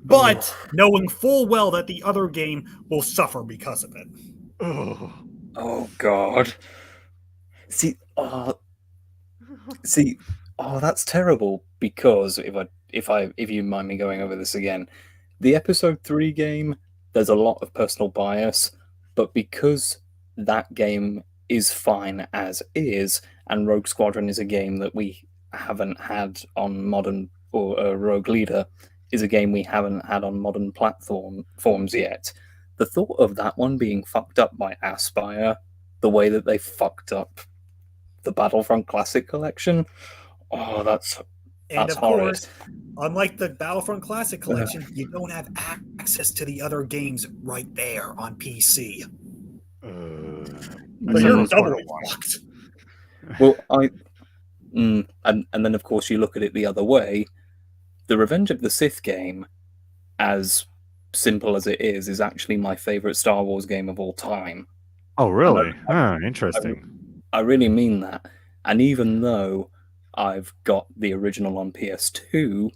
But knowing full well that the other game will suffer because of it. Oh God. See, that's terrible, because if you mind me going over this again, the episode 3 game, there's a lot of personal bias, but because that game is fine as is, and Rogue Squadron is a game that we haven't had on modern, or Rogue Leader is a game we haven't had on modern platforms yet, the thought of that one being fucked up by Aspire, the way that they fucked up the Battlefront Classic Collection, that's And of horrid. course, unlike the Battlefront Classic Collection, you don't have access to the other games right there on PC. So you're doubly fucked. Well, and then of course you look at it the other way. The Revenge of the Sith game, as simple as it is actually my favorite Star Wars game of all time. Oh, really? Interesting. I really mean that. And even though I've got the original on PS2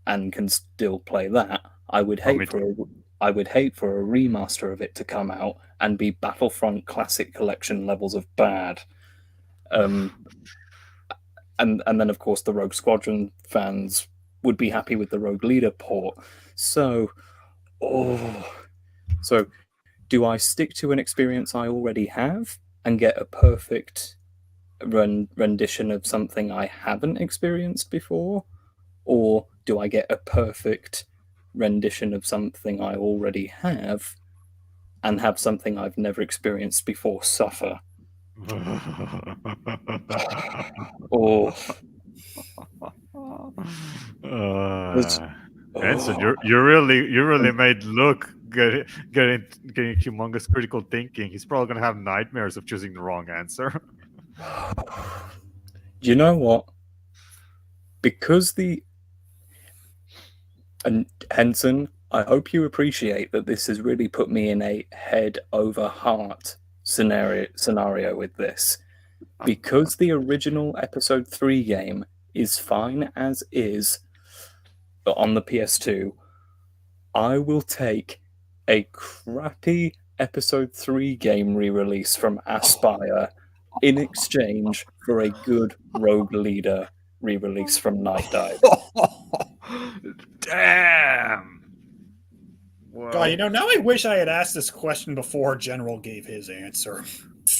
and can still play that, I would hate for a remaster of it to come out and be Battlefront Classic Collection levels of bad. And then of course the Rogue Squadron fans would be happy with the Rogue Leader port. So do I stick to an experience I already have and get a perfect rendition of something I haven't experienced before? Or do I get a perfect rendition of something I already have and have something I've never experienced before suffer? Henson, you really made Luke getting humongous critical thinking. He's probably gonna have nightmares of choosing the wrong answer. You know what? Because and Henson, I hope you appreciate that this has really put me in a head over heart scenario with this. Because the original episode 3 game is fine as is, but on the PS2, I will take a crappy Episode 3 game re-release from Aspire in exchange for a good Rogue Leader re-release from NightDive. Damn. God, Well, now I wish I had asked this question before General gave his answer.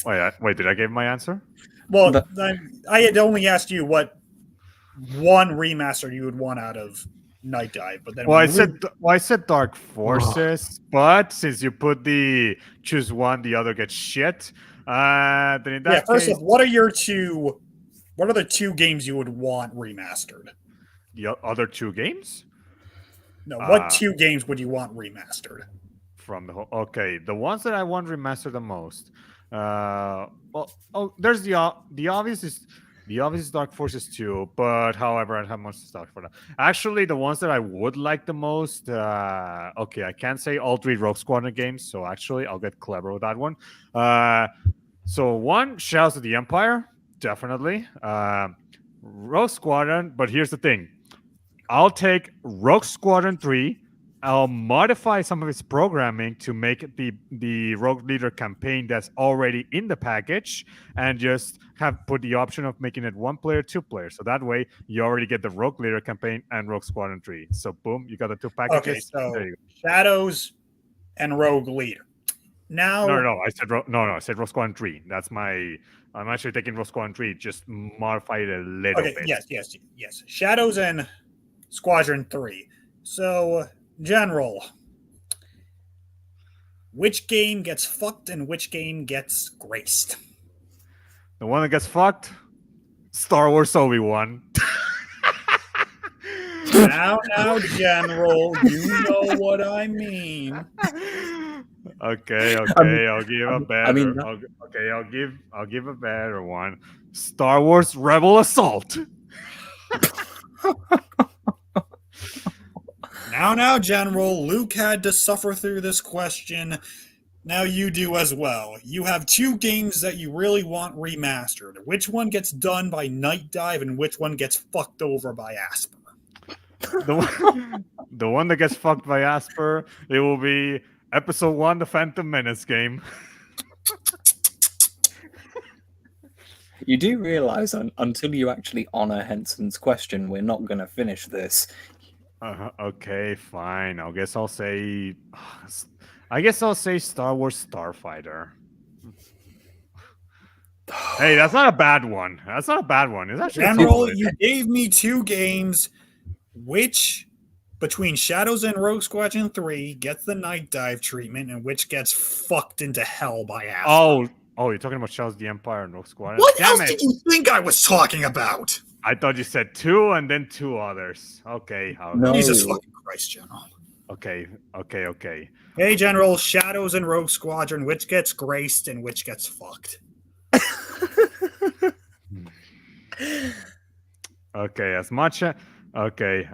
wait, did I give my answer? Well, But- I had only asked you what one remaster you would want out of NightDive, but then Well, when I said Dark Forces, but since you put the choose one, the other gets shit. Then in that first case, off, what are the two games you would want remastered? the other two games No, what Uh, two games would you want remastered? from the whole. Okay, the ones that I want remastered the most. There's the obvious is Dark Forces 2, but however, I have much to talk for that. Actually, the ones that I would like the most, okay, I can't say all three Rogue Squadron games, so actually, I'll get clever with that one. So one, Shadows of the Empire, definitely. Rogue Squadron, but here's the thing. I'll take Rogue Squadron 3. I'll modify some of its programming to make the Rogue Leader campaign that's already in the package, and just have put the option of making it 1 player, 2 player. So that way you already get the Rogue Leader campaign and Rogue Squadron 3. So boom, you got the 2 packages. Okay, so There you Shadows and Rogue Leader. Now, go. No, I said Rogue Squadron 3. I'm actually taking Rogue Squadron 3, just modify it a little okay, bit. yes. Shadows and Squadron 3. So, General, which game gets fucked and which game gets graced? The one that gets fucked, Star Wars Obi-Wan. Now, General, you know what I mean. Okay, I'll give a better. I'll give a better one. Star Wars Rebel Assault. Now, General, Luke had to suffer through this question. Now you do as well. You have two games that you really want remastered. Which one gets done by NightDive and which one gets fucked over by Asper? The one that gets fucked by Asper, it will be Episode 1, the Phantom Menace game. You do realize until you actually honor Henson's question, we're not going to finish this. Okay, fine. I guess I'll say Star Wars Starfighter. Hey, that's not a bad one. It's actually General, solid. you gave me two games. Which, between Shadows and Rogue Squadron 3, gets the NightDive treatment and which gets fucked into hell by Asper? Oh, you're talking about Shadows of the Empire and Rogue Squadron? What Damn else it. did you think I was talking about? I thought you said 2 and then 2 others. Okay. No. Jesus fucking Christ, General. Okay. Hey, General, Shadows and Rogue Squadron, which gets graced and which gets fucked? Okay, as much. Okay.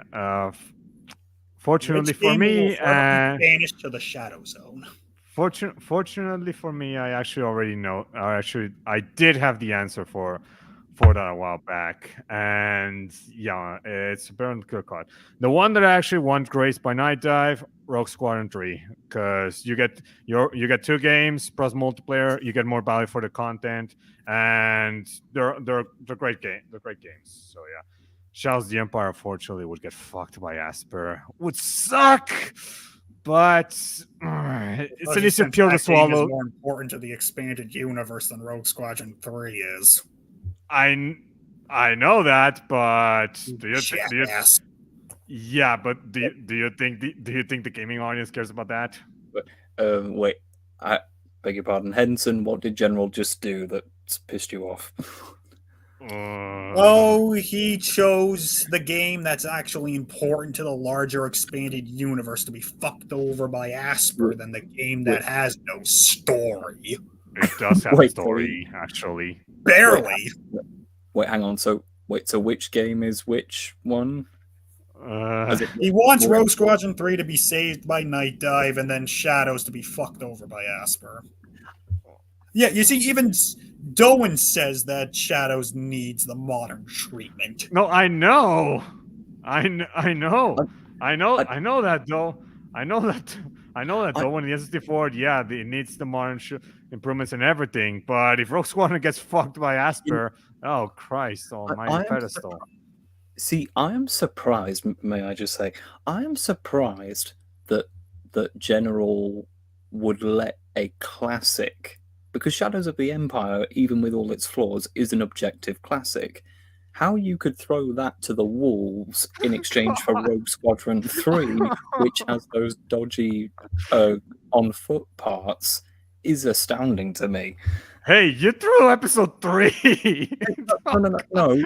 Fortunately Which for game me, will forever be banished to the Shadow Zone? fortunately for me, I actually already know. I did have the answer for that a while back, and yeah, it's a very good card. The one that I actually want graced by NightDive, Rogue Squadron 3, because you get 2 games plus multiplayer. You get more value for the content, and they're great game. They're great games. So yeah. Shadows of the Empire, unfortunately, would get fucked by Asper. Would suck, but it's an easy pill to swallow. Is more important to the expanded universe than Rogue Squadron 3 is. I know that, but do you think the gaming audience cares about that? Wait, I beg your pardon, Henson. What did General just do that's pissed you off? Oh, he chose the game that's actually important to the larger expanded universe to be fucked over by Asper than the game that has no story. It does have a story, actually. Barely. Wait, hang on. So which game is which one? He wants Rogue Squadron 3 to be saved by NightDive and then Shadows to be fucked over by Asper. Yeah, you see, even Doan says that Shadows needs the modern treatment. No, I know that though. I know that. I know that. Though when the SSD4, yeah, it needs the modern improvements and everything. But if Rogue Squadron gets fucked by Asper, oh Christ Almighty I am pedestal. See, I am surprised. May I just say, I am surprised that General would let a classic, because Shadows of the Empire, even with all its flaws, is an objective classic. How you could throw that to the wolves in exchange for Rogue Squadron 3, which has those dodgy on foot parts, is astounding to me. Hey, you threw episode 3. No.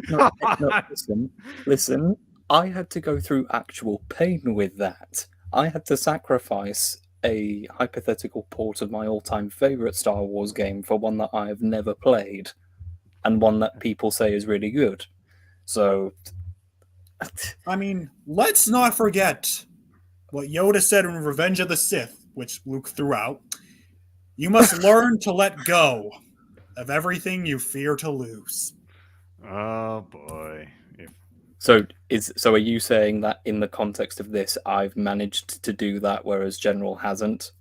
Listen. I had to go through actual pain with that. I had to sacrifice a hypothetical port of my all-time favorite Star Wars game for one that I have never played, and one that people say is really good. So, I mean, let's not forget what Yoda said in Revenge of the Sith, which Luke threw out. You must learn to let go of everything you fear to lose. Oh boy. So are you saying that in the context of this, I've managed to do that, whereas General hasn't?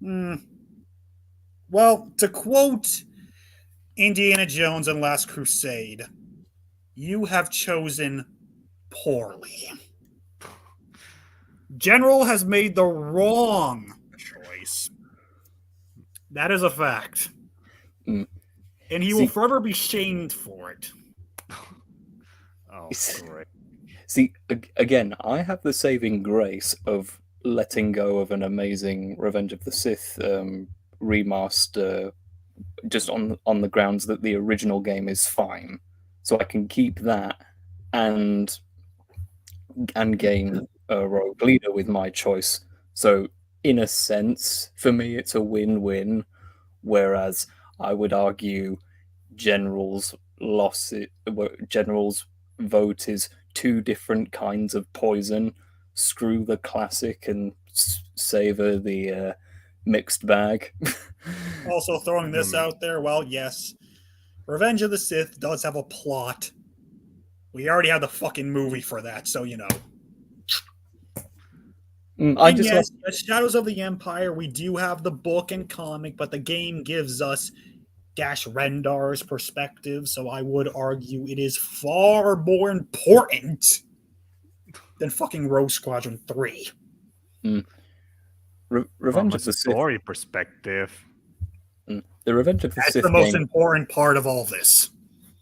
Well, to quote Indiana Jones and Last Crusade, you have chosen poorly. General has made the wrong choice. That is a fact. And he will forever be shamed for it. Oh, great. See, again, I have the saving grace of letting go of an amazing Revenge of the Sith remaster, just on the grounds that the original game is fine, so I can keep that and gain a rogue leader with my choice. So, in a sense, for me, it's a win-win. Whereas I would argue General's vote is two different kinds of poison. Screw the classic and savor the mixed bag. Also throwing this out there, well, yes, Revenge of the Sith does have a plot. We already have the fucking movie for that, so you know. Yes, Shadows of the Empire, we do have the book and comic, but the game gives us Dash Rendar's perspective, so I would argue it is far more important than fucking Rogue Squadron 3. Revenge of the story Sith perspective. The Revenge of the That's Sith the most game, important part of all this.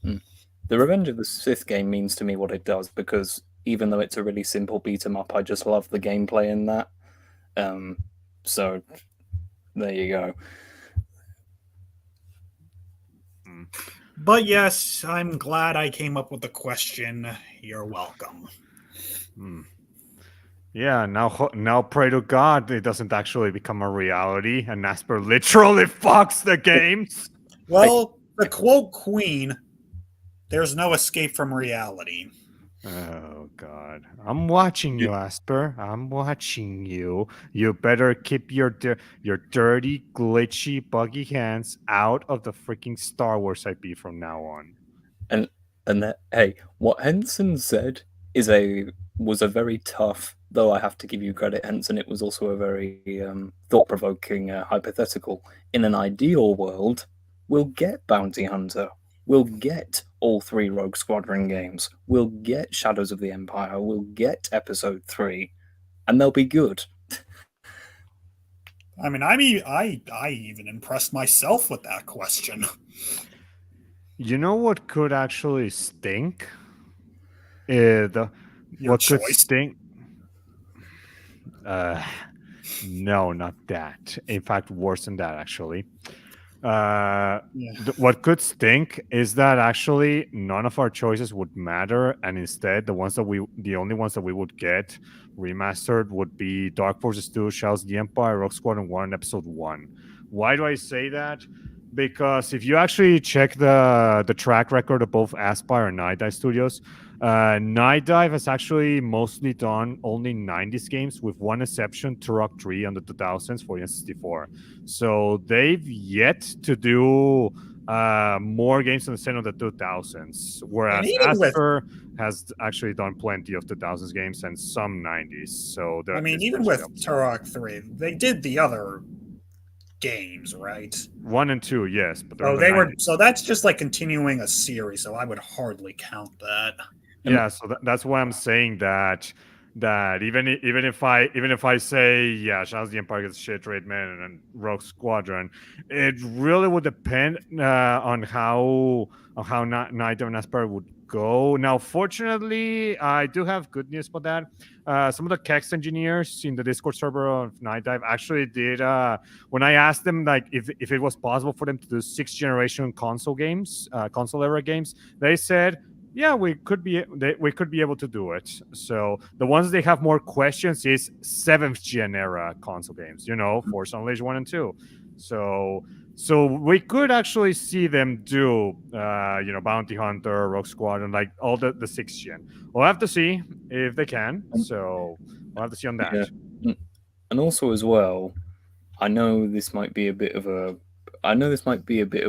The Revenge of the Sith game means to me what it does, because even though it's a really simple beat 'em up, I just love the gameplay in that. So there you go. But yes, I'm glad I came up with the question. You're welcome. Yeah, now pray to God it doesn't actually become a reality and Asper literally fucks the games. Well, to quote Queen, there's no escape from reality. Oh God, I'm watching you, Asper. I'm watching you. You better keep your dirty, glitchy, buggy hands out of the freaking Star Wars IP from now on. And hey, what Henson said was a very tough, though I have to give you credit, Henson. It was also a very thought-provoking hypothetical. In an ideal world, we'll get Bounty Hunter. We'll get all 3 Rogue Squadron games. We'll get Shadows of the Empire. We'll get Episode 3, and they'll be good. I mean, I even impressed myself with that question. You know what could actually stink? Your what choice. could stink? No, not that. In fact, worse than that, actually. What could stink is that actually none of our choices would matter, and instead the only ones that we would get remastered would be Dark Forces 2, Shadows of the Empire, Rogue Squadron 1, Episode 1. Why do I say that? Because if you actually check the track record of both Aspire and NightDive studios, NightDive has actually mostly done only 90s games, with one exception, Turok 3 on the 2000s for the N64. So they've yet to do more games in the scene of the 2000s, And whereas even with, Asper has actually done plenty of 2000s games and some 90s. So I mean, this even actually with helps out. Turok 3, they did the other games, right? 1 and 2, yes, but they're in Oh, the they were. 90s. So that's just like continuing a series. So I would hardly count that. And Yeah, so that's why I'm saying that even if I say yeah, Shadows of the Empire gets shit Raid Man and Rogue Squadron, it really would depend on how Night of Nasper would go. Now, fortunately, I do have good news for that. Some of the Kex engineers in the Discord server of NightDive actually did. When I asked them like if it was possible for them to do 6th generation console games, console era games, they said yeah, we could be able to do it. So the ones they have more questions is 7th gen era console games, Force Unleashed 1 and 2. So we could actually see them do Bounty Hunter, Rogue Squadron, like all the 6th gen. We'll have to see if they can. So we'll have to see on that. yeah, and also as well, I know this might be a bit of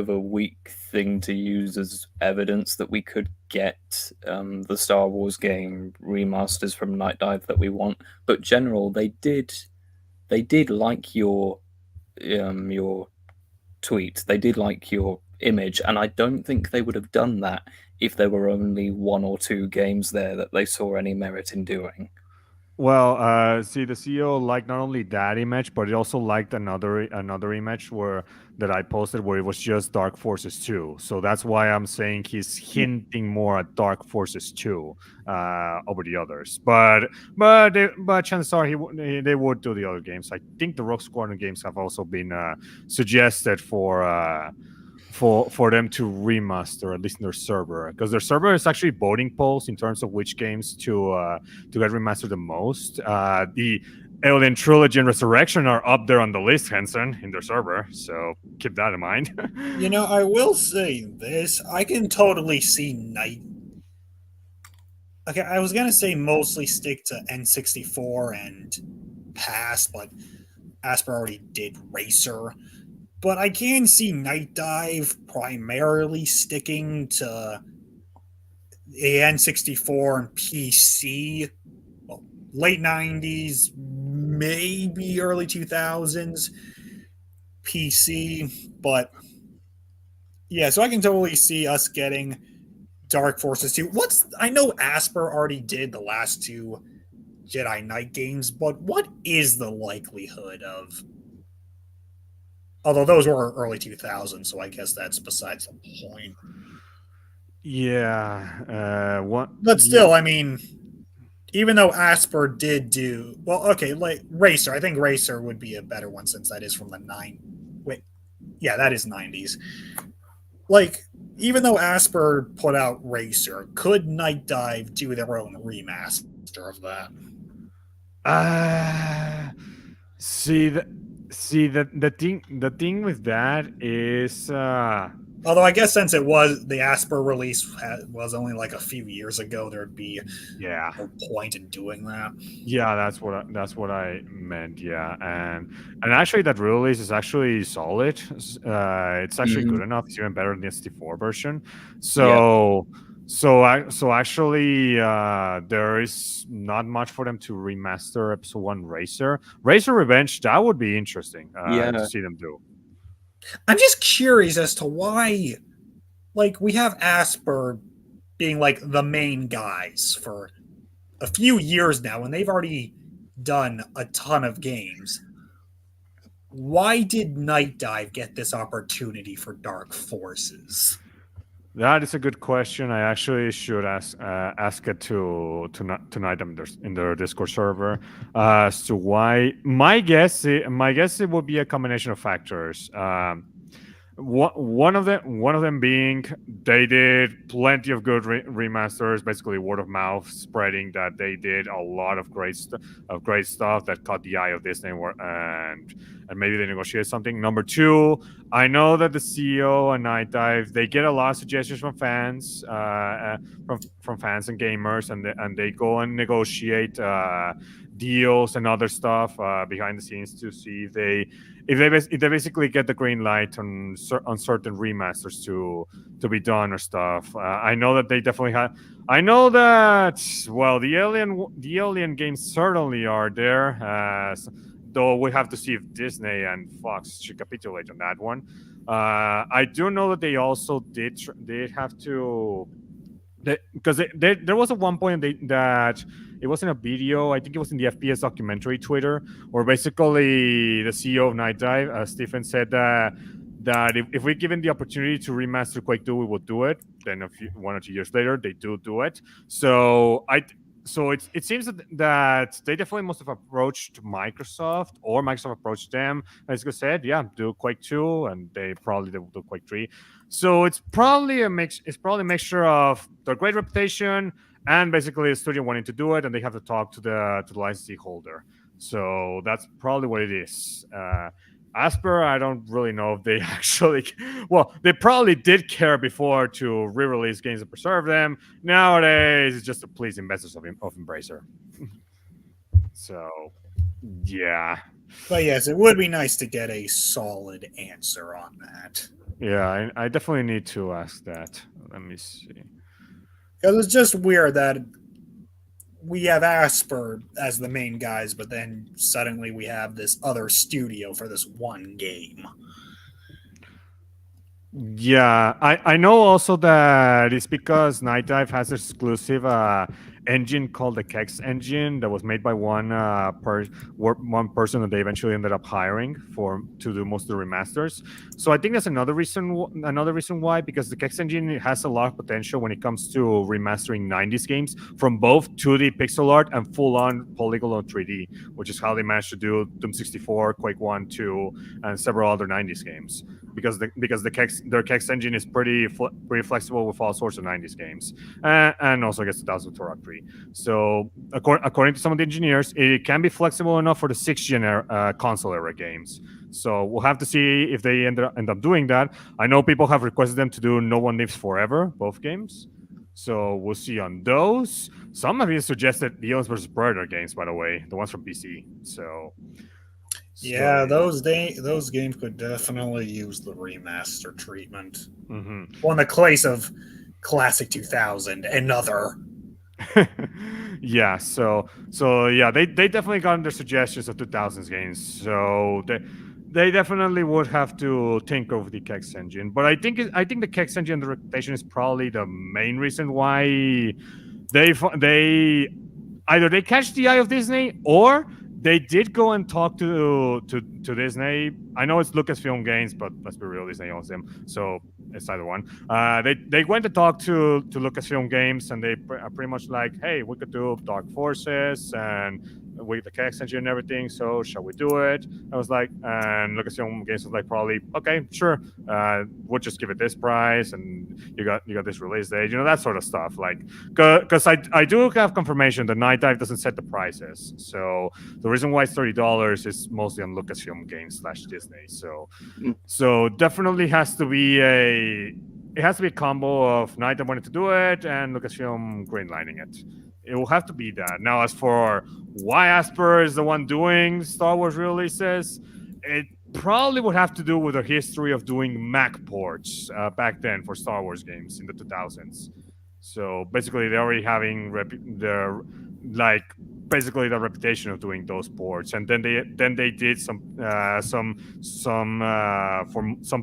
a weak thing to use as evidence that we could get the Star Wars game remasters from NightDive that we want. But general, they did like your tweet. They did like your image, and I don't think they would have done that if there were only 1 or 2 games there that they saw any merit in doing. Well, see, the CEO liked not only that image, but he also liked another image that I posted where it was just Dark Forces 2. So that's why I'm saying he's hinting more at Dark Forces 2 over the others. But chances are they would do the other games. I think the Rogue Squadron games have also been suggested for them to remaster, at least in their server, because their server is actually voting polls in terms of which games to get remastered the most. The Alien Trilogy and Resurrection are up there on the list, Henson, in their server, so keep that in mind. I will say this: I can totally see Night. Okay, I was gonna say mostly stick to N64 and past, but Asper already did Racer. But I can see NightDive primarily sticking to the N64 and PC. Well, late 90s, maybe early 2000s PC. But yeah, so I can totally see us getting Dark Forces 2. I know Asper already did the last 2 Jedi Knight games, but what is the likelihood of, although those were early 2000s, so I guess that's besides the point. Yeah. What? But Yeah. still, I mean, even though Asper did do well, okay, like Racer, I think Racer would be a better one since that is from the that is 90s. Like, even though Asper put out Racer, could NightDive do their own remaster of that? See the thing with that is Although I guess since it was the Asper release was only like a few years ago, there'd be yeah. no point in doing that. Yeah, that's what I meant. Yeah, and actually, that release is actually solid. It's actually good enough. It's even better than the SD4 version. So actually, there is not much for them to remaster Episode 1 Racer Revenge. That would be interesting to see them do. I'm just curious as to why, like, we have Asper being like the main guys for a few years now, and they've already done a ton of games. Why did NightDive get this opportunity for Dark Forces? That is a good question. I actually should ask it tonight in their Discord server as to why. My guess it would be a combination of factors. One of them being they did plenty of good remasters, basically word of mouth spreading that they did a lot of great stuff that caught the eye of Disney, and maybe they negotiated something. Number two, I know that the CEO and NightDive, they get a lot of suggestions from fans, from fans and gamers, and they go and negotiate deals and other stuff behind the scenes to see if they basically get the green light on certain remasters to be done or stuff. I know that they definitely have. I know that well, the Alien games certainly are there. Though we have to see if Disney and Fox should capitulate on that one. I do know that they also did have to, because there was at one point that it wasn't a video. I think it was in the FPS documentary Twitter, where basically the CEO of NightDive, Stephen, said that if we're given the opportunity to remaster Quake 2, we will do it. Then 1 or 2 years later, they do it. So it seems that they definitely must have approached Microsoft, or Microsoft approached them. As I said, yeah, do Quake 2, and they probably will do Quake 3. So it's probably a mix. It's probably a mixture of their great reputation and basically the studio wanting to do it, and they have to talk to the licensee holder. So that's probably what it is. Asper, I don't really know if they actually. Well, they probably did care before to re-release games and preserve them. Nowadays, it's just to please investors of Embracer. So, yeah. But yes, it would be nice to get a solid answer on that. Yeah, I definitely need to ask that. Let me see. Because it's just weird that we have Asper as the main guys, but then suddenly we have this other studio for this one game. Yeah, I know also that it's because NightDive has an exclusive engine called the Kex engine that was made by one person that they eventually ended up hiring to do most of the remasters. So I think that's another reason why, because the Kex engine has a lot of potential when it comes to remastering 90s games from both 2D pixel art and full-on polygonal 3D, which is how they managed to do Doom 64, Quake 1, 2, and several other 90s games. Because their Kex engine is pretty flexible with all sorts of 90s games, and also gets 2002 Rock 3. So according to some of the engineers, it can be flexible enough for the 6th-gen console era games. So we'll have to see if they end up doing that. I know people have requested them to do No One Lives Forever, both games. So we'll see on those. Some have even suggested the Aliens vs. Predator games, by the way, the ones from PC. Yeah, those games could definitely use the remaster treatment. Mm-hmm. Well, in the case of Classic 2000, another. Yeah, so yeah, they definitely got their suggestions of 2000s games. So they definitely would have to tinker with the Kex engine. But I think the Kex engine and the reputation is probably the main reason why they either they catch the eye of Disney, or they did go and talk to Disney. I know it's Lucasfilm Games, but let's be real, Disney owns them, so it's either one. They went to talk to Lucasfilm Games, and they are pretty much like, hey, we could do Dark Forces and with the Kex engine and everything, so shall we do it? I was like, and Lucasfilm Games was like, probably, okay, sure, we'll just give it this price, and you got this release date, that sort of stuff. Like, because I do have confirmation that NightDive doesn't set the prices, so the reason why it's $30 is mostly on Lucasfilm Games / Disney. So definitely has to be a combo of NightDive wanting to do it and Lucasfilm greenlighting it. It will have to be that. Now, as for why Asper is the one doing Star Wars releases, it probably would have to do with their history of doing Mac ports back then for Star Wars games in the 2000s. So basically, they're already having the reputation of doing those ports, and then they did some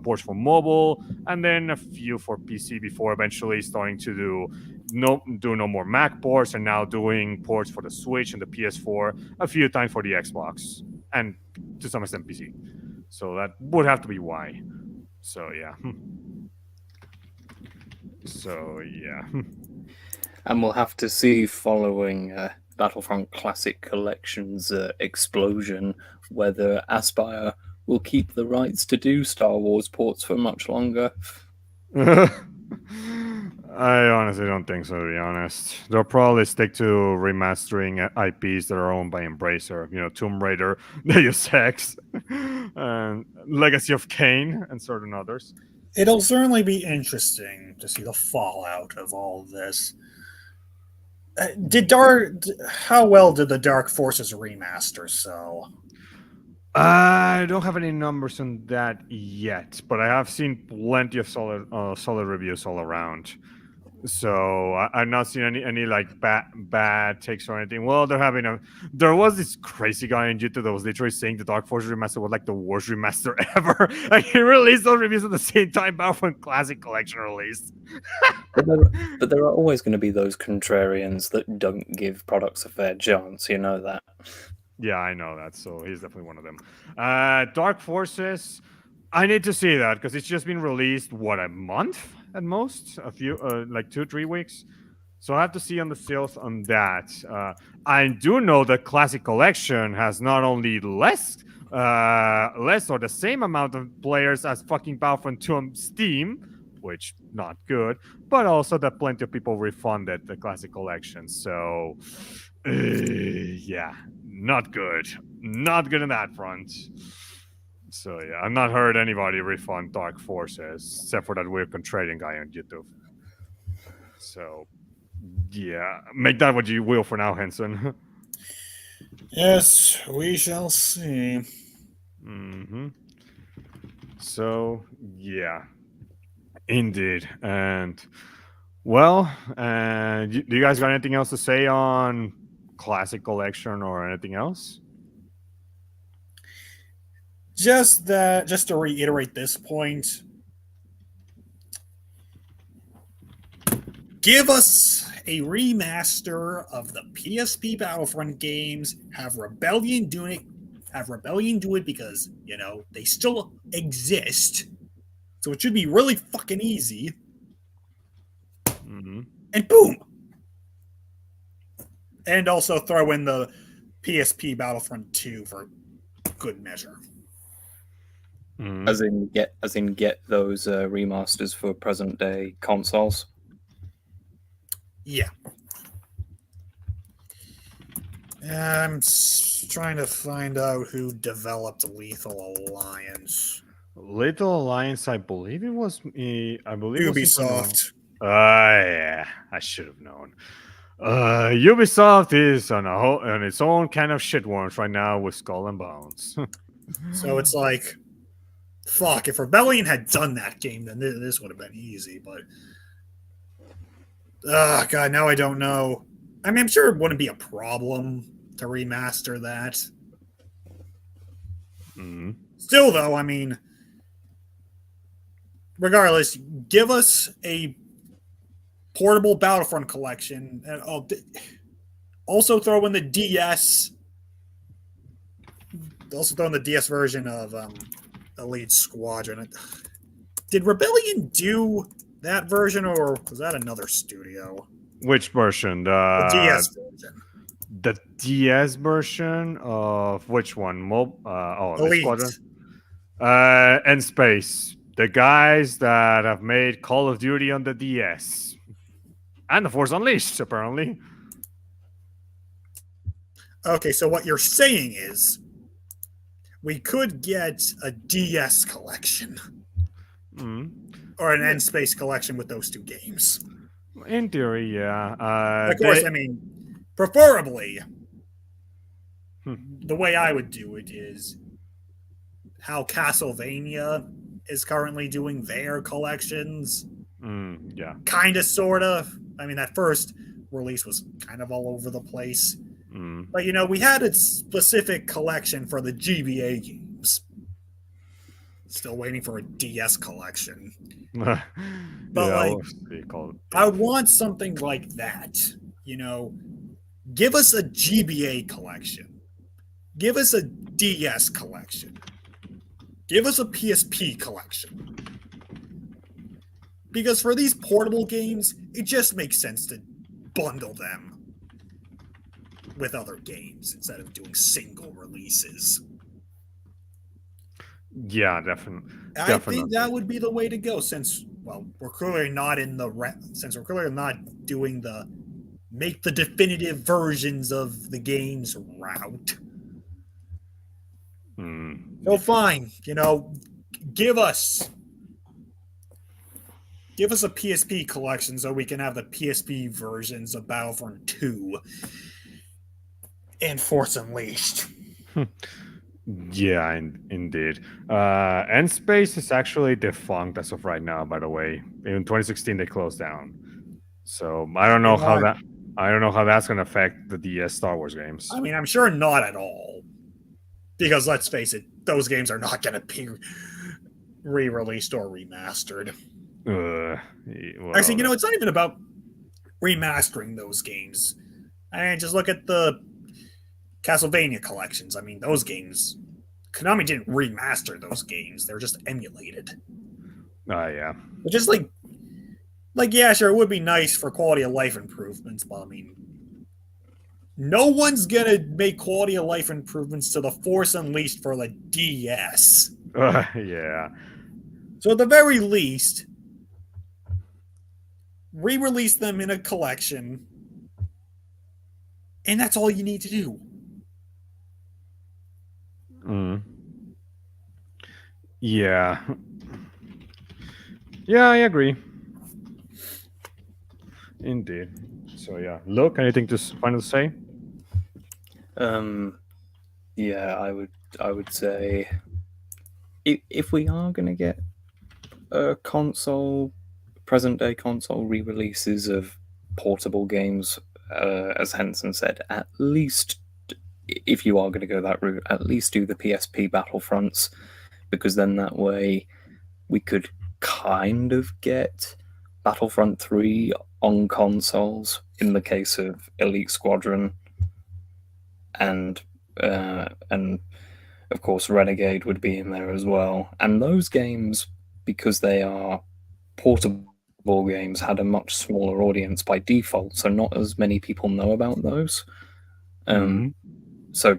ports for mobile, and then a few for PC before eventually starting to do no more Mac ports, and now doing ports for the Switch and the PS4 a few times for the Xbox and to some extent PC. So that would have to be why. So yeah. And we'll have to see following Battlefront Classic Collection's explosion whether Aspyr will keep the rights to do Star Wars ports for much longer. I honestly don't think so, to be honest. They'll probably stick to remastering IPs that are owned by Embracer. Tomb Raider, Deus Ex, and Legacy of Kain, and certain others. It'll certainly be interesting to see the fallout of all this. How well did the Dark Forces remaster sell? I don't have any numbers on that yet, but I have seen plenty of solid reviews all around. So I've not seen any like bad takes or anything. Well, there was this crazy guy on YouTube that was literally saying the Dark Force remaster was like the worst remaster ever. Like he released those reviews at the same time Battlefront Classic Collection released. But there are always going to be those contrarians that don't give products a fair chance. You know that. Yeah, I know that. So he's definitely one of them. Dark Forces. I need to see that because it's just been released. What, a month at most? A few, like 2-3 weeks. So I have to see on the sales on that. I do know the Classic Collection has not only less or the same amount of players as fucking Battlefront 2 on Steam, which not good, but also that plenty of people refunded the Classic Collection. So yeah, not good. Not good on that front. So yeah, I've not heard anybody refund Dark Forces except for that weird contrarian guy on YouTube. So yeah, make that what you will for now, Henson. Yes, we shall see. Mm-hmm. So yeah, indeed, and well, do you guys got anything else to say on Classic Collection or anything else? Just to reiterate this point, give us a remaster of the PSP Battlefront games. Have Rebellion do it because, you know, they still exist. So it should be really fucking easy. Mm-hmm. And boom! And also throw in the PSP Battlefront 2 for good measure. Mm-hmm. As in get those remasters for present day consoles. Yeah. I'm trying to find out who developed Lethal Alliance. Lethal Alliance, I believe it was Ubisoft. Yeah, I should have known. Ubisoft is on its own kind of shitworms right now with Skull and Bones. So it's like, fuck, if Rebellion had done that game, then this would have been easy, but God, now I don't know. I mean, I'm sure it wouldn't be a problem to remaster that. Mm-hmm. Still, though, I mean, regardless, give us a portable Battlefront collection. And also throw in the DS. Also throw in the DS version of Elite Squadron. Did Rebellion do that version, or was that another studio? Which version? The DS version. The DS version of which one? Elite Squadron. And Space. The guys that have made Call of Duty on the DS. And The Force Unleashed, apparently. Okay, so what you're saying is we could get a DS collection. Mm-hmm. Or an N-Space collection with those two games. In theory, yeah. Of course, I mean, preferably, the way I would do it is how Castlevania is currently doing their collections. Yeah. Kind of, sort of. I mean, that first release was kind of all over the place. But, you know, we had a specific collection for the GBA games. Still waiting for a DS collection. But, yeah, I would want something like that. You know, give us a GBA collection. Give us a DS collection. Give us a PSP collection. Because for these portable games, it just makes sense to bundle them with other games instead of doing single releases. Yeah, definitely. I think that would be the way to go since, well, we're clearly not doing the make the definitive versions of the games route. So fine, you know, give us a PSP collection so we can have the PSP versions of Battlefront 2 and Force Unleashed. Yeah, indeed. End Space is actually defunct as of right now. By the way, in 2016 they closed down. So I don't know how Not, that. I don't know how that's going to affect the DS Star Wars games. I mean, I'm sure not at all. Because let's face it, those games are not going to be re-released or remastered. Well, Actually, it's not even about remastering those games. I mean, just look at the Castlevania collections. I mean, those games, Konami didn't remaster those games; they're just emulated. yeah. But just yeah, sure, it would be nice for quality of life improvements, but I mean, no one's gonna make quality of life improvements to the Force Unleashed for the DS. Yeah. So at the very least, re-release them in a collection, and that's all you need to do. Yeah. Yeah, I agree. Indeed. So yeah, look, anything to final say? Yeah, I would say if we are going to get present day console re-releases of portable games, as Henson said, at least if you are going to go that route, at least do the PSP Battlefronts, because then that way we could kind of get Battlefront 3 on consoles in the case of Elite Squadron, and of course Renegade would be in there as well. And those games, because they are portable games, had a much smaller audience by default, so not as many people know about those. So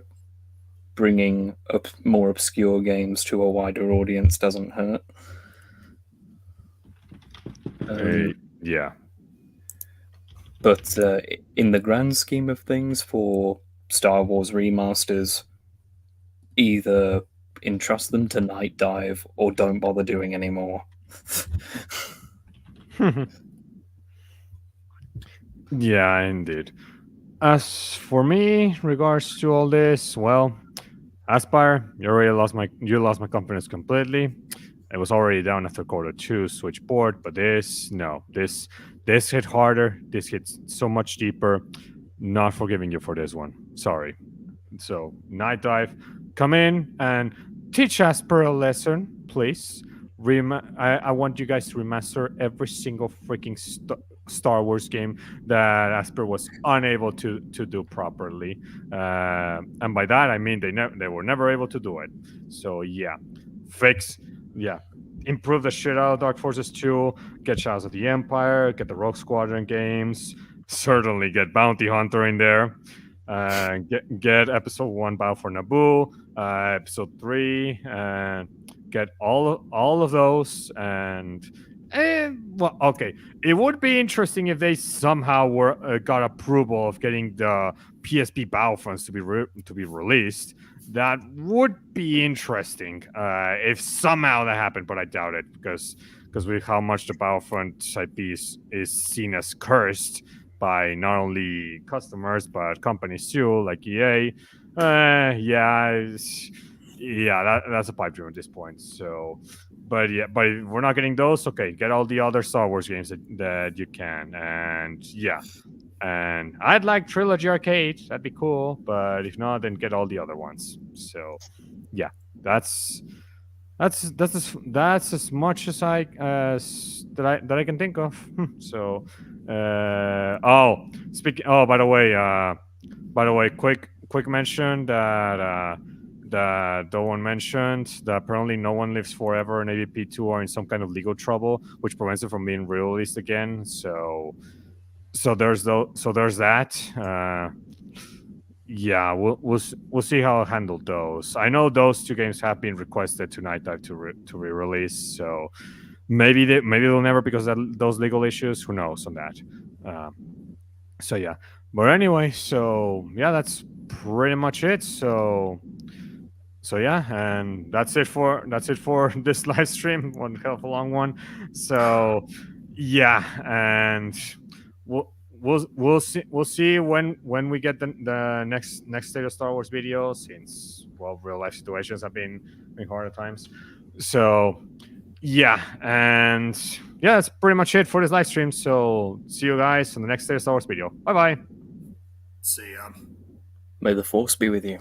bringing up more obscure games to a wider audience doesn't hurt. Yeah. But in the grand scheme of things, for Star Wars remasters, either entrust them to NightDive or don't bother doing any more. Yeah, indeed. As for me, regards to all this, well, Aspire, you lost my confidence completely. It was already down after quarter two, switch board, but this hit harder. This hits so much deeper. Not forgiving you for this one. Sorry. So NightDive, come in and teach Asper a lesson, please. I want you guys to remaster every single freaking Star Wars game that Asper was unable to do properly, and by that I mean they were never able to do it. So yeah, improve the shit out of Dark Forces 2, get Shadows of the Empire, get the Rogue Squadron games, certainly get Bounty Hunter in there. Get episode 1 Battle for Naboo, episode 3, and get all of those. And well, okay, it would be interesting if they somehow got approval of getting the PSP Battlefronts to be released. That would be interesting if somehow that happened, but I doubt it because with how much the Battlefront IP is seen as cursed by not only customers but companies too, like EA. That's a pipe dream at this point. So, but if we're not getting those. Okay, get all the other Star Wars games that you can, and yeah. And I'd like Trilogy Arcade. That'd be cool. But if not, then get all the other ones. So, yeah, that's as much as I that I can think of. So, by the way, quick mention that Doan mentioned that apparently No One Lives Forever and AVP2 are in some kind of legal trouble, which prevents it from being released again. So there's that. Yeah, we'll see how I handle those. I know those two games have been requested to NightDive to re-release, so maybe they'll never because of those legal issues. Who knows on that? So yeah, but anyway, so yeah, that's pretty much it. So yeah, and that's it for this live stream. One hell of a long one. So yeah, and we'll see when we get the next state of Star Wars video, since real life situations have been hard at times. So yeah, and yeah, that's pretty much it for this live stream. So see you guys on the next state of Star Wars video. Bye bye. See ya. May the force be with you.